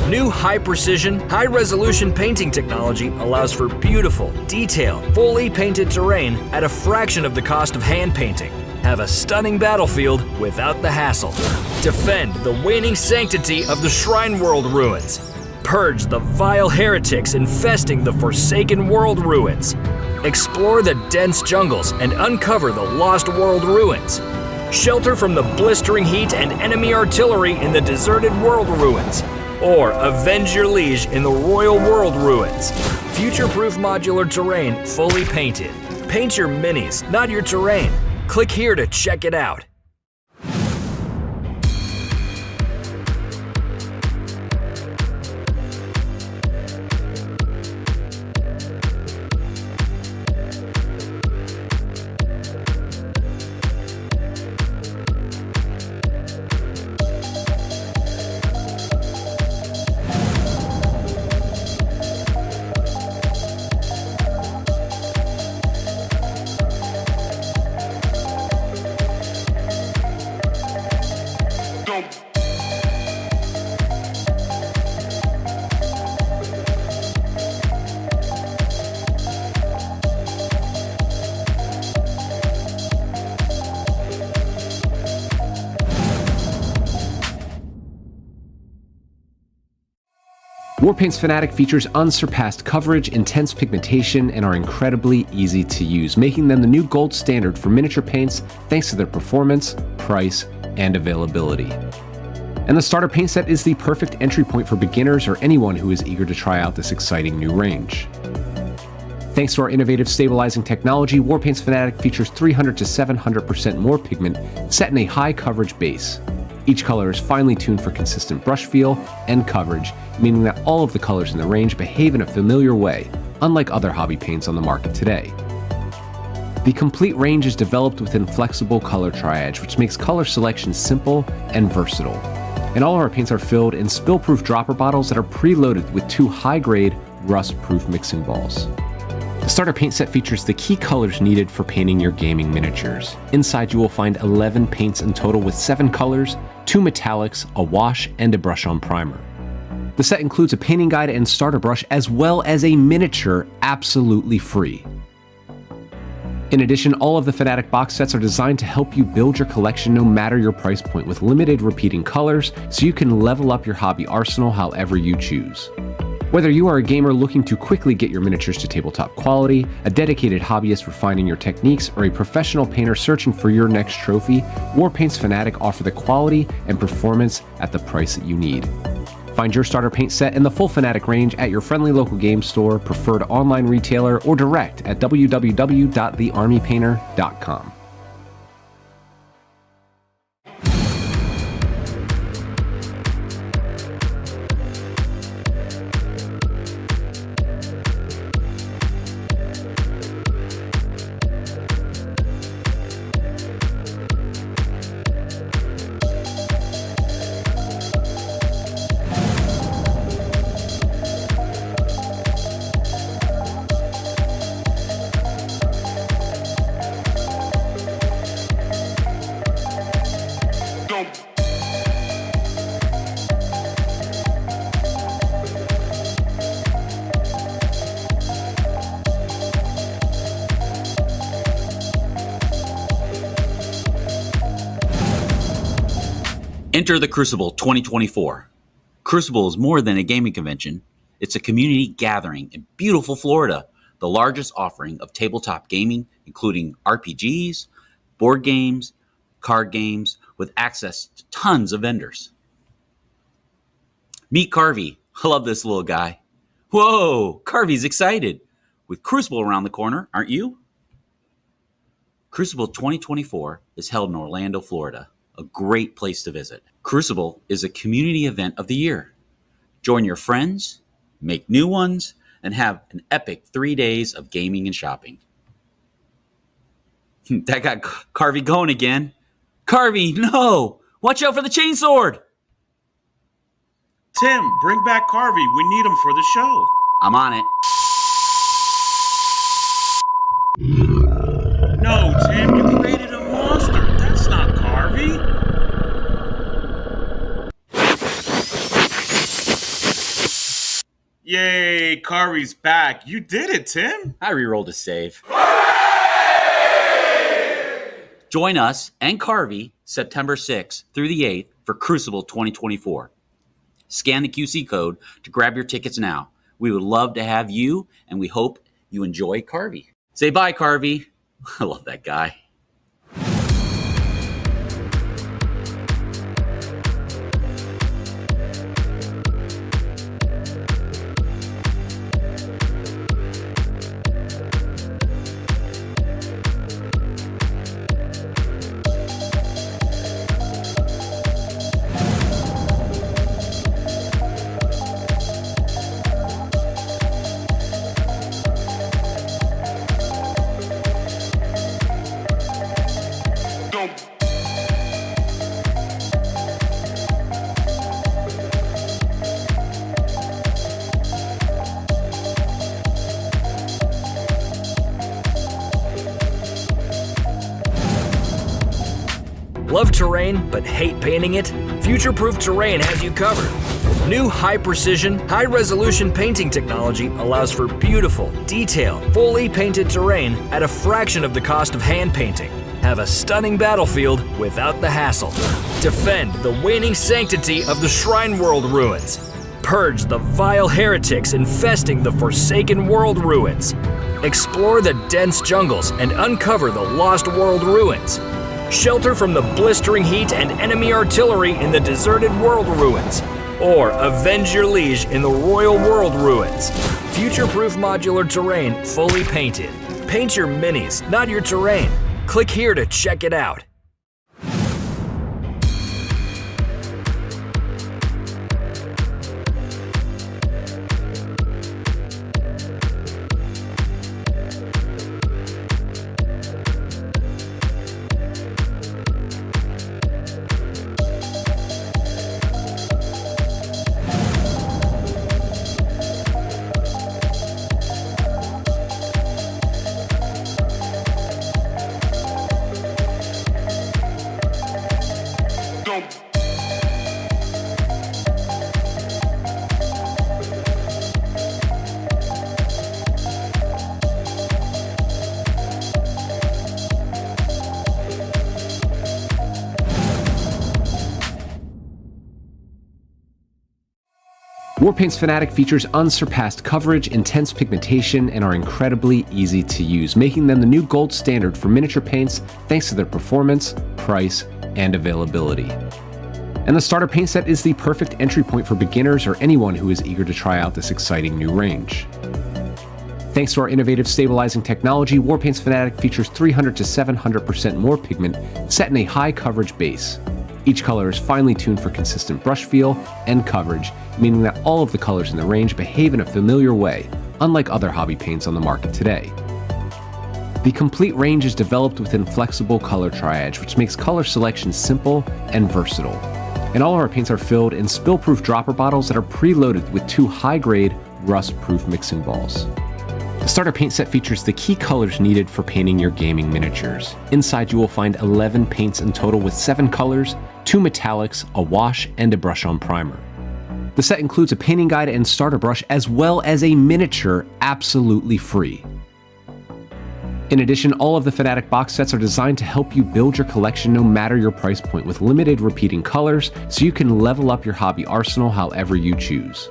New high-precision, high-resolution painting technology allows for beautiful, detailed, fully painted terrain at a fraction of the cost of hand painting. Have a stunning battlefield without the hassle. Defend the waning sanctity of the Shrine World ruins. Purge the vile heretics infesting the Forsaken World ruins. Explore the dense jungles and uncover the Lost World ruins. Shelter from the blistering heat and enemy artillery in the deserted world ruins. Or avenge your liege in the Royal World ruins. Future-proof modular terrain fully painted. Paint your minis, not your terrain. Click here to check it out. Warpaint's Fanatic features unsurpassed coverage, intense pigmentation, and are incredibly easy to use, making them the new gold standard for miniature paints thanks to their performance, price, and availability. And the starter paint set is the perfect entry point for beginners or anyone who is eager to try out this exciting new range. Thanks to our innovative stabilizing technology, Warpaint's Fanatic features 300 to 700% more pigment set in a high coverage base. Each color is finely tuned for consistent brush feel and coverage, meaning that all of the colors in the range behave in a familiar way, unlike other hobby paints on the market today. The complete range is developed within flexible color triage, which makes color selection simple and versatile. And all of our paints are filled in spill-proof dropper bottles that are preloaded with 2 high-grade, rust-proof mixing balls. The starter paint set features the key colors needed for painting your gaming miniatures. Inside you will find 11 paints in total with 7 colors, 2 metallics, a wash, and a brush-on primer. The set includes a painting guide and starter brush as well as a miniature absolutely free. In addition, all of the Fanatic box sets are designed to help you build your collection no matter your price point with limited repeating colors so you can level up your hobby arsenal however you choose. Whether you are a gamer looking to quickly get your miniatures to tabletop quality, a dedicated hobbyist refining your techniques, or a professional painter searching for your next trophy, Warpaint's Fanatic offer the quality and performance at the price that you need. Find your starter paint set in the full Fanatic range at your friendly local game store, preferred online retailer, or direct at www.thearmypainter.com. Enter the Crucible 2024. Crucible is more than a gaming convention. It's a community gathering in beautiful Florida, the largest offering of tabletop gaming, including RPGs, board games, card games, with access to tons of vendors. Meet Carvey. I love this little guy. Whoa, Carvey's excited. With Crucible around the corner, aren't you? Crucible 2024 is held in Orlando, Florida, a great place to visit. Crucible is a community event of the year. Join your friends, make new ones, and have an epic 3 days of gaming and shopping. That got Carvey going again. Carvey, no! Watch out for the chainsword! Tim, bring back Carvey. We need him for the show. I'm on it. No, Tim, you created a monster. That's not Carvey. Yay, Carvey's back. You did it, Tim. I rerolled a save. Join us and Carvey September 6th through the 8th for Crucible 2024. Scan the QC code to grab your tickets now. We would love to have you, and we hope you enjoy Carvey. Say bye, Carvey. I love that guy. Love terrain but hate painting it? Future-proof Terrain has you covered. New high-precision, high-resolution painting technology allows for beautiful, detailed, fully painted terrain at a fraction of the cost of hand painting. Have a stunning battlefield without the hassle. Defend the waning sanctity of the Shrine World ruins. Purge the vile heretics infesting the Forsaken World ruins. Explore the dense jungles and uncover the Lost World ruins. Shelter from the blistering heat and enemy artillery in the deserted world ruins. Or avenge your liege in the Royal World ruins. Future-proof modular terrain fully painted. Paint your minis, not your terrain. Click here to check it out. Warpaint's Fanatic features unsurpassed coverage, intense pigmentation, and are incredibly easy to use, making them the new gold standard for miniature paints thanks to their performance, price, and availability. And the starter paint set is the perfect entry point for beginners or anyone who is eager to try out this exciting new range. Thanks to our innovative stabilizing technology, Warpaint's Fanatic features 300 to 700% more pigment set in a high coverage base. Each color is finely tuned for consistent brush feel and coverage, meaning that all of the colors in the range behave in a familiar way, unlike other hobby paints on the market today. The complete range is developed within flexible color triage, which makes color selection simple and versatile. And all of our paints are filled in spill-proof dropper bottles that are preloaded with 2 high-grade, rust-proof mixing balls. The starter paint set features the key colors needed for painting your gaming miniatures. Inside you will find 11 paints in total with 7 colors, 2 metallics, a wash, and a brush-on primer. The set includes a painting guide and starter brush as well as a miniature absolutely free. In addition, all of the Fnatic box sets are designed to help you build your collection no matter your price point, with limited repeating colors, so you can level up your hobby arsenal however you choose.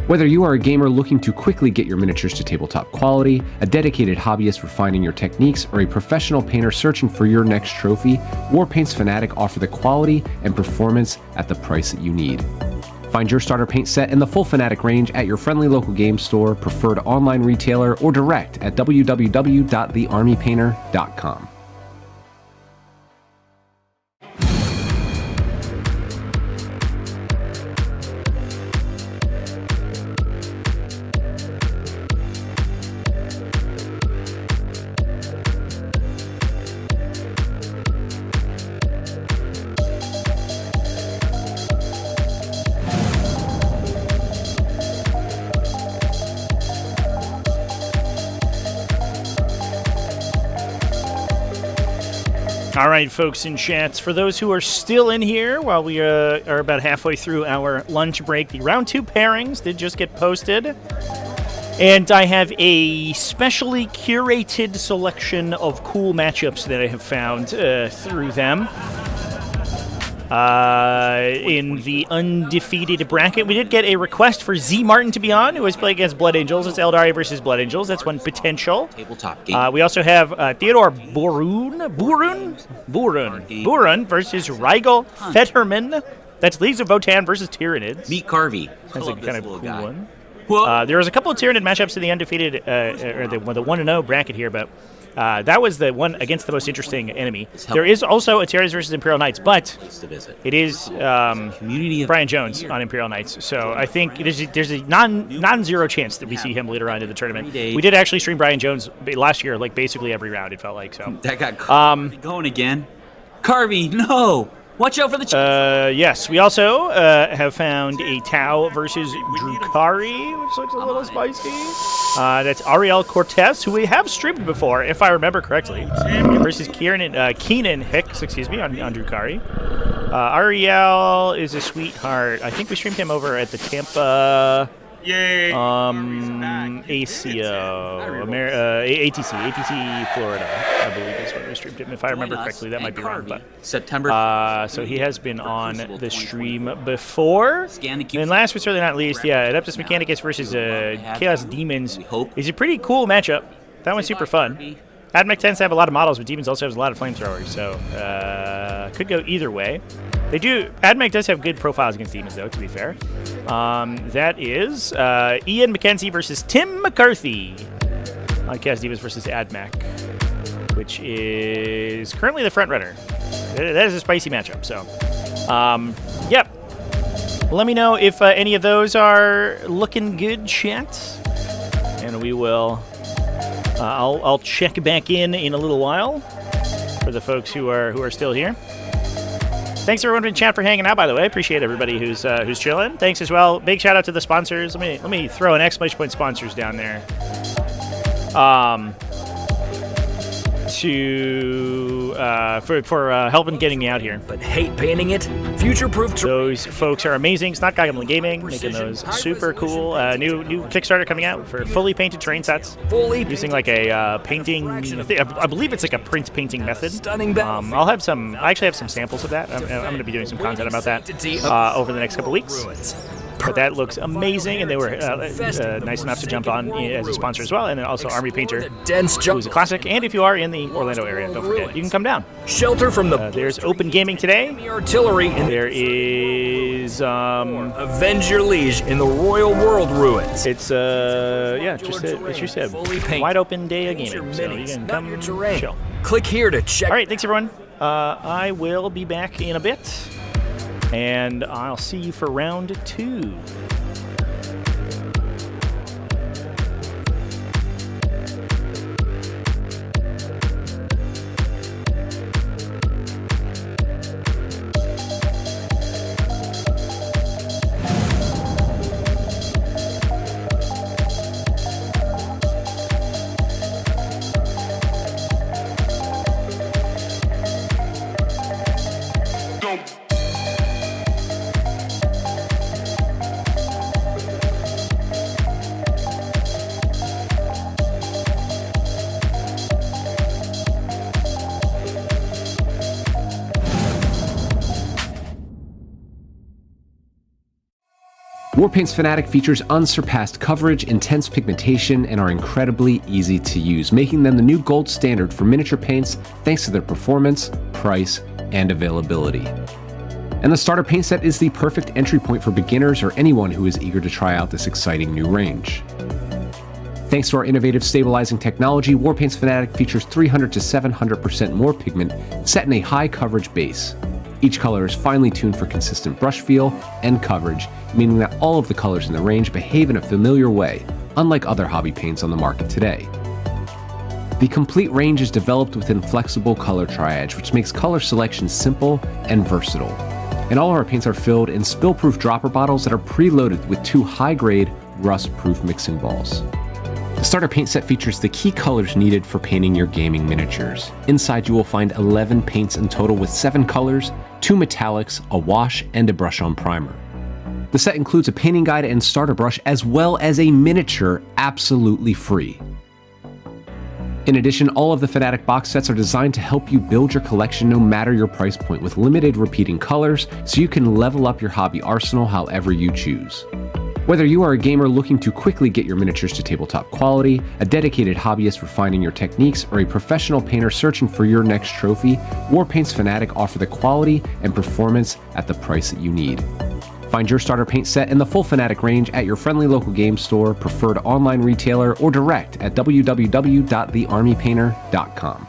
Whether you are a gamer looking to quickly get your miniatures to tabletop quality, a dedicated hobbyist refining your techniques, or a professional painter searching for your next trophy, Warpaint's Fnatic offer the quality and performance at the price that you need. Find your starter paint set in the full Fnatic range at your friendly local game store, preferred online retailer, or direct at www.thearmypainter.com. All right, folks in chats, for those who are still in here while we are about halfway through our lunch break, the round 2 pairings did just get posted. And I have a specially curated selection of cool matchups that I have found through them. In the undefeated bracket, we did get a request for Z Martin to be on, who has played against Blood Angels. It's Eldari versus Blood Angels. That's one potential. Tabletop game. We also have Theodore Burun versus Rigel Fetterman. That's Leagues of Votan versus Tyranids. Meet Carvey. That's a kind of cool guy. one. There was a couple of Tyranid matchups in the undefeated, or the 1-0 bracket here, but that was the one against the most interesting enemy. There is also a Tyranids versus Imperial Knights, but it is Brian Jones on Imperial Knights. So I think there's a non-zero chance that we see him later on in the tournament. We did actually stream Brian Jones last year, like basically every round, it felt like. So that got going again. Carvey, no! Watch out for the yes, we also have found a Tau versus Drukhari, which looks a little spicy. That's Ariel Cortez, who we have streamed before, if I remember correctly, versus Keenan Hicks, on Drukhari. Ariel is a sweetheart. I think we streamed him over at the Tampa ATC Florida, I believe is when we streamed him. If I remember correctly, that might be wrong, but September. So he has been on the stream before. And last but certainly not least, Adeptus Mechanicus versus Chaos Demons is a pretty cool matchup. That one's super fun. Admech tends to have a lot of models, but Demons also has a lot of flamethrowers, so could go either way. Admech does have good profiles against Demons, though, to be fair. That is Ian McKenzie versus Tim McCarthy on Chaos Demons versus Admech, which is currently the front runner. That is a spicy matchup, so yep. Let me know if any of those are looking good, chat, and we will. I'll check back in a little while for the folks who are still here. Thanks everyone in chat for hanging out, by the way. Appreciate everybody who's chilling. Thanks as well. Big shout out to the sponsors. Let me throw an exclamation point sponsors down there. For helping getting me out here. But hate painting it? Future-proof. Those folks are amazing. Snot Goblin Gaming making those super cool. New Kickstarter coming out for fully painted terrain sets. Using like a painting. I believe it's like a print painting method. Stunning. I actually have some samples of that. I'm going to be doing some content about that over the next couple weeks. But that looks amazing, and they were nice enough to jump on as a sponsor as well. And then also Army Painter, who's a classic. And if you are in the Orlando area, don't forget, you can come down. Shelter from the... there's Open Gaming today. Artillery. And there is... Avenge Your Liege in the Royal World Ruins. It's, just as you said, wide open day of gaming. So you can come chill. Click here to check... All right, thanks, everyone. I will be back in a bit. And I'll see you for round 2. Warpaint's Fanatic features unsurpassed coverage, intense pigmentation, and are incredibly easy to use, making them the new gold standard for miniature paints thanks to their performance, price, and availability. And the starter paint set is the perfect entry point for beginners or anyone who is eager to try out this exciting new range. Thanks to our innovative stabilizing technology, Warpaint's Fanatic features 300 to 700% more pigment set in a high coverage base. Each color is finely tuned for consistent brush feel and coverage, meaning that all of the colors in the range behave in a familiar way, unlike other hobby paints on the market today. The complete range is developed within flexible color triage, which makes color selection simple and versatile. And all of our paints are filled in spill-proof dropper bottles that are preloaded with 2 high-grade, rust-proof mixing balls. The starter paint set features the key colors needed for painting your gaming miniatures. Inside you will find 11 paints in total with 7 colors, 2 metallics, a wash, and a brush-on primer. The set includes a painting guide and starter brush as well as a miniature absolutely free. In addition, all of the Fanatic box sets are designed to help you build your collection no matter your price point with limited repeating colors so you can level up your hobby arsenal however you choose. Whether you are a gamer looking to quickly get your miniatures to tabletop quality, a dedicated hobbyist refining your techniques, or a professional painter searching for your next trophy, Warpaint's Fanatic offer the quality and performance at the price that you need. Find your starter paint set and the full Fanatic range at your friendly local game store, preferred online retailer, or direct at www.thearmypainter.com.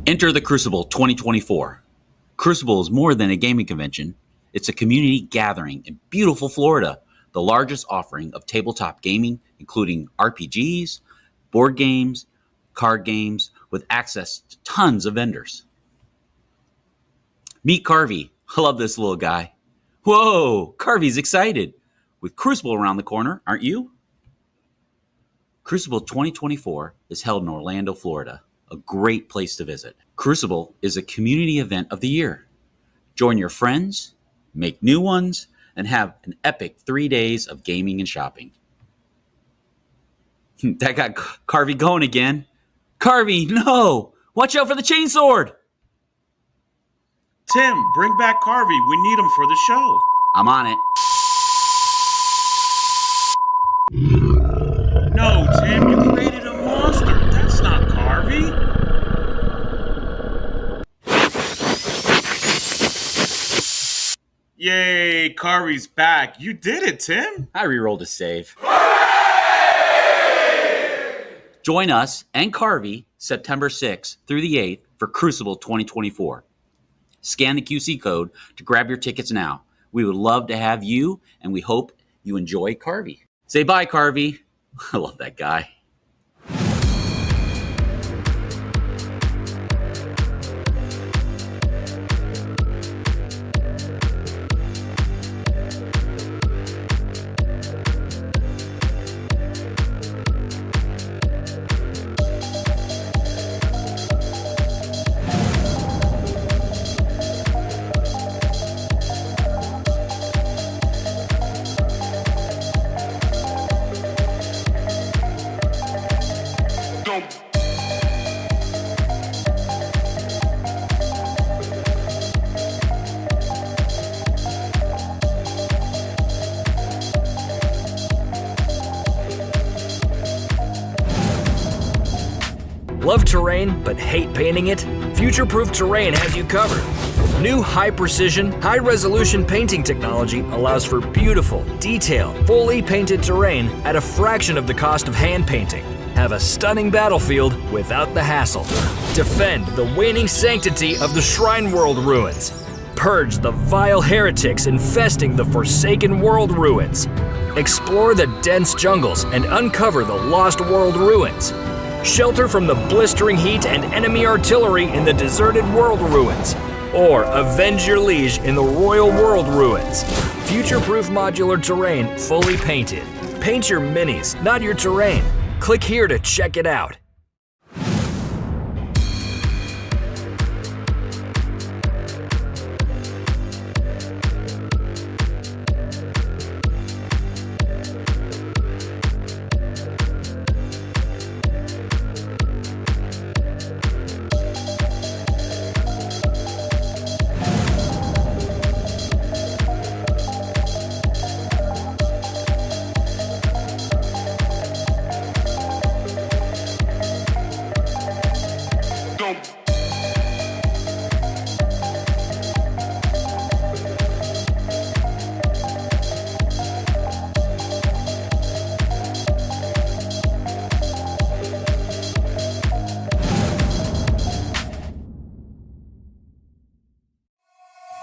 Enter the Crucible 2024. Crucible is more than a gaming convention. It's a community gathering in beautiful Florida, the largest offering of tabletop gaming, including RPGs, board games, card games, with access to tons of vendors. Meet Carvey. I love this little guy. Whoa, Carvey's excited. With Crucible around the corner, aren't you? Crucible 2024 is held in Orlando, Florida, a great place to visit. Crucible is a community event of the year. Join your friends, make new ones, and have an epic 3 days of gaming and shopping. That got Carvey going again. Carvey, no! Watch out for the chainsword! Tim, bring back Carvey. We need him for the show. I'm on it. No, Tim, you created a monster. That's not Carvey. Yay, Carvey's back. You did it, Tim. I rerolled a save. Join us and Carvey September 6th through the 8th for Crucible 2024. Scan the QC code to grab your tickets now. We would love to have you, and we hope you enjoy Carvey. Say bye, Carvey. I love that guy. Love terrain but hate painting it? Future-Proof Terrain has you covered. New high-precision, high-resolution painting technology allows for beautiful, detailed, fully painted terrain at a fraction of the cost of hand painting. Have a stunning battlefield without the hassle. Defend the waning sanctity of the Shrine World ruins. purge the vile heretics infesting the Forsaken World ruins. Explore the dense jungles and uncover the Lost World ruins. Shelter from the blistering heat and enemy artillery in the deserted world ruins. Or avenge your liege in the Royal World ruins. Future-proof modular terrain fully painted. Paint your minis, not your terrain. Click here to check it out.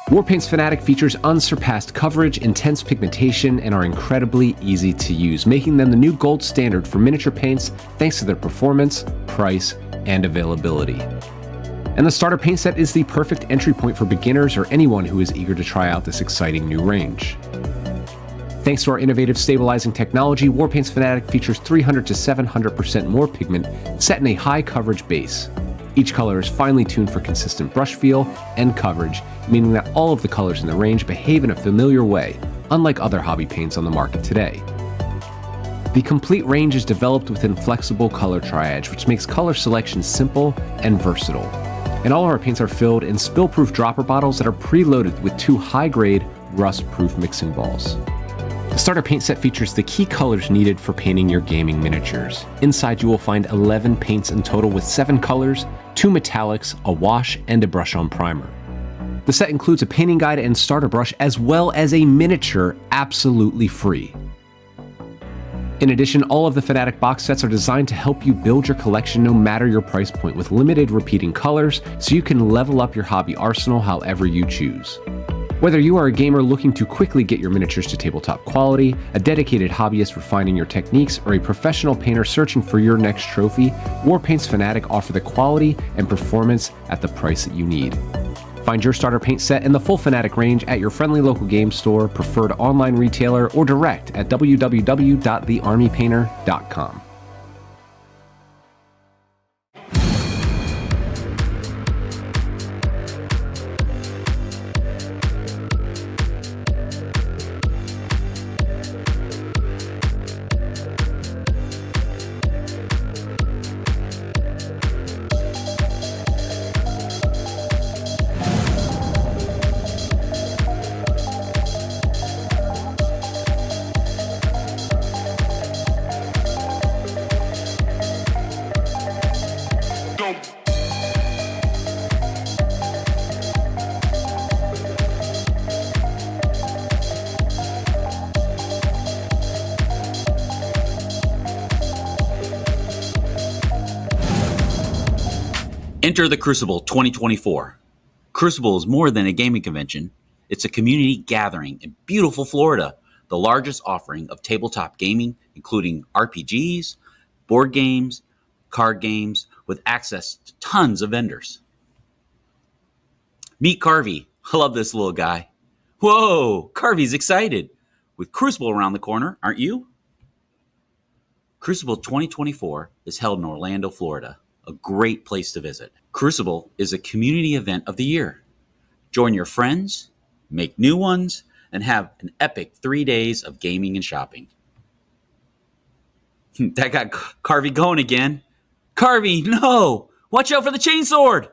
Warpaint's Fanatic features unsurpassed coverage, intense pigmentation, and are incredibly easy to use, making them the new gold standard for miniature paints thanks to their performance, price, and availability. And the starter paint set is the perfect entry point for beginners or anyone who is eager to try out this exciting new range. Thanks to our innovative stabilizing technology, Warpaint's Fanatic features 300 to 700% more pigment set in a high coverage base. Each color is finely tuned for consistent brush feel and coverage, meaning that all of the colors in the range behave in a familiar way, unlike other hobby paints on the market today. The complete range is developed within flexible color triage, which makes color selection simple and versatile. And all of our paints are filled in spill-proof dropper bottles that are preloaded with 2 high-grade, rust-proof mixing balls. The starter paint set features the key colors needed for painting your gaming miniatures. Inside you will find 11 paints in total with 7 colors, 2 metallics, a wash, and a brush-on primer. The set includes a painting guide and starter brush as well as a miniature absolutely free. In addition, all of the Fanatic box sets are designed to help you build your collection no matter your price point with limited repeating colors so you can level up your hobby arsenal however you choose. Whether you are a gamer looking to quickly get your miniatures to tabletop quality, a dedicated hobbyist refining your techniques, or a professional painter searching for your next trophy, Warpaint's Fanatic offer the quality and performance at the price that you need. Find your starter paint set in the full Fanatic range at your friendly local game store, preferred online retailer, or direct at www.thearmypainter.com. Enter the Crucible 2024. Crucible is more than a gaming convention. It's a community gathering in beautiful Florida, the largest offering of tabletop gaming, including RPGs, board games, card games, with access to tons of vendors. Meet Carvey. I love this little guy. Whoa, Carvey's excited. With Crucible around the corner, aren't you? Crucible 2024 is held in Orlando, Florida, a great place to visit. Crucible is a community event of the year. Join your friends, make new ones, and have an epic 3 days of gaming and shopping. That got Carvey going again. Carvey, no! Watch out for the chainsword!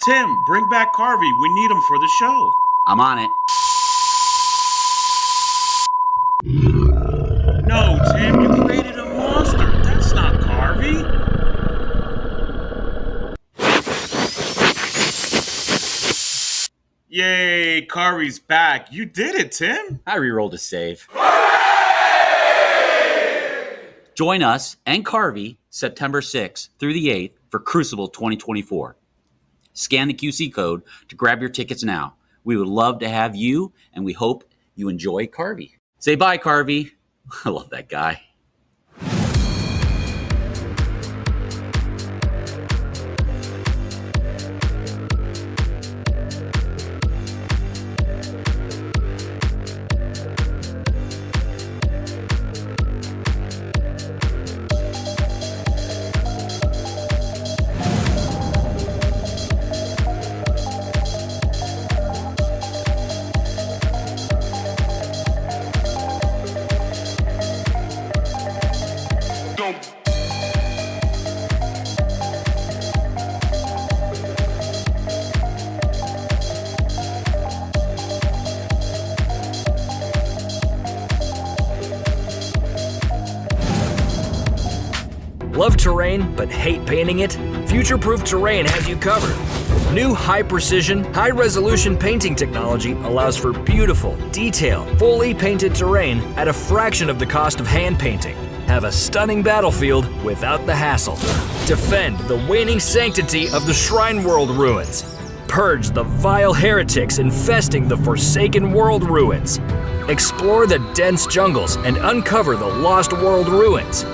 Tim, bring back Carvey. We need him for the show. I'm on it. No, Tim, you created a monster. That's not Carvey. Yay, Carvey's back. You did it, Tim. I rerolled a save. Join us and Carvey September 6th through the 8th for Crucible 2024. Scan the QC code to grab your tickets now. We would love to have you, and we hope you enjoy Carvey. Say bye, Carvey. I love that guy. Love terrain but hate painting it? Future-proof Terrain has you covered. New high-precision, high-resolution painting technology allows for beautiful, detailed, fully painted terrain at a fraction of the cost of hand painting. Have a stunning battlefield without the hassle. Defend the waning sanctity of the Shrine World ruins. Purge the vile heretics infesting the Forsaken World ruins. Explore the dense jungles and uncover the Lost World ruins.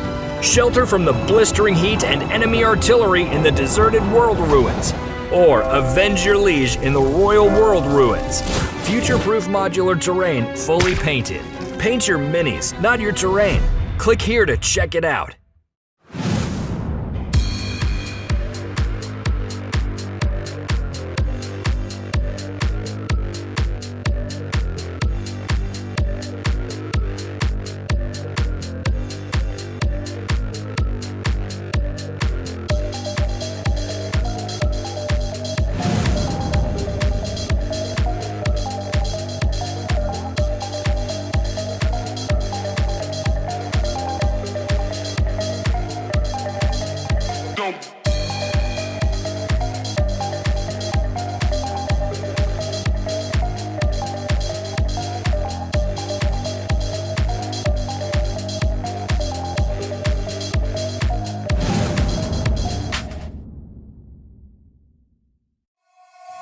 Shelter from the blistering heat and enemy artillery in the deserted world ruins. Or avenge your liege in the Royal World ruins. Future-proof modular terrain fully painted. Paint your minis, not your terrain. Click here to check it out.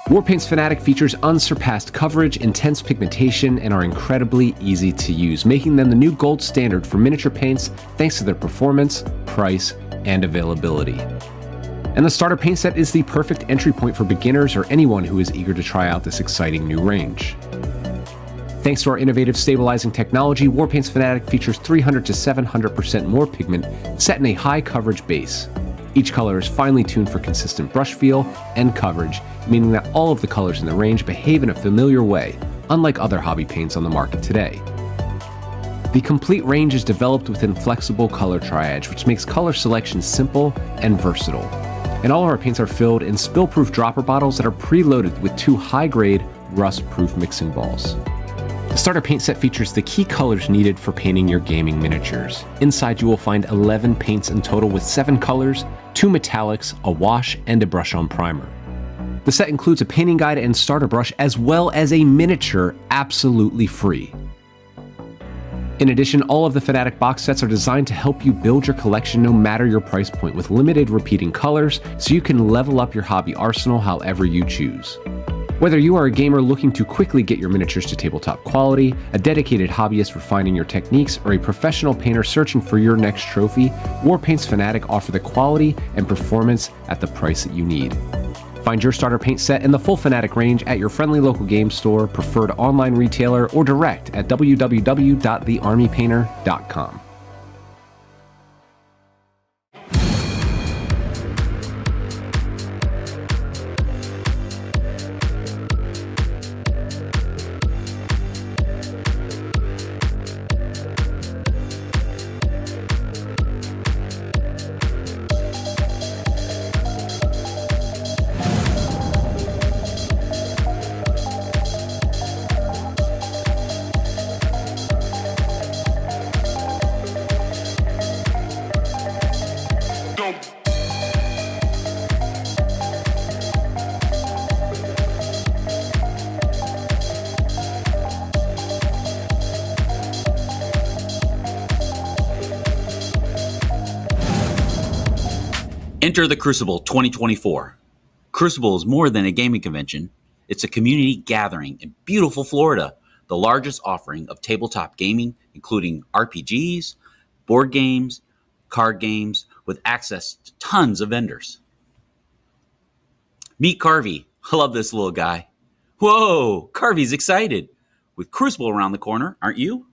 Warpaint's Fanatic features unsurpassed coverage, intense pigmentation, and are incredibly easy to use, making them the new gold standard for miniature paints thanks to their performance, price, and availability. And the starter paint set is the perfect entry point for beginners or anyone who is eager to try out this exciting new range. Thanks to our innovative stabilizing technology, Warpaint's Fanatic features 300 to 700% more pigment set in a high coverage base. Each color is finely tuned for consistent brush feel and coverage, meaning that all of the colors in the range behave in a familiar way, unlike other hobby paints on the market today. The complete range is developed within flexible color triage, which makes color selection simple and versatile. And all of our paints are filled in spill-proof dropper bottles that are preloaded with 2 high-grade, rust-proof mixing balls. The starter paint set features the key colors needed for painting your gaming miniatures. Inside you will find 11 paints in total with 7 colors, 2 metallics, a wash, and a brush-on primer. The set includes a painting guide and starter brush as well as a miniature absolutely free. In addition, all of the Fanatic box sets are designed to help you build your collection no matter your price point with limited repeating colors so you can level up your hobby arsenal however you choose. Whether you are a gamer looking to quickly get your miniatures to tabletop quality, a dedicated hobbyist refining your techniques, or a professional painter searching for your next trophy, Warpaint's Fanatic offer the quality and performance at the price that you need. Find your starter paint set in the full Fanatic range at your friendly local game store, preferred online retailer, or direct at www.thearmypainter.com. Enter the Crucible 2024. Crucible is more than a gaming convention. It's a community gathering in beautiful Florida, the largest offering of tabletop gaming, including RPGs, board games, card games, with access to tons of vendors. Meet Carvey. I love this little guy. Whoa, Carvey's excited. With Crucible around the corner, aren't you?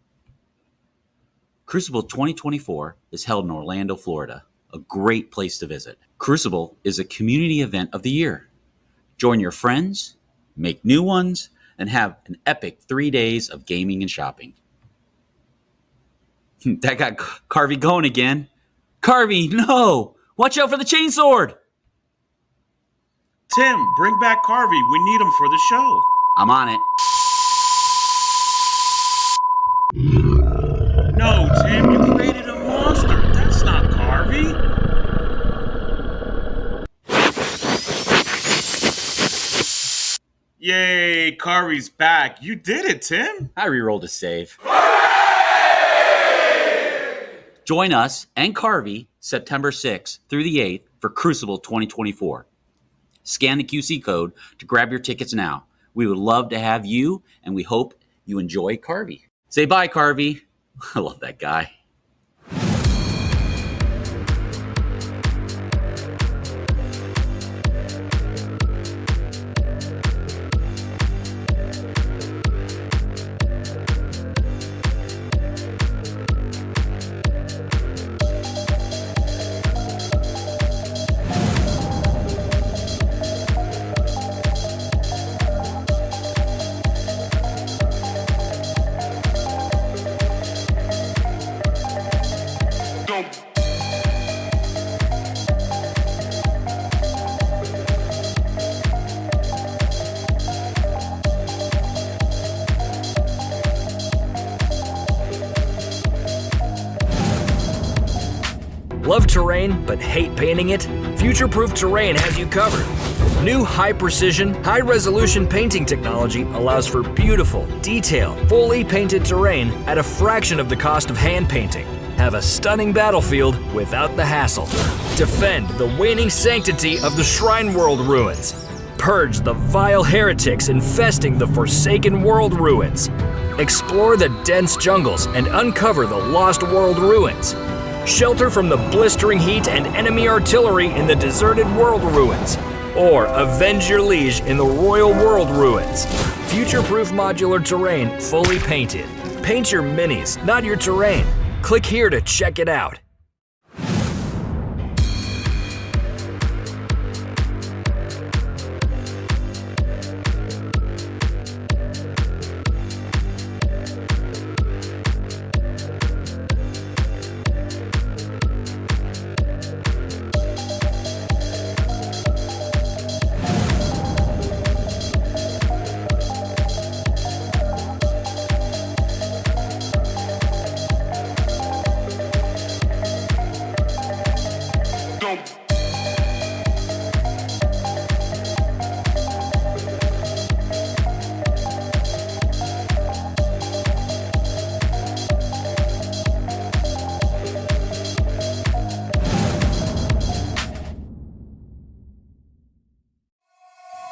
Crucible 2024 is held in Orlando, Florida, a great place to visit. Crucible is a community event of the year. Join your friends, make new ones, and have an epic 3 days of gaming and shopping. That got Carvey going again. Carvey, no! Watch out for the chainsword! Tim, bring back Carvey. We need him for the show. I'm on it. No, Tim, you created a monster. That's not Carvey. Yay, Carvey's back. You did it, Tim. I rerolled a save. Join us and Carvey September 6th through the 8th for Crucible 2024. Scan the QC code to grab your tickets now. We would love to have you, and we hope you enjoy Carvey. Say bye, Carvey. I love that guy. Love terrain but hate painting it? Future-Proof Terrain has you covered. New high-precision, high-resolution painting technology allows for beautiful, detailed, fully painted terrain at a fraction of the cost of hand painting. Have a stunning battlefield without the hassle. Defend the waning sanctity of the Shrine World ruins. Purge the vile heretics infesting the Forsaken World ruins. Explore the dense jungles and uncover the Lost World ruins. Shelter from the blistering heat and enemy artillery in the Deserted World ruins. Or avenge your liege in the Royal World ruins. Future-proof modular terrain fully painted. Paint your minis, not your terrain. Click here to check it out.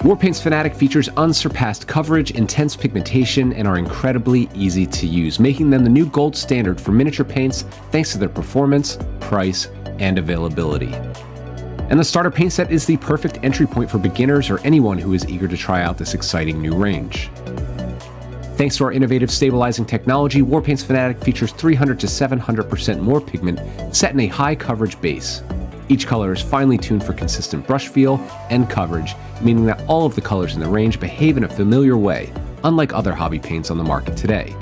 Warpaint's Fanatic features unsurpassed coverage, intense pigmentation, and are incredibly easy to use, making them the new gold standard for miniature paints thanks to their performance, price, and availability. And the starter paint set is the perfect entry point for beginners or anyone who is eager to try out this exciting new range. Thanks to our innovative stabilizing technology, Warpaint's Fanatic features 300 to 700% more pigment set in a high coverage base. Each color is finely tuned for consistent brush feel and coverage, meaning that all of the colors in the range behave in a familiar way, unlike other hobby paints on the market today.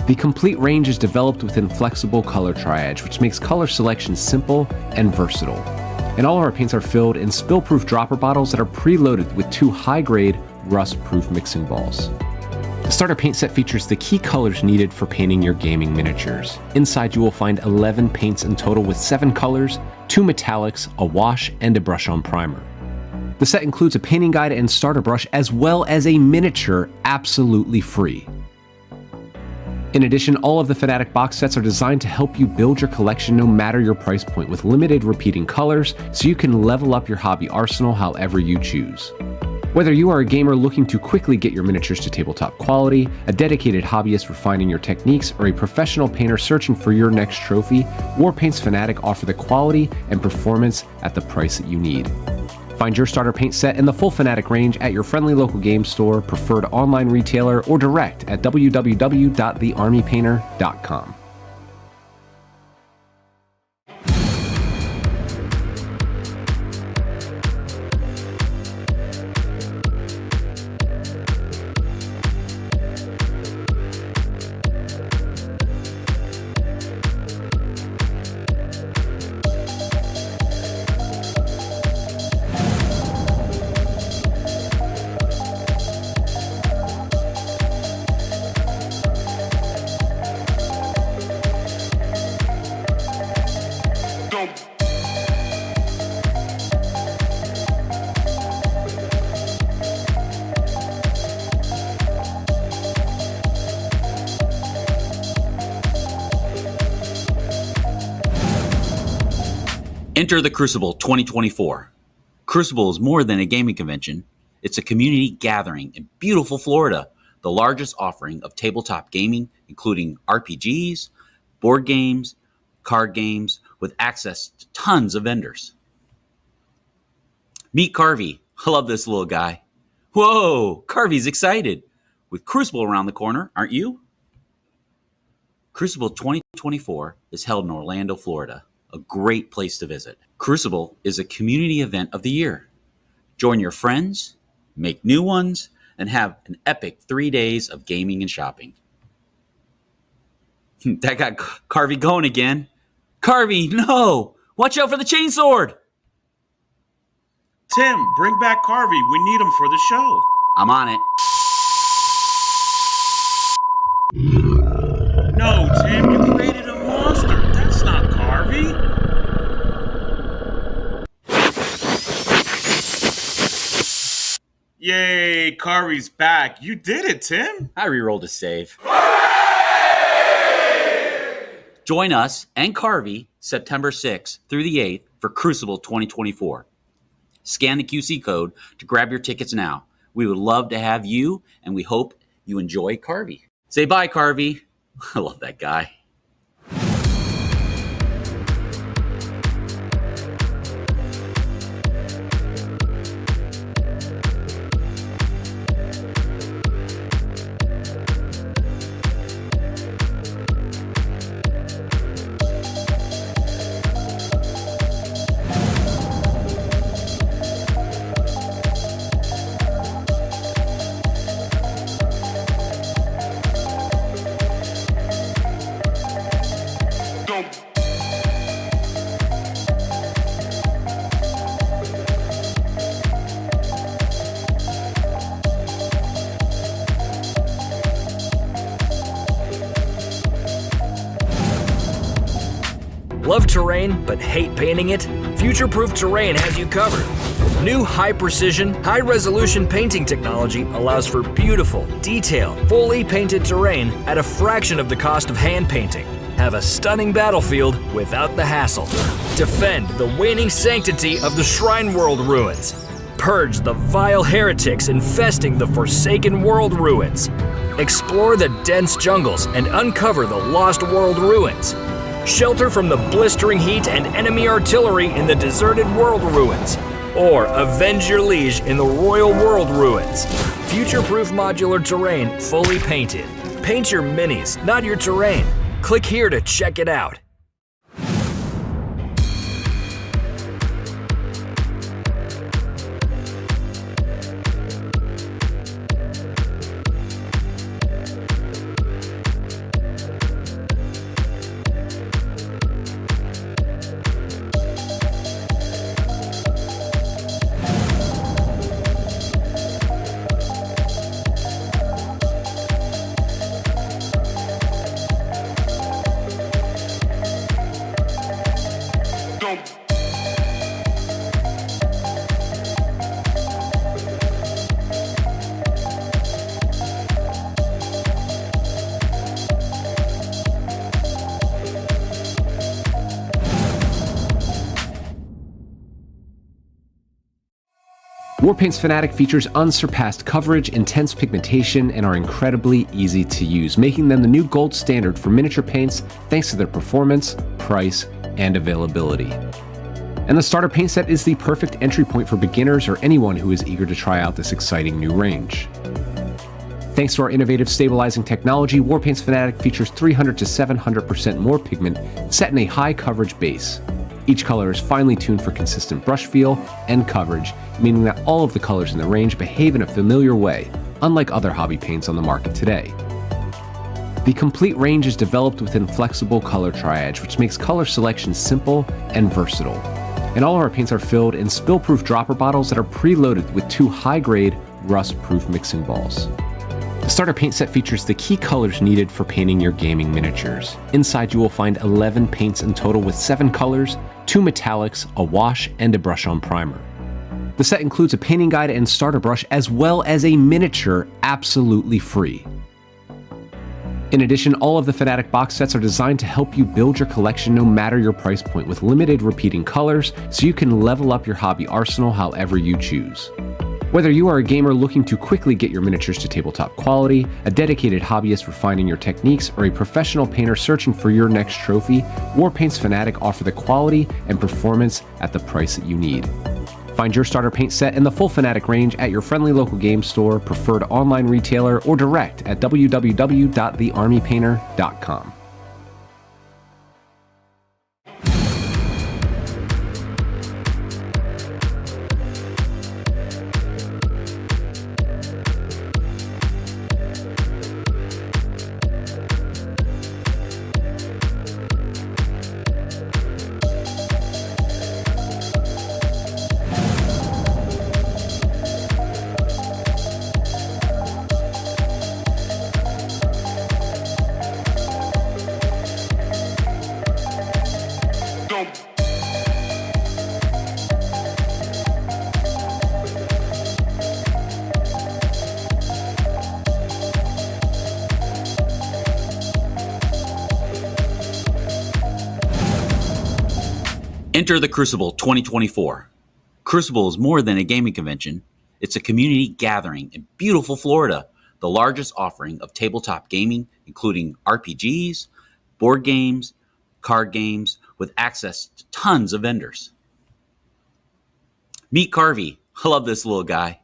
The complete range is developed within flexible color triage, which makes color selection simple and versatile. And all of our paints are filled in spill-proof dropper bottles that are preloaded with 2 high-grade, rust-proof mixing balls. The starter paint set features the key colors needed for painting your gaming miniatures. Inside you will find 11 paints in total with 7 colors, 2 metallics, a wash, and a brush-on primer. The set includes a painting guide and starter brush as well as a miniature absolutely free. In addition, all of the Fanatic box sets are designed to help you build your collection no matter your price point, with limited repeating colors, so you can level up your hobby arsenal however you choose. Whether you are a gamer looking to quickly get your miniatures to tabletop quality, a dedicated hobbyist refining your techniques, or a professional painter searching for your next trophy, Warpaint's Fanatic offer the quality and performance at the price that you need. Find your starter paint set in the full Fanatic range at your friendly local game store, preferred online retailer, or direct at www.thearmypainter.com. Enter the Crucible 2024. Crucible is more than a gaming convention. It's a community gathering in beautiful Florida, the largest offering of tabletop gaming, including RPGs, board games, card games, with access to tons of vendors. Meet Carvey. I love this little guy. Whoa, Carvey's excited. With Crucible around the corner, aren't you? Crucible 2024 is held in Orlando, Florida. A great place to visit. Crucible is a community event of the year. Join your friends, make new ones, and have an epic 3 days of gaming and shopping. That got Carvey going again. Carvey, no! Watch out for the chainsword! Tim, bring back Carvey. We need him for the show. I'm on it. No, Tim, you created a monster. That's not Carvey. Yay, Carvey's back. You did it, Tim. I rerolled a save. Join us and Carvey September 6th through the 8th for Crucible 2024. Scan the QC code to grab your tickets now. We would love to have you, and we hope you enjoy Carvey. Say bye, Carvey. I love that guy. Love terrain but hate painting it? Future-proof Terrain has you covered. New high-precision, high-resolution painting technology allows for beautiful, detailed, fully painted terrain at a fraction of the cost of hand painting. Have a stunning battlefield without the hassle. Defend the waning sanctity of the Shrine World ruins. Purge the vile heretics infesting the Forsaken World ruins. Explore the dense jungles and uncover the Lost World ruins. Shelter from the blistering heat and enemy artillery in the deserted world ruins. Or avenge your liege in the Royal World ruins. Future-proof modular terrain fully painted. Paint your minis, not your terrain. Click here to check it out. Warpaint's Fanatic features unsurpassed coverage, intense pigmentation, and are incredibly easy to use, making them the new gold standard for miniature paints thanks to their performance, price, and availability. And the starter paint set is the perfect entry point for beginners or anyone who is eager to try out this exciting new range. Thanks to our innovative stabilizing technology, Warpaint's Fanatic features 300 to 700% more pigment set in a high coverage base. Each color is finely tuned for consistent brush feel and coverage, meaning that all of the colors in the range behave in a familiar way, unlike other hobby paints on the market today. The complete range is developed within flexible color triage, which makes color selection simple and versatile. And all of our paints are filled in spill-proof dropper bottles that are preloaded with 2 high-grade, rust-proof mixing balls. The starter paint set features the key colors needed for painting your gaming miniatures. Inside you will find 11 paints in total with 7 colors, 2 metallics, a wash, and a brush-on primer. The set includes a painting guide and starter brush as well as a miniature absolutely free. In addition, all of the Fanatic box sets are designed to help you build your collection no matter your price point with limited repeating colors so you can level up your hobby arsenal however you choose. Whether you are a gamer looking to quickly get your miniatures to tabletop quality, a dedicated hobbyist refining your techniques, or a professional painter searching for your next trophy, Warpaint's Fanatic offer the quality and performance at the price that you need. Find your starter paint set and the full Fanatic range at your friendly local game store, preferred online retailer, or direct at www.thearmypainter.com. Enter the Crucible 2024. Crucible is more than a gaming convention. It's a community gathering in beautiful Florida, the largest offering of tabletop gaming, including RPGs, board games, card games, with access to tons of vendors. Meet Carvey. I love this little guy.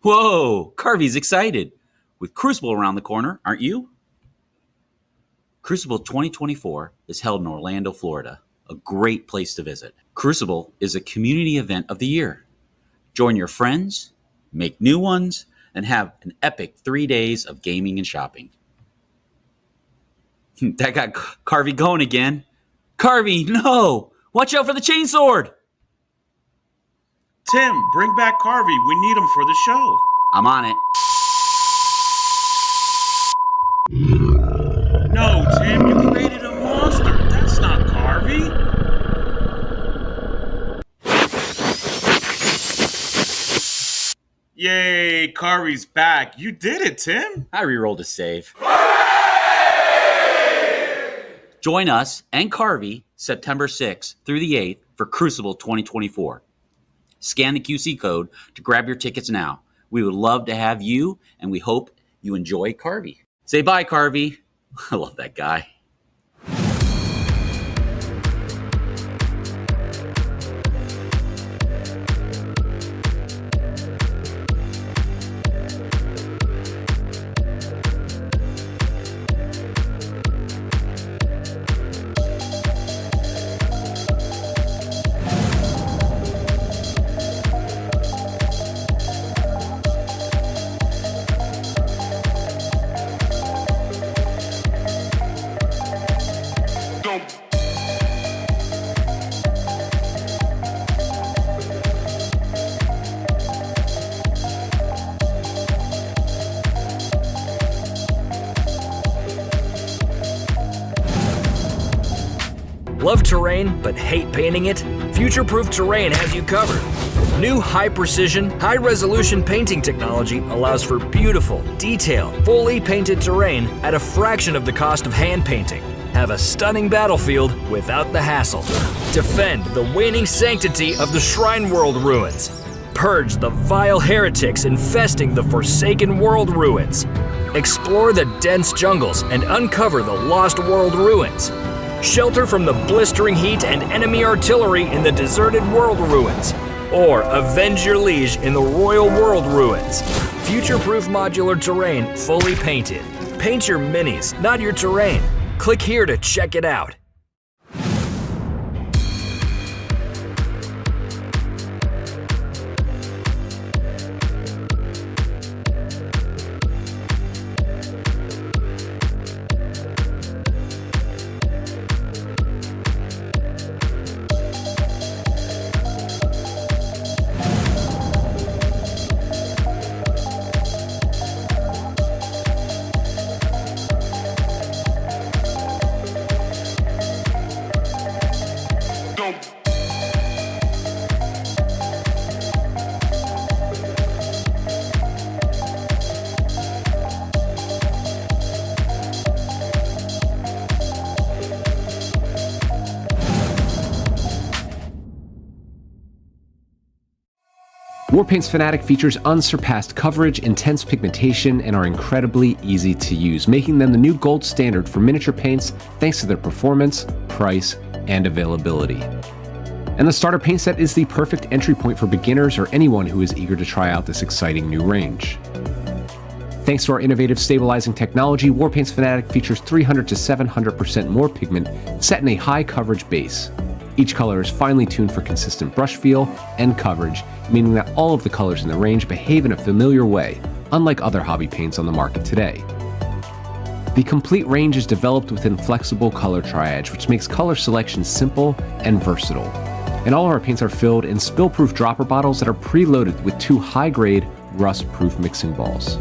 Whoa, Carvey's excited. With Crucible around the corner, aren't you? Crucible 2024 is held in Orlando, Florida, a great place to visit. Crucible is a community event of the year. Join your friends, make new ones, and have an epic 3 days of gaming and shopping. That got Carvey going again. Carvey, no! Watch out for the chainsword! Tim, bring back Carvey. We need him for the show. I'm on it. No, Tim, you created a monster. That's not Carvey. Yay, Carvey's back. You did it, Tim. I re-rolled a save. Join us and Carvey September 6th through the 8th for Crucible 2024. Scan the QC code to grab your tickets now. We would love to have you, and we hope you enjoy Carvey. Say bye, Carvey. I love that guy. Love terrain but hate painting it? Future-Proof Terrain has you covered. New high-precision, high-resolution painting technology allows for beautiful, detailed, fully painted terrain at a fraction of the cost of hand painting. Have a stunning battlefield without the hassle. Defend the waning sanctity of the Shrine World ruins. Purge the vile heretics infesting the forsaken world ruins. Explore the dense jungles and uncover the lost world ruins. Shelter from the blistering heat and enemy artillery in the deserted world ruins. Or avenge your liege in the royal world ruins. Future-proof modular terrain fully painted. Paint your minis, not your terrain. Click here to check it out. Warpaint's Fanatic features unsurpassed coverage, intense pigmentation, and are incredibly easy to use, making them the new gold standard for miniature paints thanks to their performance, price, and availability. And the starter paint set is the perfect entry point for beginners or anyone who is eager to try out this exciting new range. Thanks to our innovative stabilizing technology, Warpaint's Fanatic features 300 to 700% more pigment set in a high coverage base. Each color is finely tuned for consistent brush feel and coverage, meaning that all of the colors in the range behave in a familiar way, unlike other hobby paints on the market today. The complete range is developed within flexible color triage, which makes color selection simple and versatile. And all of our paints are filled in spill-proof dropper bottles that are preloaded with 2 high-grade, rust-proof mixing balls.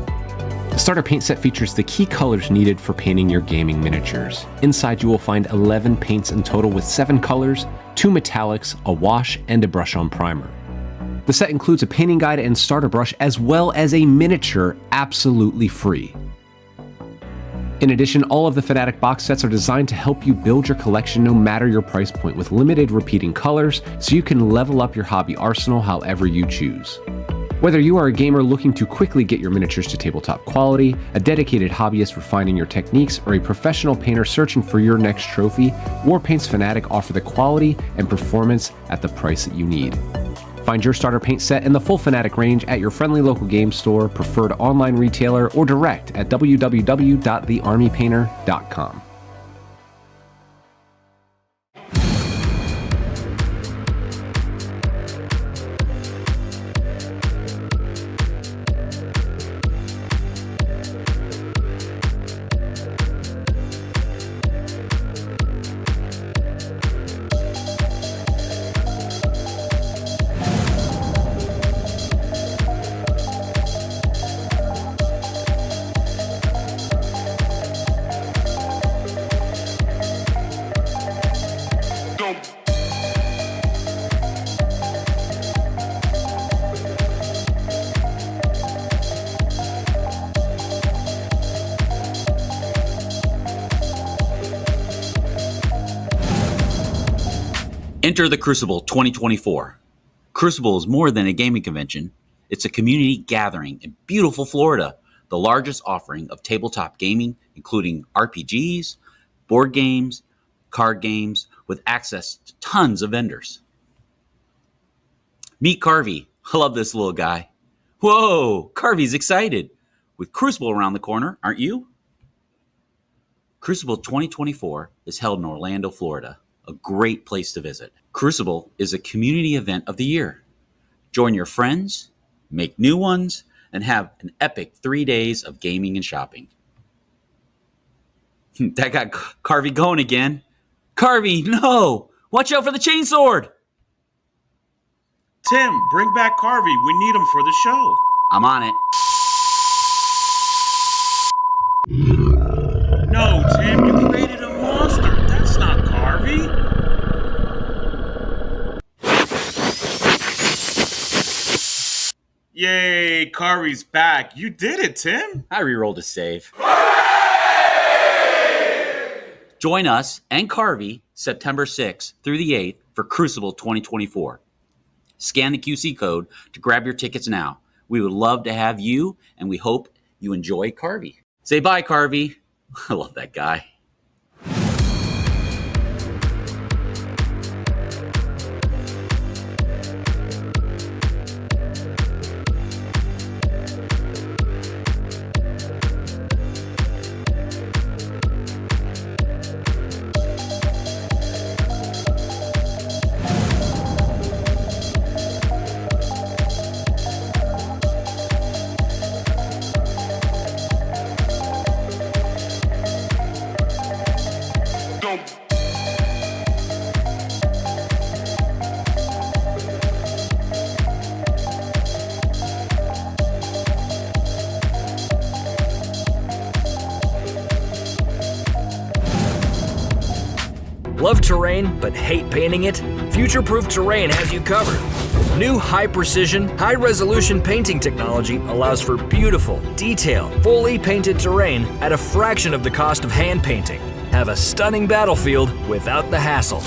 The starter paint set features the key colors needed for painting your gaming miniatures. Inside you will find 11 paints in total with 7 colors, 2 metallics, a wash, and a brush-on primer. The set includes a painting guide and starter brush as well as a miniature absolutely free. In addition, all of the Fanatic box sets are designed to help you build your collection no matter your price point with limited repeating colors so you can level up your hobby arsenal however you choose. Whether you are a gamer looking to quickly get your miniatures to tabletop quality, a dedicated hobbyist refining your techniques, or a professional painter searching for your next trophy, Warpaint's Fanatic offer the quality and performance at the price that you need. Find your starter paint set in the full Fanatic range at your friendly local game store, preferred online retailer, or direct at www.thearmypainter.com. Enter the Crucible 2024. Crucible is more than a gaming convention. It's a community gathering in beautiful Florida, the largest offering of tabletop gaming, including RPGs, board games, card games, with access to tons of vendors. Meet Carvey. I love this little guy. Whoa, Carvey's excited. With Crucible around the corner, aren't you? Crucible 2024 is held in Orlando, Florida, a great place to visit. Crucible is a community event of the year. Join your friends, make new ones, and have an epic 3 days of gaming and shopping. That got Carvey going again. Carvey, no! Watch out for the chainsword! Tim, bring back Carvey. We need him for the show. I'm on it. No, Tim, you created a monster. That's not Carvey. Yay, Carvey's back. You did it, Tim. I re-rolled a save. Join us and Carvey September 6th through the 8th for Crucible 2024. Scan the QC code to grab your tickets now. We would love to have you, and we hope you enjoy Carvey. Say bye, Carvey. I love that guy. Love terrain but hate painting it? Future-proof Terrain has you covered. New high-precision, high-resolution painting technology allows for beautiful, detailed, fully painted terrain at a fraction of the cost of hand painting. Have a stunning battlefield without the hassle.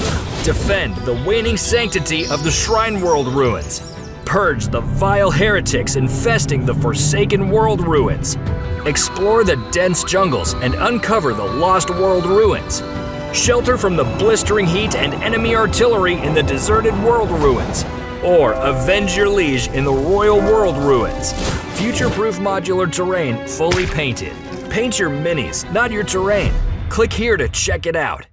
Defend the waning sanctity of the Shrine World ruins. Purge the vile heretics infesting the Forsaken World ruins. Explore the dense jungles and uncover the Lost World ruins. Shelter from the blistering heat and enemy artillery in the deserted world ruins. Or avenge your liege in the Royal World ruins. Future-proof modular terrain fully painted. Paint your minis, not your terrain. Click here to check it out.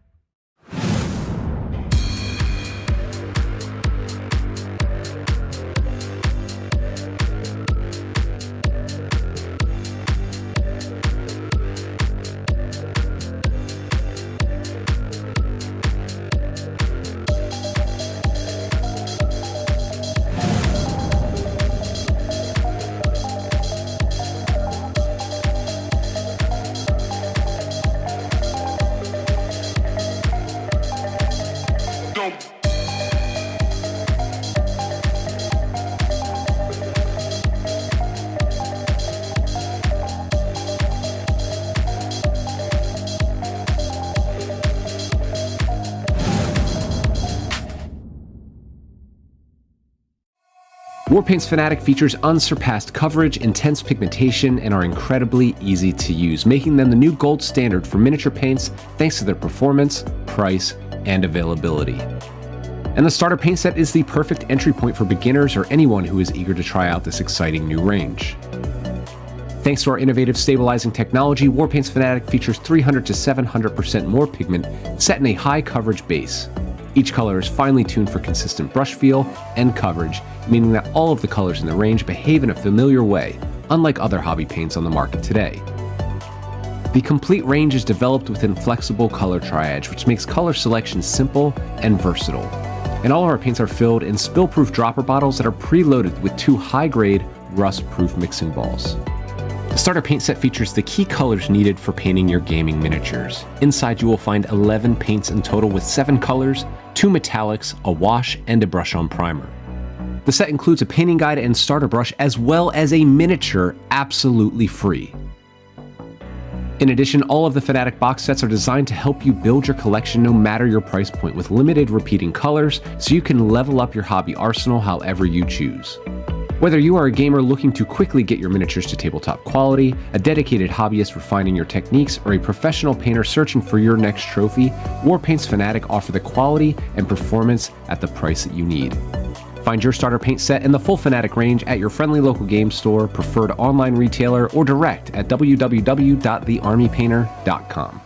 Warpaint's Fanatic features unsurpassed coverage, intense pigmentation, and are incredibly easy to use, making them the new gold standard for miniature paints thanks to their performance, price, and availability. And the starter paint set is the perfect entry point for beginners or anyone who is eager to try out this exciting new range. Thanks to our innovative stabilizing technology, Warpaint's Fanatic features 300 to 700% more pigment set in a high coverage base. Each color is finely tuned for consistent brush feel and coverage, meaning that all of the colors in the range behave in a familiar way, unlike other hobby paints on the market today. The complete range is developed within flexible color triage, which makes color selection simple and versatile. And all of our paints are filled in spill-proof dropper bottles that are preloaded with 2 high-grade, rust-proof mixing balls. The starter paint set features the key colors needed for painting your gaming miniatures. Inside you will find 11 paints in total with 7 colors, 2 metallics, a wash, and a brush-on primer. The set includes a painting guide and starter brush as well as a miniature absolutely free. In addition, all of the Fanatic box sets are designed to help you build your collection no matter your price point with limited repeating colors so you can level up your hobby arsenal however you choose. Whether you are a gamer looking to quickly get your miniatures to tabletop quality, a dedicated hobbyist refining your techniques, or a professional painter searching for your next trophy, Warpaint's Fanatic offer the quality and performance at the price that you need. Find your starter paint set and the full Fanatic range at your friendly local game store, preferred online retailer, or direct at www.thearmypainter.com.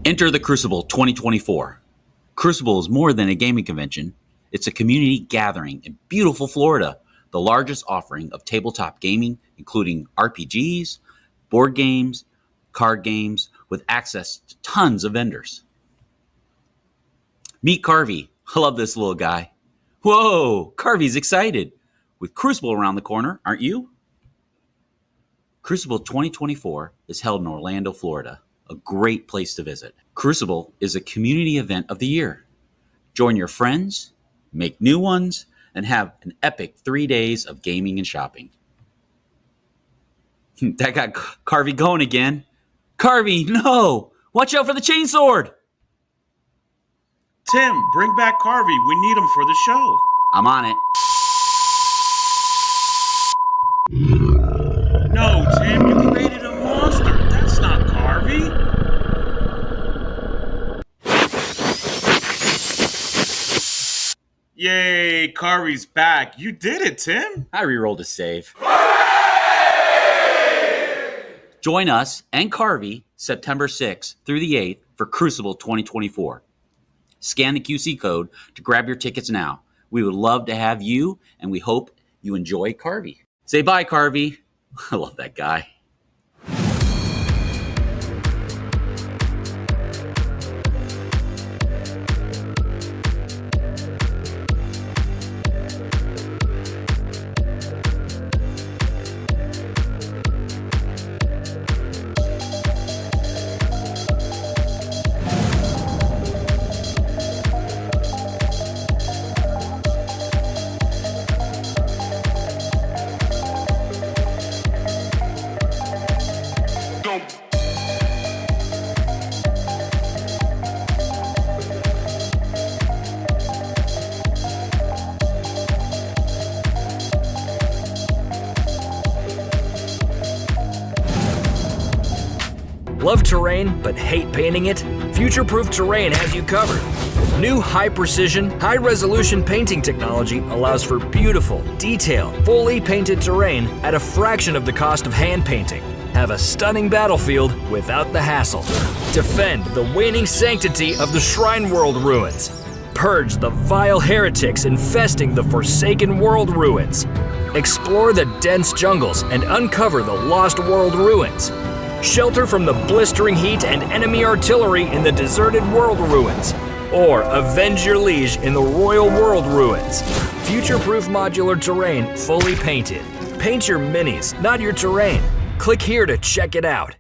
Enter the Crucible 2024. Crucible is more than a gaming convention. It's a community gathering in beautiful Florida, the largest offering of tabletop gaming, including RPGs, board games, card games, with access to tons of vendors. Meet Carvey. I love this little guy. Whoa, Carvey's excited. With Crucible around the corner, aren't you? Crucible 2024 is held in Orlando, Florida, a great place to visit. Crucible is a community event of the year. Join your friends, make new ones, and have an epic 3 days of gaming and shopping. That got Carvey going again. Carvey, no! Watch out for the chainsword! Tim, bring back Carvey. We need him for the show. I'm on it. No, Tim, you created a monster. That's not Carvey. Yay, Carvey's back. You did it, Tim. I rerolled a save. Join us and Carvey September 6th through the 8th for Crucible 2024. Scan the QC code to grab your tickets now. We would love to have you, and we hope you enjoy Carvey. Say bye, Carvey. I love that guy. Love terrain but hate painting it? Future-proof Terrain has you covered. New high-precision, high-resolution painting technology allows for beautiful, detailed, fully painted terrain at a fraction of the cost of hand painting. Have a stunning battlefield without the hassle. Defend the waning sanctity of the Shrine World ruins. Purge the vile heretics infesting the Forsaken World ruins. Explore the dense jungles and uncover the Lost World ruins. Shelter from the blistering heat and enemy artillery in the deserted world ruins. Or avenge your liege in the Royal World ruins. Future-proof modular terrain fully painted. Paint your minis, not your terrain. Click here to check it out.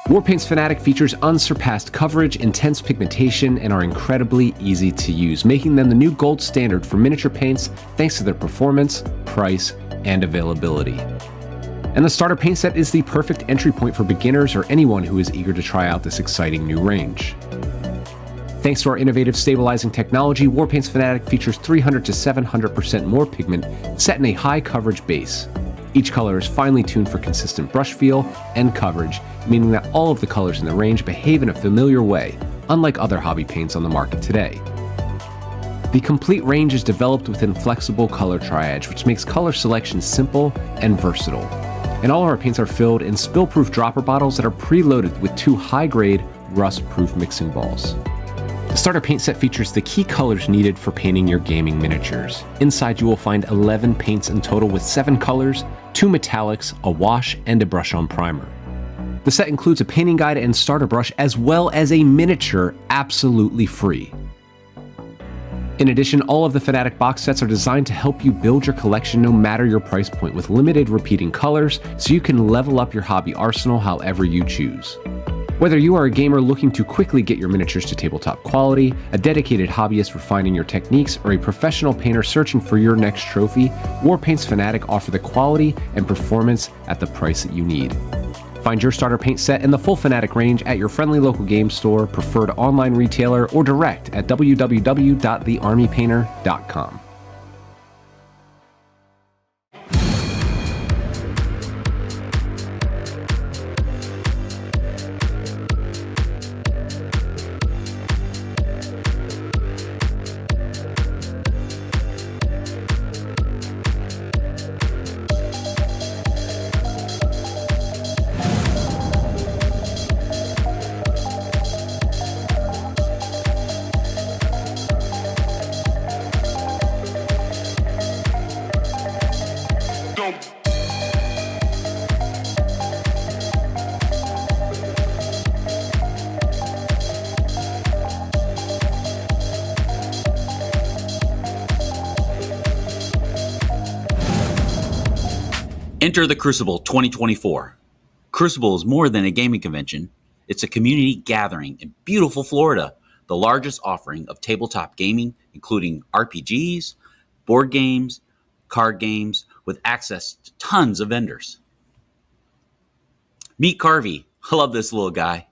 Warpaint's Fanatic features unsurpassed coverage, intense pigmentation, and are incredibly easy to use, making them the new gold standard for miniature paints thanks to their performance, price, and availability. And the starter paint set is the perfect entry point for beginners or anyone who is eager to try out this exciting new range. Thanks to our innovative stabilizing technology, Warpaint's Fanatic features 300 to 700% more pigment set in a high coverage base. Each color is finely tuned for consistent brush feel and coverage, meaning that all of the colors in the range behave in a familiar way, unlike other hobby paints on the market today. The complete range is developed within flexible color triage, which makes color selection simple and versatile. And all of our paints are filled in spill-proof dropper bottles that are preloaded with 2 high-grade, rust-proof mixing balls. The starter paint set features the key colors needed for painting your gaming miniatures. Inside you will find 11 paints in total with 7 colors, 2 metallics, a wash, and a brush-on primer. The set includes a painting guide and starter brush as well as a miniature absolutely free. In addition, all of the Fnatic box sets are designed to help you build your collection no matter your price point, with limited repeating colors, so you can level up your hobby arsenal however you choose. Whether you are a gamer looking to quickly get your miniatures to tabletop quality, a dedicated hobbyist refining your techniques, or a professional painter searching for your next trophy, Warpaint's Fnatic offer the quality and performance at the price that you need. Find your starter paint set in the full Fnatic range at your friendly local game store, preferred online retailer, or direct at www.thearmypainter.com. Enter the Crucible 2024. Crucible is more than a gaming convention. It's a community gathering in beautiful Florida, the largest offering of tabletop gaming, including RPGs, board games, card games, with access to tons of vendors. Meet Carvey. I love this little guy.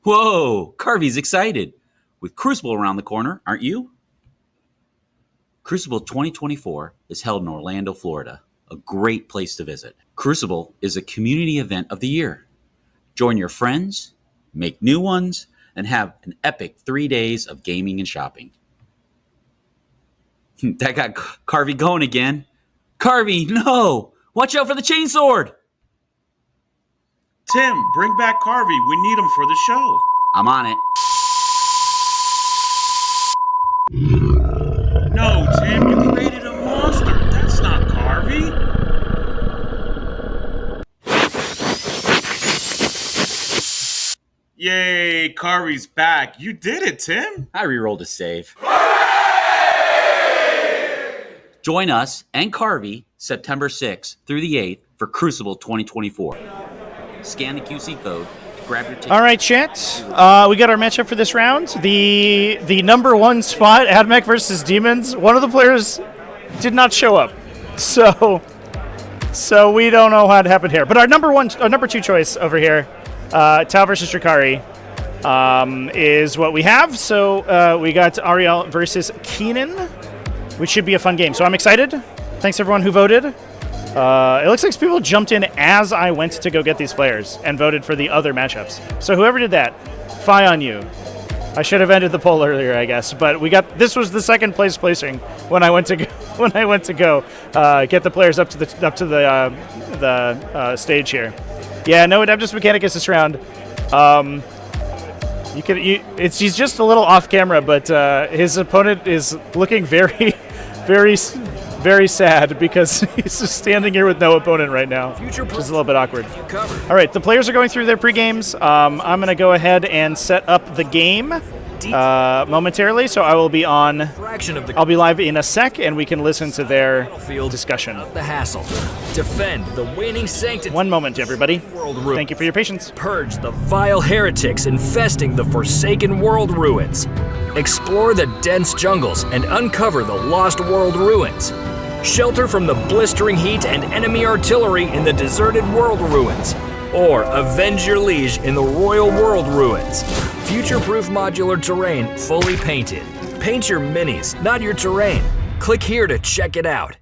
Whoa, Carvey's excited. With Crucible around the corner, aren't you? Crucible 2024 is held in Orlando, Florida, a great place to visit. Crucible is a community event of the year. Join your friends, make new ones, and have an epic 3 days of gaming and shopping. That got Carvey going again. Carvey, no! Watch out for the chainsword! Tim, bring back Carvey. We need him for the show. I'm on it. No, Tim, you created a monster. That's not Carvey. Yay, Carvey's back. You did it, Tim. I rerolled a save. Join us and Carvey September 6th through the 8th for Crucible 2024. Scan the QC code, grab your ticket. All right, chat. We got our matchup for this round. The number one spot, Admech versus Demons. One of the players did not show up, so we don't know how it happened here. But our number two choice over here, Tau versus Drukhari, is what we have. So we got Ariel versus Keenan, which should be a fun game. So I'm excited. Thanks everyone who voted. It looks like people jumped in as I went to go get these players and voted for the other matchups. So whoever did that, fie on you. I should have ended the poll earlier, I guess. But this was the second place placing when I went to go get the players up to the stage here. Yeah, no Adeptus Mechanicus this round. He's just a little off camera, but his opponent is looking very, very, very sad because he's just standing here with no opponent right now, which is a little bit awkward. All right, the players are going through their pre-games. I'm going to go ahead and set up the game momentarily, so I will be on. I'll be live in a sec, and we can listen to their discussion. The hassle. Defend the waning sanctity. One moment, everybody. Thank you for your patience. Purge the vile heretics infesting the forsaken world ruins. Explore the dense jungles and uncover the lost world ruins. Shelter from the blistering heat and enemy artillery in the deserted world ruins. Or avenge your liege in the royal world ruins. Future-proof modular terrain fully painted. Paint your minis, not your terrain. Click here to check it out.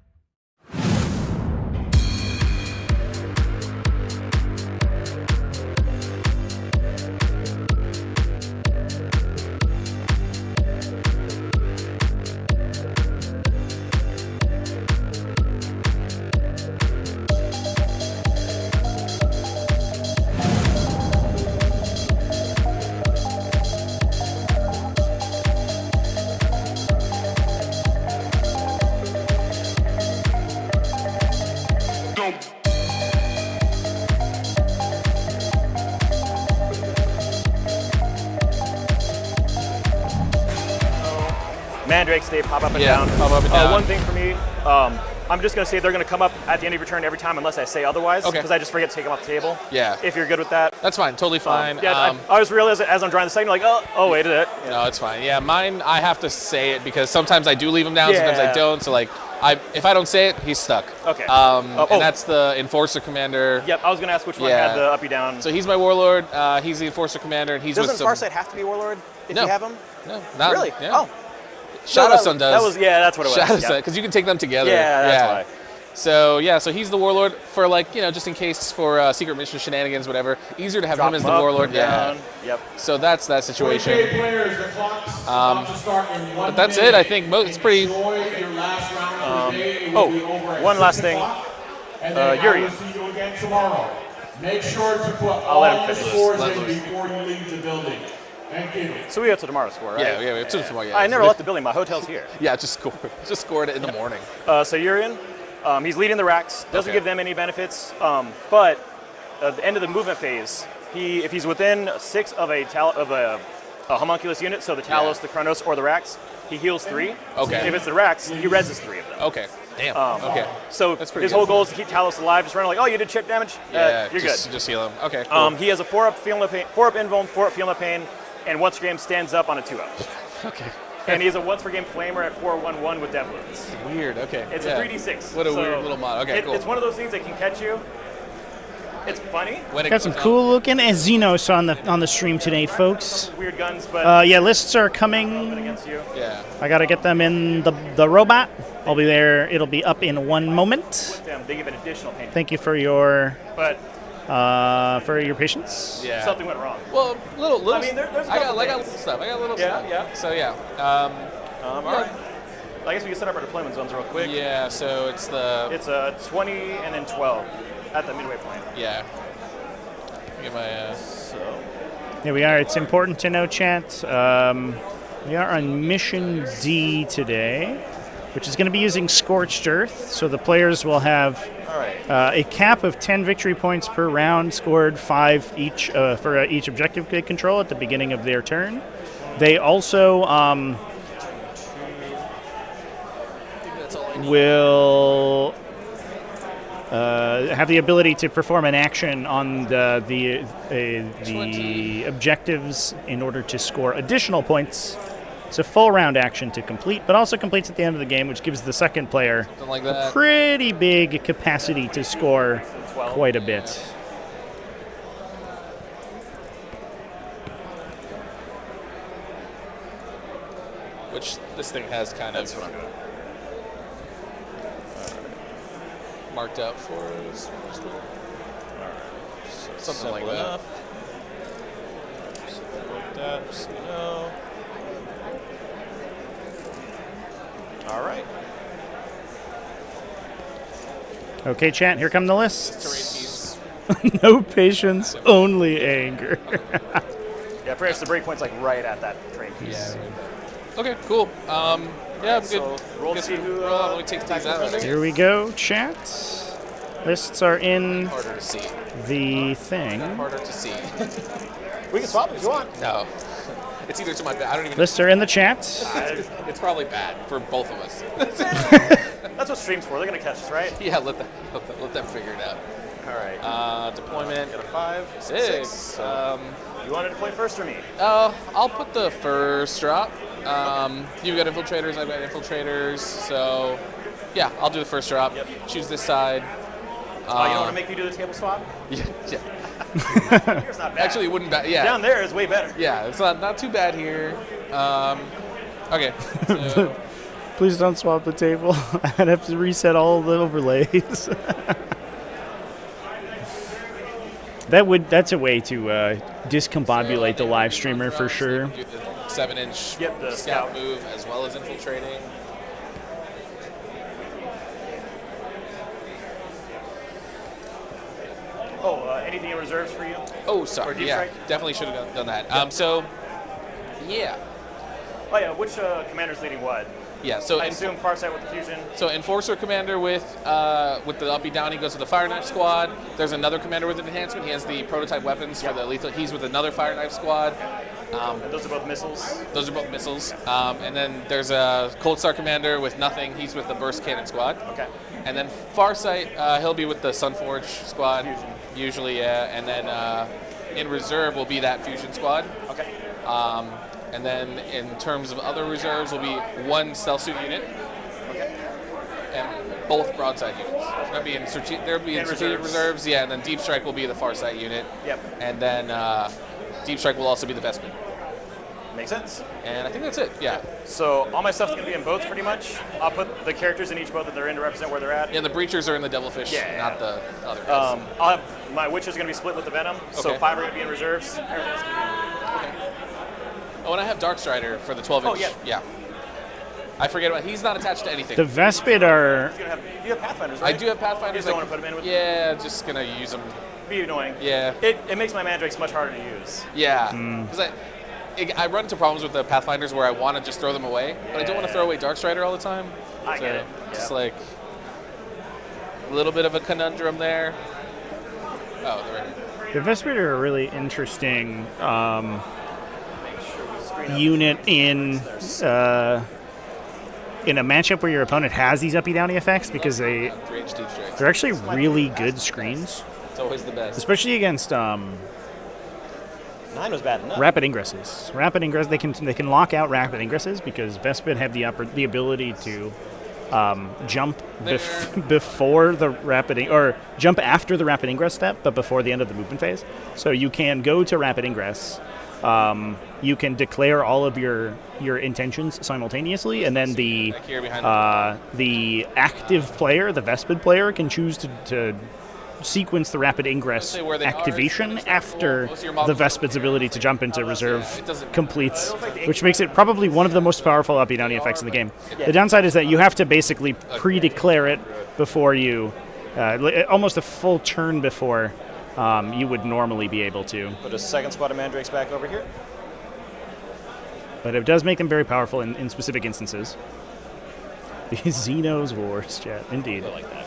Mandrakes, they pop up and Yeah, down. pop up and down. One thing for me, I'm just going to say they're going to come up at the end of your turn every time unless I say otherwise, Okay. because I just forget to take them off the table. Yeah. If you're good with that. That's fine. Totally fine. Yeah, I was realizing as I'm drawing the second, like, oh, wait a minute. No, it's fine. Yeah, mine, I have to say it because sometimes I do leave him down, sometimes I don't. So, like, if I don't say it, he's stuck. Okay. And that's the Enforcer Commander. Yep, I was going to ask which one had the uppy down. So he's my Warlord. He's the Enforcer Commander, and he's Doesn't with some... Farsight have to be Warlord if you have him? No, not Really? Yeah. Oh. Shadow Sun does. That's what it was. Shadow Sun, because you can take them together. Yeah, that's why. So he's the Warlord for, like, just in case for secret mission shenanigans, whatever. Easier to have him as the Warlord. Yeah. Yep. So that's that situation. Players, the clock's about to start in 1 But that's minute. it. I think it's pretty. Enjoy your last round of the day. It will be over at one last 6 thing. o'clock. And then Yuri. I will see you again tomorrow. Make sure to put I'll let him all the finish. scores Let in loose. before you leave the building. Thank you. So we have to tomorrow's score, right? Yeah, we have to tomorrow. Yeah, I never left the building. My hotel's here. Yeah, just scored it in the morning. So Urian, he's leading the racks. Doesn't Okay. give them any benefits, but at the end of the movement phase, if he's within 6 of a homunculus unit, so the Talos, the Chronos, or the racks, he heals 3. Okay. If it's the racks, he reses 3 of them. Okay. Damn. Okay. So That's pretty his good. whole goal is to keep Talos alive. Just running like, oh, you did chip damage. Yeah, you're just, good. Just heal him. Okay. Cool. He has a 4-up feeling of pain, 4-up invuln, 4-up feeling of pain, and once per game stands up on a 2-up. Okay. And he has a once per game flamer at 4/1/1 with death wounds. Weird. Okay. It's yeah. a 3d6. What a so weird little mod. Okay, cool. It's one of those things that can catch you. It's funny. When it Got some goes cool looking Xenos on the stream today, folks. Weird guns, but Yeah, lists are coming. against you. Yeah. I gotta get them in the robot. I'll be there. It'll be up in 1 moment. Damn, they give an additional pain. Thank you for your But patience. Yeah. something went wrong. Well, little. I mean, there's a I got couple little things. stuff. I got little Yeah, stuff. yeah. So yeah. All right. I guess we can set up our deployment zones real quick. Yeah. So it's the. It's 20 and then 12 at the midway point. Yeah. Get my. So Here we are. It's important to know, chat. We are on mission D today, which is going to be using Scorched Earth. So the players will have all right. a cap of 10 victory points per round, scored 5 each for each objective they control at the beginning of their turn. They also will have the ability to perform an action on the objectives in order to score additional points. It's a full round action to complete, but also completes at the end of the game, which gives the second player Something like a that. pretty big capacity to score 12. quite a bit. Which this thing has kind That's of what I'm doing. marked up for us. Something like Simple that. enough. Something like that, just so you know. All right. Okay, chat, here come the lists. Terrain piece. No patience, only anger. Yeah, pretty much the breakpoint's like right at that train piece. Yeah. Okay. Cool. Yeah. so Good. roll to Guess see we- who, let me take these out. Here we go, chat. Lists are in Harder to see. the thing. Harder to see. We can swap if you want. No. It's either to my bad. I don't even. Lists are in the chat. It's probably bad for both of us. That's what stream's for. They're gonna catch us, right? Yeah. Let them figure it out. All right. Deployment. Got a 5, 6. You want to deploy first or me? I'll put the first drop. You've got infiltrators. I've got infiltrators. So, yeah, I'll do the first drop. Yep. Choose this side. You don't want to make me do the table swap? Yeah. Here's not bad. Actually, it wouldn't. Yeah. Down there is way better. Yeah, it's not too bad here. Okay. So, Please don't swap the table. I'd have to reset all the overlays. That's a way to discombobulate the live streamer for sure. do the 7-inch Yep, the scout scout. move as well as infiltrating. Oh, anything in reserves for you? Oh, Or sorry. deep Yeah, strike? definitely should have done that. So, yeah. Oh yeah, which commander's leading what? Yeah, so I assume Farsight with the fusion. So Enforcer Commander with the uppy downy goes to the Fire Knife Squad. There's another commander with an enhancement. He has the prototype weapons for the lethal. He's with another Fire Knife Squad. And those are both missiles? Those are both missiles. And then there's a Cold Star Commander with nothing. He's with the Burst Cannon Squad. Okay. And then Farsight, he'll be with the Sunforge Squad. Fusion. Usually, yeah. And then in reserve will be that Fusion Squad. Okay. And then in terms of other reserves will be one Stealth Suit unit. Okay. And both broadside units. There'll be in strategic reserves, yeah. And then Deep Strike will be the Farsight unit. Yep. And then Deep Strike will also be the Vespid. Makes sense. And I think that's it, yeah. So all my stuff's going to be in boats pretty much. I'll put the characters in each boat that they're in to represent where they're at. Yeah, the Breachers are in the Devilfish, not the other guys. I'll have my Witches going to be split with the Venom, so Okay. 5 are going to be in reserves. Oh, and I have Darkstrider for the 12-inch. Oh, yeah. I forget about. He's not attached to anything. The Vespid are. You have Pathfinders, right? I do have Pathfinders. You just don't want to put them in with Yeah, just gonna use them. Be annoying. Yeah. It makes my Mandrakes much harder to use. Yeah. Because I run into problems with the Pathfinders where I want to just throw them away, but I don't want to throw away Darkstrider all the time. I get it. Just like a little bit of a conundrum there. Oh, they're right here. The Vespid are a really interesting unit in a matchup where your opponent has these uppy downy effects because they're actually really good screens. It's always the best. Especially against 9 was bad enough. rapid ingresses. Rapid ingress, they can lock out rapid ingresses because Vespid have the ability to jump before the rapid or jump after the rapid ingress step, but before the end of the movement phase. So you can go to rapid ingress. You can declare all of your intentions simultaneously, and then the active player, the Vespid player, can choose to sequence the rapid ingress activation after the Vespid's ability to jump into reserve completes, which makes it probably one of the most powerful uppy downy effects in the game. The downside is that you have to basically pre-declare it before you, almost a full turn before you would normally be able to. Put a second squad of Mandrakes back over here. But it does make them very powerful in specific instances. The Xenos Wars, chat, indeed. I like that.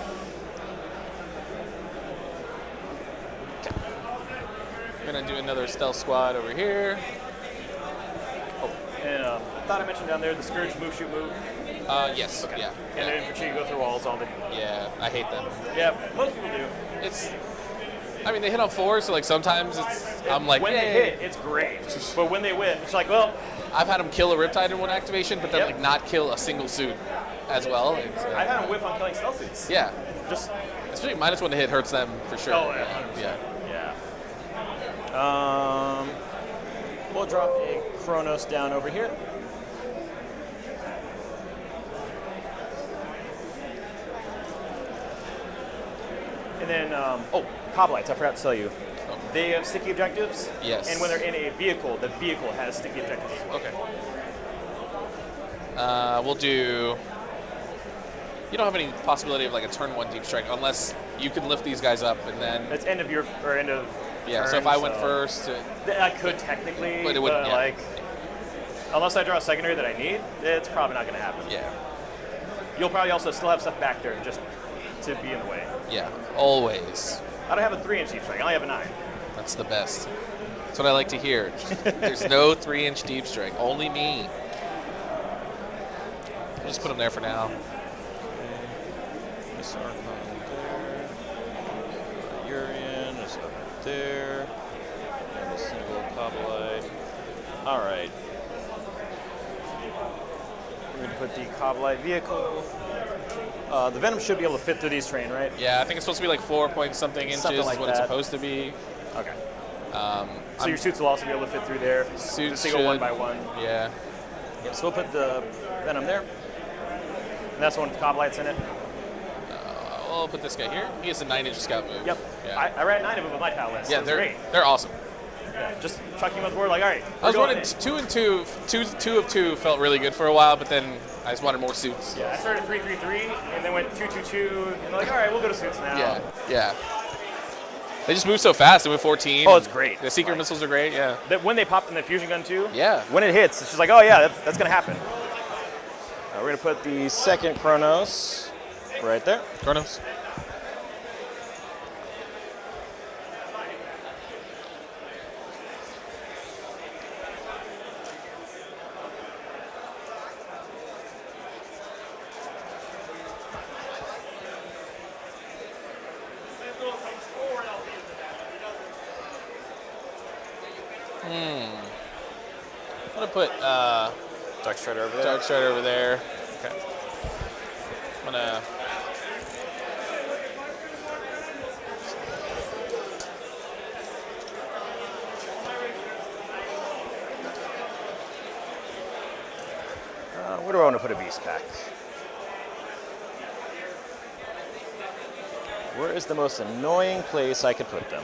Gonna do another stealth squad over here. Oh, and I thought I mentioned down there the Scourge move, shoot, move. Yes. Okay. Yeah. And their infantry go through walls all the. Yeah, I hate them. Yeah, most people do. I mean, they hit on 4, so like sometimes I'm like, when they hit, it's great. But when they whiff, it's like, well. I've had them kill a Riptide in one activation, but then like not kill a single suit as well. I've had them whiff on killing stealth suits. Yeah. Just. Especially -1 to hit hurts them for sure. Oh yeah. We'll drop a Chronos down over here. And then, Coblites, I forgot to tell you. They have sticky objectives. Yes. And when they're in a vehicle, the vehicle has sticky objectives as well. Okay. We'll do... You don't have any possibility of like a turn 1 deep strike unless you can lift these guys up and then... It's end of your... or end of... Yeah, turn, so if I went first... I could technically, but it wouldn't, like... Unless I draw a secondary that I need, it's probably not going to happen. Yeah. You'll probably also still have stuff back there just to be in the way. Yeah, always. I don't have a 3-inch deep strike. I only have a 9. That's the best. That's what I like to hear. There's no 3-inch deep strike. Only me. I'll just put them there for now. This Archon there. Urian is up there. And a single Coblite. All right. We're going to put the Coblite vehicle. The Venom should be able to fit through these terrain, right? Yeah, I think it's supposed to be like 4-point-something inches Something like is what that. it's supposed to be. Okay. So your suits will also be able to fit through there. Suits just go 1 by 1. Yeah. Yep, so we'll put the Venom there. And that's the one with Coblites in it. I'll put this guy here. He has a 9-inch scout move. Yep. Yeah. I ran 9 of them with my tile list. Yeah, so it's great. They're awesome. Yeah, just chucking them at the board like, all right. I was running 2 and 2. 2 of 2 felt really good for a while, but then I just wanted more suits. Yeah, I started 3-3-3 and then went 2-2-2 and like, all right, we'll go to suits now. Yeah. They just move so fast. They went 14. Oh, it's great. The secret missiles are great. Yeah. That when they pop in the fusion gun too. Yeah. When it hits, it's just like, oh yeah, that's gonna happen. We're gonna put the second Chronos right there. Chronos. gonna put Dark Strider over there. Dark Strider over there. Okay. I'm gonna. Where do I want to put a beast pack? Where is the most annoying place I could put them?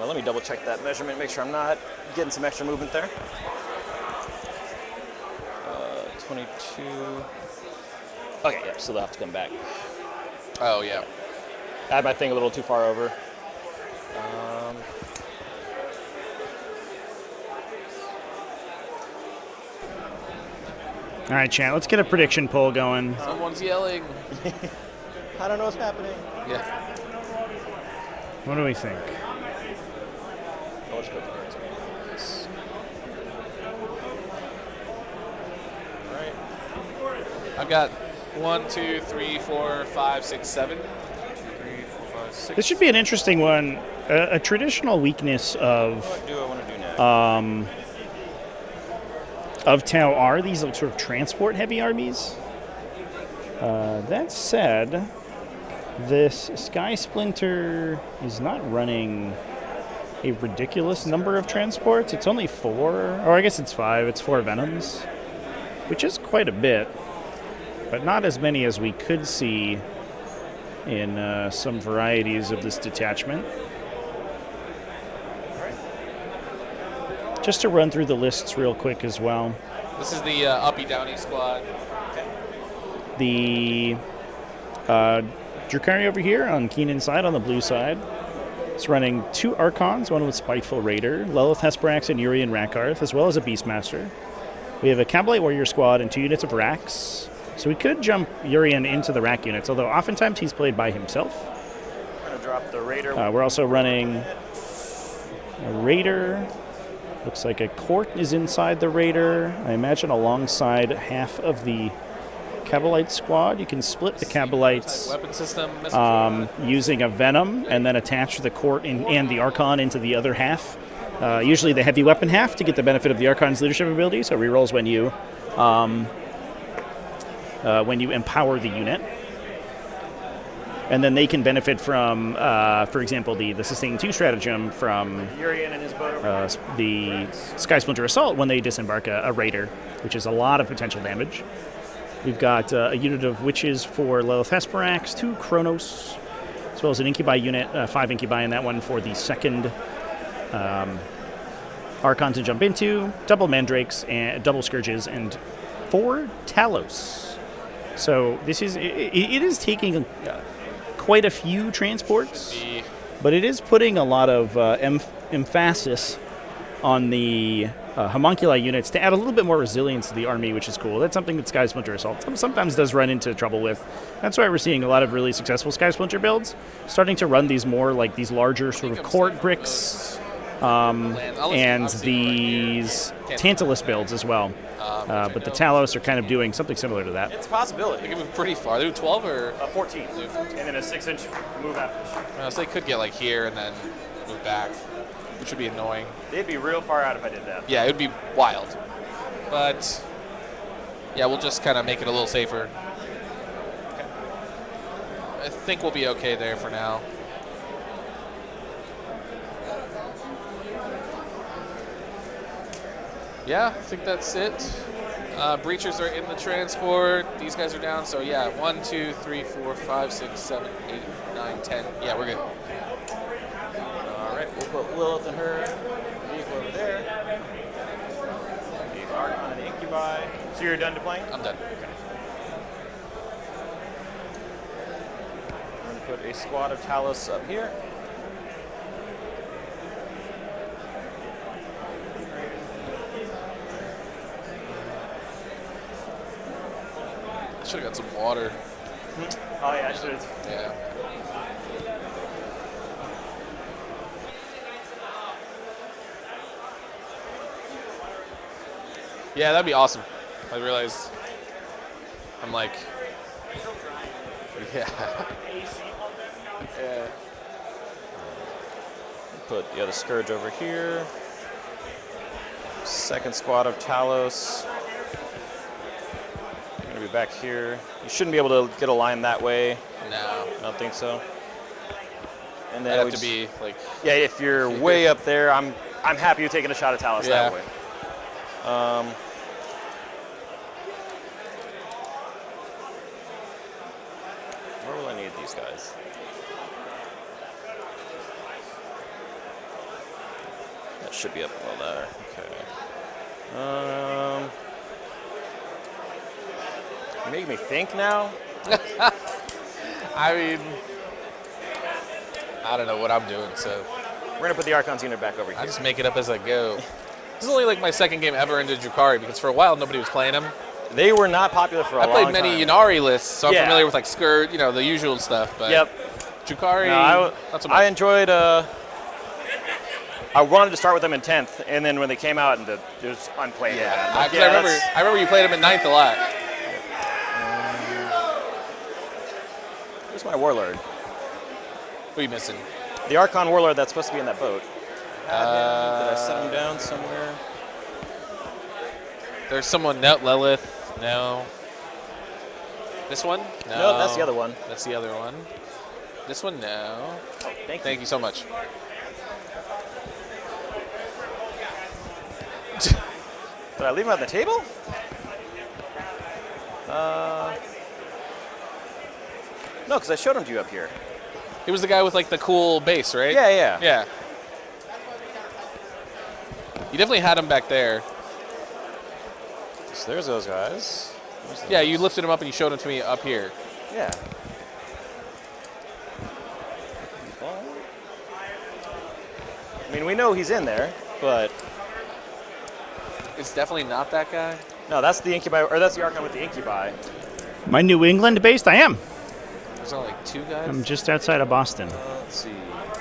Let me double check that measurement, make sure I'm not getting some extra movement there. 22. Okay, yeah, so they'll have to come back. Oh, yeah. I had my thing a little too far over. All right, chat, let's get a prediction poll going. Someone's yelling. I don't know what's happening. Yeah. What do we think? Let's go for this. Right. I've got 1, 2, 3, 4, 5, 6, 7. 2, 3, 4, 5, 6. This should be an interesting one. A traditional weakness of What do I want to do now? Of Tau are these like sort of transport-heavy armies. That said, this Sky Splinter is not running a ridiculous number of transports. It's only 4, or I guess it's 5. It's 4 Venoms, which is quite a bit, but not as many as we could see in some varieties of this detachment. Just to run through the lists real quick as well. This is the uppy downy squad. The Drukhari over here on Keenan's side, on the blue side, is running 2 Archons, one with Spiteful Raider, Lilith Hesperax and Urian Rakarth, as well as a Beastmaster. We have a Cabalite Warrior squad and 2 units of Racks. So we could jump Urian into the Rack units, although oftentimes he's played by himself. We're going to drop the Raider. We're also running a Raider. Looks like a Court is inside the Raider. I imagine alongside half of the Cabalite squad. You can split the Cabalites Weapon system, using a Venom and then attach the Court and the Archon into the other half. Usually the heavy weapon half to get the benefit of the Archon's leadership ability, so rerolls when you empower the unit. And then they can benefit from, for example, the Sustain 2 stratagem from Urian and his boat the Sky Splinter Assault when they disembark a Raider, which is a lot of potential damage. We've got a unit of Witches for Lilith Hesperax, 2 Chronos, as well as an Incubi unit, 5 Incubi in that one for the second Archon to jump into, double Mandrakes, and double Scourges, and 4 Talos. So this is it is taking quite a few transports, but it is putting a lot of emphasis on the homunculi units to add a little bit more resilience to the army, which is cool. That's something that Sky Splinter Assault sometimes does run into trouble with. That's why we're seeing a lot of really successful Sky Splinter builds starting to run these more like these larger sort of court bricks and these Tantalus builds as well. But the Talos are kind of doing something similar to that. It's a possibility. They can move pretty far. They do 12 or 14, and then a 6-inch move after. So they could get like here and then move back, which would be annoying. They'd be real far out if I did that. Yeah, it would be wild. But yeah, we'll just kind of make it a little safer. Okay. I think we'll be okay there for now. Yeah, I think that's it. Breachers are in the transport. These guys are down. So yeah, 1, 2, 3, 4, 5, 6, 7, 8, 9, 10. Yeah, we're good. All right, we'll put Lilith and her vehicle over there. The Archon and the Incubi. So you're done deploying? I'm done. Okay. I'm going to put a squad of Talos up here. Should have got some water. Oh yeah, I should have. Yeah. Yeah, that'd be awesome. I realized I'm like Yeah. Yeah. Put the other Scourge over here. Second squad of Talos. Gonna be back here. You shouldn't be able to get a line that way. No. I don't think so. And then I'd have to be like. Yeah, if you're way up there, I'm happy you're taking a shot at Talos that way. Where will I need these guys? That should be up below there. Okay. You make me think now. I mean, I don't know what I'm doing, so. We're gonna put the Archon's unit back over here. I just make it up as I go. This is only like my second game ever into Drukhari because for a while nobody was playing them. They were not popular for a long time. I played many Ynnari lists, so I'm familiar with like Scourge, you know, the usual stuff. But Drukhari, not so much. I enjoyed. I wanted to start with them in 10th, and then when they came out, it was unplayable. Yeah, I remember you played them in 9th a lot. Where's my Warlord? What are you missing? The Archon Warlord that's supposed to be in that boat. Did I set him down somewhere? There's someone, no, Lilith, no. This one? No. No, that's the other one. That's the other one. This one, no. Oh, thank you so much. Did I leave him at the table? No, because I showed him to you up here. He was the guy with like the cool base, right? Yeah. Yeah. You definitely had him back there. So there's those guys. Yeah, you lifted him up and you showed him to me up here. Yeah. I mean, we know he's in there, but it's definitely not that guy. No, that's the Incubi, or that's the Archon with the Incubi. My New England based? I am. There's only like 2 guys. I'm just outside of Boston. Let's see.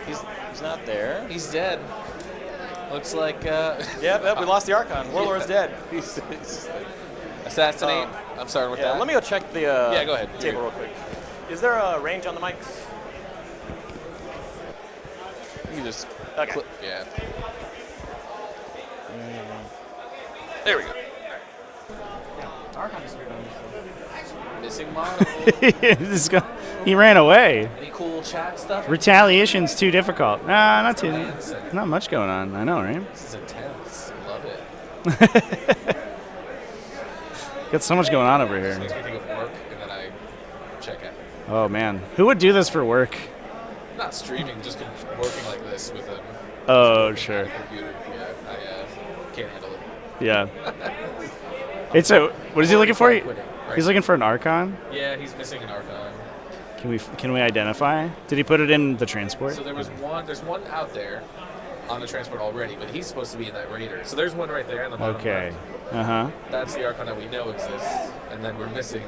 He's not there. He's dead. Looks like. Yep, we lost the Archon. Warlord's dead. Assassinate. I'm starting with that. Let me go check the go ahead. table real quick. Is there a range on the mics? You can just. Okay. Yeah. There we go. Missing model. He ran away. Any cool chat stuff? Retaliation's too difficult. Nah, not much going on. I know, right? This is intense. Love it. Got so much going on over here. This makes me think of work, and then I check it. Oh man, who would do this for work? Not streaming, just working like this with a. Oh sure. Computer. Yeah, I can't handle it. Yeah. It's a. What is he looking for? He's looking for an Archon. Yeah, he's missing an Archon. Can we identify? Did he put it in the transport? So there's one out there on the transport already, but he's supposed to be in that Raider. So there's one right there in the bottom Okay. left. That's the Archon that we know exists, and then we're missing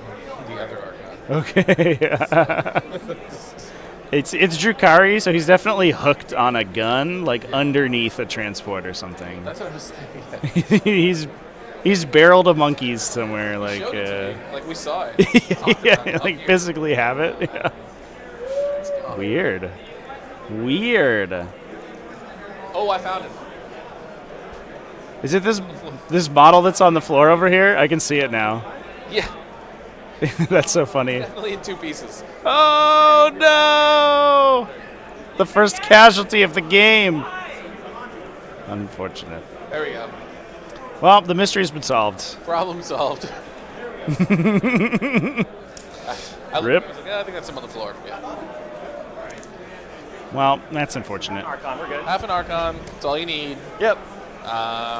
the other Archon. Okay. It's Drukhari, so he's definitely hooked on a gun, like underneath a transport or something. That's what I was thinking. He's barreled a monkeys somewhere, like. Showed it to me. Like we saw it. Yeah, like physically have it. Yeah. Weird. Oh, I found it. Is it this bottle that's on the floor over here? I can see it now. Yeah. That's so funny. Definitely in 2 pieces. Oh no! The first casualty of the game. Unfortunate. There we go. Well, the mystery's been solved. Problem solved. Rip. I think that's him on the floor. Yeah. Well, that's unfortunate. Archon, we're good. Half an Archon. That's all you need. Yep.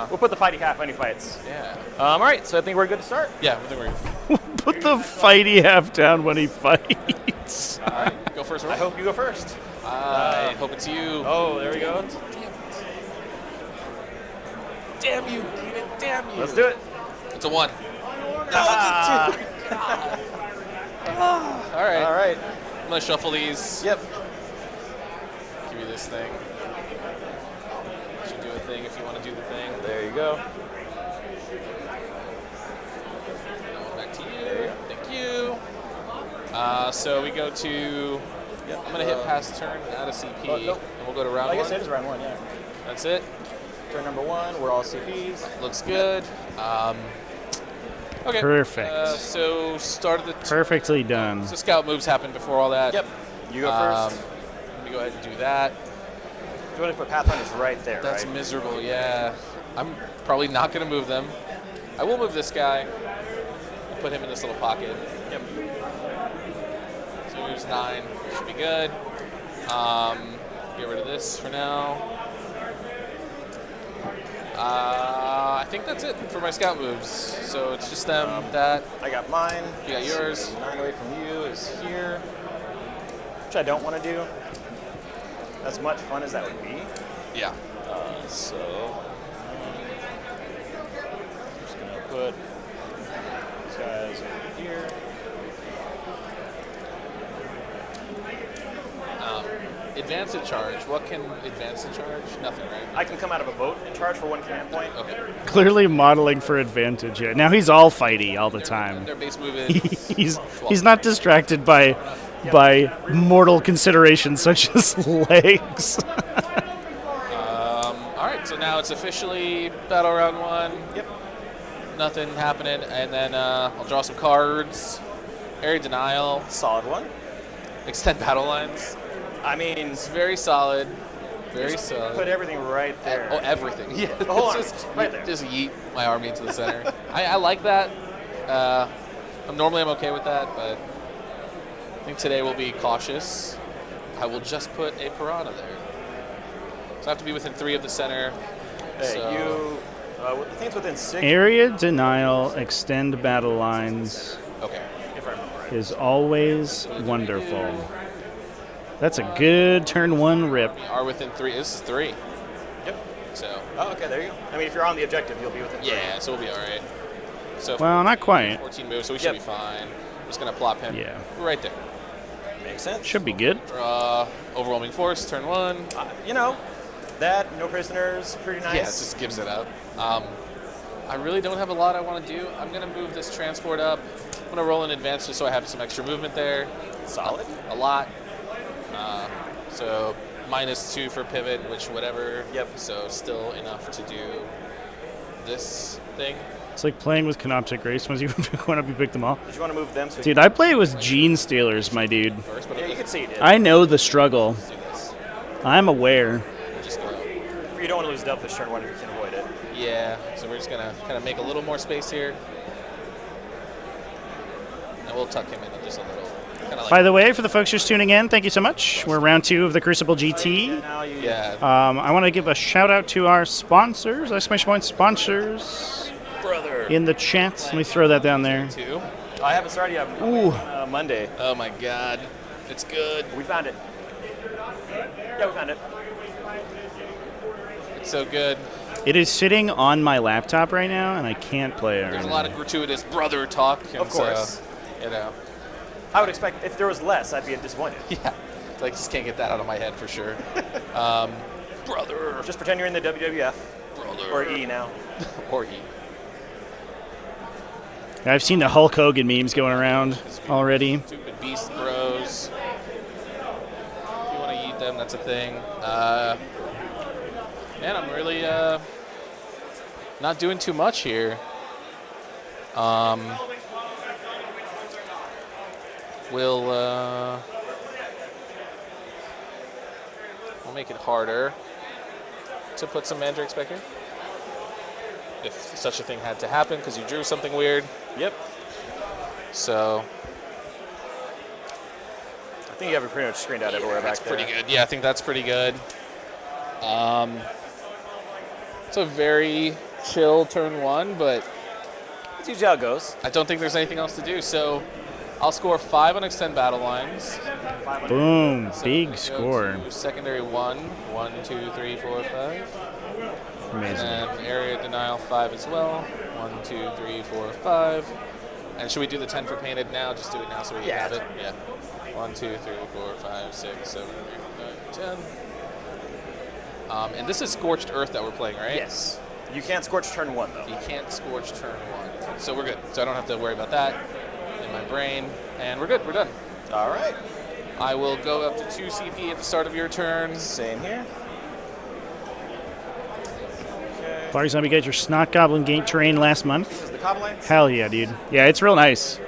We'll put the fighty half when he fights. Yeah. All right, so I think we're good to start. Yeah, I think we're good. Put the fighty half down when he fights. All right, go first. I hope you go first. I hope it's you. Oh, there we go. Damn you, Keenan. Damn you. Let's do it. It's a 1. No, it's a 2. All right. All right. I'm going to shuffle these. Yep. Give you this thing. You should do a thing if you want to do the thing. There you go. Back to you. Thank you. So we go to. Yep. I'm gonna hit pass turn, add a CP, nope. and we'll go to round I guess one. it is round 1, yeah. That's it. Turn number 1, we're all CPs. Looks good. Okay. Perfect. So start of the. Perfectly done. So scout moves happen before all that. Yep. You go first. Let me go ahead and do that. You want to put Pathfinders right there, That's right? miserable, yeah. I'm probably not going to move them. I will move this guy and put him in this little pocket. Yep. So he moves 9. Should be good. Get rid of this for now. I think that's it for my scout moves. So it's just them, that. I got mine. You got yours. 9 away from you is here. Which I don't want to do. As much fun as that would be. Yeah. So I'm just gonna put these guys over here. Advance and charge. What can advance and charge? Nothing, right? I can come out of a boat and charge for 1 command point. Okay. Clearly modeling for advantage here. Now he's all fighty all the time. Their base move is he's not distracted by mortal considerations such as legs. All right, so now it's officially battle round 1. Yep. Nothing happening, and then I'll draw some cards. Area denial. Solid one. Extend battle lines. I mean, It's very solid. Very solid. put everything right there. Oh, everything. Yeah. The whole army, just, right there. Just yeet my army into the center. I like that. Normally I'm okay with that, but I think today we'll be cautious. I will just put a piranha there. So I have to be within 3 of the center. Hey, So- I think it's within 6. Area denial, extend battle lines Okay. If I remember right. is always wonderful. That's a good turn 1 rip. We are within 3. This is 3. Yep. So. Oh, okay, there you go. I mean, if you're on the objective, you'll be within 3. Yeah, so we'll be all right. So Well, not quite. 14 moves, so we should be fine. I'm just gonna plop him. Yeah. Right there. Makes sense. Should be good. Draw overwhelming force. Turn 1. You know, that no prisoners, pretty nice. Yeah, it just gives it up. I really don't have a lot I want to do. I'm gonna move this transport up. I'm gonna roll in advance just so I have some extra movement there. Solid. A lot. So -2 for pivot, which whatever. Yep. So still enough to do this thing. It's like playing with Canoptic Grace once you want to pick them all. Did you want to move them? So Dude, I play with Gene Stealers, my dude. First, but yeah, you can see it. I know the struggle. let's do this. I'm aware. We'll just go. You don't want to lose Delphish turn 1 if you can avoid it. Yeah. So we're just gonna kind of make a little more space here, and we'll tuck him in just a little. Like By the way, for the folks just tuning in, thank you so much. We're round 2 of the Crucible GT. yeah. I want to give a shout out to our sponsors, exclamation point sponsors, Brother. in the chat. Let me throw that down there. 2. I haven't started yet. Ooh. Monday. Oh my God. It's good. We found it. Yeah, we found it. It's so good. It is sitting on my laptop right now, and I can't play it. There's right a lot now. of gratuitous brother talk. And Of course. So, you know. I would expect if there was less, I'd be disappointed. Yeah. Like, just can't get that out of my head for sure. Brother. Just pretend you're in the WWF. Brother. Or E now. Or E. I've seen the Hulk Hogan memes going around already. Stupid beast bros. If you want to eat them, that's a thing. Man, I'm really not doing too much here. We'll make it harder to put some mandrakes back here. If such a thing had to happen, because you drew something weird. Yep. So I think you have it pretty much screened out everywhere back there. that's pretty good. Yeah, I think that's pretty good. It's a very chill turn 1, but That's usually how it goes. I don't think there's anything else to do. So I'll score 5 on extend battle lines. Boom, So big go score. to secondary 1, 1, 2, 3, 4, 5. Amazing. And area denial 5 as well. 1, 2, 3, 4, 5. And should we do the 10 for painted now? Just do it now so we can have it. Yeah. 1, 2, 3, 4, 5, 6, 7, 8, 9, 10. And this is Scorched Earth that we're playing, right? Yes. You can't scorch turn 1 though. You can't scorch turn 1. So we're good. So I don't have to worry about that in my brain. And we're good. We're done. All right. I will go up to 2 CP at the start of your turn. Same here. Fire Zombie got your Snot Goblin Gate terrain last month. The Coblines? Hell yeah, dude. Yeah, it's real nice.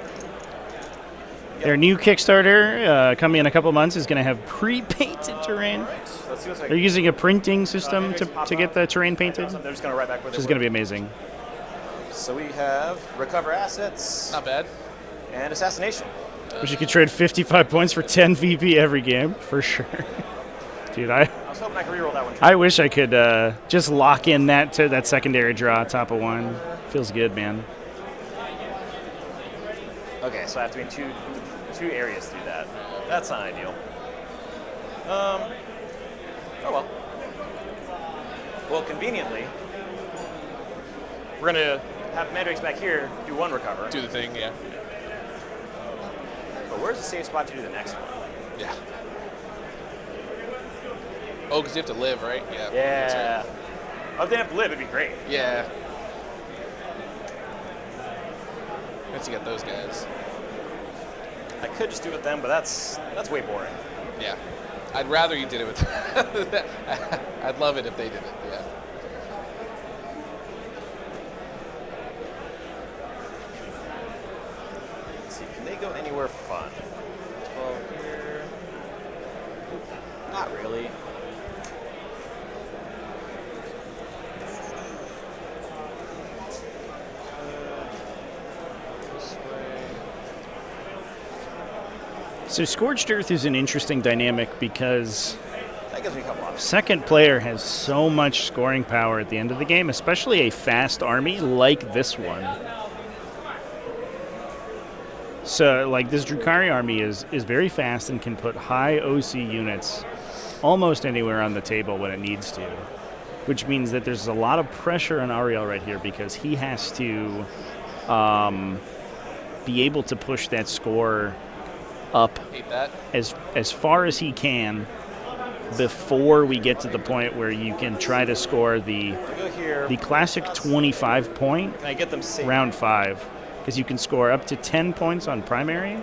Their new Kickstarter, coming in a couple months, is going to have pre-painted terrain. All right. Let's see what's They're using a printing system to get the terrain painted, They're just going to write back with which is going to be amazing. So we have Recover Assets. Not bad. And Assassination. Which you could trade 55 points for 10 VP every game, for sure. Dude, I was hoping I could reroll that one. I wish I could just lock in that secondary draw, top of 1. Feels good, man. Okay, so I have to be in two areas through that. That's not ideal. Oh well. Well, conveniently, we're gonna have Mandrake's back here do 1 recover. Do the thing, yeah. But where's the safe spot to do the next one? Yeah. Oh, because you have to live, right? Yeah. Yeah. Oh, if they have to live, it'd be great. Yeah. Once you get those guys. I could just do it with them, but that's way boring. Yeah. I'd rather you did it with I'd love it if they did it, yeah. Let's see, can they go anywhere fun? 12 here. Not really. So Scorched Earth is an interesting dynamic because That gives me a couple options. second player has so much scoring power at the end of the game, especially a fast army like this one. So, like, this Drukhari army is very fast and can put high OC units almost anywhere on the table when it needs to, which means that there's a lot of pressure on Ariel right here because he has to be able to push that score up as far as he can before we get to the point where you can try to score the classic 25 point Can I get them safe? round 5, because you can score up to 10 points on primary,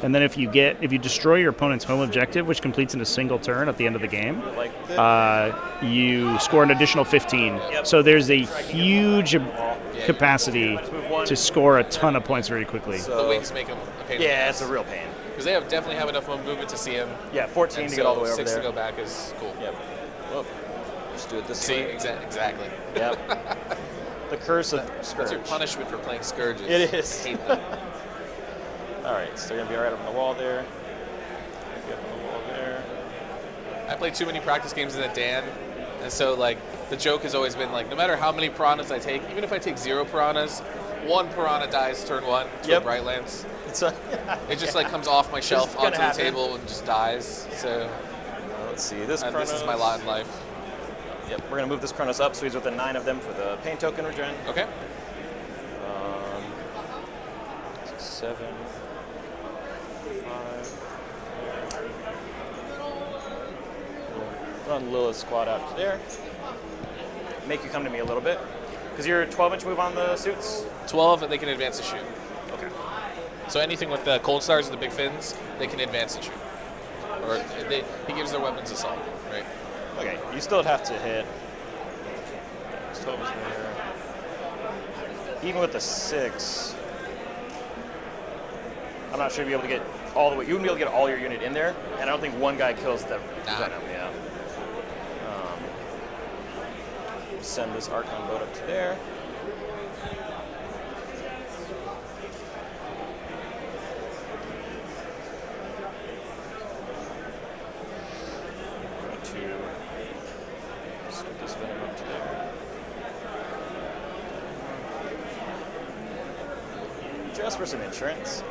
and then if you destroy your opponent's home objective, which completes in a single turn at the end of the game, you score an additional 15. Yep. So there's a huge capacity to score a ton of points very quickly. The wings make them a pain. Yeah, it's a real pain. Because they definitely have enough movement to see him. Yeah, 14 and to get all the way over 6 there. to go back is cool. Yep. Well, just do it this See, way. exactly. Yep. The curse of Scourge. That's your punishment for playing Scourges. It is. I hate them. All right, so they're going to be right up on the wall there. Be up on the wall there. I played too many practice games in a Dan, and so like the joke has always been like, no matter how many piranhas I take, even if I take 0 piranhas, 1 piranha dies turn 1 to a Brightlands. It just like comes off my shelf onto the table and just dies. So let's see, this is my lot in life. Yep, we're going to move this Chronos up so he's within 9 of them for the pain token regen. Okay. 7, 5. We'll run Lilith's squad out to there. Make you come to me a little bit. Because you're 12-inch move on the suits? 12, and they can advance and shoot. Okay. So anything with the cold stars and the big fins, they can advance and shoot. Or he gives their weapons assault, right? Okay, you still have to hit. 12 is there. Even with the 6, I'm not sure you'll be able to get all the way. You wouldn't be able to get all your unit in there, and I don't think one guy kills the venom. Yeah. Send this Archon boat up to there. Scoot this venom up to there. Just for some insurance.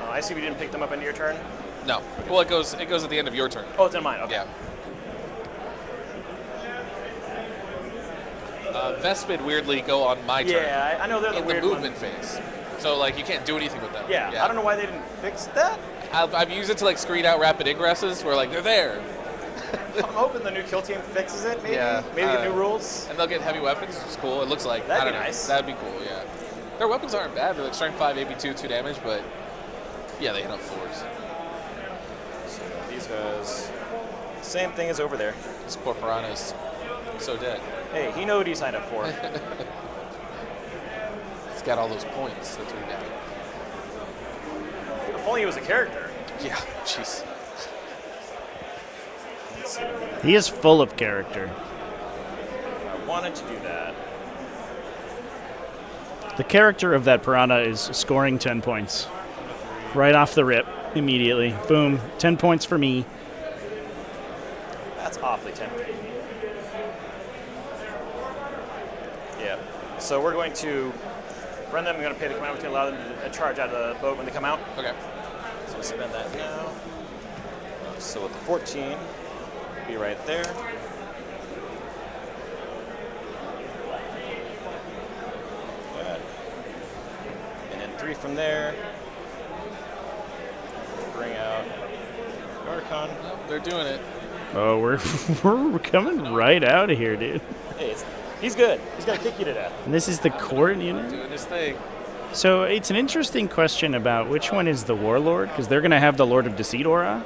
I see we didn't pick them up into your turn. No. Well, it goes at the end of your turn. Oh, it's in mine. Okay. Yeah. Vespid weirdly go on my turn. Yeah, I know they're the in weird the movement phase. So like you can't do anything with them. Yeah, I don't know why they didn't fix that. I've used it to like screen out rapid ingresses where like they're there. I'm hoping the new kill team fixes it. Maybe, maybe the new rules. And they'll get heavy weapons, which is cool. It looks like That'd I be don't know. nice. That'd be cool. Yeah, their weapons aren't bad. They're like strength 5, AP 2, 2 damage, but yeah, they hit up 4s. So these guys, same thing as over there. This poor piranha's so dead. Hey, he knows what he signed up for. He's got all those points. That's what he got. If only he was a character. Yeah, jeez. He is full of character. I wanted to do that. The character of that piranha is scoring 10 points. Right off the rip, immediately. Boom, 10 points for me. That's awfully tempting. Yeah. So we're going to run them. I'm going to pay the command to allow them to charge out of the boat when they come out. Okay. So we'll spend that now. So with the 14, be right there. Good. And then 3 from there. Bring out Archon. They're doing it. Oh, we're coming right out of here, dude. Hey, he's good. He's going to kick you to death. And this is the court unit? Doing his thing. So it's an interesting question about which one is the Warlord, because they're going to have the Lord of Deceit aura,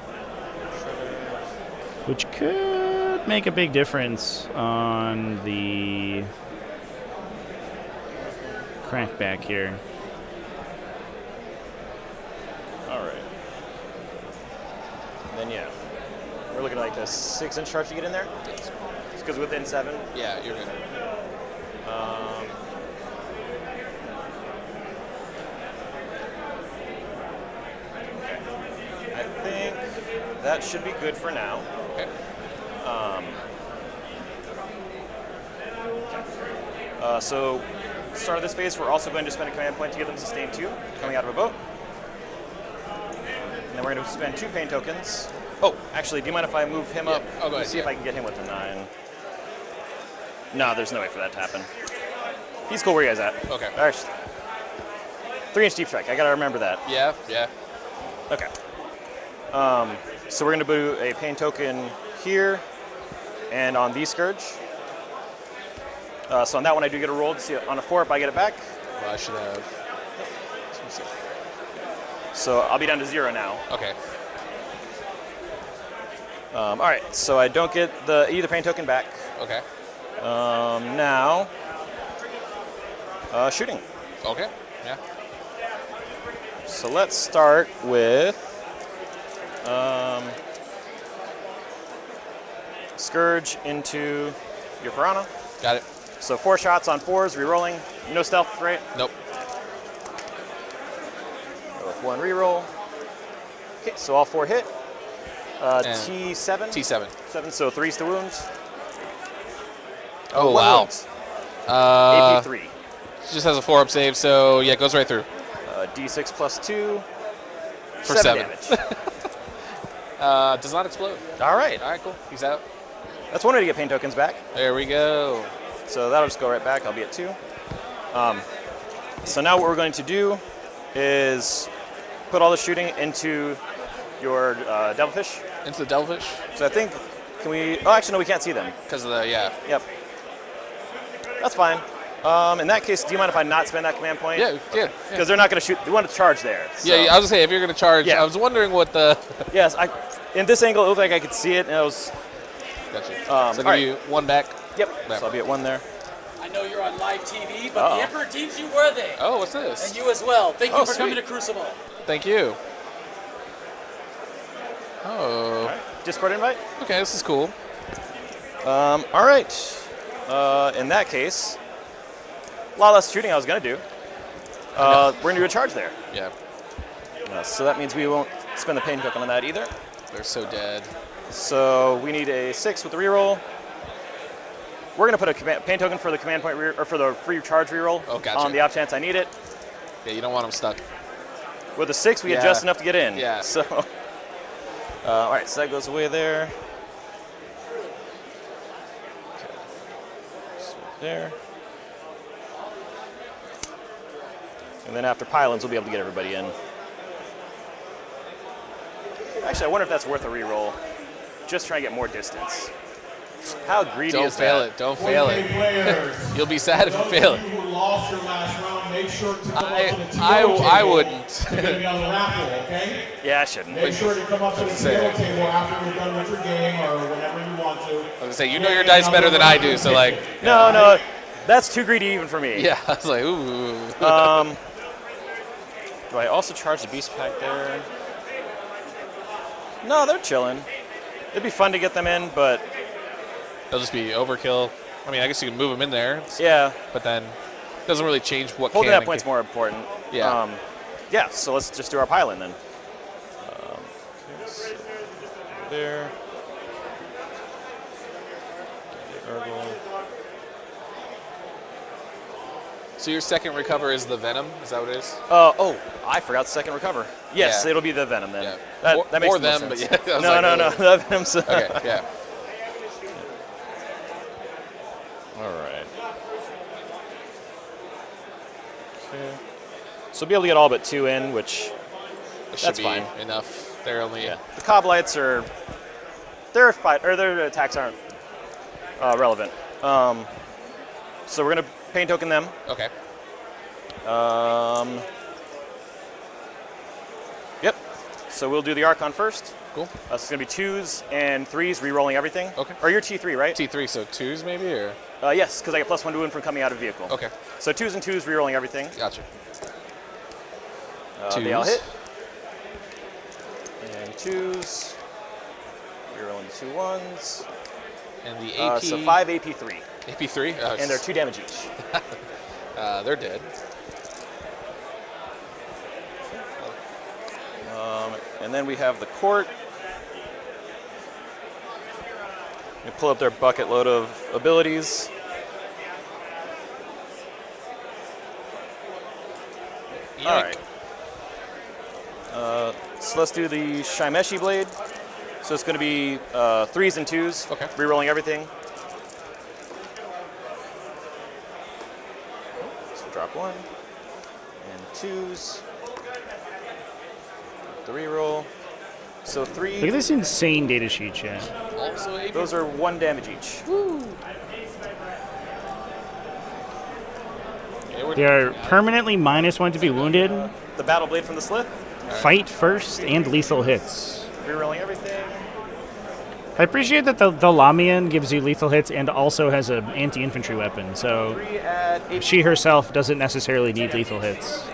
which could make a big difference on the crackback here. All right. And then, yeah, we're looking at like a 6-inch charge to get in there. It's because within 7. Yeah, you're good. I think that should be good for now. Okay. So, start of this phase, we're also going to spend a command point to get them sustain 2, coming out of a boat. And then we're going to spend 2 pain tokens. Oh, actually, do you mind if I move him up? Oh, go ahead. See if I can get him with the 9. No, there's no way for that to happen. He's cool. Where you guys at? Okay. All right. 3-inch deep strike. I gotta remember that. Yeah, yeah. Okay. So we're gonna do a pain token here, and on the Scourge. So on that one, I do get a roll to see on a 4 if I get it back. Well, I should have. So I'll be down to 0 now. Okay. All right. So I don't get either pain token back. Okay. Now, shooting. Okay. Yeah. So let's start with Scourge into your Piranha. Got it. So 4 shots on 4s, re-rolling. No stealth, right? Nope. Go with 1 re-roll. Okay, so all 4 hit. T7? T7. 7, so 3's to wounds. Oh, one wow. wounds. AP 3. Just has a 4-up save, so yeah, it goes right through. D6 plus 2. For 7 damage. damage. Does not explode. All right. All right, cool. He's out. That's one way to get pain tokens back. There we go. So that'll just go right back. I'll be at 2. So now what we're going to do is put all the shooting into your Devilfish. Into the Devilfish? So I think, can we, oh, actually, no, we can't see them. Because of the, yeah. Yep. That's fine. In that case, do you mind if I not spend that command point? Yeah, yeah. Because they're not going to shoot, they want to charge there. So. Yeah, I was going to say, if you're going to charge, Yeah. I was wondering what the... Yes, in this angle, it looked like I could see it, and it was... Gotcha. So I'll give you 1 back? Yep, Back. so I'll be at 1 there. I know you're on live TV, but the Emperor deems you worthy. Oh, what's this? And you as well. Thank you for sweet. coming to Crucible. Thank you. Oh. Right. Discord invite? Okay, this is cool. All right. In that case, a lot less shooting I was going to do. We're going to do a charge there. Yeah. So that means we won't spend the pain token on that either. They're so dead. So we need a 6 with the reroll. We're going to put a pain token for the command point or for the free charge reroll on the off chance I need it. Yeah, you don't want them stuck. With a 6, we get just enough to get in. Yeah. So, all right, so that goes away there. Okay. So There. And then after pylons, we'll be able to get everybody in. Actually, I wonder if that's worth a reroll. Just try and get more distance. How greedy Don't is that? fail it. Don't fail it. You'll be sad if you fail it. Who lost your last round, make sure to come up to the TO I table wouldn't. to get another raffle, okay? Yeah, I shouldn't. Make sure to come up to the TO table after you're done with your game or whenever you want to. I was gonna say, you know your dice better than I do, so like. No, that's too greedy even for me. Yeah, I was like, ooh. Do I also charge the beast pack there? No, they're chilling. It'd be fun to get them in, but They'll just be overkill. I mean, I guess you can move them in there. Yeah. But then it doesn't really change what holding can that point's more important. Yeah. Yeah, so let's just do our pylon then. Okay, so there. So your second recover is the Venom? Is that what it is? Oh, I forgot the second recover. Yes, Yeah. It'll be the Venom then. Yeah. That makes or the most them, sense. but yeah. I was No, like, no, oh. the Venom's. Okay, yeah. All right. Okay. So we'll be able to get all but 2 in, which It should that's be fine. enough. They're only. Yeah. The Cob Lights are their attacks aren't relevant. So we're gonna pain token them. Okay. Yep. So we'll do the Archon first. Cool. It's gonna be 2s and 3s, re-rolling everything. Okay. Or you're T3, right? T3, so 2s maybe, or? Yes, because I get +1 to win from coming out of vehicle. Okay. So 2s and 2s, re-rolling everything. Gotcha. They all 2s. hit. And 2s. Re-rolling 2 1s. And the AP. So 5 AP3. AP3? Oh, And they're 2 damage each. they're dead. And then we have the Court. We pull up their bucket load of abilities. All right. So let's do the Shimeshi Blade. So it's going to be 3s and 2s, Okay. re-rolling everything. So drop 1 and 2s. The re-roll. So 3. Look at this insane data sheet, chat. Also AP. Those are 1 damage each. They are permanently -1 to be wounded, The Battle Blade from the Slith. fight first, and lethal hits. Re-rolling everything. I appreciate that the Lamian gives you lethal hits and also has an anti-infantry weapon, so 3 at 8. she herself doesn't necessarily need lethal hits.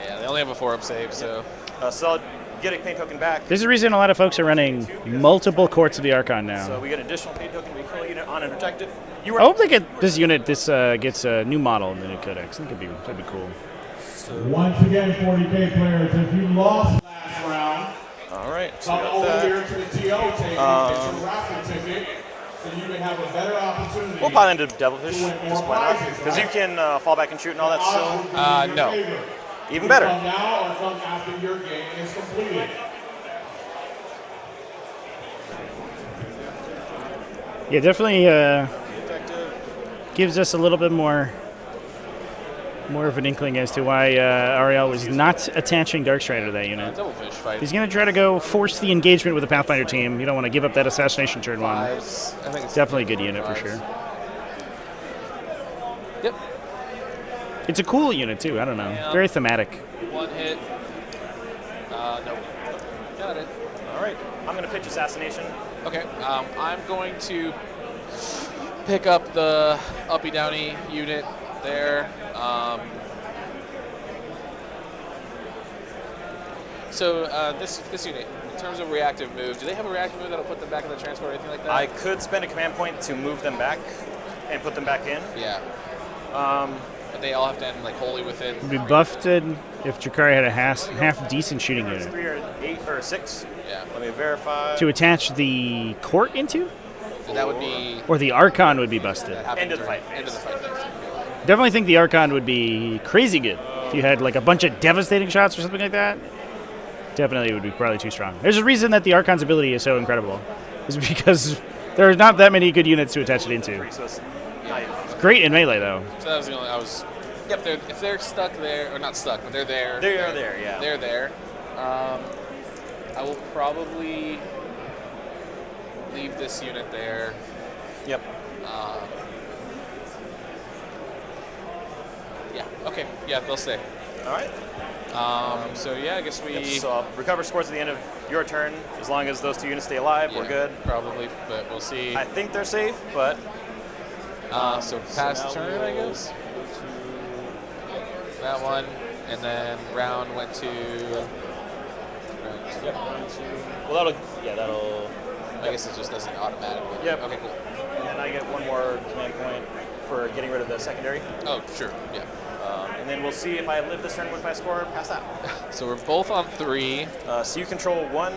Yeah, they only have a 4-up save, so. So I'll get a pain token back. There's a reason a lot of folks are running multiple Courts of the Archon now. So we get an additional pain token. We kill a unit on and protect it. You I hope they get this unit. This gets a new model in the new codex. I think that'd be cool. Once again, 40k players, if you lost last round, All right. So come we got over that. here to the TO table, get your raffle ticket, so you can have a better opportunity. We'll pile into Devilfish. to win more Just why not? prizes, Because you right? can fall back and shoot and all that Odds still. will be in your no. favor. Even You better. Come now or come after your game is completed. Yeah, definitely gives us a little bit more of an inkling as to why Ariel was not attaching Darkstrider to that unit. Devilfish fight. He's going to try to go force the engagement with the Pathfinder team. You don't want to give up that assassination turn 1. 5s. I think it's Definitely a good unit for 5s. sure. Yep. It's a cool unit too. I don't know. Yeah. Very thematic. 1 hit. Nope. Got it. All right. I'm going to pitch Assassination. Okay. I'm going to pick up the uppy downy unit there. This unit, in terms of reactive move, do they have a reactive move that'll put them back in the transport or anything like that? I could spend a command point to move them back and put them back in. Yeah. But they all have to end like wholly within. Would be buffed if Drukhari had a half decent shooting It's unit 3 or 8 or 6. Yeah. Let me verify. to attach the Court into, So that would be or the Archon would be busted. End of the fight. End of the fight. Definitely think the Archon would be crazy good if you had like a bunch of devastating shots or something like that. Definitely would be probably too strong. There's a reason that the Archon's ability is so incredible. Is because There are not that many good units to attach it into. So it's not even. It's great in melee, though. So that was the only. Yep. If they're stuck there, or not stuck, but they're there. They're there. Yeah. They're there. I will probably leave this unit there. Yep. Yeah. Okay. Yeah, they'll stay. All right. So yeah, I guess we. Yep, so I'll recover scores at the end of your turn. As long as those 2 units stay alive, we're good. Probably, but we'll see. I think they're safe, but. So pass turn, I guess. That one, and then round went to. Yep. Well, that'll. I guess it just doesn't automatically. Yep. Okay, cool. And I get 1 more command point for getting rid of the secondary. Oh, sure. Yeah. And then we'll see if I live this turn with my score past that. So we're both on 3. So you control 1.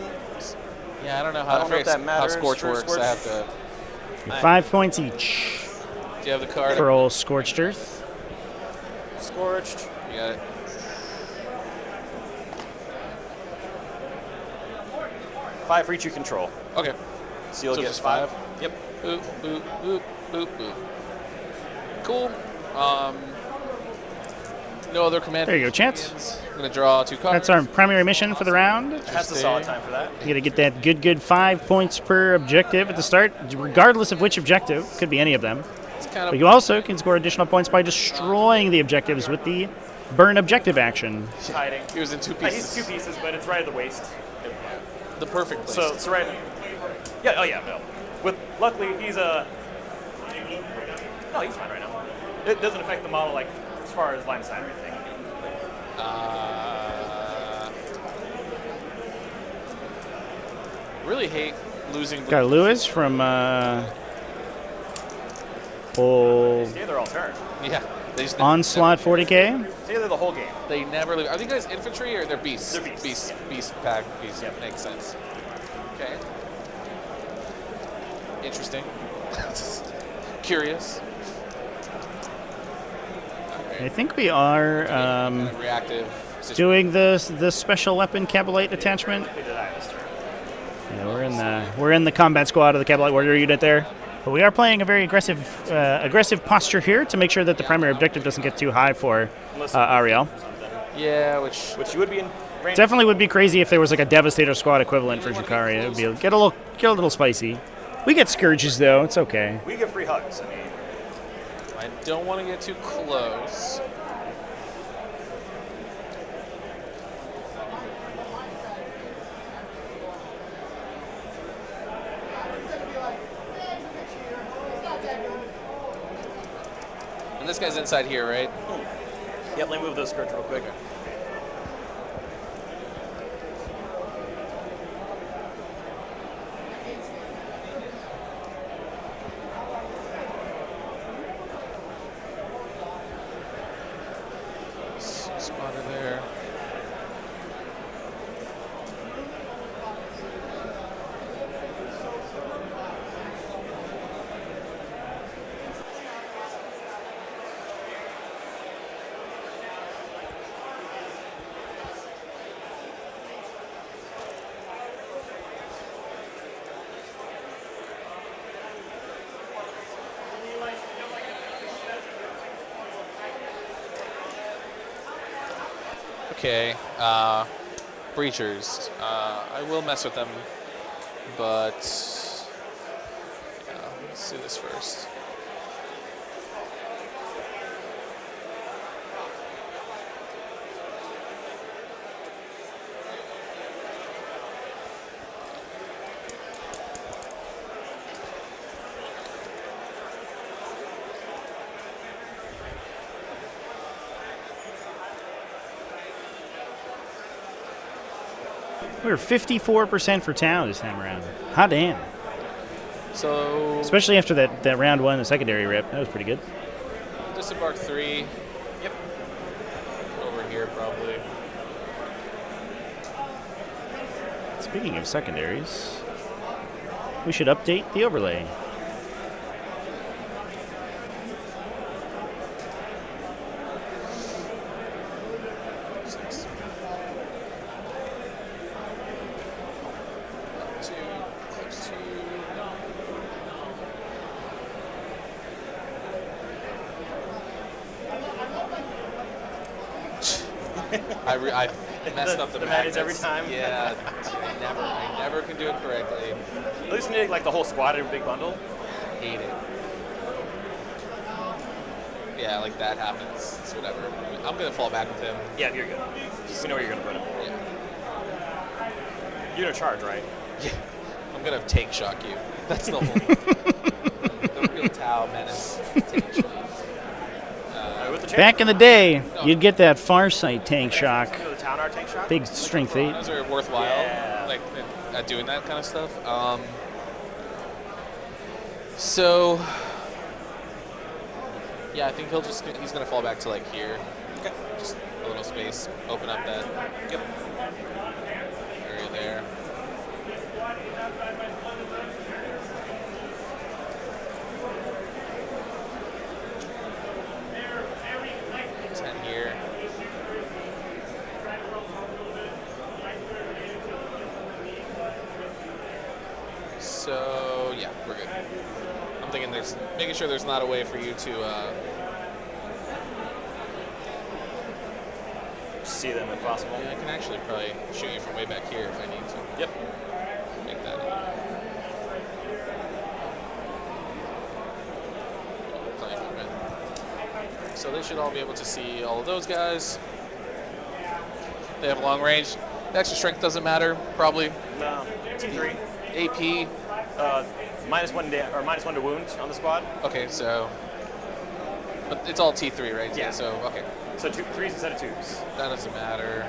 Yeah, I don't know I don't know if that matters. how Scorch works. Scorch. I have to. 5 points each. Do you have the card? For old Scorched Earth. Scorched. You got it. Five for each you control. Okay. So you'll get just 5? Yep. Boop, boop, boop, boop, boop. Cool. No other command. There you go, Chance. I'm going to draw 2 cards. That's our primary mission for the round. That's a solid time for that. You got to get that good 5 points per objective at the start, regardless of which objective. Could be any of them. But you also can score additional points by destroying the objectives with the burn objective action. He's hiding. He was in 2 pieces. He's 2 pieces, but it's right at the waist. The perfect place. So right. Yeah. Oh yeah. No. Luckily he's a. No, he's fine right now. It doesn't affect the model like as far as line of sight or anything. Really hate losing. Got Lewis from old Stay there all turn. Yeah. They just Onslaught 40k. Stay there the whole game. They never leave. Are these guys infantry or they're beasts? They're beasts. Beast pack. Beast. Yep. Makes sense. Okay. Interesting. Curious. I think we are reactive. doing the special weapon Cabalite attachment. Yeah, we're in the combat squad of the Cabalite warrior unit there, but we are playing a very aggressive posture here to make sure that the primary objective doesn't get too high for Ariel. Yeah, which you would be in range. Definitely would be crazy if there was like a Devastator squad equivalent for Drukhari. It would be get a little spicy. We get scourges though. It's okay. We get free hugs. I mean, I don't want to get too close. And this guy's inside here, right? Yep, let me move those skirts real quick. Spotter there. Okay, breachers. I will mess with them, but let's do this first. We're 54% for Tau this time around. Hot damn. So especially after that round 1, the secondary rip, that was pretty good. Disembark 3. Yep. Over here probably. Speaking of secondaries, we should update the overlay. I messed up the magnets every time. Yeah, I never can do it correctly. At least when you like the whole squad in a big bundle. Hate it. Yeah, like that happens. It's whatever. I'm gonna fall back with him. Yeah, you're good. Just know where you're gonna put him. Yeah. You're in charge, right? Yeah. I'm gonna tank shock you. That's the whole. The real Tau menace. Tank shock. Back in the day, you'd get that Farsight tank shock. The Town Art tank shock? Big strength 8. Those are worthwhile, like at doing that kind of stuff. So, yeah, I think he's gonna fall back to like here. Okay. Just a little space, open up that area there. Here. So yeah, we're good. I'm thinking making sure there's not a way for you to see them if possible. Yeah, I can actually probably shoot you from way back here if I need to. Yep. Make that. Play movement. So they should all be able to see all of those guys. They have long range. The extra strength doesn't matter, probably. No. T3. AP. -1 to wound on the squad. Okay, so. But it's all T3, right? Yeah. So, okay. So 3s instead of 2s. That doesn't matter.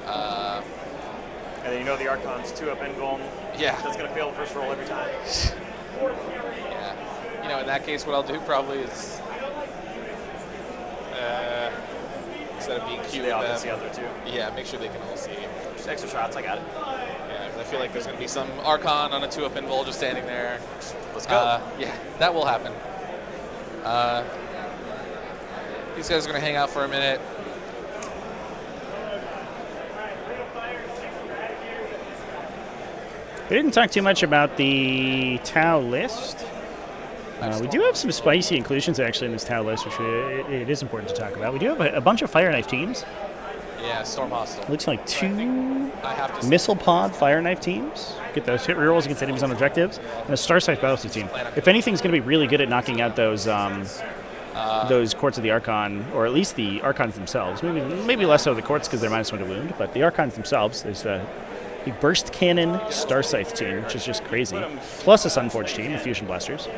And then you know the Archon's 2-up invuln. Yeah. That's going to fail the first roll every time. Yeah. You know, in that case, what I'll do probably is. Instead of being cute they all with can them, see other two. Yeah, make sure they can all see. Just extra shots, I got it. Yeah, I feel like there's going to be some Archon on a 2-up invul just standing there. Let's go. Yeah, that will happen. These guys are going to hang out for a minute. We didn't talk too much about the Tau list. We do have some spicy inclusions actually in this Tau list, which it is important to talk about. We do have a bunch of Fire Knife teams. Yeah, Storm Hostile. Looks like 2 I have to Missile Pod Fire Knife teams. Get those hit rerolls against enemies on objectives. And a Starsight Battlesy team. If anything's going to be really good at knocking out those Courts of the Archon, or at least the Archons themselves. Maybe less so the Courts because they're -1 to wound, but the Archons themselves, there's the Burst Cannon Starscythe team, which is just crazy. Plus a Sunforge team, the Fusion Blasters.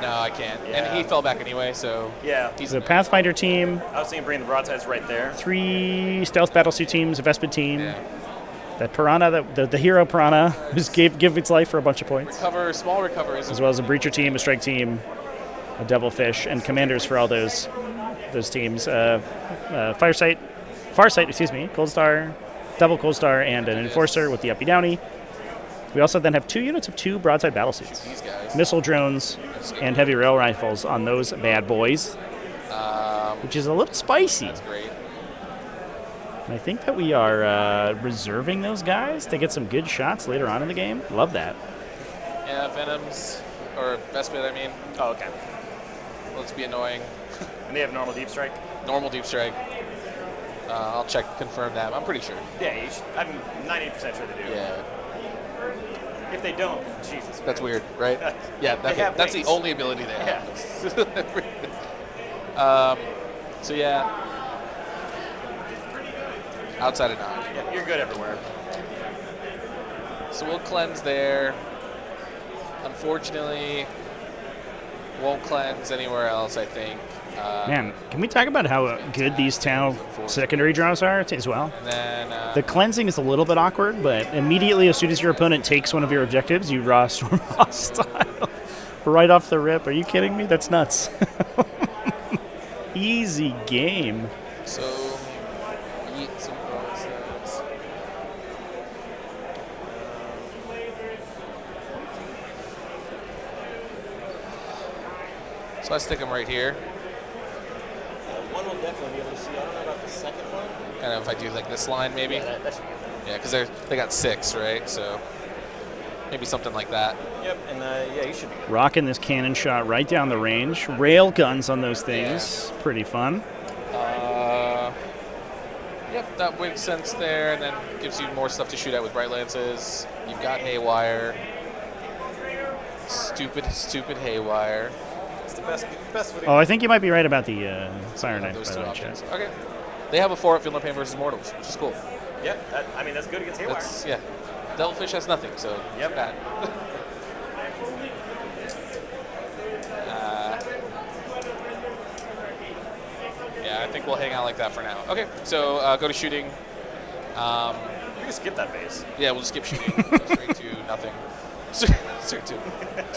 No, I can't. Yeah. And he fell back anyway, so... Yeah. He's a Pathfinder team. I was thinking bring the broadsides right there. 3 Stealth Battlesuit teams, a Vespid team. Yeah. That Piranha, the hero Piranha, who's give its life for a bunch of points. Small recoveries. As well as a Breacher team, a Strike team, a Devilfish, and commanders for all those teams. Farsight, Cold Star, Double Cold Star, and an Enforcer with the Uppy Downy. We also then have 2 units of 2 broadside battlesuits, missile drones, and heavy rail rifles on those bad boys, which is a little spicy. That's great. And I think that we are reserving those guys to get some good shots later on in the game. Love that. Yeah, Venoms, or Vespid, I mean. Oh, okay. Let's be annoying. And they have normal deep strike? Normal deep strike. I'll confirm that. I'm pretty sure. Yeah, I'm 98% sure they do. Yeah. If they don't, Jesus. That's weird, right? Yeah, that's the only ability they have. So yeah. Outside of 9. Yeah, you're good everywhere. So we'll cleanse there. Unfortunately, won't cleanse anywhere else, I think. Man, can we talk about how good these Tau secondary draws are as well? Then, the cleansing is a little bit awkward, but immediately as soon as your opponent takes one of your objectives, you raw Storm Hostile right off the rip. Are you kidding me? That's nuts. Easy game. So, eat some broadsides. So I stick them right here. One will definitely be able to see. I don't know about the second one. Kind of if I do like this line, maybe. Yeah, that should be good. Yeah, because they got 6, right? So maybe something like that. Yep, and yeah, you should be good. Rocking this cannon shot right down the range. Rail guns on those things. Yeah. Pretty fun. Yep, that makes sense there, and then gives you more stuff to shoot at with Bright Lances. You've got Haywire. Stupid Haywire. It's the best for the Oh, I think you might be right about the Fire Knife. Those by two the way, options. Chad. Okay. They have a 4 at Field of Pain versus Mortals, which is cool. Yeah, I mean, that's good against Haywire. Yeah. Devilfish has nothing, so Yep. it's bad. Yeah, I think we'll hang out like that for now. Okay, so go to shooting. You can skip that phase. Yeah, we'll skip shooting. Straight to nothing. Straight to.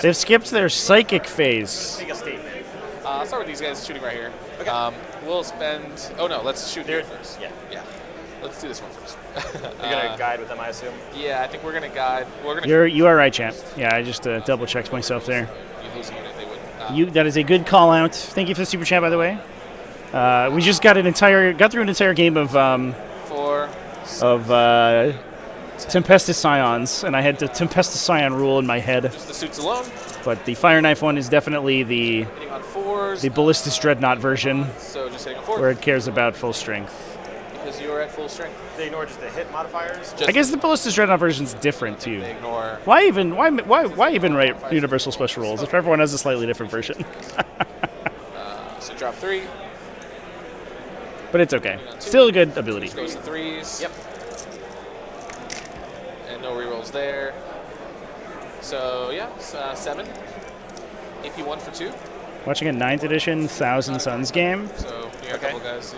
They've skipped their psychic phase. Make a statement. I'll start with these guys shooting right here. Okay. We'll spend. Oh no, let's shoot here first. Yeah. Yeah. Let's do this one first. You're gonna guide with them, I assume. Yeah, I think we're gonna guide. We're gonna. You are right, champ. Yeah, I just double checked myself there. You lose a unit, they wouldn't. That is a good call out. Thank you for the super chat, by the way. We just got through an entire game of 4 Tempestus Scions, and I had the Tempestus Scion rule in my head. Just the suits alone. But the Fire Knife one is definitely Hitting on 4s. the Ballistus Dreadnought version, So just hitting on 4. where it cares about full strength. Because you are at full strength. They ignore just the hit modifiers. I guess the Ballistus Dreadnought version is different too. They ignore. Why even write universal special rules if everyone has a slightly different version? So drop 3. But it's okay. Still a good ability. Just goes to 3s. Yep. And no rerolls there. So yeah, it's, 7. AP 1 for 2. Watching a 9th edition Thousand Suns game. So you got a couple guys.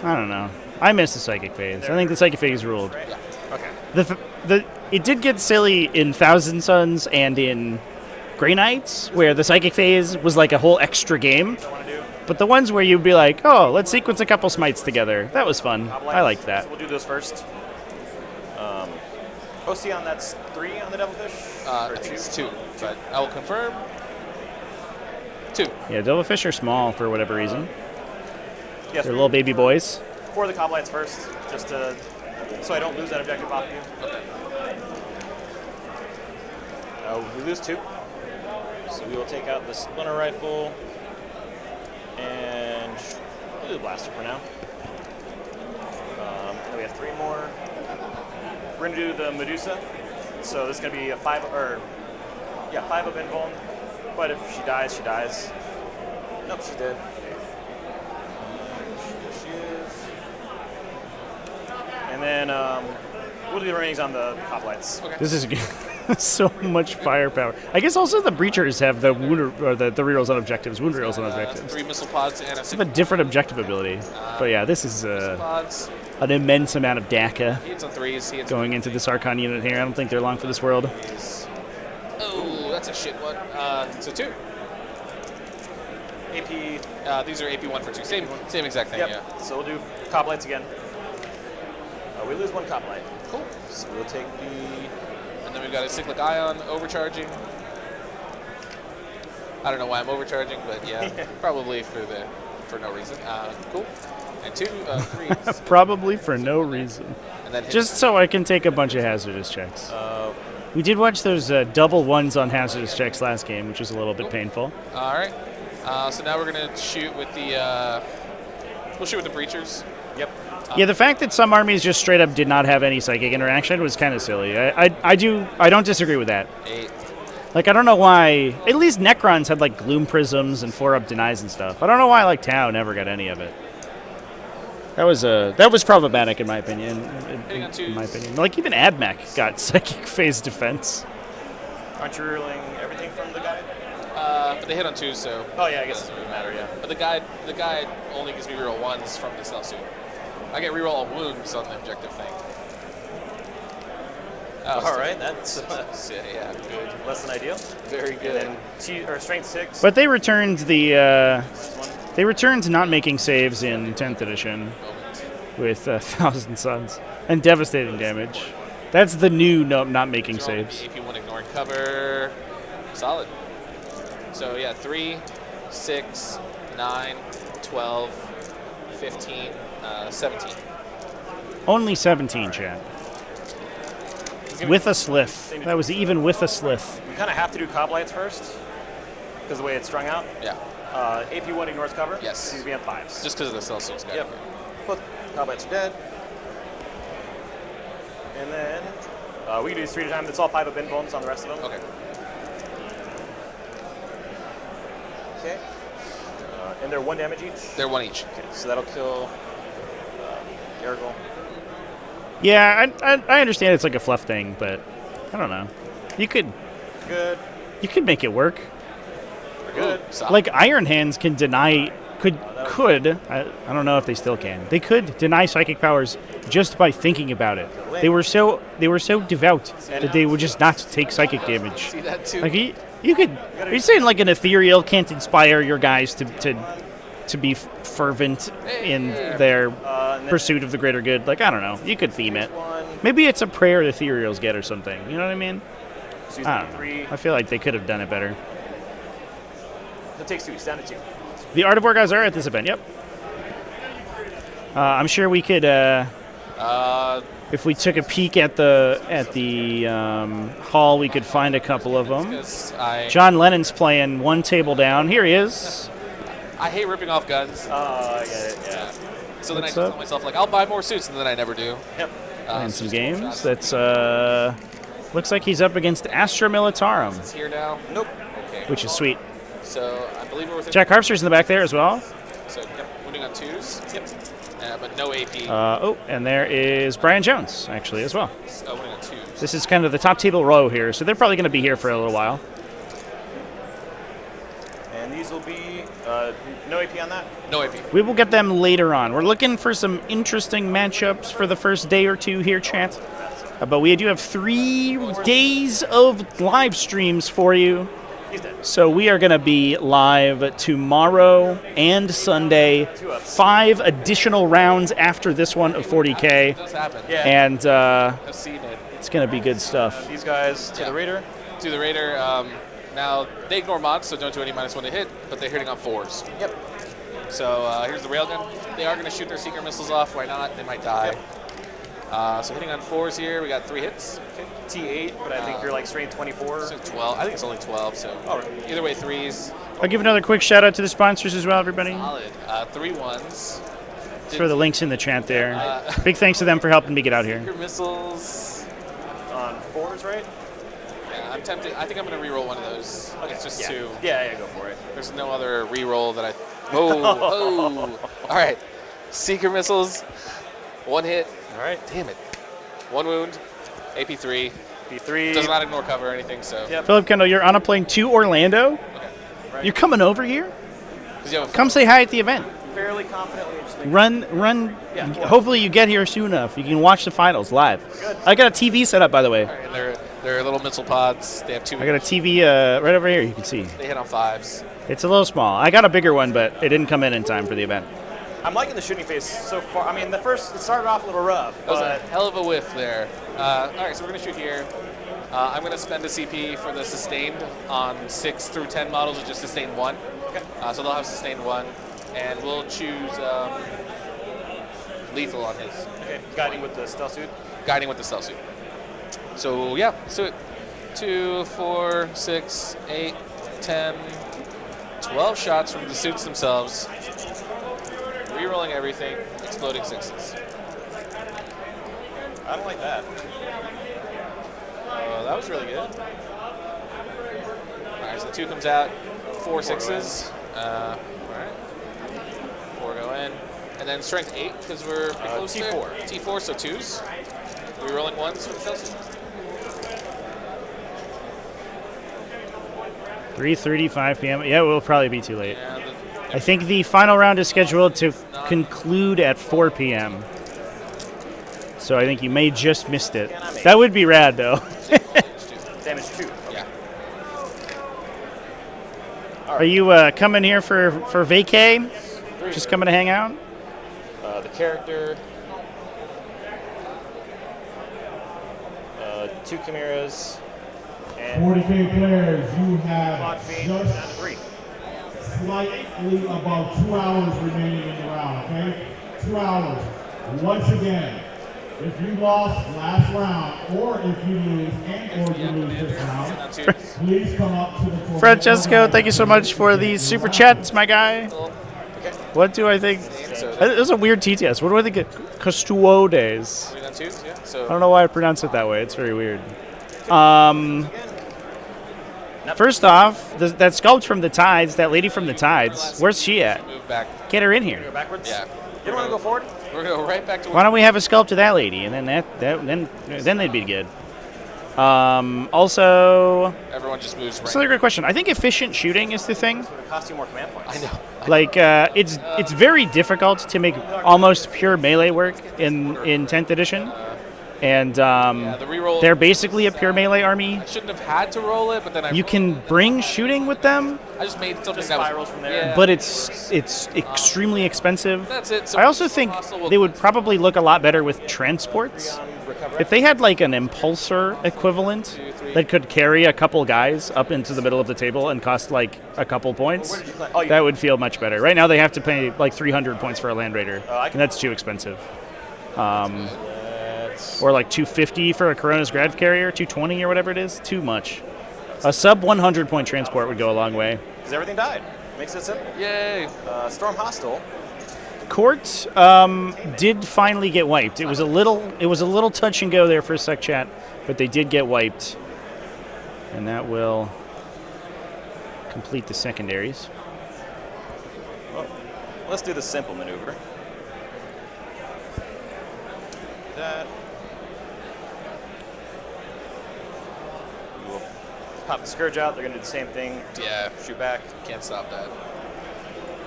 I don't know. I missed the psychic phase. I think the psychic phase ruled. Yeah. Okay. It did get silly in Thousand Suns and in Grey Knights, where the psychic phase was like a whole extra game. But the ones where you'd be like, oh, let's sequence a couple smites together. That was fun. I liked that. So we'll do those first. Ocean, that's 3 on the Devilfish? I think it's 2, but I will confirm. 2. Yeah, Devilfish are small for whatever reason. Yes, They're little baby boys. 4 of the Coblites first, just to, so I don't lose that objective off you. Okay. We lose 2. So we will take out the Splinter Rifle and we'll do the Blaster for now. Then we have 3 more. We're going to do the Medusa. So this is going to be a 5 of invuln. But if she dies, she dies. Nope, she's dead. There she is. And then we'll do the remainings on the Hoplites. Okay. This is so much firepower. I guess also the Breachers have the wound or the rerolls on objectives, wound rerolls on objectives. 3 missile pods and a They have a different objective ability. But yeah, this is pods. an immense amount of DACA He hits on 3s. He hits going into this Archon unit here. I don't think they're long for this world. Oh, that's a shit one. So 2. AP. These are AP 1 for 2. Same exact thing. Yep. Yeah. So we'll do Coblites again. We lose 1 Coblite. Cool. So we'll take the. And then we've got a Cyclic Ion overcharging. I don't know why I'm overcharging, but yeah, probably for no reason. Cool. And 2 3s. Probably for no reason. And then Just so I can take a bunch of hazardous checks. We did watch those double 1s on hazardous checks last game, which was a little bit painful. All right. So now we're gonna shoot with the. We'll shoot with the Breachers. Yep. Yeah, the fact that some armies just straight up did not have any psychic interaction was kind of silly. I don't disagree with that. 8. Like, I don't know why. At least Necrons had like Gloom Prisms and 4-up denies and stuff. I don't know why like Tau never got any of it. That was problematic in my opinion. In my opinion, like even AdMech got psychic phase defense. Aren't you ruling everything from the guide? But they hit on 2, so. Oh yeah, I guess it doesn't really matter. Yeah. But the guide only gives me reroll 1s from the cell suit. I get reroll all wounds on the objective thing. All right, that's yeah, good. Less than ideal. Very good. And then strength 6. But they returned they returned not making saves in 10th edition with 1,000 Suns and devastating damage. That's the new not making saves. AP 1 ignoring cover. Solid. So yeah, 3, 6, 9, 12, 15, 17. Only 17, chat. With a slith. That was even with a slith. We kind of have to do Coblites first because the way it's strung out. Yeah. AP 1 ignores cover. Yes. He's be on 5s. Just because of the cell suits guy. Yep. Both combats are dead. And then we can do these 3 at a time. That's all 5 up invulns on the rest of them. Okay. Okay. And they're 1 damage each? They're 1 each. Okay, so that'll kill Gargle. Yeah, I understand it's like a fluff thing, but I don't know. You could make it work. Good. Like Iron Hands can deny I don't know if they still can. They could deny psychic powers just by thinking about it. They were so devout that they would just not take psychic damage. See that too? Like you could. Are you saying like an ethereal can't inspire your guys to be fervent in their pursuit of the greater good? Like I don't know. You could theme it. Maybe it's a prayer the ethereals get or something. You know what I mean? I don't know. I feel like they could have done it better. It takes 2. It's down to 2. The Art of War guys are at this event. Yep. I'm sure we could, if we took a peek at the hall, we could find a couple of them. John Lennon's playing one table down. Here he is. I hate ripping off guns. I get it. Yeah. So then I tell myself like I'll buy more suits, and then I never do. Yep. Playing some games. That's looks like he's up against Astra Militarum. It's here now. Nope. Okay. Which is sweet. So I believe we're within. Jack Harpster's in the back there as well. So yep, winning on 2s. Yep. But no AP. And there is Brian Jones actually as well. Winning on 2s. This is kind of the top table row here, so they're probably going to be here for a little while. And these will be no AP on that? No AP. We will get them later on. We're looking for some interesting matchups for the first day or two here, chat. But we do have 3 days of live streams for you. So we are going to be live tomorrow and Sunday, 5 additional rounds after this one of 40k. It does happen. Yeah. And I've seen it. It's going to be good stuff. These guys to the Raider? To the Raider. Now, they ignore mods, so don't do any -1 to hit, but they're hitting on 4s. Yep. So here's the railgun. They are going to shoot their seeker missiles off. Why not? They might die. Yep. So hitting on 4s here, we got 3 hits. Okay. T8, but I think you're like strength 24. So 12. I think it's only 12. So either way, 3s. I'll give another quick shout out to the sponsors as well, everybody. Solid. 3 1s. Throw the links in the chat there. Big thanks to them for helping me get out here. Seeker missiles on 4s, right? Yeah, I'm tempted. I think I'm going to reroll one of those. Okay. It's just 2. Yeah, go for it. There's no other reroll that I. Oh. All right. Seeker missiles. 1 hit. All right. Damn it. 1 wound. AP3. AP3. Does not ignore cover or anything, so. Yep. Philip Kendall, you're on a plane to Orlando? Okay. Right. You're coming over here? Come say hi at the event. Fairly confidently. Run. Yeah, hopefully you get here soon enough. You can watch the finals live. Good. I got a TV set up, by the way. All right, and they're little missile pods. They have 2. I got a TV right over here. You can see. They hit on 5s. It's a little small. I got a bigger one, but it didn't come in time for the event. I'm liking the shooting phase so far. I mean, it started off a little rough. That was a hell of a whiff there. All right, so we're going to shoot here. I'm going to spend a CP for the sustained on 6 through 10 models, which is sustained 1. Okay. So they'll have sustained 1. And we'll choose lethal on his. Okay, guiding with the stealth suit? Guiding with the stealth suit. So, yeah, so 2, 4, 6, 8, 10, 12 shots from the suits themselves. Rerolling everything, exploding 6s. I don't like that. That was really good. All right, so the 2 comes out, 4 6s. All right, 4 go in, and then strength 8 because we're pretty close T4. there. T4, so 2s. Rerolling 1s for the stealth. 3:35 p.m. Yeah, it will probably be too late. I think the final round is scheduled to conclude at 4 p.m. So I think you may just missed it. That would be rad, though. Damage 2. Yeah. Are you coming here for vacay? Just coming to hang out? The character. 2 chimeras. And 40k players, you have just just down to 3. slightly above 2 hours remaining in the round, okay? 2 hours. Once again, if you lost last round, or if you lose or you lose this round, please come up to the Francesco, thank you so much for the super chats, my guy. Okay. What do I think? It's a weird TTS. What do I think of Custodes? I don't know why I pronounce it that way. It's very weird. First off, that sculpt from the Tides, that lady from the Tides, where's she at? Move back. Get her in here. Go backwards? Yeah. You don't want to go forward? We're going to go right back to Why don't we have a sculpt of that lady, and then then they'd be good. Also, everyone just moves right. That's another great question. I think efficient shooting is the thing. It costs you more command points. I know. Like it's very difficult to make almost pure melee work in 10th edition. And they're basically a pure melee army. I shouldn't have had to roll it, but then you can bring shooting with them. I just made something that spirals from there. Yeah. But it's extremely expensive. That's it. So I also think they would probably look a lot better with transports. If they had like an impulsor equivalent that could carry a couple guys up into the middle of the table and cost like a couple points, that would feel much better. Right now they have to pay like 300 points for a Land Raider, and that's too expensive. Or like 250 for a Corona's Grad Carrier, 220 or whatever it is, too much. A sub 100 point transport would go a long way. Because everything died. Makes it simple. Yay. Storm Hostile. Court did finally get wiped. It was a little touch and go there for a sec, chat, but they did get wiped, and that will complete the secondaries. Well, let's do the simple maneuver. That. We'll pop the Scourge out. They're gonna do the same thing. Yeah. Shoot back. Can't stop that.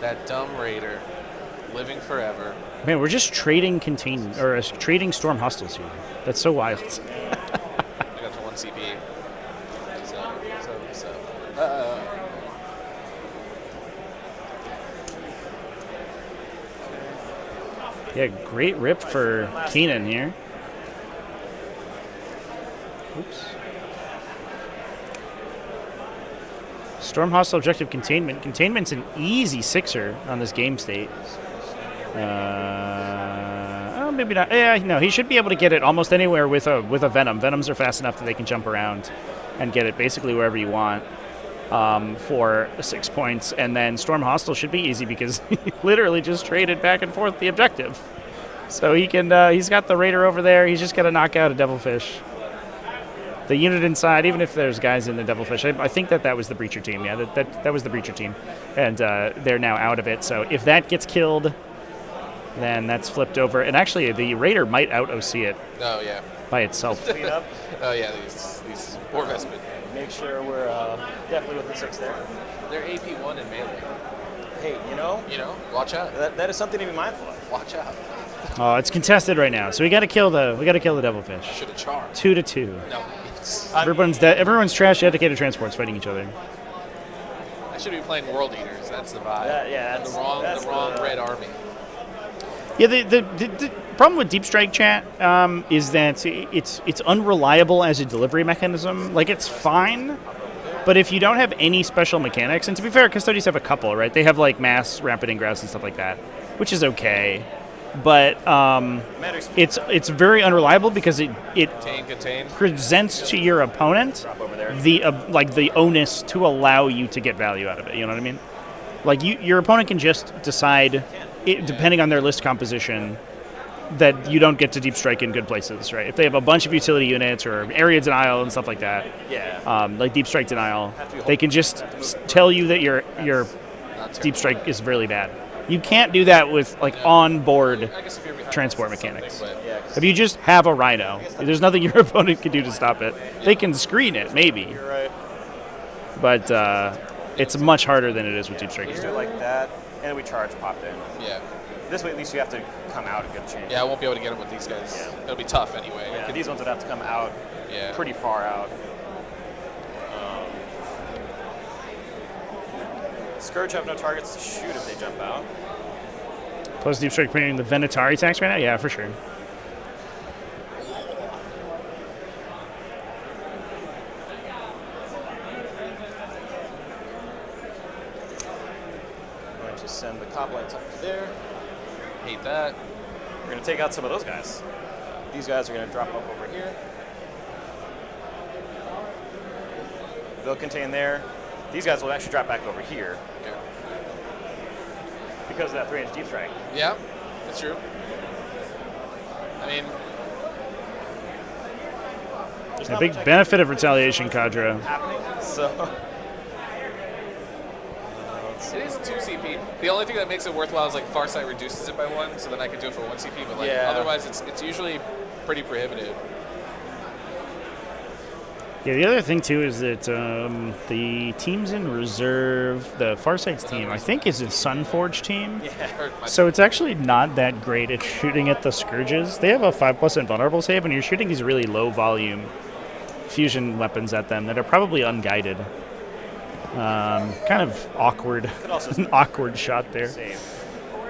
That dumb Raider. Living forever. Man, we're just trading trading Storm Hostiles here. That's so wild. I got to 1 CP. So. Yeah, great rip for Keenan here. Oops. Storm Hostile objective containment. Containment's an easy 6er on this game state. Maybe not. Yeah, no, he should be able to get it almost anywhere with a Venom. Venoms are fast enough that they can jump around and get it basically wherever you want for 6 points. And then Storm Hostile should be easy because he literally just traded back and forth the objective. So he can. He's got the Raider over there. He's just got to knock out a Devilfish. The unit inside, even if there's guys in the Devilfish, I think that was the Breacher team. Yeah, that was the Breacher team, and they're now out of it. So if that gets killed, then that's flipped over. And actually, the Raider might out-OC it. Oh, yeah. By itself. Clean up. Oh, yeah, these poor Vespid. Make sure we're definitely with the 6 there. They're AP1 in melee. Hey, you know, watch out. That is something to be mindful of. Watch out. Oh, it's contested right now, so we got to kill the Devilfish. Should have charged. 2-2. No. Everyone's trash. Dedicated transports fighting each other. I should be playing World Eaters. That's the vibe. That's the wrong red army. Yeah, the problem with Deep Strike chat is that it's unreliable as a delivery mechanism. Like, it's fine, but if you don't have any special mechanics, and to be fair, Custodes have a couple, right? They have like mass rapid ingress and stuff like that, which is okay. But it's very unreliable because it contain. presents to your opponent the onus to allow you to get value out of it. You know what I mean? Like your opponent can just decide, depending on their list composition, that you don't get to deep strike in good places, right? If they have a bunch of utility units or area denial and stuff like that, like deep strike denial, they can just tell you that your deep strike is really bad. You can't do that with like on-board transport mechanics. If you just have a Rhino, there's nothing your opponent can do to stop it. They can screen it, maybe. You're right. But it's much harder than it is with deep strike. Just do it like that, and then we charge popped in. Yeah. This way, at least you have to come out and get a change. Yeah, I won't be able to get them with these guys. Yeah. It'll be tough anyway. Yeah, these ones would have to come out pretty far out. Scourge have no targets to shoot if they jump out. Plus deep strike printing the Venatari tax right now? Yeah, for sure. I'm going to send the cop lights up to there. Hate that. We're going to take out some of those guys. These guys are going to drop up over here. They'll contain there. These guys will actually drop back over here. Because of that 3-inch deep strike. Yeah, that's true. I mean, A big benefit of Retaliation Cadre. so it is 2 CP. The only thing that makes it worthwhile is like Farsight reduces it by 1, so then I can do it for 1 CP. But like otherwise, it's usually pretty prohibitive. Yeah, the other thing too is that the teams in reserve, the Farsight's team, I think is a Sunforge team. Yeah. So it's actually not that great at shooting at the Scourges. They have a 5+ invulnerable save, and you're shooting these really low volume fusion weapons at them that are probably unguided. Kind of awkward, an awkward shot there. Save.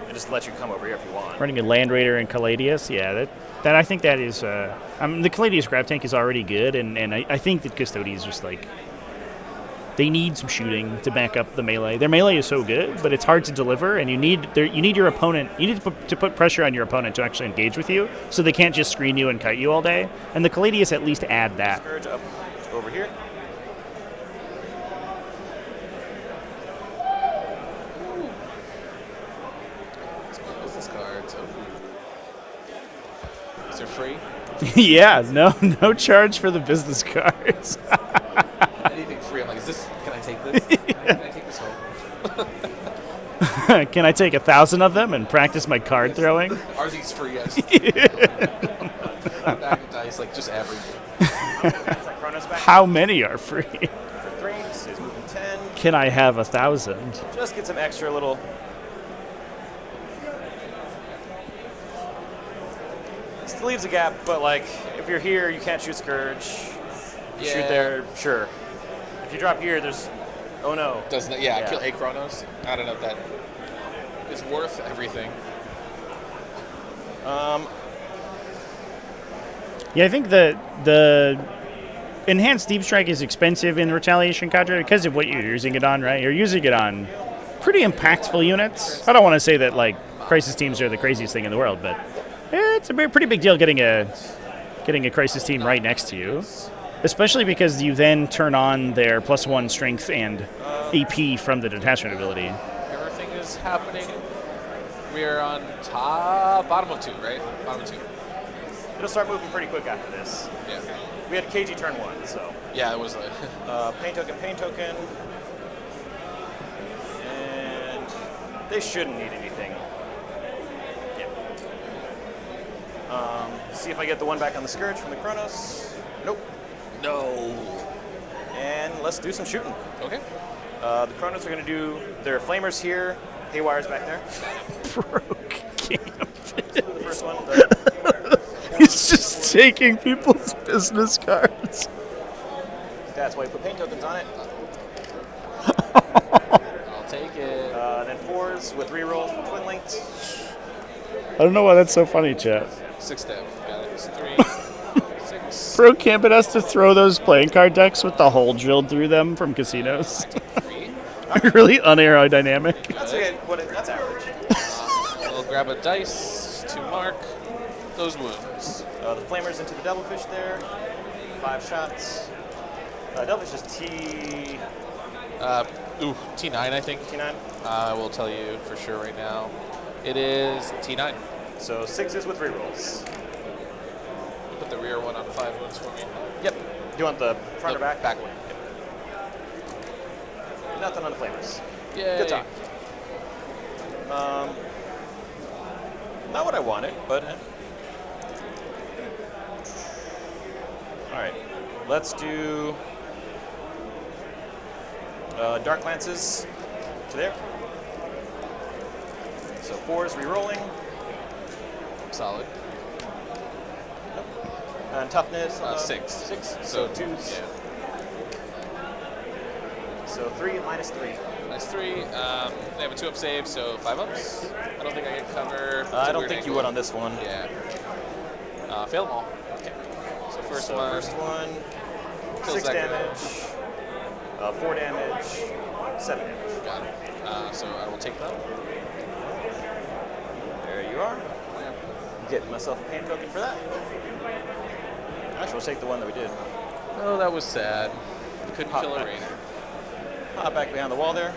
And just let you come over here if you want. Running a Land Raider and Caladius, yeah, that I think that is. The Caladius grab tank is already good, and I think that Custodes just like they need some shooting to back up the melee. Their melee is so good, but it's hard to deliver, and you need your opponent. You need to put pressure on your opponent to actually engage with you, so they can't just screen you and kite you all day. And the Caladius at least add that. Scourge up over here. Business cards. Is it free? Yeah, no charge for the business cards. Anything free. I'm like, can I take this? Can I take this home? Can I take 1,000 of them and practice my card throwing? Are these free? Yes. Back of dice, like just average. How many are free? For 3, is moving 10. Can I have 1,000? Just get some extra little. Still leaves a gap, but like if you're here, you can't shoot Scourge. If you shoot there, sure. If you drop here, there's. Oh no. Doesn't it? Yeah, kill 8 Chronos. I don't know if that is worth everything. Yeah, I think the enhanced deep strike is expensive in Retaliation Cadre because of what you're using it on, right? You're using it on pretty impactful units. I don't want to say that like Crisis teams are the craziest thing in the world, but it's a pretty big deal getting a Crisis team right next to you, especially because you then turn on their +1 strength and AP from the detachment ability. Everything is happening. We are on bottom of 2, right? Bottom of 2. It'll start moving pretty quick after this. Yeah. We had KG turn 1, so. Yeah, it was like pain token. And they shouldn't need anything. Yeah. See if I get the one back on the Scourge from the Chronos. Nope. No. And let's do some shooting. Okay. The Chronos are going to do their Flamers here. Haywire's back there. Broke camp. The first one. He's just taking people's business cards. That's why we put paint tokens on it. I'll take it. Then 4s with rerolls from Twin Linked. I don't know why that's so funny, chat. 6 step. Got it. It's 3. 6. Pro Campit has to throw those playing card decks with the hole drilled through them from casinos. Really unaerodynamic. That's okay. That's average. We'll grab a dice to mark those wounds. The Flamers into the Devilfish there. 5 shots. Devilfish is T9, I think. T9? I will tell you for sure right now. It is T9. So 6s with rerolls. Put the rear one on 5 wounds for me. Yep. Do you want the front or back? Back one. Nothing on the Flamers. Yay. Good talk. Not what I wanted, but. All right. Let's do Dark Lances to there. So 4s re-rolling. Solid. Nope. And toughness. 6. 6. So 2s. Yeah. So 3 and -3. -3. They have a 2-up save, so 5 ups. I don't think I can cover. I don't think you would on this one. Yeah. Fail them all. Okay. So first one. 6 damage. 4 damage. 7 damage. Got it. So I will take them. There you are. Getting myself a pain token for that. Actually, we'll take the one that we did. Oh, that was sad. Couldn't kill a Raider. Hop back behind the wall there.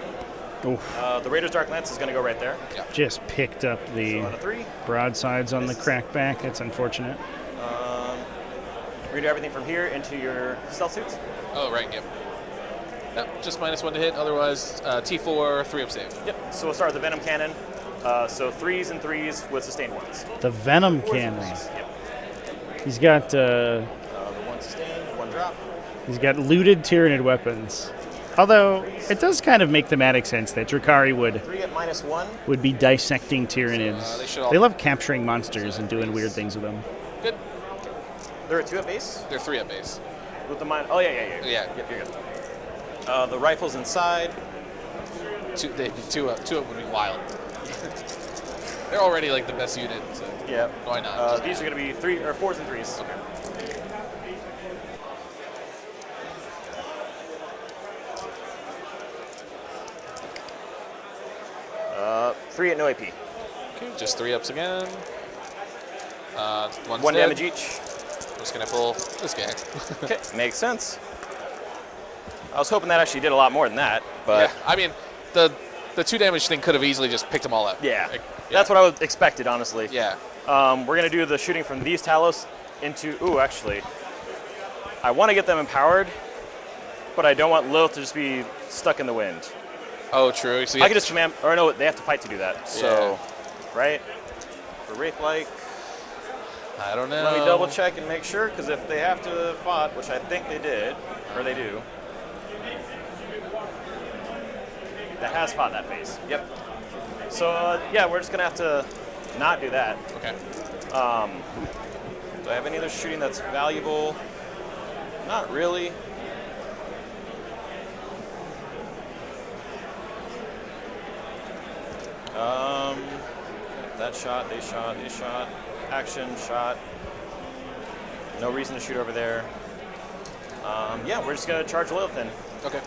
The Raider's Dark Lance is going to go right there. Yeah. Just picked up the So on a 3. broadsides on the crackback. That's unfortunate. We're going to do everything from here into your stealth suits. Oh, right, yep. Yep, just -1 to hit. Otherwise, T4, 3-up save. Yep. So we'll start with the Venom Cannon. So 3s and 3s with sustained 1s. The Venom 4s and Cannon. 3s. Yep. He's got The 1 sustained, 1 drop. he's got looted Tyranid weapons. Although it does kind of make thematic sense that Drukhari 3 at -1. would be dissecting Tyranids. they should all- They love capturing monsters and doing weird things with them. Good. They're at 2 at base. They're 3 at base. With the oh yeah. Yeah. Yep, you're good. The rifles inside. Two up would be wild. They're already like the best unit, so Yeah. why not? These are going to be 4s and 3s. Okay. 3 at no AP. Okay, just 3-ups again. 1 damage each. I'm just gonna pull this guy. Okay, makes sense. I was hoping that actually did a lot more than that, but Yeah, I mean, the 2 damage thing could have easily just picked them all up. yeah, Like, that's what I was expected, honestly. Yeah. We're gonna do the shooting from these Talos into. Ooh, actually, I want to get them empowered, but I don't want Lilith to just be stuck in the wind. Oh, true. So I can just command, or no, they have to fight to do that. So, Yeah. right? For Wraith-like, I don't know. let me double check and make sure, because if they have to fought, which I think they did, or they do, that has fought that phase. Yep. So yeah, we're just gonna have to not do that. Okay. Do I have any other shooting that's valuable? Not really. That shot, they shot, action, shot. No reason to shoot over there. Yeah, we're just gonna charge Lilith in. Okay.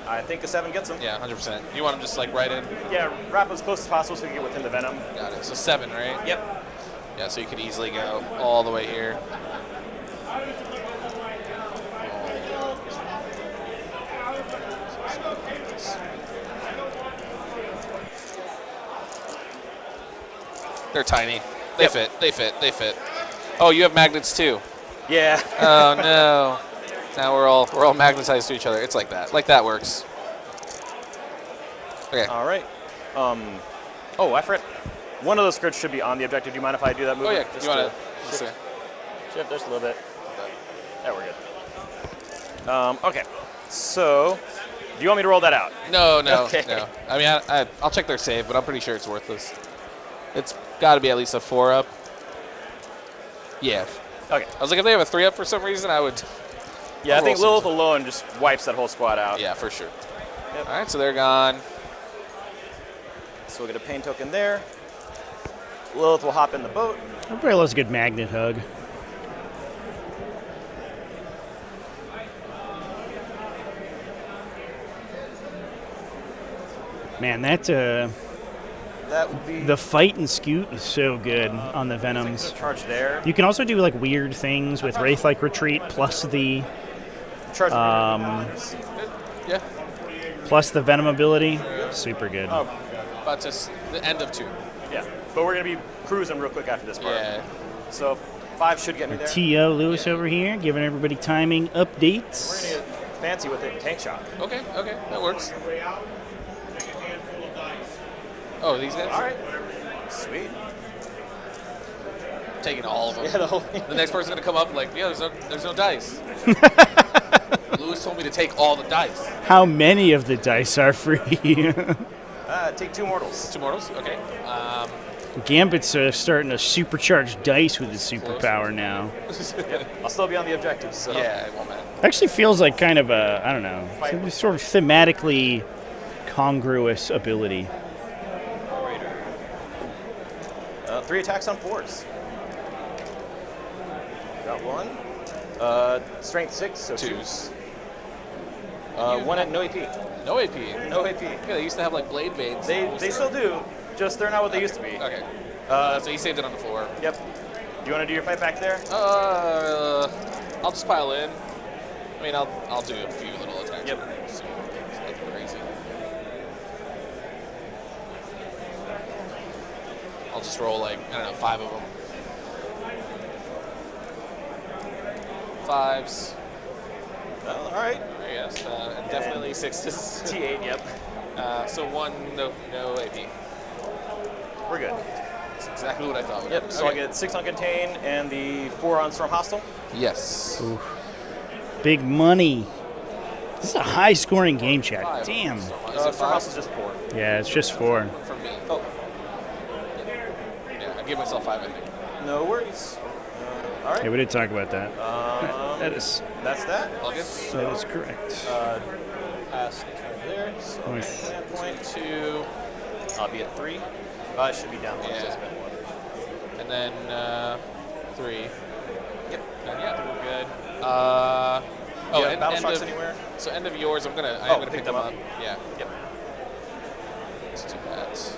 I think a 7 gets him. Yeah, 100%. You want him just like right in? Yeah, wrap as close as possible so we can get within the Venom. Got it. So 7, right? Yep. Yeah, so you could easily go all the way here. They're tiny. They fit. They fit. Oh, you have magnets too. Yeah. Oh no. Now we're all magnetized to each other. It's like that. Like that works. Okay. All right. Oh, I forgot. One of those scripts should be on the objective. Do you mind if I do that movement? Oh yeah. Just You want to shift just a little bit. There, we're good. Okay. So, do you want me to roll that out? No. Okay. No. I mean, I'll check their save, but I'm pretty sure it's worthless. It's got to be at least a 4-up. Yeah. Okay. I was like, if they have a 3-up for some reason, I would. Yeah, I think roll Lilith alone just wipes that whole squad out. Yeah, for sure. Yep. All right, so they're gone. So we'll get a pain token there. Lilith will hop in the boat. Everybody loves a good magnet hug. Man, that would be the fight and scoot is so good on the Venoms. Charge there. You can also do like weird things with Wraith-like Retreat plus the Yeah. plus the Venom ability. Super good. Oh. But just the end of 2. Yeah, but we're going to be cruising real quick after this part. Yeah. So 5 should get me there. T.O. Lewis over here giving everybody timing updates. We're going to get fancy with it. Tank shot. Okay, that works. Oh, these guys? All right. Sweet. Taking all of them. Yeah, the whole thing. The next person's going to come up like, yeah, there's no dice. Lewis told me to take all the dice. How many of the dice are free? Take 2 mortals. 2 mortals? Okay. Gambit's starting to supercharge dice with his superpower now. Yep. I'll still be on the objective, so. Yeah, it won't matter. Actually feels like kind of a, I don't know, sort of thematically congruous ability. 3 attacks on 4s. Got 1. Strength 6, so 2s. 1 at no AP. No AP? No AP. Yeah, they used to have like blade veins. They still do, just they're not what they used to be. Okay. So he saved it on the floor. Yep. Do you want to do your fight back there? I'll just pile in. I mean, I'll do a few little attacks. Yep. So it's nothing crazy. I'll just roll like, I don't know, 5 of them. 5s. Well, all right. Yes, and definitely 6s. T8, yep. So 1, no AP. We're good. That's exactly what I thought. Yep, so I get 6 on Contain and the 4 on Storm Hostile? Yes. Oof. Big money. This is a high-scoring game, chat. 5. Damn. Storm Hostile is just 4. Yeah, it's just 4. For me. Oh. Yeah, I gave myself 5, I think. No worries. All right. Yeah, we did talk about that. That's that. August. That is correct. Pass there. So Nice. command point 2. I'll be at 3. It should be down 1. Yeah. And then 3. Yep. And yeah, I think we're good. And battle shocks anywhere? So end of yours, I'm gonna pick them up. Yeah. Yep. Let's do that.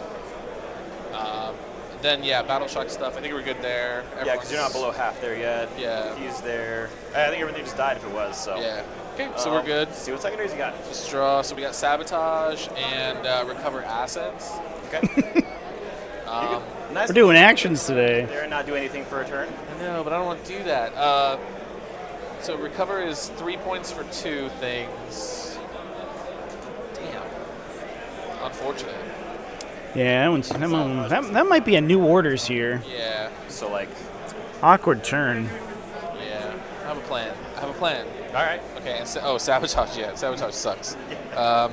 Then yeah, battle shock stuff. I think we're good there. Yeah, because you're not below half there yet. Yeah. He's there. I think everything just died if it was. So. Yeah. Okay, so we're good. See what secondaries you got. Just draw. So we got sabotage and recover assets. Okay. Nice. We're doing actions today. There and not do anything for a turn. I know, but I don't want to do that. So recover is 3 points for 2 things. Damn. Unfortunate. Yeah, that might be a new orders here. Yeah. So like. Awkward turn. Yeah. I have a plan. All right. Okay. And sabotage. Yeah, sabotage sucks. I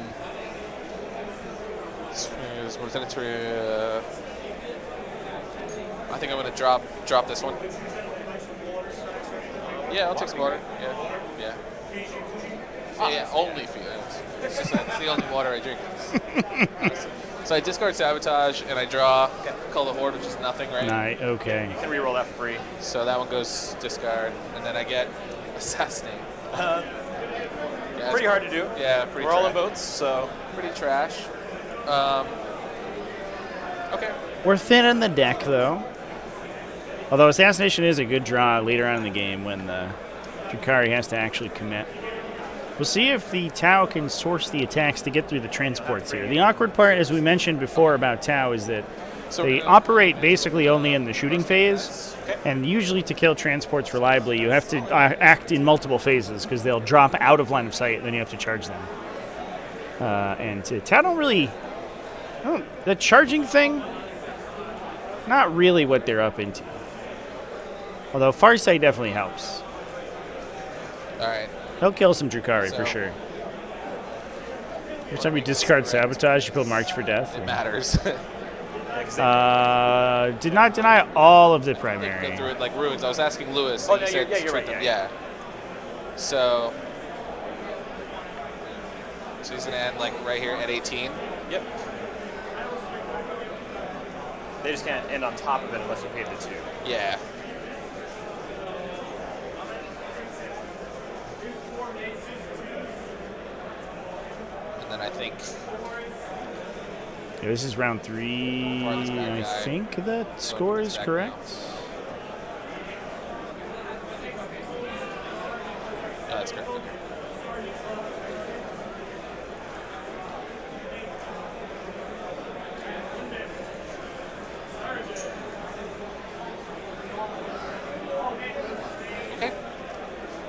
think I'm gonna drop this one. Yeah, I'll take some water. Yeah. Yeah, only feelings. It's the only water I drink. So I discard sabotage and I draw Call the Horde, which is nothing, right? Okay. You can reroll that for free. So that one goes discard, and then I get assassinate. Pretty hard to do. Yeah, pretty. We're all in boats, so pretty trash. Okay. We're thin in the deck, though. Although Assassination is a good draw later on in the game when the Drukhari has to actually commit. We'll see if the Tau can source the attacks to get through the transports here. The awkward part, as we mentioned before about Tau, is that they operate basically only in the shooting phase. And usually to kill transports reliably, you have to act in multiple phases because they'll drop out of line of sight and then you have to charge them. And Tau don't really... the charging thing, not really what they're up into. Although Farsight definitely helps. All right. He'll kill some Drukhari for sure. Every time you discard Sabotage, you pull March for Death. It matters. Did not deny all of the primary. Go through it like ruins. I was asking Lewis. Oh, and he no, said you're right. them. Yeah. So he's gonna end like right here at 18. Yep. They just can't end on top of it unless you pay the 2. Yeah. And then I think. Yeah, this is round 3. I think that score is correct. No, that's correct. Okay.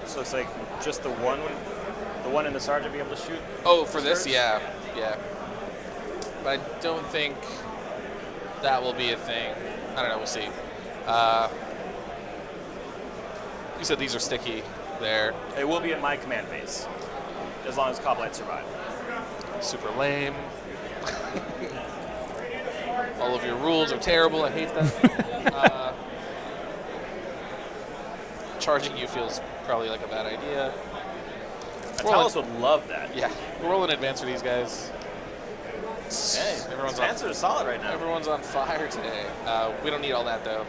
So it's like just the one in the sergeant be able to shoot? Oh, for this, yeah. But I don't think that will be a thing. I don't know, we'll see. You said these are sticky there. It will be in my command phase, as long as Coblites survive. Super lame. All of your rules are terrible, I hate them. Charging you feels probably like a bad idea. Talos would love that. Yeah, we're rolling advance for these guys. Hey, everyone's advances are solid right now. Everyone's on fire today. We don't need all that though.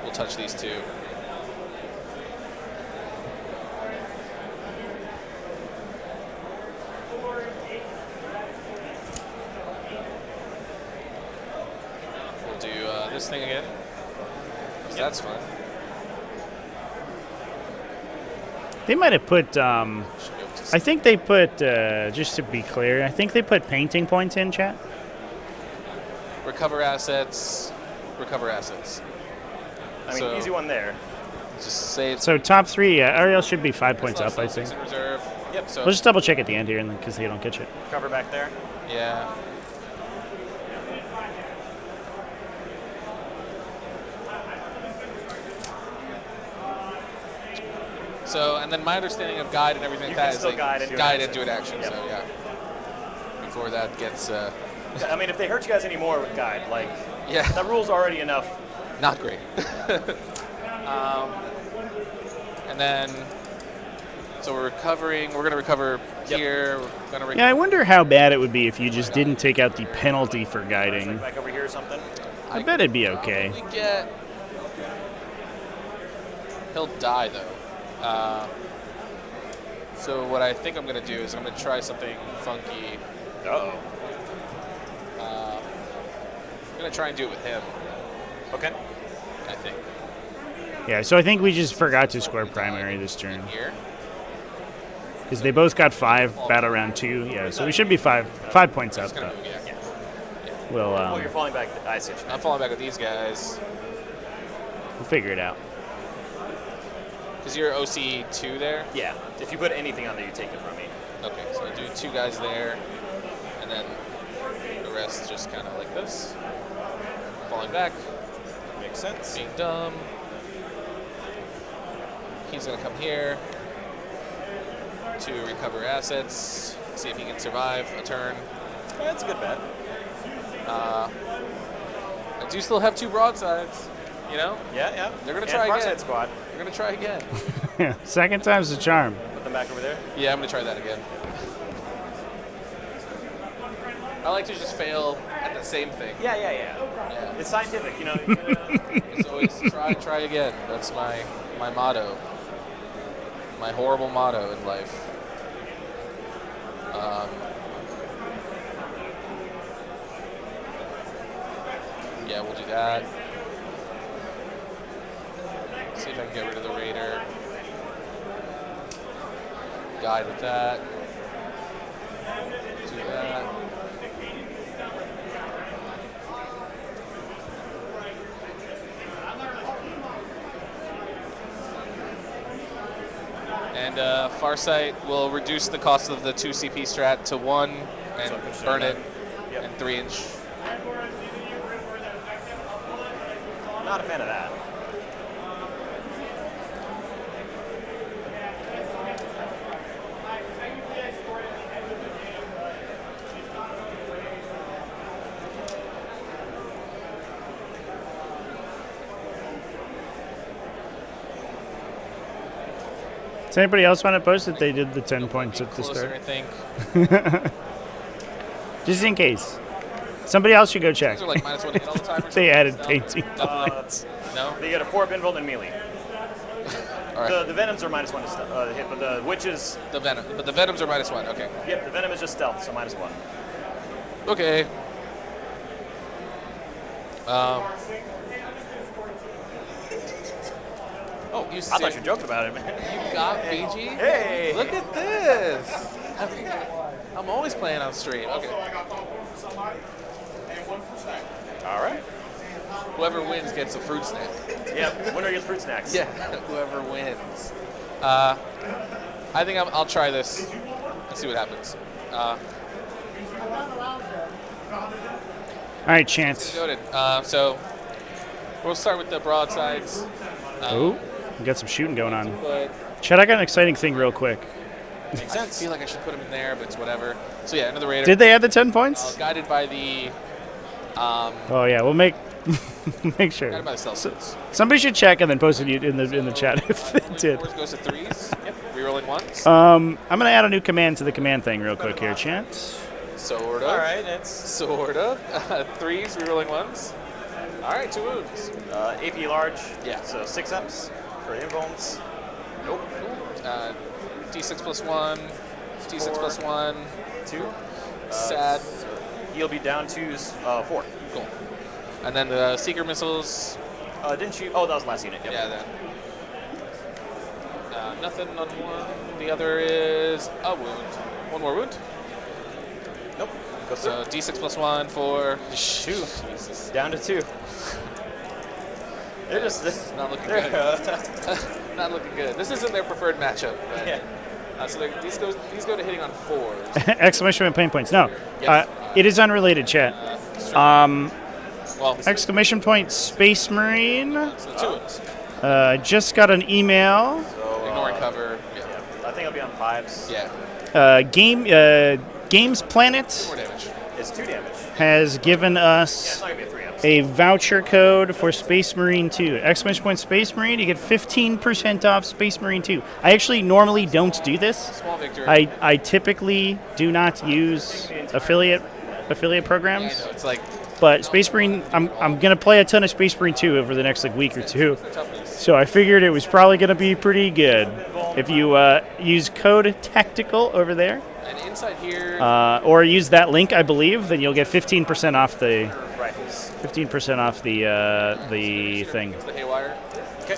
We'll touch these two. this thing again. So that's fun. They might have put, I think they put, just to be clear, I think they put painting points in, chat. Recover assets. Recover assets. I mean, easy one there. Just save. So top 3, Ariel should be 5 points up, I think. In reserve. Yep. So We'll just double check at the end here, because they don't catch it. Cover back there. Yeah. So, and then my understanding of guide and everything like that is like guide into an action. Yep. So yeah. Before that gets. I mean, if they hurt you guys anymore with guide, like, yeah, that rule's already enough. Not great. And then, so we're recovering. We're gonna recover here. We're gonna. Yeah, I wonder how bad it would be if you just didn't take out the penalty for guiding. Back over here or something. I bet it'd be okay. We get. He'll die though. So what I think I'm gonna do is I'm gonna try something funky. Uh-oh. I'm gonna try and do it with him. Okay. I think. Yeah, so I think we just forgot to score primary this turn. Here. Because they both got 5, battle round 2. Yeah, so we should be 5 points up. Yeah. We'll, well, you're falling back. I see. I'm falling back with these guys. We'll figure it out. Because you're OC2 there? Yeah. If you put anything on there, you take it from me. Okay, so I do 2 guys there, and then the rest just kind of like this. Falling back. Makes sense. Being dumb. He's going to come here to recover assets, see if he can survive a turn. Yeah, that's a good bet. I do still have 2 broadsides, you know? Yeah, yeah. They're going to try again. Squad. They're going to try again. Yeah, second time's the charm. Put them back over there? Yeah, I'm going to try that again. I like to just fail at the same thing. Yeah. It's scientific, you know. It's always try again. That's my motto. My horrible motto in life. Yeah, we'll do that. See if I can get rid of the Raider. Guide with that. Do that. And Farsight will reduce the cost of the 2 CP strat to 1 and burn it in 3-inch. Not a fan of that. Does anybody else want to post that they did the 10 points at the start? I think. Just in case. Somebody else should go check. These are like -1 hit all the time. They added painting points. No? They get a 4 Binvolt and melee. All right. The Venoms are -1 to hit, but the Witches... But the Venoms are -1, okay. Yep, the Venom is just stealth, so -1. Okay. Oh, you I thought you joked about it, man. You got Fiji? Hey! Look at this! I'm always playing on stream. Okay. All right. Whoever wins gets a fruit snack. Yep, winner gets fruit snacks. Yeah, whoever wins. I think I'll try this and see what happens. All right, Chance. Noted. So we'll start with the broadsides. Oh, we got some shooting going on. But Chad, I got an exciting thing real quick. makes sense. I feel like I should put him in there, but it's whatever. So yeah, another Raider. Did they add the 10 points? Guided by the. Oh yeah, we'll make sure. Guided by the stealth suits. Somebody should check and then post it in the chat if they did. Goes to 3s. Yep. Rerolling 1s. I'm gonna add a new command to the command thing real quick here, Chance. Sort of. All right, it's sort of 3s. Rerolling 1s. All right, 2 wounds. AP large. Yeah. So 6 ups for invulns. Nope. D6 +1. D6 +1. 2. Sad. So he'll be down to 4. Cool. And then the Seeker missiles. Didn't you? Oh, that was the last unit. Yep. Yeah, that. Nothing on one. The other is a wound. One more wound. Nope. Go So D6 plus 1 for 2. Jesus. Down to 2. They're just not looking good. Not looking good. This isn't their preferred matchup. But, yeah. So these go to hitting on 4s. Exclamation point pain points. No. Yes. It is unrelated, chat. Well, exclamation point Space Marine. So 2s. Just got an email. So, ignoring cover. Yeah. I think I'll be on 5s. Yeah. Games Planet 4 damage. It's 2 damage. has given us It's not gonna be a 3 a voucher code for Space Marine 2. Exclamation point Space Marine, you get 15% off Space Marine 2. I actually normally don't do this. Small victory. I typically do not use affiliate programs. Yeah, I know. It's like, but Space Marine, I'm gonna play a ton of Space Marine 2 over the next week or two. So I figured it was probably gonna be pretty good if you use code Tactical over there. and inside here. Or use that link, I believe, then you'll get 15% off the rifles. 15% off the thing. The haywire. Okay.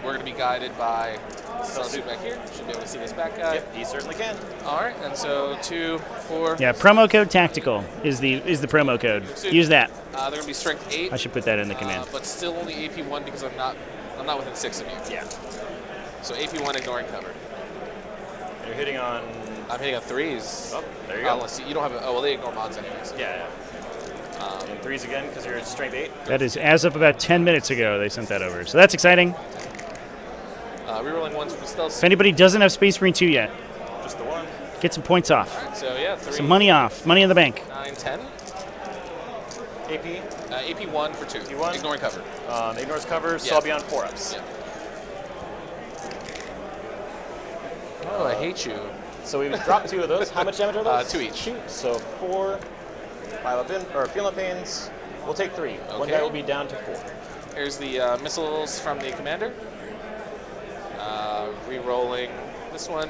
We're going to be guided by Celsuit back here. Should be able to see this back guy. Yep, he certainly can. All right, and so 2, 4. Yeah, promo code Tactical is the promo code. Use that. They're going to be strength 8. I should put that in the command. But still only AP 1 because I'm not within 6 of you. Yeah. So AP 1 ignoring cover. You're hitting on. I'm hitting on 3s. Oh, there you go. Let's see. You don't have. Oh well, they ignore mods anyways. Yeah. And 3s again because you're strength 8. That is as of about 10 minutes ago they sent that over. So that's exciting. Rerolling 1s from stealth. If anybody doesn't have Space Marine 2 yet, just the 1. Get some points off. All right, so yeah, 3. Some money off. Money in the bank. 9, 10. AP. AP 1 for 2. AP 1. Ignoring cover. Ignores cover, so I'll be on 4-ups. Yeah. Oh, I hate you. So we've dropped 2 of those. How much damage are those? 2 each. 2. So 4, 5 up in, or feeling pains. We'll take 3. Okay. One guy will be down to 4. Here's the missiles from the commander. Re-rolling this one.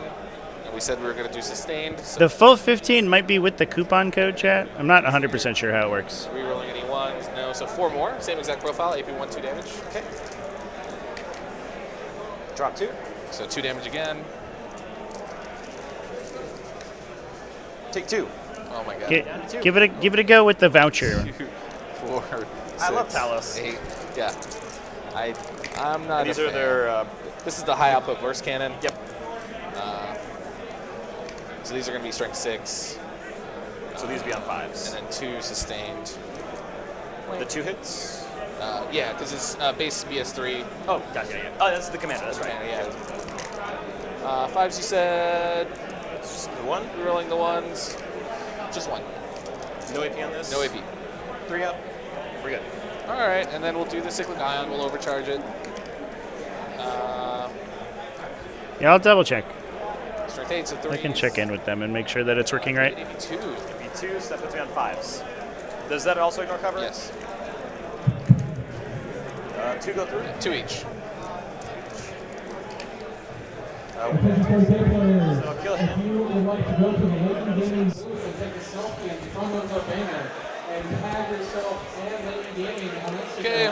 And we said we were going to do sustained. So The full 15 might be with the coupon code, chat. I'm not 100% sure how it works. re-rolling any 1s. No, so 4 more. Same exact profile. AP 1, 2 damage. Okay. Drop 2. So 2 damage again. Take 2. Oh my god. Give it a go with the voucher. 2, 4, 6, I love Talos. 8. Yeah. I'm not. And these a are fan. their. This is the high output burst cannon. Yep. So these are going to be strength 6. So these will be on 5s. And then 2 sustained. The 2 hits? Yeah, because it's base BS3. Oh, gotcha, yeah. Oh, that's the commander, that's right. Yeah. 5s you said. Just the 1? Rolling the 1s. Just 1. No AP on this? No AP. 3 up. We're good. All right, and then we'll do the cyclic ion. We'll overcharge it. Yeah, I'll double check. Strength 8, so 3. I can check in with them and make sure that it's working right. AP 2. AP 2, so that puts me on 5s. Does that also ignore cover? Yes. 2 go through? 2 each. So kill him. If you would like to go to the Lady Gaming booth and take a selfie in front of the banner and tag yourself and Lady Gaming on Instagram. Okay.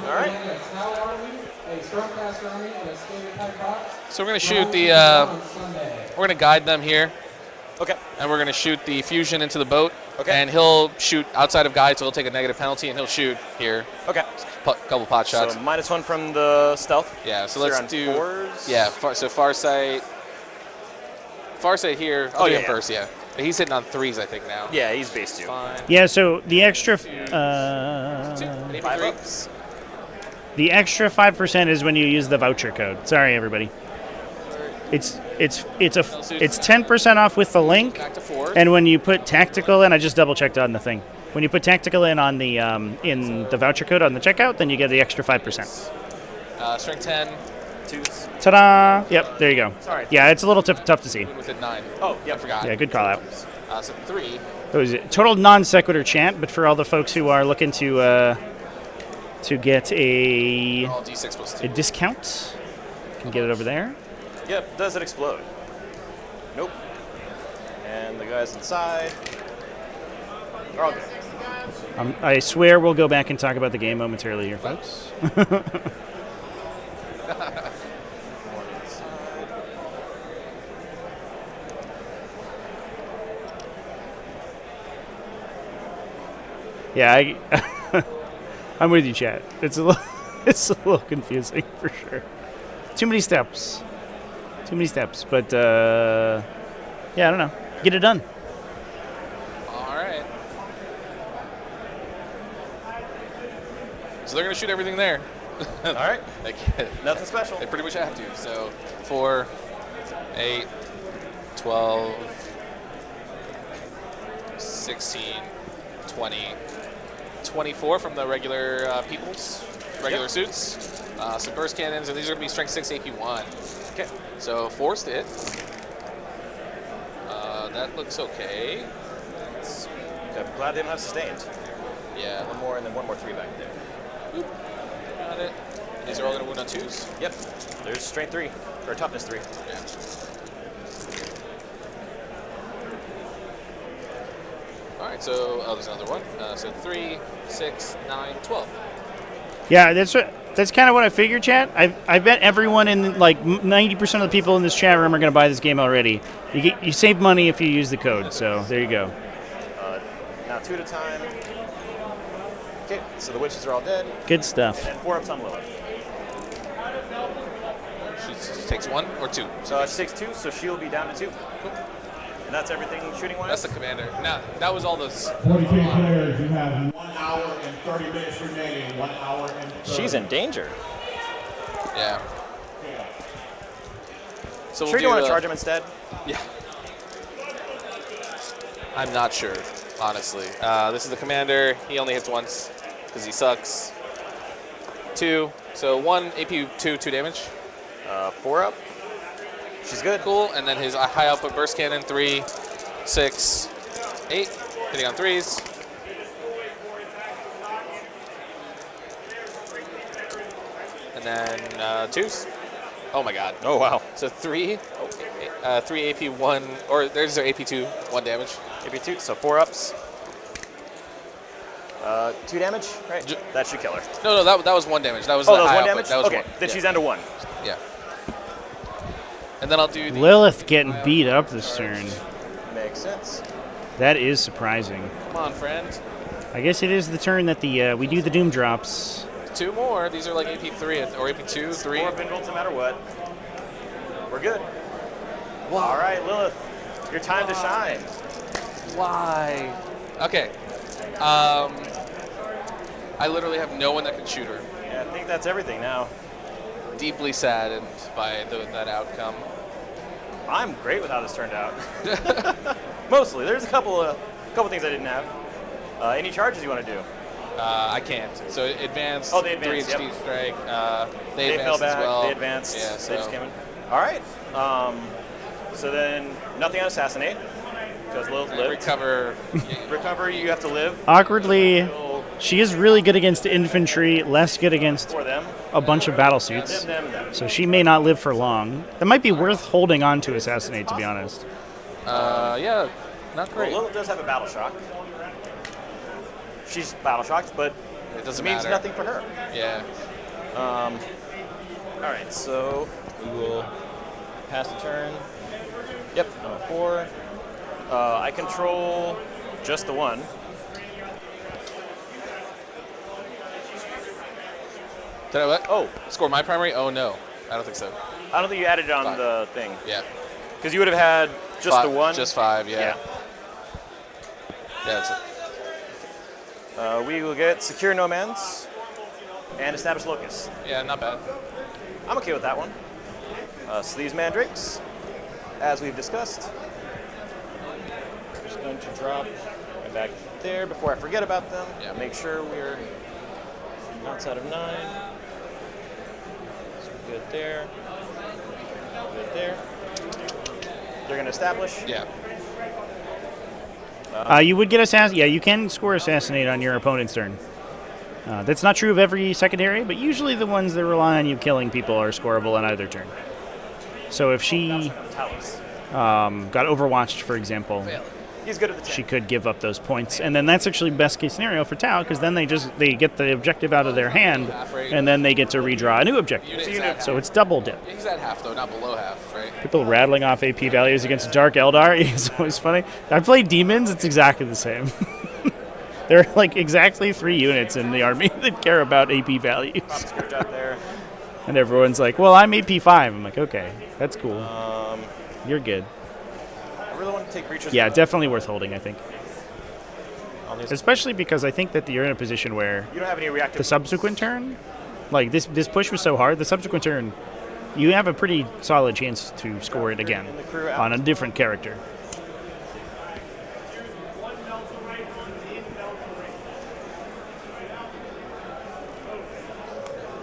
All right. How are we? A Stormcast Army and a standard type box. So we're going to shoot the. We're going to guide them here. Okay. And we're going to shoot the fusion into the boat. Okay. And he'll shoot outside of guide, so he'll take a negative penalty, and he'll shoot here. Okay. Couple pot shots. So -1 from the stealth. Yeah. So you're let's on do. 4s? Yeah. So Farsight. Farsight here. I'll do him first. Yeah. But he's hitting on 3s, I think now. Yeah, he's base 2. Fine. Yeah, so the extra 5 ups. The extra 5% is when you use the voucher code. Sorry, everybody. It's 10% off with the link, Back to 4. and when you put tactical in, I just double checked on the thing. When you put tactical in on the in the voucher code on the checkout, then you get the extra 5%. Strength 10. 2s. Ta-da! Yep, there you go. Sorry. Yeah, it's a little tough to see. With a 9. Oh, I forgot. Yeah, good call out. So 3. It was a total non sequitur chant, but for all the folks who are looking to get a All D6 plus 2. discount, you can get it over there. Yep, does it explode? Nope. And the guys inside are all good. I swear we'll go back and talk about the game momentarily here, folks. Yeah, I'm with you, chat. It's a little confusing for sure. Too many steps. But yeah, I don't know. Get it done. All right. So they're gonna shoot everything there. All right. Nothing special. They pretty much have to. So 4, 8, 12, 16, 20, 24 from the regular peoples, regular suits. Some burst cannons, and these are going to be strength 6 AP1. Okay. So forced it. That looks okay. I'm glad they don't have sustained. Yeah. One more, and then one more 3 back there. Boop. Got it. These are all going to wound on 2s? Yep. There's strength 3, or toughness 3. Yeah. All right, so there's another one. So 3, 6, 9, 12. Yeah, that's kind of what I figured, chat. I bet everyone in, like, 90% of the people in this chat room are going to buy this game already. You save money if you use the code, so there you go. Now 2 at a time. Okay, so the witches are all dead. Good stuff. And 4 ups on Lilith. She takes 1 or 2? So she takes 2, so she'll be down to 2. Cool. And that's everything shooting-wise? That's the commander. Now, that was all those. 40k players, you have 1 hour and 30 minutes remaining. 1 hour and 30. She's in danger. Yeah. So sure, you want to charge him instead? Yeah. I'm not sure, honestly. This is the commander. He only hits once because he sucks. 2. So 1 AP2, 2 damage. 4 up. She's good. Cool. And then his high output burst cannon, 3, 6, 8. Hitting on 3s. And then 2s. Oh my god. Oh wow. So 3 AP1, or there's their AP2, 1 damage. AP2, so 4 ups. 2 damage, right? That should kill her. No, that was 1 damage. That was that the was high 1 output. damage? That was okay, 1. then she's down to 1. Yeah. And then I'll do the Lilith getting beat up this turn. Makes sense. That is surprising. Come on, friend. I guess it is the turn that we do the Doom drops. 2 more. These are like AP3 or AP2, 3. 4 Binvolts no matter what. We're good. Wow. All right, Lilith, your time to shine. Why? Okay. I literally have no one that can shoot her. Yeah, I think that's everything now. Deeply saddened by that outcome. I'm great with how this turned out. Mostly. There's a couple things I didn't have. Any charges you want to do? I can't. So advanced. Oh, they advanced. 3 yep. HP strike. They fell advanced back. as well. They advanced. Yeah. So They just came in. All right. So then nothing on assassinate because Lilith lived. Recover. Recover. You have to live. Awkwardly, she is really good against infantry, less good against For them. a bunch of battle suits. Them. So she may not live for long. That might be worth holding on to assassinate, to be honest. Yeah. Not great. Well, Lilith does have a battle shock. She's battle shocked, but it doesn't means matter. nothing for her. Yeah. All right, so we will pass the turn. Yep, I'm at 4. I control just the 1. Did I what? Oh, score my primary? Oh no, I don't think so. I don't think you added it on 5. the thing. Yeah. Because you would have had just 5, the 1. Just 5, yeah. Yeah, that's it. We will get Secure Nomads and Establish Locus. Yeah, not bad. I'm okay with that one. So these mandrakes, as we've discussed, just going to drop them back there before I forget about them. Yeah. Make sure we're outside of 9. So good there. Good there. They're going to establish. Yeah. You would get assassinate. Yeah, you can score assassinate on your opponent's turn. That's not true of every secondary, but usually the ones that rely on you killing people are scoreable on either turn. So if she got overwatched, for example, He's good at the tank. she could give up those points, and then that's actually best case scenario for Tau, because then they get the objective out of their hand, and then they get to redraw a new objective. So it's double dip. He's at half though, not below half, right? People rattling off AP values against Dark Eldar is always funny. I played Demons; it's exactly the same. There are like exactly 3 units in the army that care about AP values. Out there. And everyone's like, "Well, I'm AP 5." I'm like, "Okay, that's cool. You're good." I really want to take Breachers. Yeah, definitely worth holding, I think. Especially because I think that you're in a position where You don't have any reactive. the subsequent turn, like this push was so hard, the subsequent turn, you have a pretty solid chance to score it again on a different character.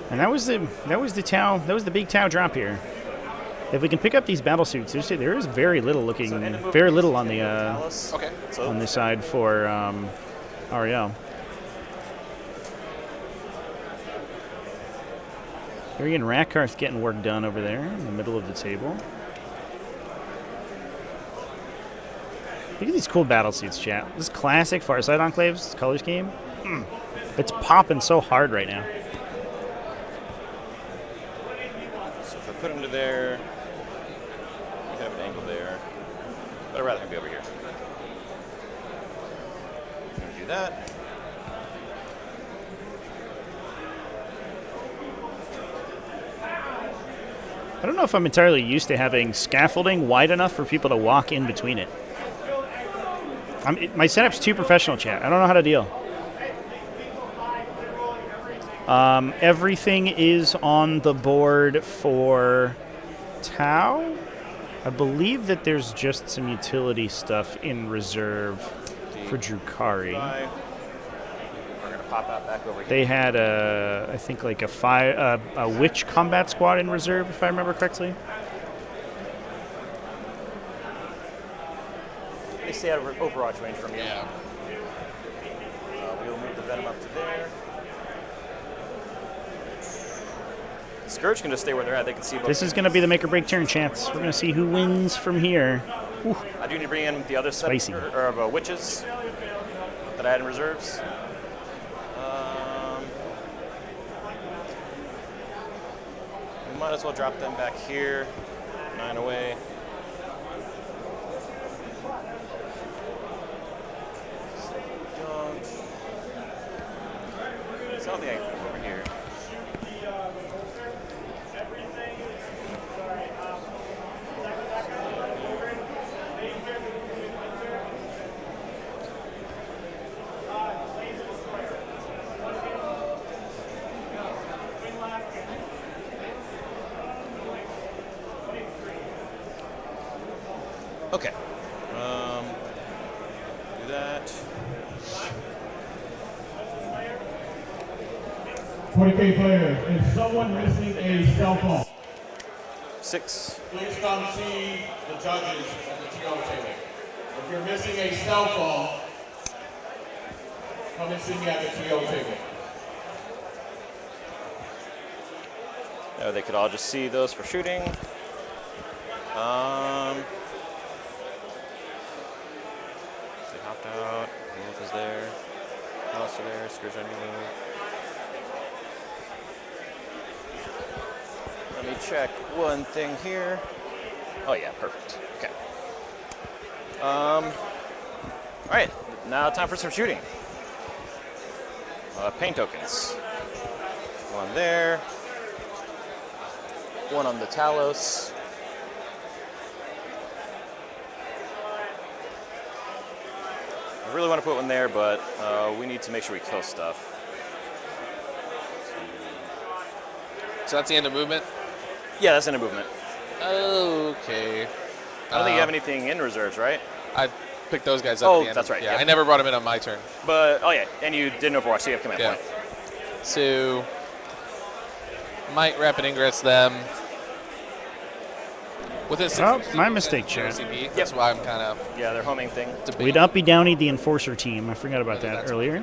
And that was the big Tau drop here. If we can pick up these battle suits, there is very little on the on this side for Ariel. Arian Rakarth getting work done over there in the middle of the table. Look at these cool battle suits, chat. This classic Farsight Enclaves color scheme. It's popping so hard right now. So if I put him to there, we have an angle there. But I'd rather him be over here. I'm going to do that. I don't know if I'm entirely used to having scaffolding wide enough for people to walk in between it. My setup's too professional, chat. I don't know how to deal. Everything is on the board for Tau. I believe that there's just some utility stuff in reserve for Drukhari. We're going to pop out back over here. They had I think like a witch combat squad in reserve, if I remember correctly. They stay out of Overwatch range from you. Yeah. We'll move the Venom up to there. Scourge can just stay where they're at. They can see both. This is going to be the make or break turn, chance. We're going to see who wins from here. Whew. I do need to bring in the other set of witches that I had in reserves. We might as well drop them back here. 9 away. So I don't think I can put them over here. Okay. Do that. 40k players, is someone missing a cell phone? 6. Please come see the judges at the TO table. If you're missing a cell phone, come and see me at the TO table. Oh, they could all just see those for shooting. They hopped out. Wolf is there. House is there. Scourge on you. Let me check one thing here. Oh yeah, perfect. Okay. All right, now time for some shooting. Paint tokens. One there. One on the Talos. I really want to put one there, but we need to make sure we kill stuff. So that's the end of movement? Yeah, that's the end of movement. Okay. I don't think you have anything in reserves, right? I picked those guys up at the end. That's right. Yeah, I never brought them in on my turn. But, oh yeah, and you didn't Overwatch, so you have command point. So, might rapid ingress them. Within 6 my mistake, chat. That's why I'm kind of... Yeah, their homing thing. We'd uppy downy the enforcer team. I forgot about that earlier.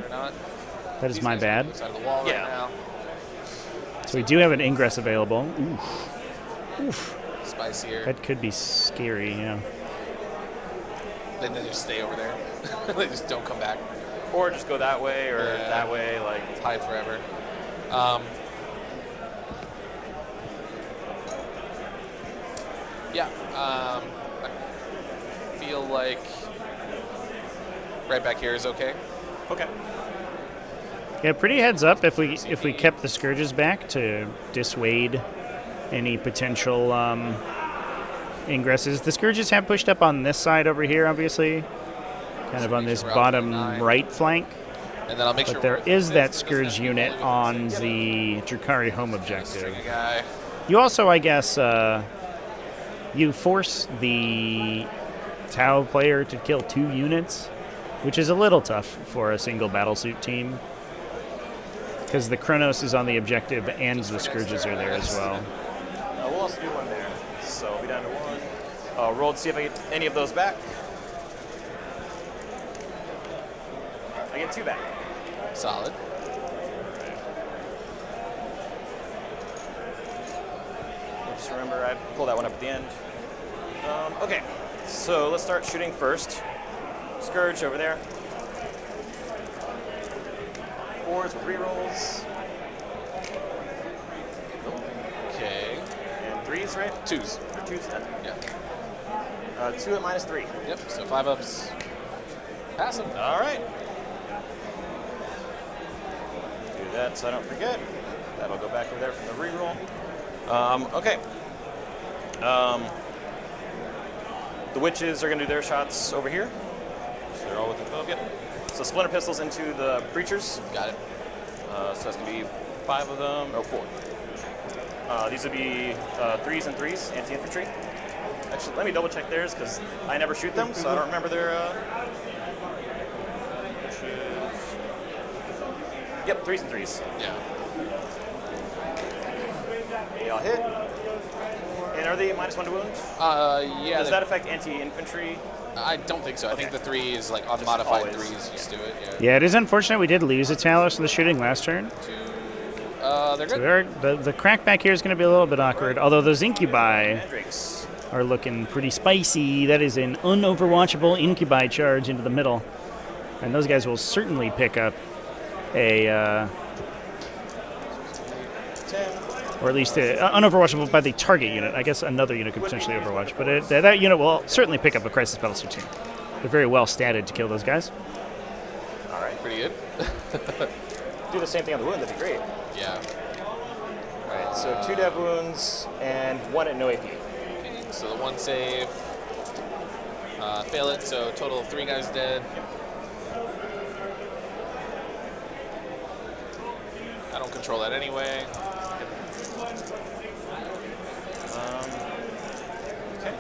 That is my bad. Yeah. So we do have an ingress available. Oof. Oof. Spicier. That could be scary, yeah. then they just stay over there. They just don't come back. Or just go that way or that way, like hide forever. Yeah, I feel like right back here is okay. Okay. Yeah, pretty heads up if we kept the Scourges back to dissuade any potential ingresses. The Scourges have pushed up on this side over here, obviously, kind of on this bottom right flank. And then I'll make sure. But there is that Scourge unit on the Drukhari home objective. You also, I guess, you force the Tau player to kill 2 units, which is a little tough for a single battlesuit team. Because the Kronos is on the objective and the Scourges are there as well. We'll also do 1 there. So we'll be down to 1. Roll to see if I get any of those back. I get 2 back. Solid. Just remember, I pull that one up at the end. Okay, so let's start shooting first. Scourge over there. 4s with rerolls. Okay. And 3s, right? 2s. Or 2s then? Yeah. 2 at -3. Yep, so 5 ups. Pass them. All right. Do that so I don't forget. That'll go back over there from the reroll. Okay. The witches are going to do their shots over here. So they're all within 12. Yep. So splinter pistols into the breachers. Got it. So that's going to be 5 of them. No, 4. These would be 3s and 3s, anti-infantry. Actually, let me double check theirs because I never shoot them, so I don't remember their. Yep, 3s and 3s. Yeah. They all hit. And are they -1 to wound? Yeah. Does that affect anti-infantry? I don't think so. I think the 3 is like unmodified 3s. Just do it. Yeah. Yeah, it is unfortunate we did lose a Talos in the shooting last turn. They're good. So the crack back here is going to be a little bit awkward, although those Incubi are looking pretty spicy. That is an unoverwatchable Incubi charge into the middle. And those guys will certainly pick up a... or at least unoverwatchable by the target unit. I guess another unit could potentially overwatch, but that unit will certainly pick up a Crisis Battlesuit team. They're very well statted to kill those guys. All right. Pretty good. Do the same thing on the wound, that'd be great. Yeah. All right, so 2 dev wounds and 1 at no AP. Okay, so the 1 save. Fail it, so total of 3 guys dead. I don't control that anyway. Okay.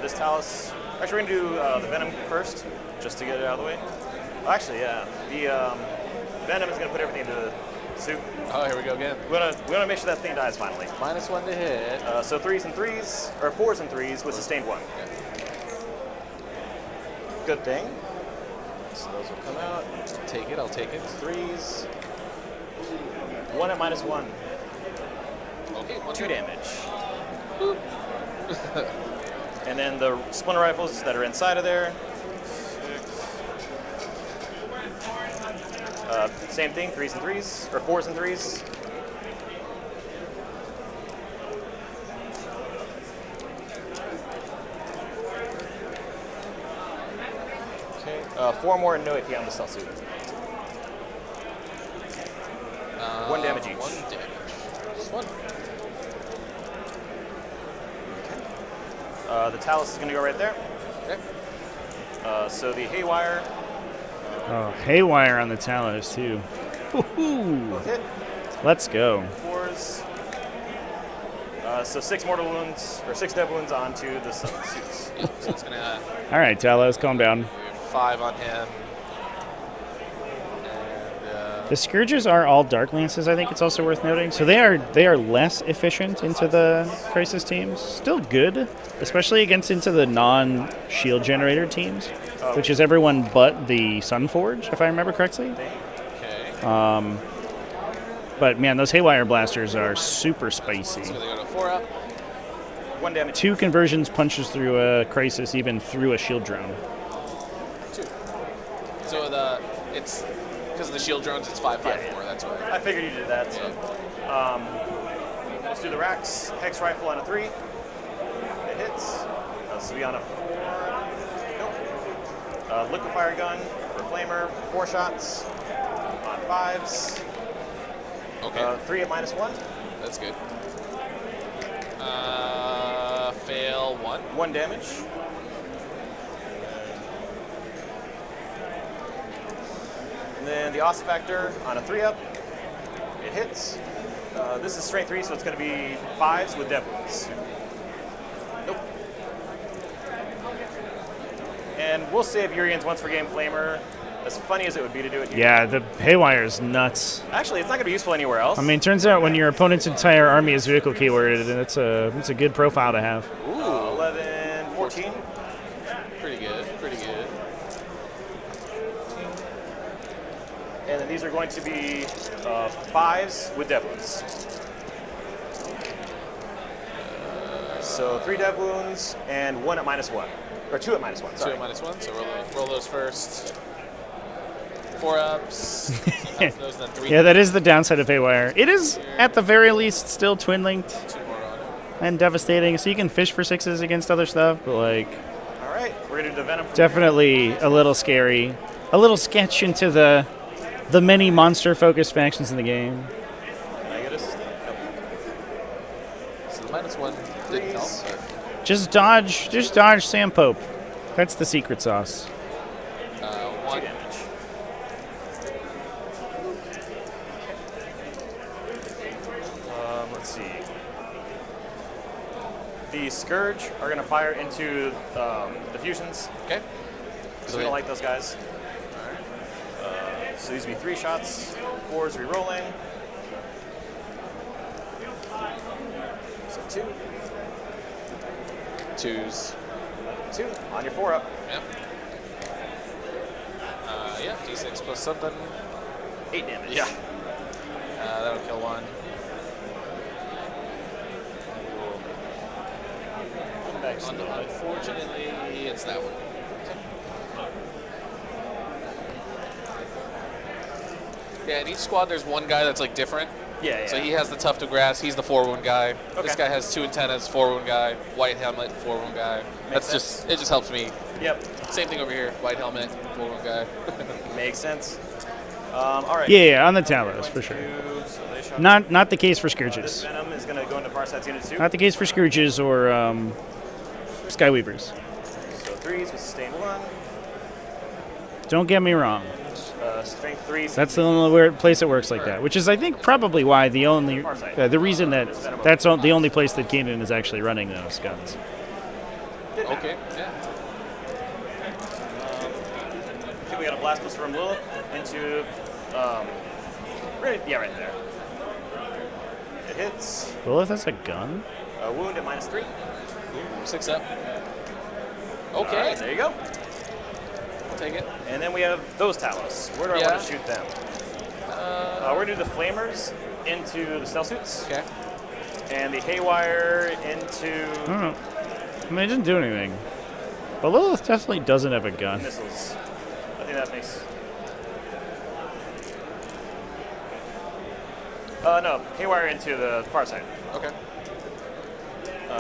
This Talus. Actually, we're going to do the Venom first, just to get it out of the way. Actually, yeah. The Venom is going to put everything into the suit. Oh, here we go again. We want to make sure that thing dies finally. -1 to hit. So 3s and 3s, or 4s and 3s with sustained 1. Okay. Good thing. So those will come out. I'll take it. 3s. 1 at -1. Okay, 2 damage. And then the splinter rifles that are inside of there. 6. Same thing, 3s and 3s, or 4s and 3s. Okay, 4 more and no AP on the stealth suit. 1 damage each. 1 damage. Just 1. The Talus is going to go right there. Okay. So the Haywire. Oh, Haywire on the Talos, too. Woohoo! Hit. Let's go. 4s. So 6 mortal wounds, or 6 dev wounds onto the suits. Yep, so it's going to... All right, Talos, calm down. 5 on him. The Scourges are all Dark Lances, I think it's also worth noting. So they are less efficient into the Crisis teams. Still good, especially into the non-shield generator teams, which is everyone but the Sunforge, if I remember correctly. Okay. But man, those Haywire blasters are super spicy. So they go to 4 up. 1 damage. 2 conversions punches through a Crisis, even through a shield drone. So it's because of the shield drones. It's 5-5-4. That's why. I figured you did that. So. Let's do the racks. Hex rifle on a 3. It hits. This will be on a 4. Nope. Liquefier gun for flamer. 4 shots on 5s. Okay. 3 at -1. That's good. Fail 1. 1 damage. And then the Ossifactor on a 3-up. It hits. This is strength 3, so it's going to be 5s with dev wounds. Nope. And we'll save Urian's once per game flamer. As funny as it would be to do it here. Yeah, the haywire is nuts. Actually, it's not going to be useful anywhere else. I mean, it turns out when your opponent's entire army is vehicle keyworded, it's a good profile to have. Ooh. 11, 14. Pretty good. Pretty good. And then these are going to be 5s with dev wounds. So 3 dev wounds and 1 at -1. Or 2 at -1, sorry. 2 at -1, so roll those first. 4 ups. Those, then 3. Yeah, that is the downside of haywire. It is, at the very least, still twin linked and devastating, so you can fish for 6s against other stuff, but like... All right, we're going to do the Venom. Definitely a little scary. A little sketch into the many monster-focused factions in the game. Can I get assist? Nope. So the -1 didn't help. Just dodge Sam Pope. That's the secret sauce. 1 damage. Let's see. The Scourge are going to fire into the fusions. Okay. Because we don't like those guys. So these will be 3 shots. 4s re-rolling. So 2. 2s. 2 on your 4-up. Yep. Yeah, d6 plus something. 8 damage. Yeah. That'll kill 1. Unfortunately, it's that one. Yeah, in each squad there's one guy that's like different. Yeah. So he has the Tuft of Grass, he's the 4-wound guy. Okay. This guy has 2 antennas, 4-wound guy. White helmet, 4-wound guy. It just helps me. Yep. Same thing over here. White helmet, 4-wound guy. Makes sense. All right. Yeah, on the Talos, for sure. So Not the case for Scourges. this Venom is going to go into Farsight's unit 2. Not the case for Scourges or Skyweavers. So 3s with sustain 1. Don't get me wrong. Strength 3. That's the only place it works like that, which is, I think, probably why the reason that's the only place that Keenan is actually running those guns. Okay, yeah. Okay, we got a blast boost from Lilith into, right there. It hits. Lilith has a gun? A wound at -3. 6 up. Okay. Right, there you go. I'll take it. And then we have those Talos. Where do I want to shoot them? We're going to do the Flamers into the Stealth Suits. Okay. And the Haywire into... I don't know. I mean, it didn't do anything. But Lilith definitely doesn't have a gun. Missiles. I think that makes... no, Haywire into the far side. Okay.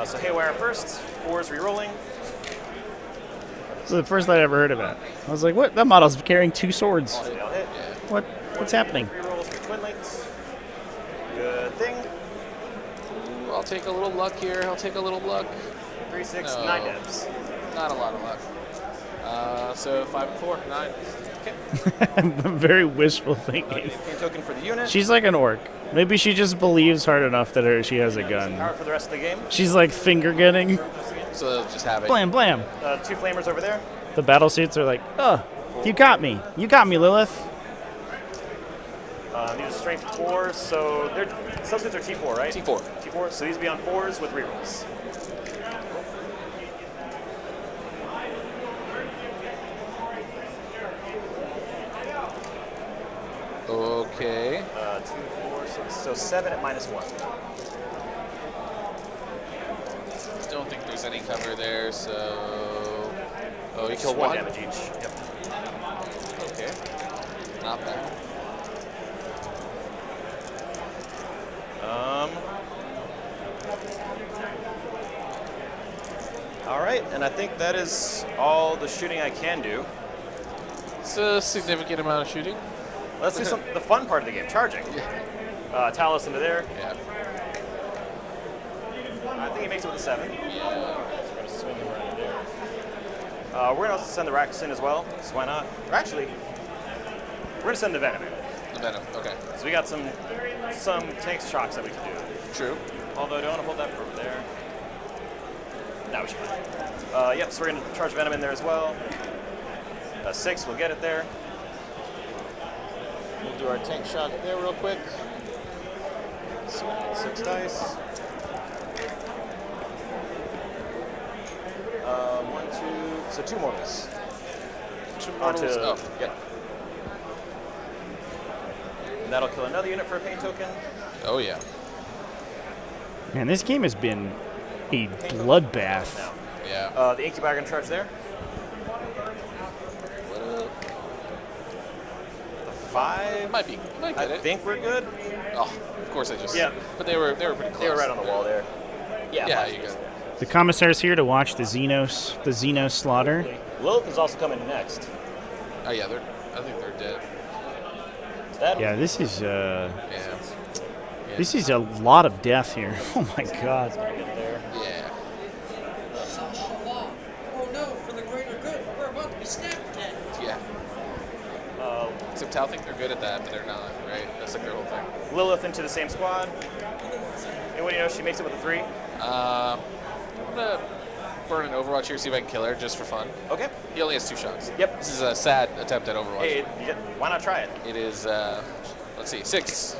So Haywire first, 4s re-rolling. This is the first I'd ever heard of it. I was like, what? That model's carrying 2 swords. So they'll hit. What's happening? Re-rolls for twin links. Good thing. Ooh, I'll take a little luck here. I'll take a little luck. 3, 6, No. 9 devs. Not a lot of luck. So 5 and 4, 9. Okay. Very wishful thinking. Pain token for the unit. She's like an orc. Maybe she just believes hard enough that she has a gun. Power for the rest of the game. She's like finger gunning. So they'll just have it. Blam, blam. 2 Flamers over there. The battle suits are like, oh, you got me. You got me, Lilith. These are strength 4s, so their substitutes are T4, right? T4. T4, so these will be on 4s with rerolls. Okay. 2, 4, 6, so 7 at -1. Don't think there's any cover there, so... Oh, you kill 1 1? damage each. Yep. Okay. Not bad. All right, and I think that is all the shooting I can do. It's a significant amount of shooting. Let's do the fun part of the game, charging. Talos into there. Yeah. I think he makes it with a 7. Yeah. We're going to swing him right in there. We're going to also send the Rax in as well, so why not? Or actually, we're going to send the Venom in. The Venom, okay. So we got some tank shocks that we can do. True. Although I don't want to hold that for over there. No, we should fine. Yep, so we're going to charge Venom in there as well. 6, we'll get it there. We'll do our tank shock there real quick. So 6 dice. 1, 2, so 2 mortals. 2 mortals. Oh, yep. And that'll kill another unit for a pain token. Oh, yeah. Man, this game has been a bloodbath. Yeah. The Incubi are going to charge there. What up? The 5. Might get I it. think we're good. Oh, of course I just. Yeah. But they were pretty close. They were right on the wall there. Yeah, you go. The Commissar's here to watch the Xenos slaughter. Lilith is also coming next. Oh yeah, I think they're dead. Yeah, this is Yeah. this is a lot of death here. Oh my God. Yeah. Oh no, for the greater good. We're about to be stabbed to death. Yeah. Except Tau think they're good at that, but they're not, right? That's like their whole thing. Lilith into the same squad. And what do you know? She makes it with a 3. I'm gonna burn an Overwatch here, see if I can kill her, just for fun. Okay. He only has 2 shots. Yep. This is a sad attempt at Overwatch. Hey, why not try it? It is, let's see, 6.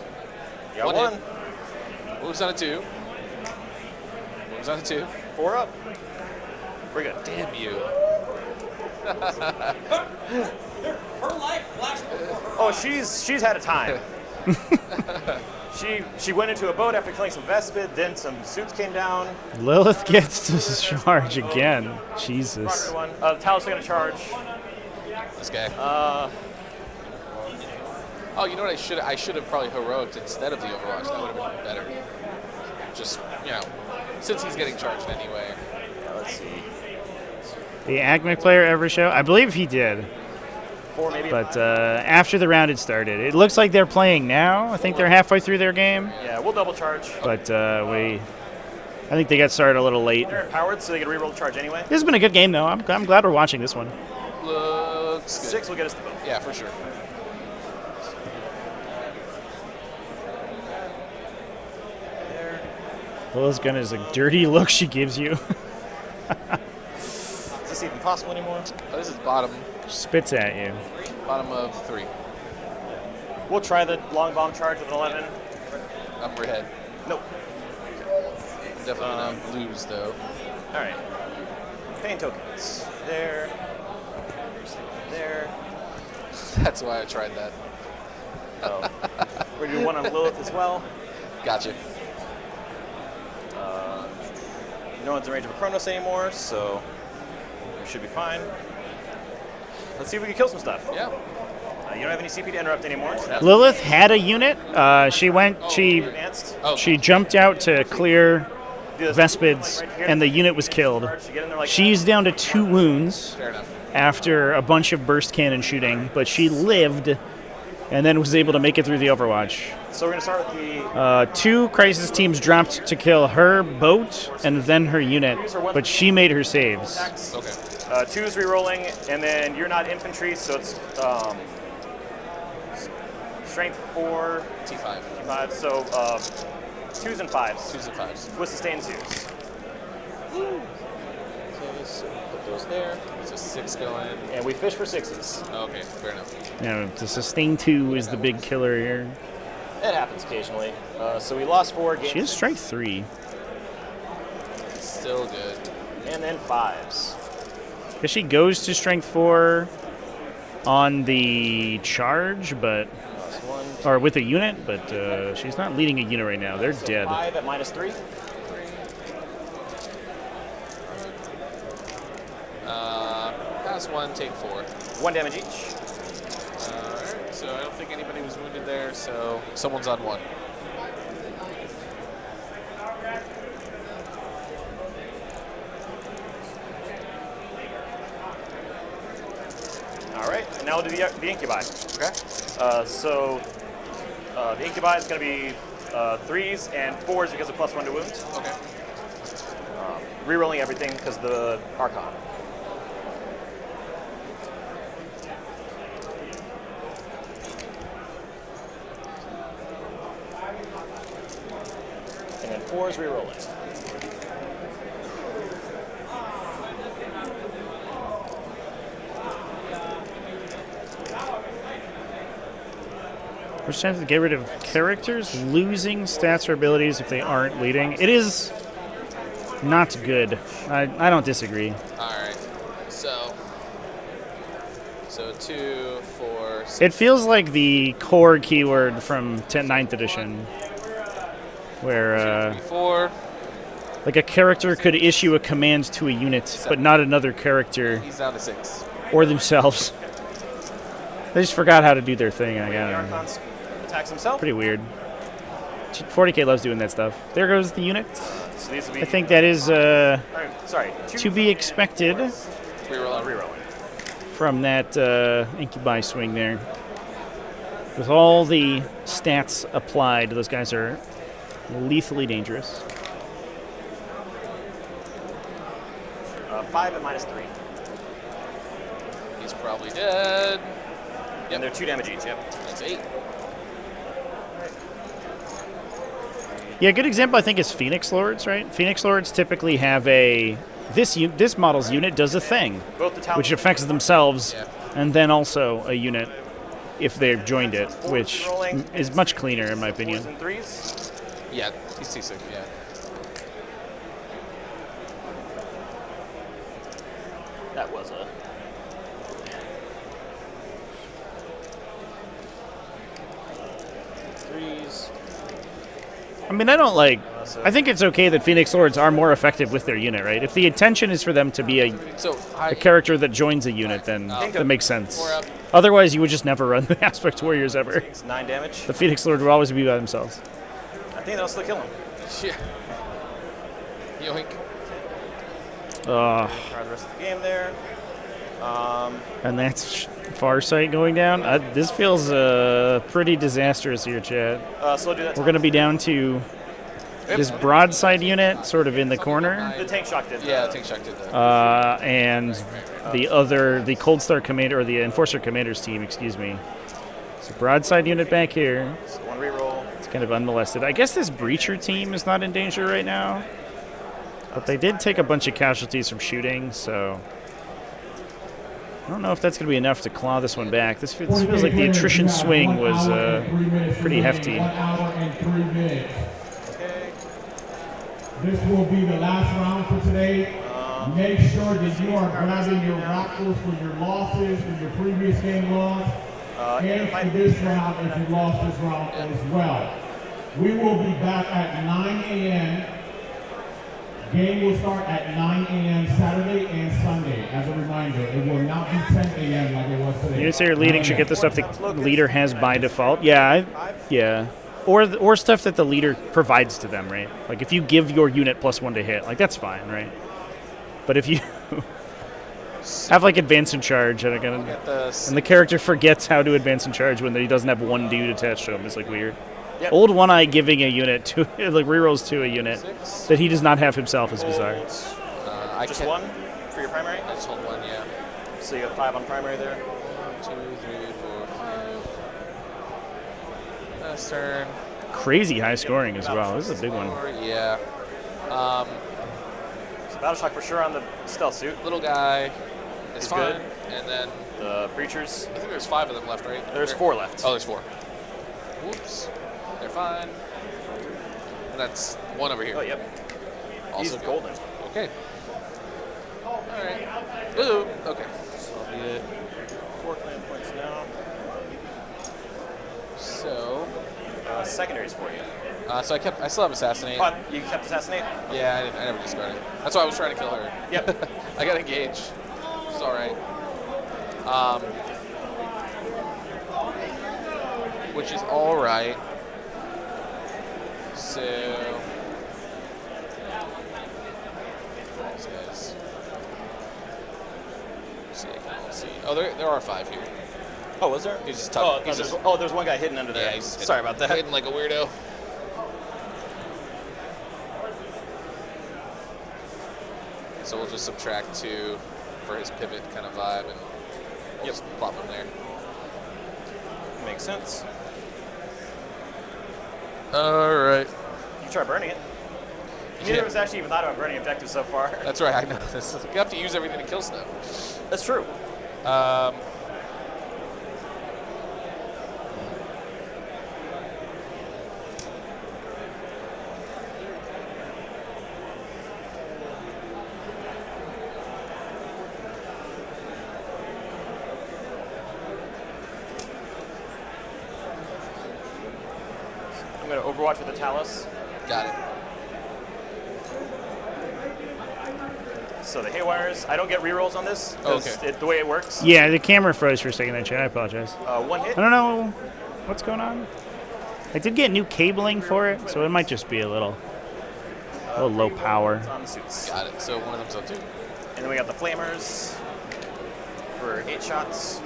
You got 1. Moves on a 2. Moves on a 2. 4 up. We're good. Damn you. Her life flashed before her Oh, eyes. she's had a time. She went into a boat after killing some Vespid, then some suits came down. Lilith gets to charge again. Jesus. One. Talos are going to charge. This guy. Oh, you know what? I should have probably heroic instead of the Overwatch. That would have been better. Just, since he's getting charged anyway. Let's see. The Acme player ever show? I believe he did. 4 maybe. But after the round had started, it looks like they're playing now. I think they're halfway through their game. Yeah, we'll double charge. But I think they got started a little late. They're empowered, so they can reroll the charge anyway. This has been a good game, though. I'm glad we're watching this one. Looks good. 6 will get us to both. Yeah, for sure. Lilith's gun is a dirty look she gives you. Is this even possible anymore? Oh, this is bottom. Spits at you. Bottom of 3. We'll try the long bomb charge with an 11. Upper head. Nope. Definitely not lose, though. All right. Pain tokens. There. There. That's why I tried that. Oh. We're going to do 1 on Lilith as well. Gotcha. No one's in range of a Chronos anymore, so we should be fine. Let's see if we can kill some stuff. Yeah. You don't have any CP to interrupt anymore. So that's Lilith had a unit. She advanced. she jumped out to clear Vespids, and the unit was killed. She's down to 2 wounds after a bunch of burst cannon shooting, but she lived and then was able to make it through the Overwatch. So we're going to start with the... 2 crisis teams dropped to kill her boat and then her unit, but she made her saves. Okay. 2's re-rolling, and then you're not infantry, so it's strength 4. T5. T5, so 2's and 5's. 2's and 5's. With sustained 2's. Okay, so put those there. There's a 6 going. And we fish for 6's. Okay, fair enough. The sustain 2 is the big killer here. It happens occasionally. So we lost 4 games. She has strength 3. Still good. And then 5's. Because she goes to strength 4 on the charge, but or with a unit, but she's not leading a unit right now. They're So dead. 5 at -3. Pass 1, take 4. 1 damage each. Alright, So I don't think anybody was wounded there, so someone's on 1. All right, and now we'll do the incubi. Okay. The incubi is going to be 3s and 4s because of +1 to wound. Okay. Rerolling everything because of the Archon. And then 4s rerolling. Which chance to get rid of characters losing stats or abilities if they aren't leading? It is not good. I don't disagree. All right. So 2, 4, 6. It feels like the core keyword from 9th edition, where 2, 3, 4. like a character could issue a command to a unit, but not another character He's down to 6. or themselves. They just forgot how to do their thing. I don't know. Attacks himself. Pretty weird. 40k loves doing that stuff. There goes the unit. So these will be I think that is sorry, to be expected Rerolling. from that incubi swing there. With all the stats applied, those guys are lethally dangerous. 5 at -3. He's probably dead. Yep. And they're 2 damage each. Yep. That's 8. Yeah, a good example I think is Phoenix Lords, right? Phoenix Lords typically have this model's unit does a thing, which affects themselves, and then also a unit if they've joined it, which is much cleaner in my opinion. 4s and 3s. Yeah, he's T6. Yeah. That was a. I mean, I think it's okay that Phoenix Lords are more effective with their unit, right? If the intention is for them to be a character that joins a unit, then that makes sense. Otherwise, you would just never run the Aspect Warriors ever. It's 9 damage. The Phoenix Lord will always be by themselves. I think that'll still kill him. Yeah. Yoink. Try the rest of the game there. And that's Farsight going down. This feels pretty disastrous here, Chad. So we'll do that. We're going to be down to this broadside unit sort of in the corner. The tank shock did. Yeah, the tank shock did that. And the Cold Star Commander, or the Enforcer Commander's team, excuse me. So broadside unit back here. So 1 reroll. It's kind of unmolested. I guess this Breacher team is not in danger right now. But they did take a bunch of casualties from shooting, so I don't know if that's going to be enough to claw this one back. This feels like the attrition swing was pretty hefty. 1 hour and 3 minutes. This will be the last round for today. Make sure that you are grabbing your raffles for your losses, for your previous game loss, and for this round if you lost this round as well. We will be back at 9 a.m. Game will start at 9 a.m. Saturday and Sunday. As a reminder, it will not be 10 a.m. like it was today. Units that are leading should get the stuff the leader has by default. Yeah, yeah. Or stuff that the leader provides to them, right? Like if you give your unit +1 to hit, like that's fine, right? But if you have like advance and charge, and the character forgets how to advance and charge when he doesn't have 1 dude attached to him, it's like weird. Yep. Old One Eye giving a unit to like rerolls to a unit that he does not have himself is bizarre. Just 1 for your primary? I just hold 1, yeah. So you got 5 on primary there. 1, 2, 3, 4, 5. Last turn. Crazy high scoring as well. This is a big one. Yeah. So Battle Shock for sure on the stealth suit. Little guy is fine. Good. And then the Breachers. I think there's 5 of them left, right? There's 4 left. Oh, there's 4. Whoops. They're fine. And that's 1 over here. Oh, yep. Also He's golden. Okay. All right. Ooh. Okay. So I'll be it. 4 clan points now. So. Secondaries for you. So I still have Assassinate. You kept Assassinate? Yeah, I never discarded. That's why I was trying to kill her. Yep. I got Engage. It's all right. which is all right. So, these guys. See. Oh, there are 5 here. Oh, was there? He's just there's one guy hidden under there. Yeah, Sorry about that. Hidden like a weirdo. So we'll just subtract 2 for his pivot kind of vibe, and just plop him there. Makes sense. All right. You try burning it. Neither of us actually even thought about burning objectives so far. That's right. I know this. You have to use everything to kill stuff. That's true. I'm going to Overwatch with the Talus. Got it. So the Haywires, I don't get rerolls on this. Okay. The way it works. Yeah, the camera froze for a second there, Chad. I apologize. 1 hit. I don't know what's going on. I did get new cabling for it, so it might just be a little low power. On the suits. Got it. So one of them's up 2. And then we got the Flamers for 8 shots.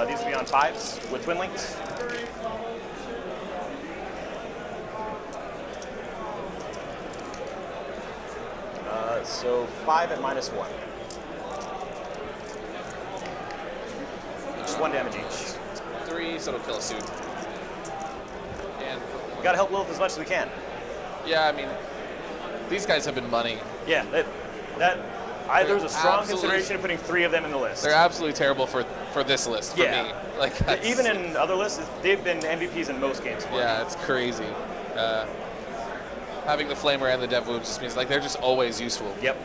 These will be on 5s with twin linked. So 5 at -1. Just 1 damage each. 3, so it'll kill a suit. And we gotta help Lilith as much as we can. Yeah, I mean, these guys have been money. Yeah, there was a strong consideration of putting 3 of them in the list. They're absolutely terrible for this list for me. Like even in other lists, they've been MVPs in most games. Yeah, it's crazy. Having the Flamer and the Dev Wound just means like they're just always useful. Yep,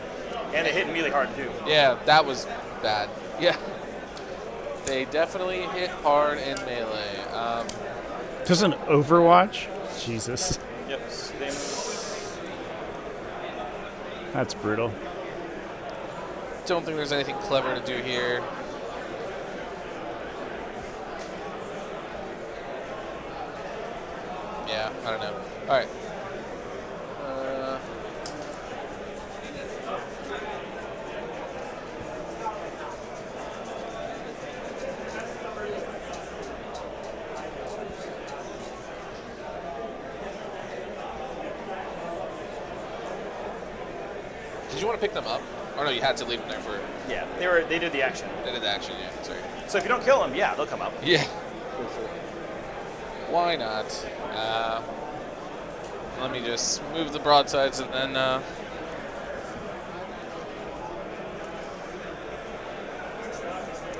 and they hit melee hard too. Yeah, that was bad. Yeah, they definitely hit hard in melee. Doesn't Overwatch? Jesus. Yep. That's brutal. Don't think there's anything clever to do here. Yeah, I don't know. All right. Did you want to pick them up? Or no, you had to leave them there for... Yeah, they did the action. They did the action, yeah. Sorry. So if you don't kill them, yeah, they'll come up. Yeah. Why not? Let me just move the broadsides and then... Let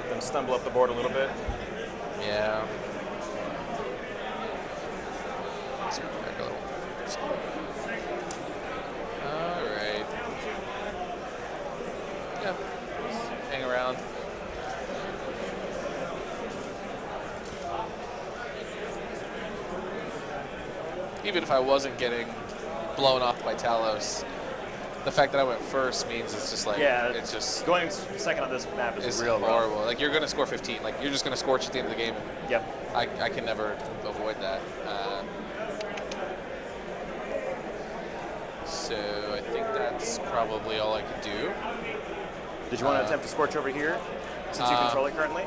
them stumble up the board a little bit. Yeah. Let's move back a little. Alright. Yeah. Hang around. Even if I wasn't getting blown off by Talos, the fact that I went first means it's just like, it's just... Going second on this map is real horrible. Rough. Like, you're going to score 15. Like, you're just going to scorch at the end of the game. Yep. I can never avoid that. So I think that's probably all I can do. Did you want to attempt to scorch over here, since you control it currently?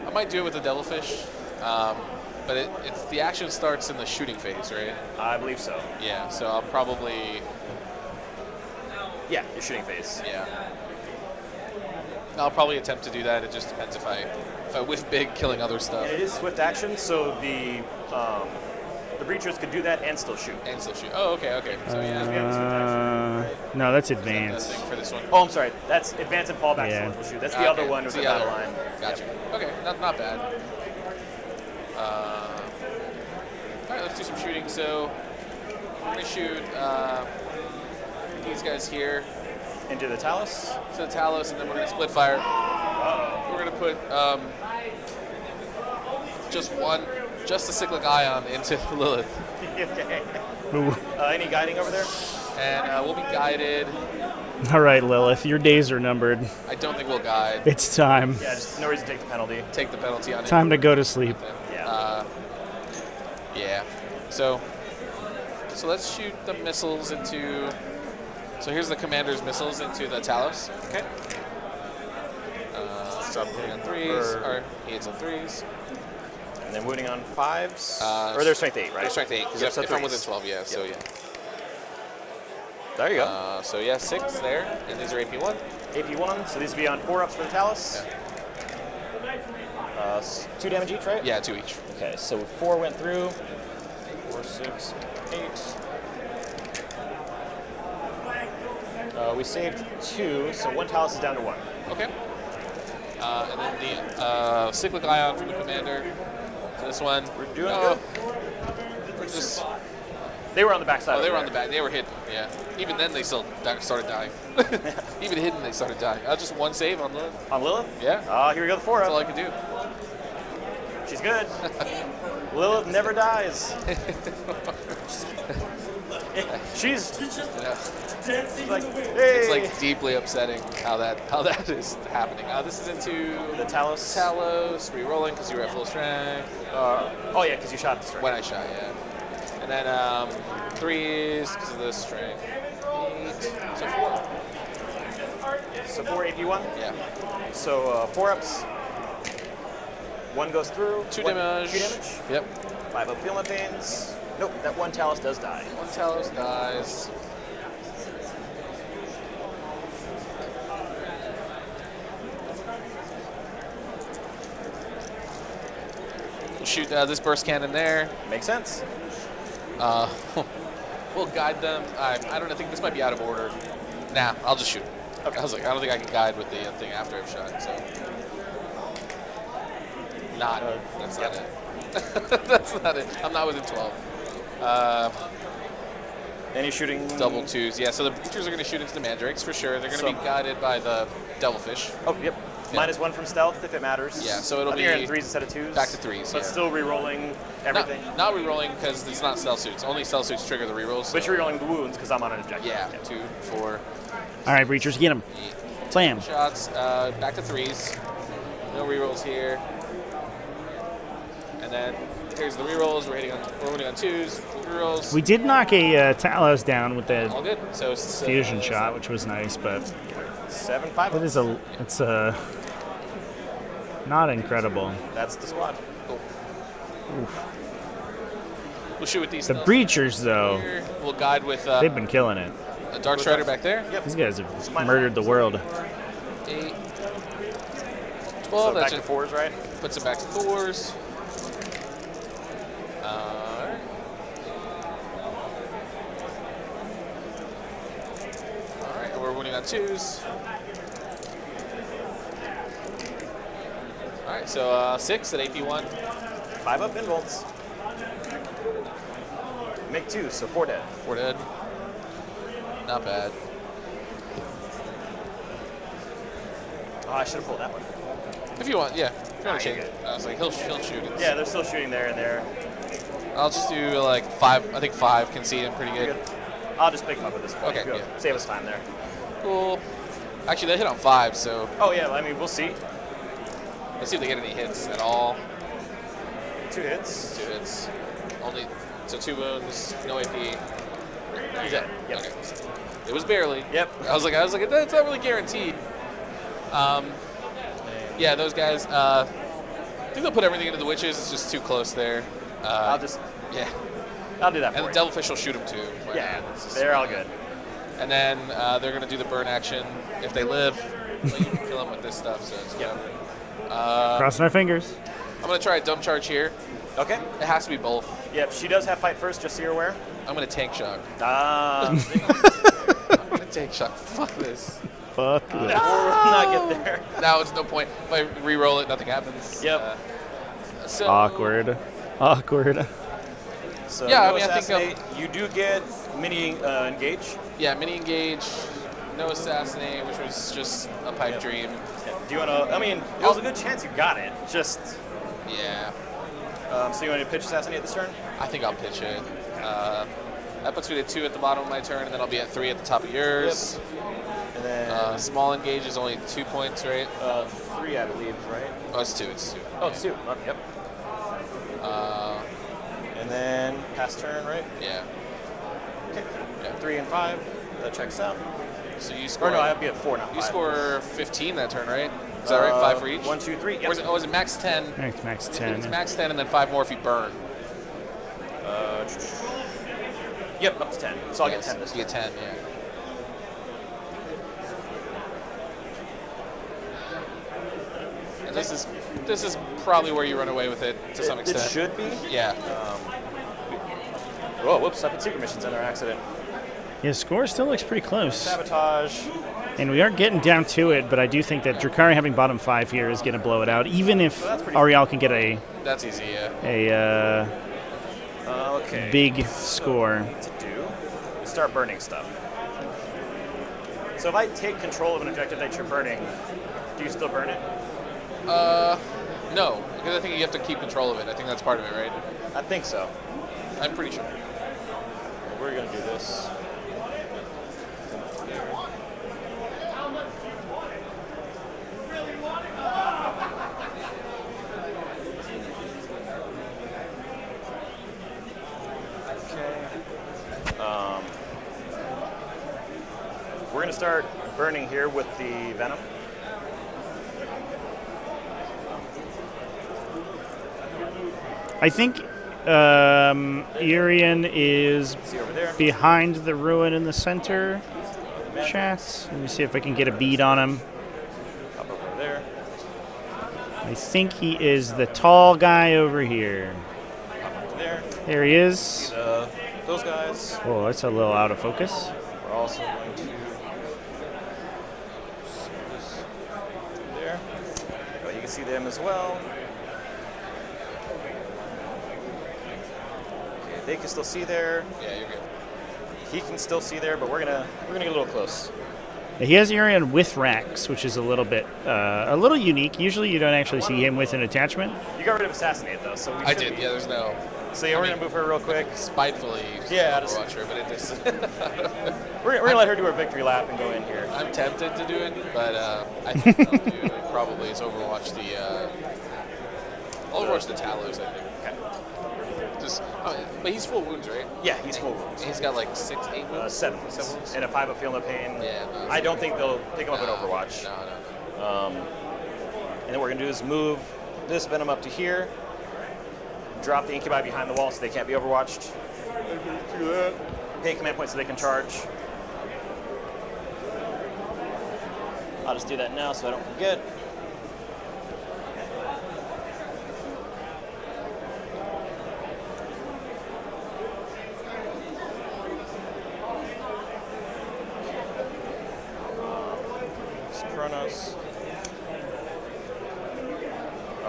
I might do it with the Devilfish. But it's the action starts in the shooting phase, right? I believe so. Yeah, so I'll probably... Yeah, your shooting phase. Yeah. I'll probably attempt to do that. It just depends if I whiff big, killing other stuff. And it is swift action, so the breachers could do that and still shoot. And still shoot. Oh, okay. So no, that's advanced. For this one. Oh, I'm sorry. That's advance and fallback still shoot. That's the other one with the battle line. Gotcha. Yep. Okay, not bad. All right, let's do some shooting. So we're gonna shoot these guys here into the Talus. To the Talus, and then we're gonna split fire. We're gonna put just a cyclic ion into Lilith. Okay. Any guiding over there? And we'll be guided. All right, Lilith, your days are numbered. I don't think we'll guide. It's time. Yeah, just no reason to take the penalty. Take the penalty on it. Time to go to sleep. Yeah. So let's shoot the missiles into. So here's the commander's missiles into the Talos. Okay. So I'm hitting on 3s, or he hits on 3s. And then wounding on 5s. Or they're strength 8, right? They're strength 8, because Yep, so if I'm 3s. within 12, yeah. So yeah. There you go. So yeah, 6 there, and these are AP1. AP1, so these would be on 4-ups for the Talos. Yeah. 2 damage each, right? Yeah, 2 each. Okay, so 4 went through. 4, 6, 8. We saved 2, so 1 Talos is down to 1. Okay. And then the cyclic ion from the commander. This one. We're doing good. We're just. They were on the back side. Oh, they were on the back. They were hidden. Yeah. Even then, they still started dying. Even hidden, they started dying. Just 1 save on Lilith. On Lilith? Yeah. Here we go, the 4-up. That's all I could do. She's good. Lilith never dies. She's like, hey. It's like deeply upsetting how that is happening. This is into the Talos. Talos, re-rolling because you were at full strength. Oh yeah, because you shot the strength. When I shot, yeah. And then 3s because of the strength. 8. So 4. So 4 AP1? Yeah. So 4-ups. 1 goes through. 2 damage. 2 damage. Yep. 5 up Feel My Pains. Nope, that 1 Talos does die. 1 Talos dies. Shoot this burst cannon there. Makes sense. We'll guide them. I don't know. I think this might be out of order. Nah, I'll just shoot. Okay. I was like, I don't think I can guide with the thing after I've shot. So, that's not it. That's not it. I'm not within 12. Any shooting? Double 2s. Yeah. So the creatures are going to shoot into the mandrakes for sure. They're going to be guided by the devilfish. Oh, yep. -1 from stealth if it matters. Yeah, so it'll be 3s instead of 2s. Back to 3s. But still re-rolling everything. Not re-rolling because it's not stealth suits. Only stealth suits trigger the re-rolls. But you're re-rolling the wounds because I'm on an objective. Yeah, 2, 4. All right, Breachers, get him. Slam. Shots. Back to 3s. No re-rolls here. And then here's the re-rolls. We're winning on 2s. Re-rolls. We did knock a Talos down with that all good. So fusion shot, which was nice, but 7-5. It's not incredible. That's the squad. Cool. We'll shoot with these. The Breachers, though, we'll guide with. They've been killing it. A Dark Strider back there. Yep. These guys have murdered the world. 8. 12. So That's back to 4s, right? Puts it back to 4s. All right, and we're winning on 2s. All right, so 6 at AP1. 5 up involts. Make 2, so 4 dead. 4 dead. Not bad. Oh, I should have pulled that one. If you want, yeah. If you want to change it. I was like, he'll shoot it. Yeah, they're still shooting there and there. I'll just do like 5. I think 5 can see him pretty good. I'll just pick him up at this point. Okay, yeah. Save us time there. Cool. Actually, they hit on 5, so. Oh, yeah, I mean, we'll see. Let's see if they get any hits at all. 2 hits. 2 hits. Only, so 2 wounds, no AP. He's dead. Yep. Okay. It was barely. Yep. I was like, that's not really guaranteed. Yeah, those guys. I think they'll put everything into the witches. It's just too close there. I'll do that for And you. the Devilfish will shoot them too. Yeah, they're all good. And then they're going to do the burn action. If they live, you can kill them with this stuff. So it's whatever. Crossing our fingers. I'm going to try a dump charge here. Okay. It has to be both. Yep, she does have fight first, just so you're aware. I'm going to tank shock. I'm going to tank shock. Fuck this. Fuck this. We'll not get there. Now it's no point. If I re-roll it, nothing happens. Yep. So Awkward. So yeah, no I think you do get mini engage. Yeah, mini engage, no assassinate, which was just a pipe dream. Yeah. Do you want to? I mean, it was a good chance you got it. Just yeah. So you want to pitch assassinate this turn? I think I'll pitch it. That puts me at 2 at the bottom of my turn, and then I'll be at 3 at the top of yours. Yep. And then small engage is only 2 points, right? 3, I believe, right? Oh, it's 2. It's 2. Oh, it's 2. Oh, yep. And then pass turn, right? Yeah. Okay. Yeah, 3 and 5. That checks out. So you score. Or no, I'd be at 4 now. You score 15 that turn, right? Is that right? 5 for each? 1, 2, 3. Yep. Or is it max 10? Max 10. It's max 10 and then 5 more if you burn. Yep, up to 10. So I'll get 10 this time. You get 10, yeah. And this is probably where you run away with it to some extent. It should be. Yeah. Whoa, whoops! I put secret missions in there accident. His score still looks pretty close. Sabotage. And we are getting down to it, but I do think that Drukhari having bottom 5 here is going to blow it out, even if Ariel can get a That's easy, yeah. Okay. big score. What to do is start burning stuff. So if I take control of an objective that you're burning, do you still burn it? No, because I think you have to keep control of it. I think that's part of it, right? I think so. I'm pretty sure. We're going to do this. We're going to start burning here with the Venom. I think Irian is behind the ruin in the center. Chat. Let me see if I can get a bead on him. Up over there. I think he is the tall guy over here. There. There he is. Those guys. Oh, that's a little out of focus. We're also going to see this there. Oh, you can see them as well. Okay, they can still see there. Yeah, you're good. He can still see there, but we're gonna get a little close. He has Irian with racks, which is a little unique. Usually, you don't actually see him with an attachment. You got rid of Assassinate though, so we I did. Yeah, there's no. So yeah, we're gonna move her real quick. Spitefully. Yeah, just watch her, but it just. we're gonna let her do her victory lap and go in here. I'm tempted to do it, but I think I'll do probably is Overwatch the. Overwatch the Talos, I think. Okay. Just, but he's full wounds, right? Yeah, he's full wounds. He's got like 6, 8 wounds. 7 wounds. And a 5 of Feel No Pain. Yeah. No, I don't think they'll pick him up in Overwatch. No. And then what we're gonna do is move this Venom up to here. Drop the incubi behind the wall so they can't be overwatched. Pay command points so they can charge. I'll just do that now so I don't forget. Chronos.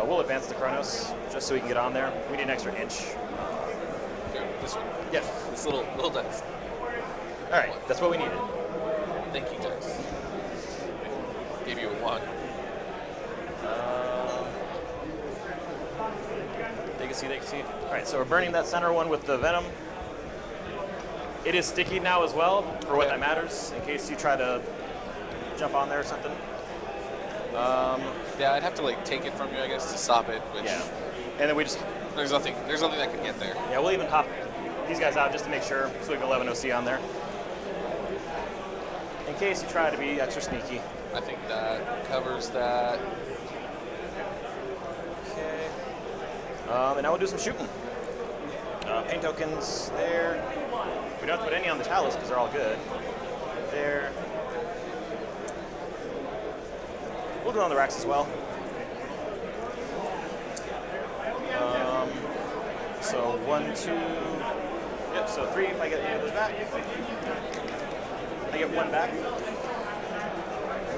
We'll advance the Chronos just so we can get on there. We need an extra inch. This one? Yeah. This little dice. All right, that's what we needed. Thank you, dice. Gave you a 1. They can see, they can see. All right, so we're burning that center one with the Venom. It is sticky now as well, for what that matters, in case you try to jump on there or something. Yeah, I'd have to like take it from you, I guess, to stop it. Which yeah, and then we just there's nothing that could get there. Yeah, we'll even hop these guys out just to make sure, so we can 11 OC on there, in case you try to be extra sneaky. I think that covers that. Okay. And now we'll do some shooting. Paint tokens there. We don't have to put any on the Talos because they're all good. There. We'll do it on the racks as well. So 1, 2, yep, so 3 if I get any of those back. I get 1 back.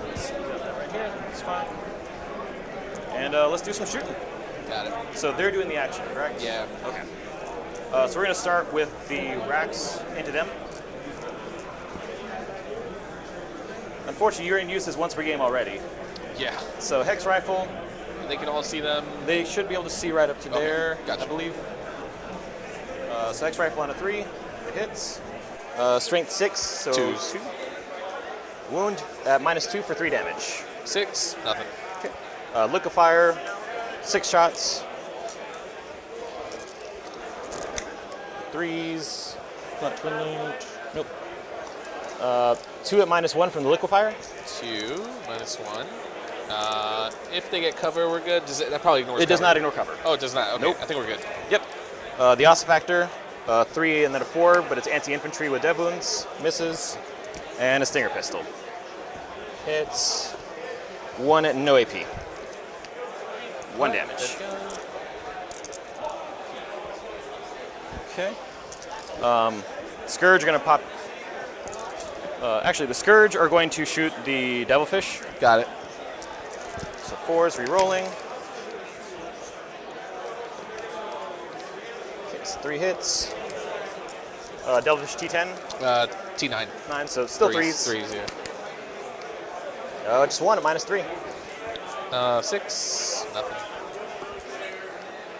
Let's get that right here, that's fine. And let's do some shooting. Got it. So they're doing the action, correct? Yeah. Okay. So we're gonna start with the racks into them. Unfortunately, you're in use this once per game already. Yeah. So Hex Rifle. They can all see them. They should be able to see right up to there, gotcha. I believe. So Hex Rifle on a 3, it hits. Strength 6, so 2s. 2. Wound at -2 for 3 damage. 6, nothing. Okay. Liquefier, 6 shots. 3s. Not 20. Nope. 2 at -1 from the liquefier. 2, -1. If they get cover, we're good. That probably ignores It cover. does not ignore cover. Oh, it does not. Okay, Nope. I think we're good. Yep. The Ossifactor, 3 and then a 4, but it's anti-infantry with dev wounds. Misses. And a Stinger Pistol. Hits. 1 at no AP. 1 damage. Okay. Scourge are going to pop. Actually, the Scourge are going to shoot the Devilfish. Got it. So 4s re-rolling. Okay, so 3 hits. Devilfish T10. T9. 9, so still 3s. 3s, yeah. Just 1 at -3. 6, nothing.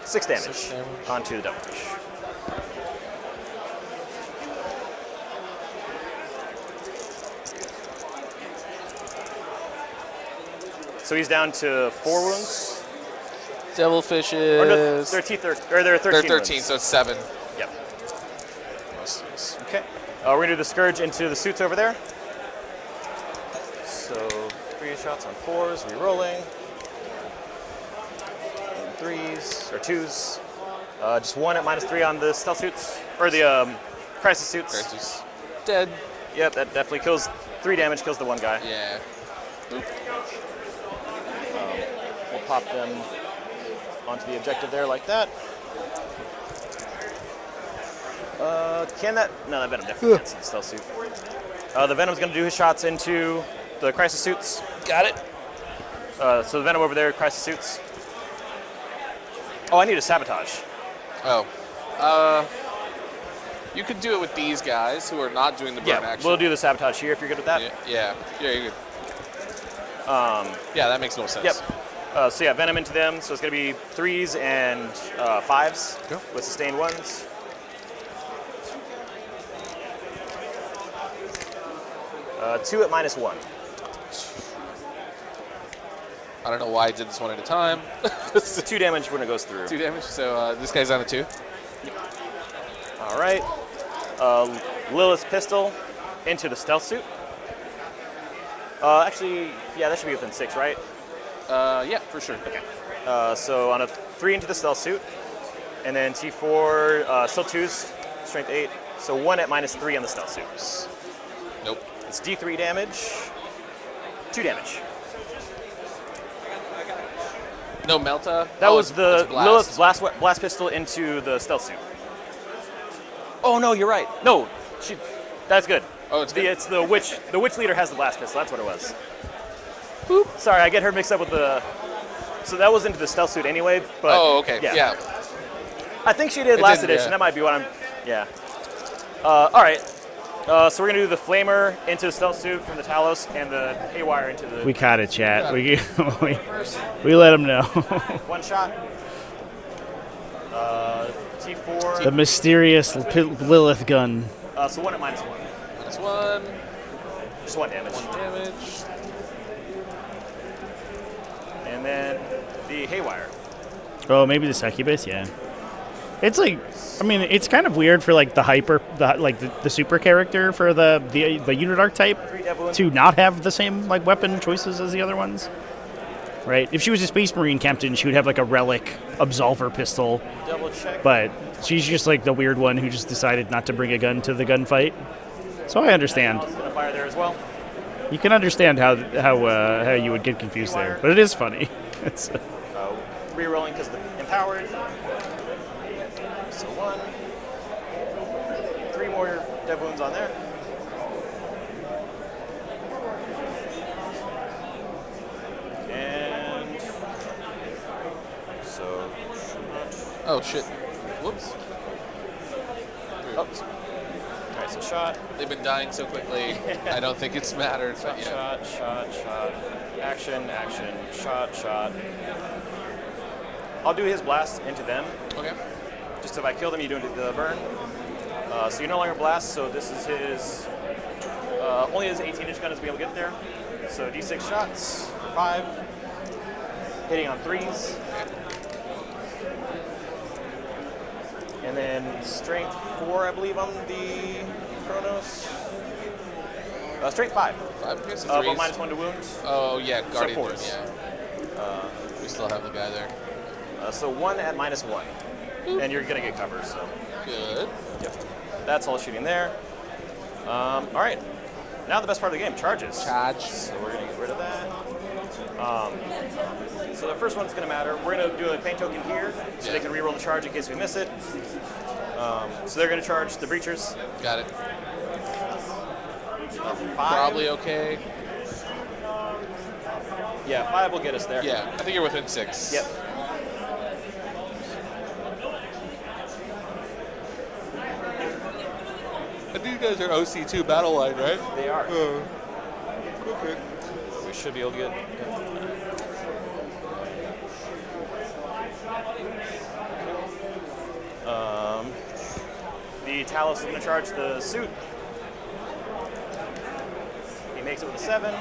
6 damage, 6 damage. onto the Devilfish. So he's down to 4 wounds. Devilfish Or no, is... they're they're 13 They're 13, wounds. so it's 7. Yep. Okay. We're going to do the Scourge into the suits over there. So 3 shots on 4s, re-rolling. 3s, or 2s. Just 1 at -3 on the stealth suits, or the crisis suits. Crisis. Dead. Yep, that definitely kills 3 damage, kills the one guy. Yeah. Boop. We'll pop them onto the objective there like that. Can that? No, that Venom definitely can't see the stealth suit. The Venom's going to do his shots into the crisis suits. Got it. So the Venom over there, crisis suits. Oh, I need a sabotage. Oh. You could do it with these guys who are not doing the burn action. We'll do the sabotage here if you're good with that. Yeah, you're good. Yeah, that makes no sense. Yep. So yeah, Venom into them. So it's going to be 3s and 5s with sustained 1s. Two at -1. I don't know why I did this one at a time. 2 damage when it goes through. 2 damage. So this guy's on a 2. All right. Lilith's pistol into the stealth suit. Actually, yeah, that should be within 6, right? Yeah, for sure. Okay. So on a 3 into the stealth suit, and then T4, still 2s, strength 8. So 1 at -3 on the stealth suit. Nope. It's D3 damage, 2 damage. No Melta? That was the blast. Lilith's blast pistol into the stealth suit. Oh no, you're right. No, that's good. Oh, it's good. It's the witch. The witch leader has the blast pistol. That's what it was. Boop. Sorry, I get her mixed up with the. So that was into the stealth suit anyway. But Oh, okay. Yeah. I think she did last edition. That might be what I'm. Yeah. All right. So we're gonna do the flamer into the stealth suit from the Talos and the haywire into the. We caught it, chat. We let him know. 1 shot. T4. The mysterious Lilith gun. So 1 at -1. -1. Just 1 damage. 1 damage. And then the haywire. Oh, maybe the succubus. Yeah. It's like, I mean, it's kind of weird for like the super character for the unit archetype to not have the same like weapon choices as the other ones, right? If she was a Space Marine captain, she would have like a relic absolver pistol. Double check. But she's just like the weird one who just decided not to bring a gun to the gunfight. So I understand. Gonna fire there as well. You can understand how you would get confused there, but it is funny. It's Rerolling because the empowered. So 1. 3 more dev wounds on there. And so. Oh shit. Whoops. Oh. Alright, so shot. They've been dying so quickly. I don't think it's mattered. But yeah. Shot. Action. Shot. I'll do his blast into them. Okay. Just if I kill them, you do the burn. So you no longer blast, so this is his Only his 18-inch gun is be able to get there. So D6 shots for 5. Hitting on 3s. And then strength 4, I believe, on the Kronos. Strength 5. 5 hits, but -1 to wound. Oh, yeah, Guardian. So 4s. Yeah. We still have the guy there. So 1 at -1. And you're going to get cover, so. Good. Yep. That's all shooting there. All right. Now the best part of the game, charges. Charge. So we're going to get rid of that. So the first one's going to matter. We're going to do a paint token here, so they can reroll the charge in case we miss it. So they're going to charge the breachers. Got it. 5. Probably okay. Yeah, 5 will get us there. Yeah, I think you're within 6. Yep. And these guys are OC2 battle line, right? They are. Okay. We should be able to get. The Talos is going to charge the suit. He makes it with a 7.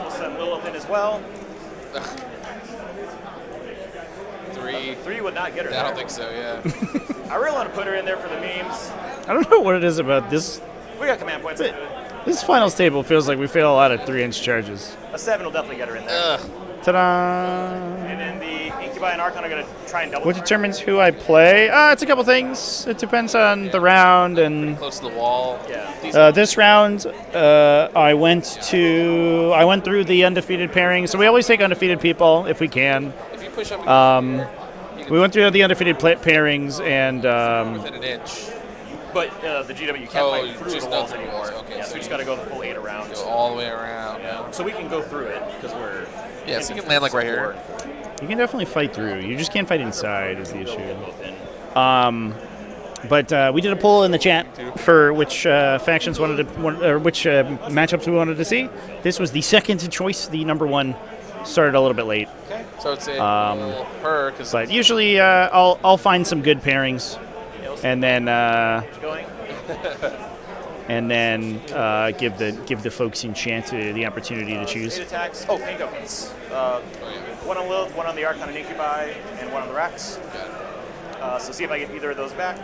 We'll send Lilith in as well. 3. 3 would not get her I there. don't think so, yeah. I really want to put her in there for the memes. I don't know what it is about this. We got command points. This finals table feels like we fail a lot of 3-inch charges. A 7 will definitely get her in there. Ta-da! And then the Incubi and Archon are going to try and double. What determines who I play? It's a couple things. It depends on the round and. Close to the wall. Yeah. This round, I went through the undefeated pairing. So we always take undefeated people if we can. If you push up. We went through the undefeated pairings and. Within an inch. But the GW you can't fight through just the walls not through anymore. walls. Okay, Yeah, so we just got to go the full 8 around. Go all the way around. Yeah. So we can go through it because we're. Yeah, so you can land like right here. You can definitely fight through. You just can't fight inside is the issue. But we did a poll in the chat for which factions or which matchups we wanted to see. This was the second choice. The number 1 started a little bit late. Okay. So it's her. But usually I'll find some good pairings, and then give the folks in chat the opportunity to choose. 8 attacks. Oh, paint tokens. 1 on Lilith, 1 on the Archon and Incubi, and 1 on the Rax. So see if I get either of those back.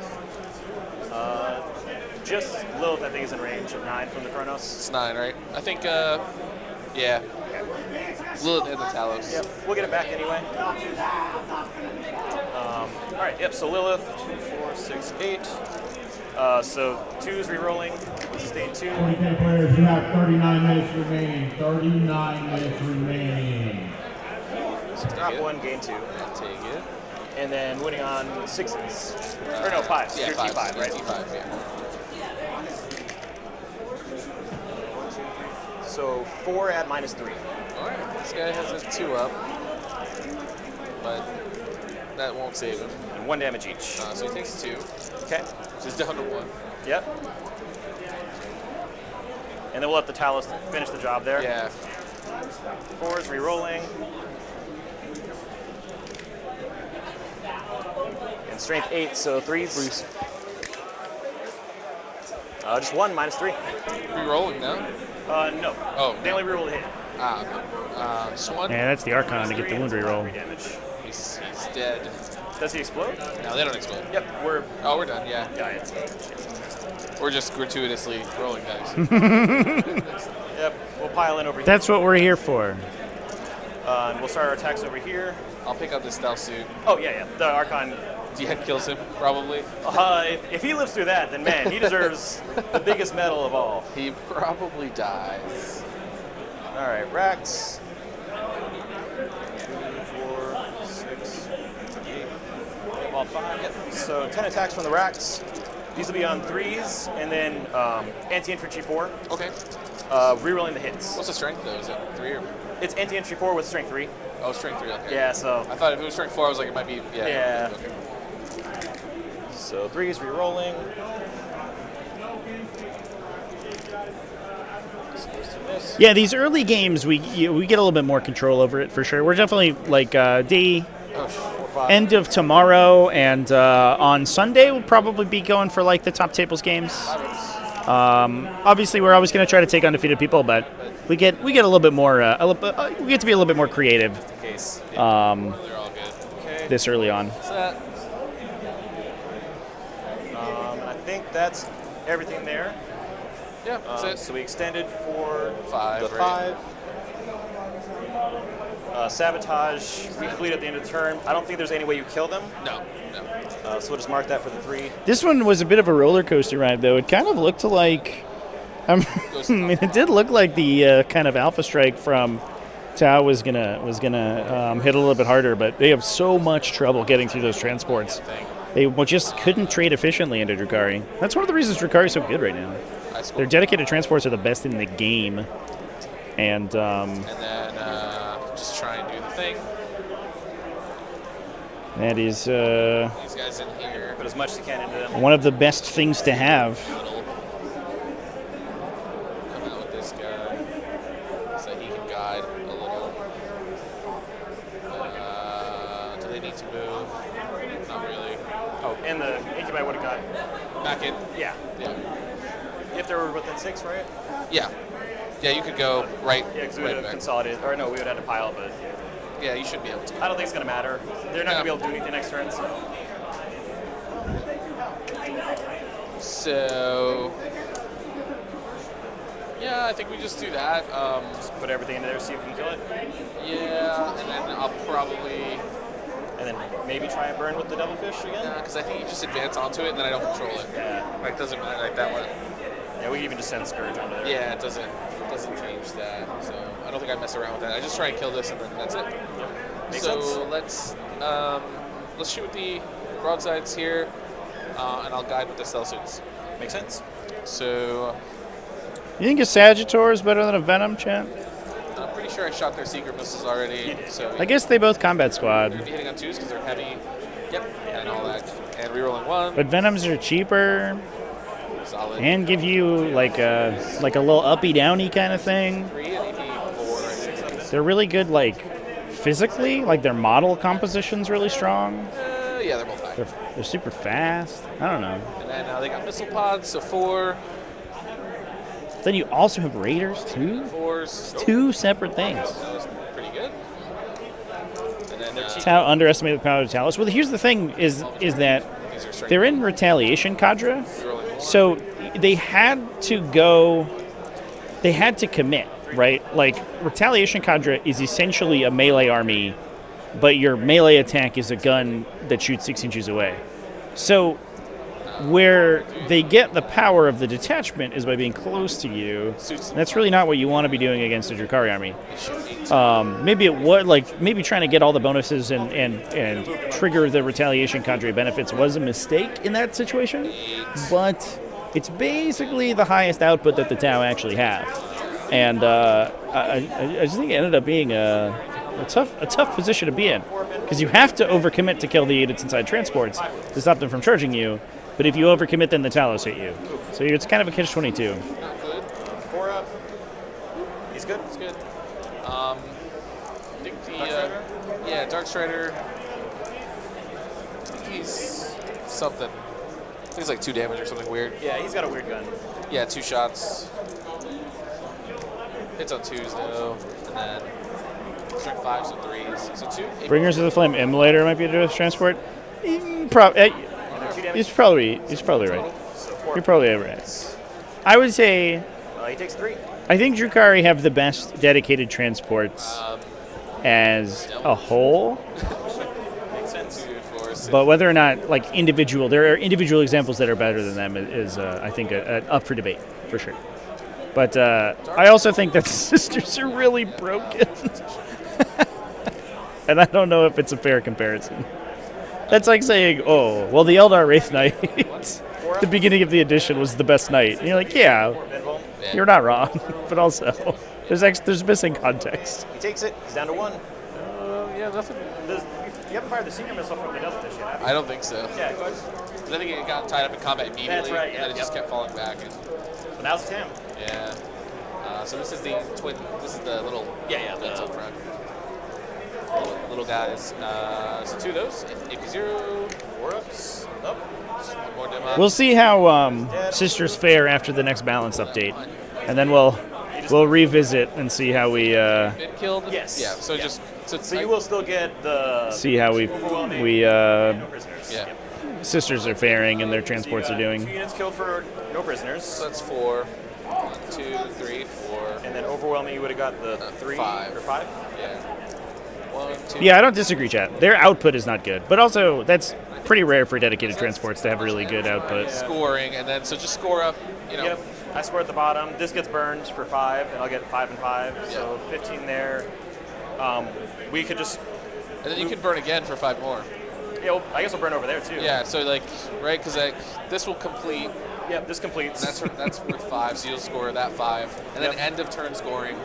Just Lilith, I think, is in range of 9 from the Kronos. It's 9, right? I think, yeah. Lilith and the Talos. Yep, we'll get it back anyway. All right, yep, so Lilith, 2, 4, 6, 8. So 2's re-rolling, sustain 2. 40k players, you have 39 minutes remaining. 39 minutes remaining. So drop 1, gain 2. I'll take it. And then winning on 6s. Or no, 5s. Yeah, You're 5, T5, right? T5, yeah. So 4 at -3. Alright, this guy has a 2 up. But that won't save him. And 1 damage each. So he takes 2. Okay. Just down to 1. Yep. And then we'll let the Talos finish the job there. Yeah. 4's re-rolling. And strength 8, so 3's. Just 1, -3. Re-rolling now? No. Oh. They only re-roll the hit. Just 1? Yeah, that's the Archon to get the wound reroll. He's dead. Does he explode? No, they don't explode. Yep, we're done, yeah. We're just gratuitously rolling dice. Yep, we'll pile in over here. That's what we're here for. And we'll start our attacks over here. I'll pick up the stealth suit. Oh, yeah. The Archon. Yeah, kills him, probably. If he lives through that, then man, he deserves the biggest medal of all. He probably dies. All right, Rax. 2, 4, 6, 8. All 5. Yep. So 10 attacks from the Rax. These will be on 3s, and then anti-infantry 4. Okay. Rerolling the hits. What's the strength though? Is it 3 or? It's anti-infantry 4 with strength 3. Oh, strength 3. Okay. Yeah. So. I thought if it was strength 4, I was like, it might be. Yeah. Yeah. Okay. So 3's rerolling. Yeah, these early games we get a little bit more control over it for sure. We're definitely like end of tomorrow and on Sunday we'll probably be going for like the top tables games. Obviously, we're always going to try to take undefeated people, but we get a little bit more. We get to be a little bit more creative. They're all good. Okay. This early on. Set. I think that's everything there. Yeah, that's it. So we extended for 5. the 5. Sabotage, we complete at the end of the turn. I don't think there's any way you kill them. No. So we'll just mark that for the 3. This one was a bit of a roller coaster ride, though. It kind of looked like, I mean, it did look like the kind of Alpha Strike from Tau was gonna hit a little bit harder, but they have so much trouble getting through those transports. They just couldn't trade efficiently into Drukhari. That's one of the reasons Drukhari is so good right now. Their dedicated transports are the best in the game, and then just try and do the thing. that is These guys in here. Put as much as you can into them. one of the best things to have. Come out with this guy so he can guide a little. Do they need to move? Not really. Oh, and the incubi would have got back in. Yeah. If they were within 6, right? Yeah, you could go right. Yeah, because we right would have back. consolidated. Or no, we would have had to pile, but Yeah, you should be able to. I don't think it's going to matter. They're not going to be able to do anything next turn, so. So, yeah, I think we just do that. Just put everything in there, see if we can kill it. Yeah, and then I'll probably. And then maybe try and burn with the devilfish again? Yeah, because I think you just advance onto it and then I don't control it. Yeah. Like, doesn't matter, like that one. Yeah, we can even just send Scourge onto there. Yeah, it doesn't change that. So I don't think I mess around with that. I just try and kill this and then that's it. Makes so sense. let's shoot with the broadsides here, and I'll guide with the stealth suits. Makes sense. So You think a Sagittor is better than a Venom, champ? I'm pretty sure I shot their secret missiles already. So I guess they both combat squad. they'd be hitting on 2s because they're heavy. Yep. And all that. And rerolling 1. But Venoms are cheaper Solid. and give you like a little uppy downy kind of thing. 3 and EP 4. Right? They're really good like physically, like their model composition's really strong. Yeah, they're both high. They're super fast. I don't know. And then they got missile pods, so 4. Then you also have Raiders too. 4s. Two separate things. That was pretty good. And then Tau underestimated the power of Talos. Well, here's the thing: is that they're in retaliation cadre, so they had to commit, right? Like retaliation cadre is essentially a melee army, but your melee attack is a gun that shoots 6 inches away. So where they get the power of the detachment is by being close to you. And that's really not what you want to be doing against a Drukhari army. Maybe it would, maybe trying to get all the bonuses and trigger the retaliation cadre benefits was a mistake in that situation, but it's basically the highest output that the Tau actually have. And I just think it ended up being a tough position to be in, because you have to overcommit to kill the units inside transports to stop them from charging you. But if you overcommit, then the Talos hit you. So it's kind of a catch-22. Not good. 4 up. He's good? It's good. I think the Dark Strider. He's something. I think it's like 2 damage or something weird. Yeah, he's got a weird gun. Yeah, 2 shots. Hits on 2s though, and then strike 5s and 3s. So 2. Bringers of the Flame Immolator might be able to do with transport. He's probably right. You're probably right. I would say. He takes 3. I think Drukhari have the best dedicated transports as a whole. Makes sense. 2, 4, 6. But whether or not, there are individual examples that are better than them is I think, up for debate, for sure. But I also think that Sisters are really broken. And I don't know if it's a fair comparison. That's like saying, oh, well, the Eldar Wraith Knight, the beginning of the edition was the best knight. And you're like, yeah, you're not wrong. But also, there's missing context. He takes it. He's down to 1. Yeah, nothing. You haven't fired the secret missile from the Devilfish yet, have you? I don't think so. Yeah, go ahead. I think it got tied up in combat immediately, That's right, and then it just kept falling back. And, So now it's him. yeah. So this is the twin. This is the little. Yeah, that's up front. little guys. So 2 of those. AP0, 4-ups. Nope. Just one more demo. We'll see how Sisters fare after the next balance update, and then we'll revisit and see how we Been killed? Yes. Yeah, so Yeah. just... So you will still get the... see how we no prisoners. Yeah. Sisters are faring and their transports are doing. 2 units killed for no prisoners. So that's 4. 1, 2, 3, 4. And then overwhelming, you would have got the 3 5. or 5? Yeah. 1, 2. Yeah, I don't disagree, chat. Their output is not good, but also that's pretty rare for dedicated transports to have really good output. Scoring, and then so just score up, you know. Yep. I score at the bottom. This gets burned for 5, and I'll get 5 and 5. So 15 there. We could just... And then you can burn again for 5 more. Yeah, well, I guess we'll burn over there, too. Yeah, so like, right, because like, this will complete. Yep, this completes. That's worth 5, so you'll score that 5. And then end of turn scoring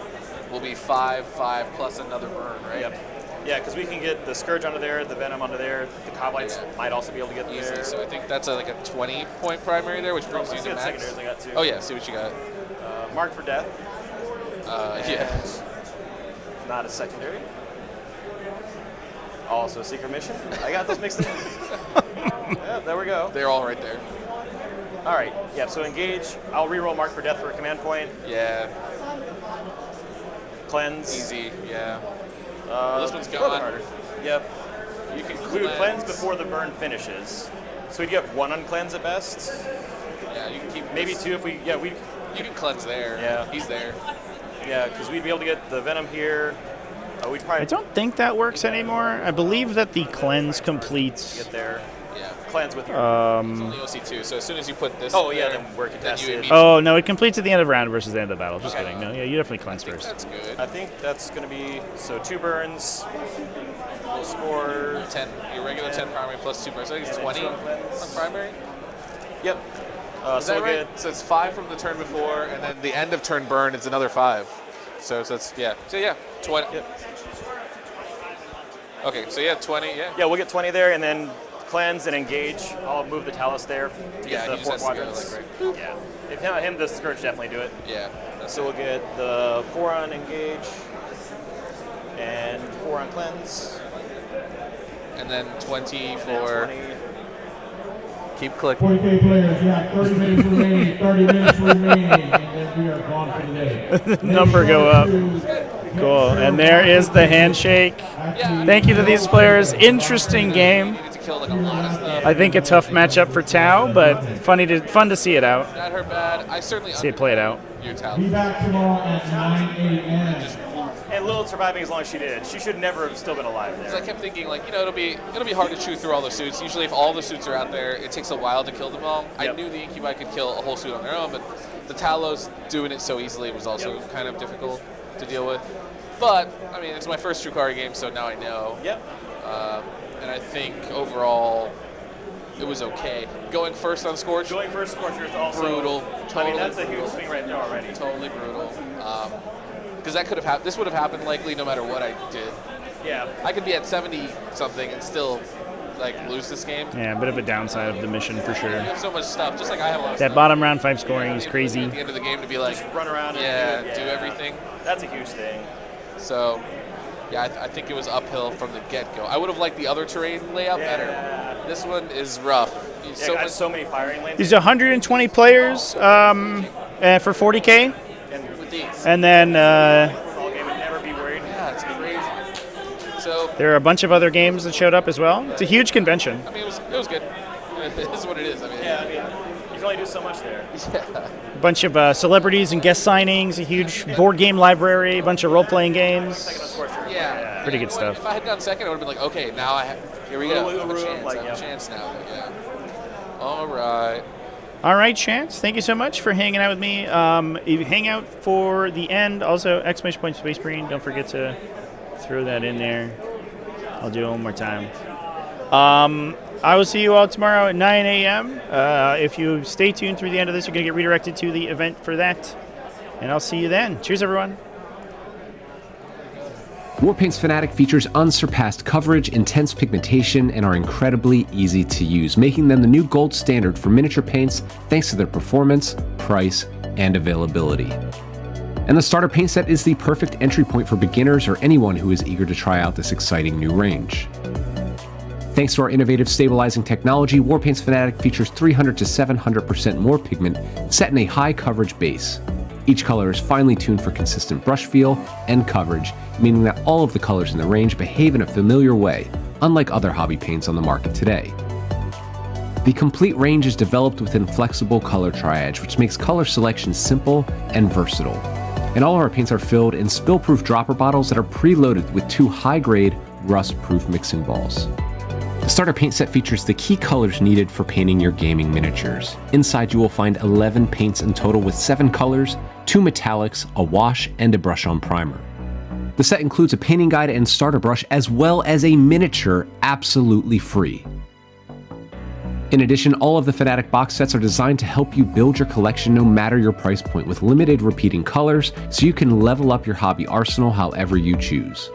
will be 5, 5, plus another burn, right? Yep. Yeah, because we can get the Scourge onto there, the Venom onto there, the Coblights might also be able to get Easy. there. So I think that's like a 20-point primary there, which brings you to max. Secondaries I got, too. Oh yeah, see what you got. Marked for death. Yeah. Not a secondary. Also secret mission. I got those mixed in. Yeah, there we go. They're all right there. All right. Yeah. So engage. I'll reroll Mark for death for a command point. Yeah. Cleanse. Easy. Yeah. Well, this one's a little gone. harder. Yep. You can We would cleanse before the burn finishes. So we'd get 1 on cleanse at best. Yeah, you can keep maybe this. 2 if we. Yeah, we. You can cleanse there. Yeah. He's there. Yeah, because we'd be able to get the Venom here. We'd probably I don't think that works anymore. I believe that the cleanse completes. get there. Yeah. Cleanse with your. It's only OC2, so as soon as you put this. Oh, in yeah, there, then we're then contested. you immediately- Oh no, it completes at the end of round versus the end of the battle. Just Okay. kidding. No, yeah, you definitely cleanse I think first. that's good. I think that's going to be so 2 burns. We'll score 10. Your regular 10 primary plus 2 burns. I think it's 20 on primary. Yep. Is that right? So it's 5 from the turn before, and then the end of turn burn is another 5. So that's yeah. So yeah, 20. Yep. Okay, so yeah, 20. Yeah. Yeah, we'll get 20 there, and then cleanse and engage. I'll move the Talus there to Yeah, get the he 4 just has to go, quadrants. like, right. Yeah. If not him, the Scourge definitely do it. Yeah. So we'll get the 4 on engage and 4 on cleanse. And then 20 And for. then 20. Keep clicking. 40k players, you have 30 minutes remaining, 30 minutes remaining, and then we are gone for the day. Number go up. Cool. And there is the handshake. Thank you to these players. Interesting game. Needed to kill like a lot of stuff. I think a tough matchup for Tau, but fun to see it out. Not her bad. I certainly See it play it out. Your Be talent. back tomorrow at 9 a.m. And Lilith surviving as long as she did. She should never have still been alive Because there. I kept thinking, like, you know, it'll be hard to chew through all the suits. Usually, if all the suits are out there, it takes a while to kill them all. I Yep. knew the Incubi could kill a whole suit on their own, but the Talos doing it so easily was also kind of difficult to deal with. But I mean, it's my first Drukhari game, so now I know. Yep. And I think overall, it was okay. Going first on Scorch, Going first Scorcher is also brutal. Totally I mean, that's a brutal. huge swing right there already. Totally brutal. Because that could have happened. This would have happened likely no matter what I did. Yeah. I could be at 70 something and still like lose this game. Yeah, a bit of a downside of the mission for sure. You have so much stuff, just like I have a lot of That stuff. bottom round 5 scoring is crazy. At the end of the game to be like, Just run around yeah, and do everything. That's a huge thing. So, yeah, I think it was uphill from the get-go. I would have liked the other terrain layout better. This one is rough. Yeah, so many firing lanes. There's 120 players for 40k, with these. and then All game would never be worried. Yeah, it's crazy. So, there are a bunch of other games that showed up as well. It's a huge convention. I mean, it was good. It is what it is. I mean, Yeah, I mean, you can only do so much there. yeah. A bunch of celebrities and guest signings, a huge board game library, a bunch of role-playing games. Yeah. Pretty good stuff. If I had gone second, I would have been like, okay, now here we go. I have a room, chance. like, I have a yeah. chance now. But yeah. All right. All right, Chance, thank you so much for hanging out with me. If you hang out for the end, also exclamation point Space Marine. Don't forget to throw that in there. I'll do it one more time. I will see you all tomorrow at 9 a.m. If you stay tuned through the end of this, you're going to get redirected to the event for that. And I'll see you then. Cheers, everyone. Warpaint's Fanatic features unsurpassed coverage, intense pigmentation, and are incredibly easy to use, making them the new gold standard for miniature paints thanks to their performance, price, and availability. And the starter paint set is the perfect entry point for beginners or anyone who is eager to try out this exciting new range. Thanks to our innovative stabilizing technology, Warpaints Fanatic features 300 to 700% more pigment set in a high coverage base. Each color is finely tuned for consistent brush feel and coverage, meaning that all of the colors in the range behave in a familiar way, unlike other hobby paints on the market today. The complete range is developed within flexible color triage, which makes color selection simple and versatile. And all of our paints are filled in spill-proof dropper bottles that are preloaded with 2 high-grade, rust-proof mixing balls. The starter paint set features the key colors needed for painting your gaming miniatures. Inside you will find 11 paints in total with 7 colors, 2 metallics, a wash, and a brush-on primer. The set includes a painting guide and starter brush as well as a miniature absolutely free. In addition, all of the Fanatic box sets are designed to help you build your collection no matter your price point with limited repeating colors so you can level up your hobby arsenal however you choose.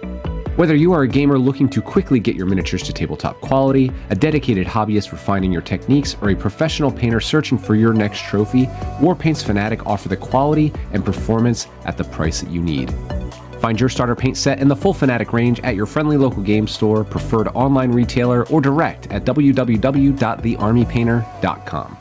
Whether you are a gamer looking to quickly get your miniatures to tabletop quality, a dedicated hobbyist refining your techniques, or a professional painter searching for your next trophy, Warpaints Fanatic offer the quality and performance at the price that you need. Find your starter paint set in the full Fanatic range at your friendly local game store, preferred online retailer, or direct at www.thearmypainter.com.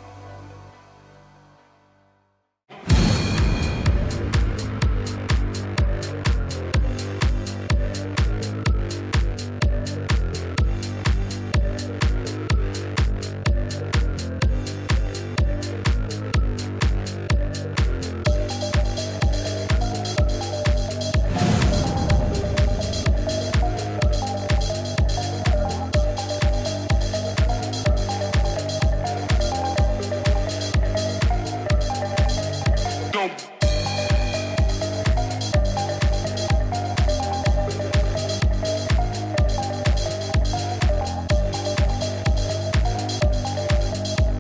Don't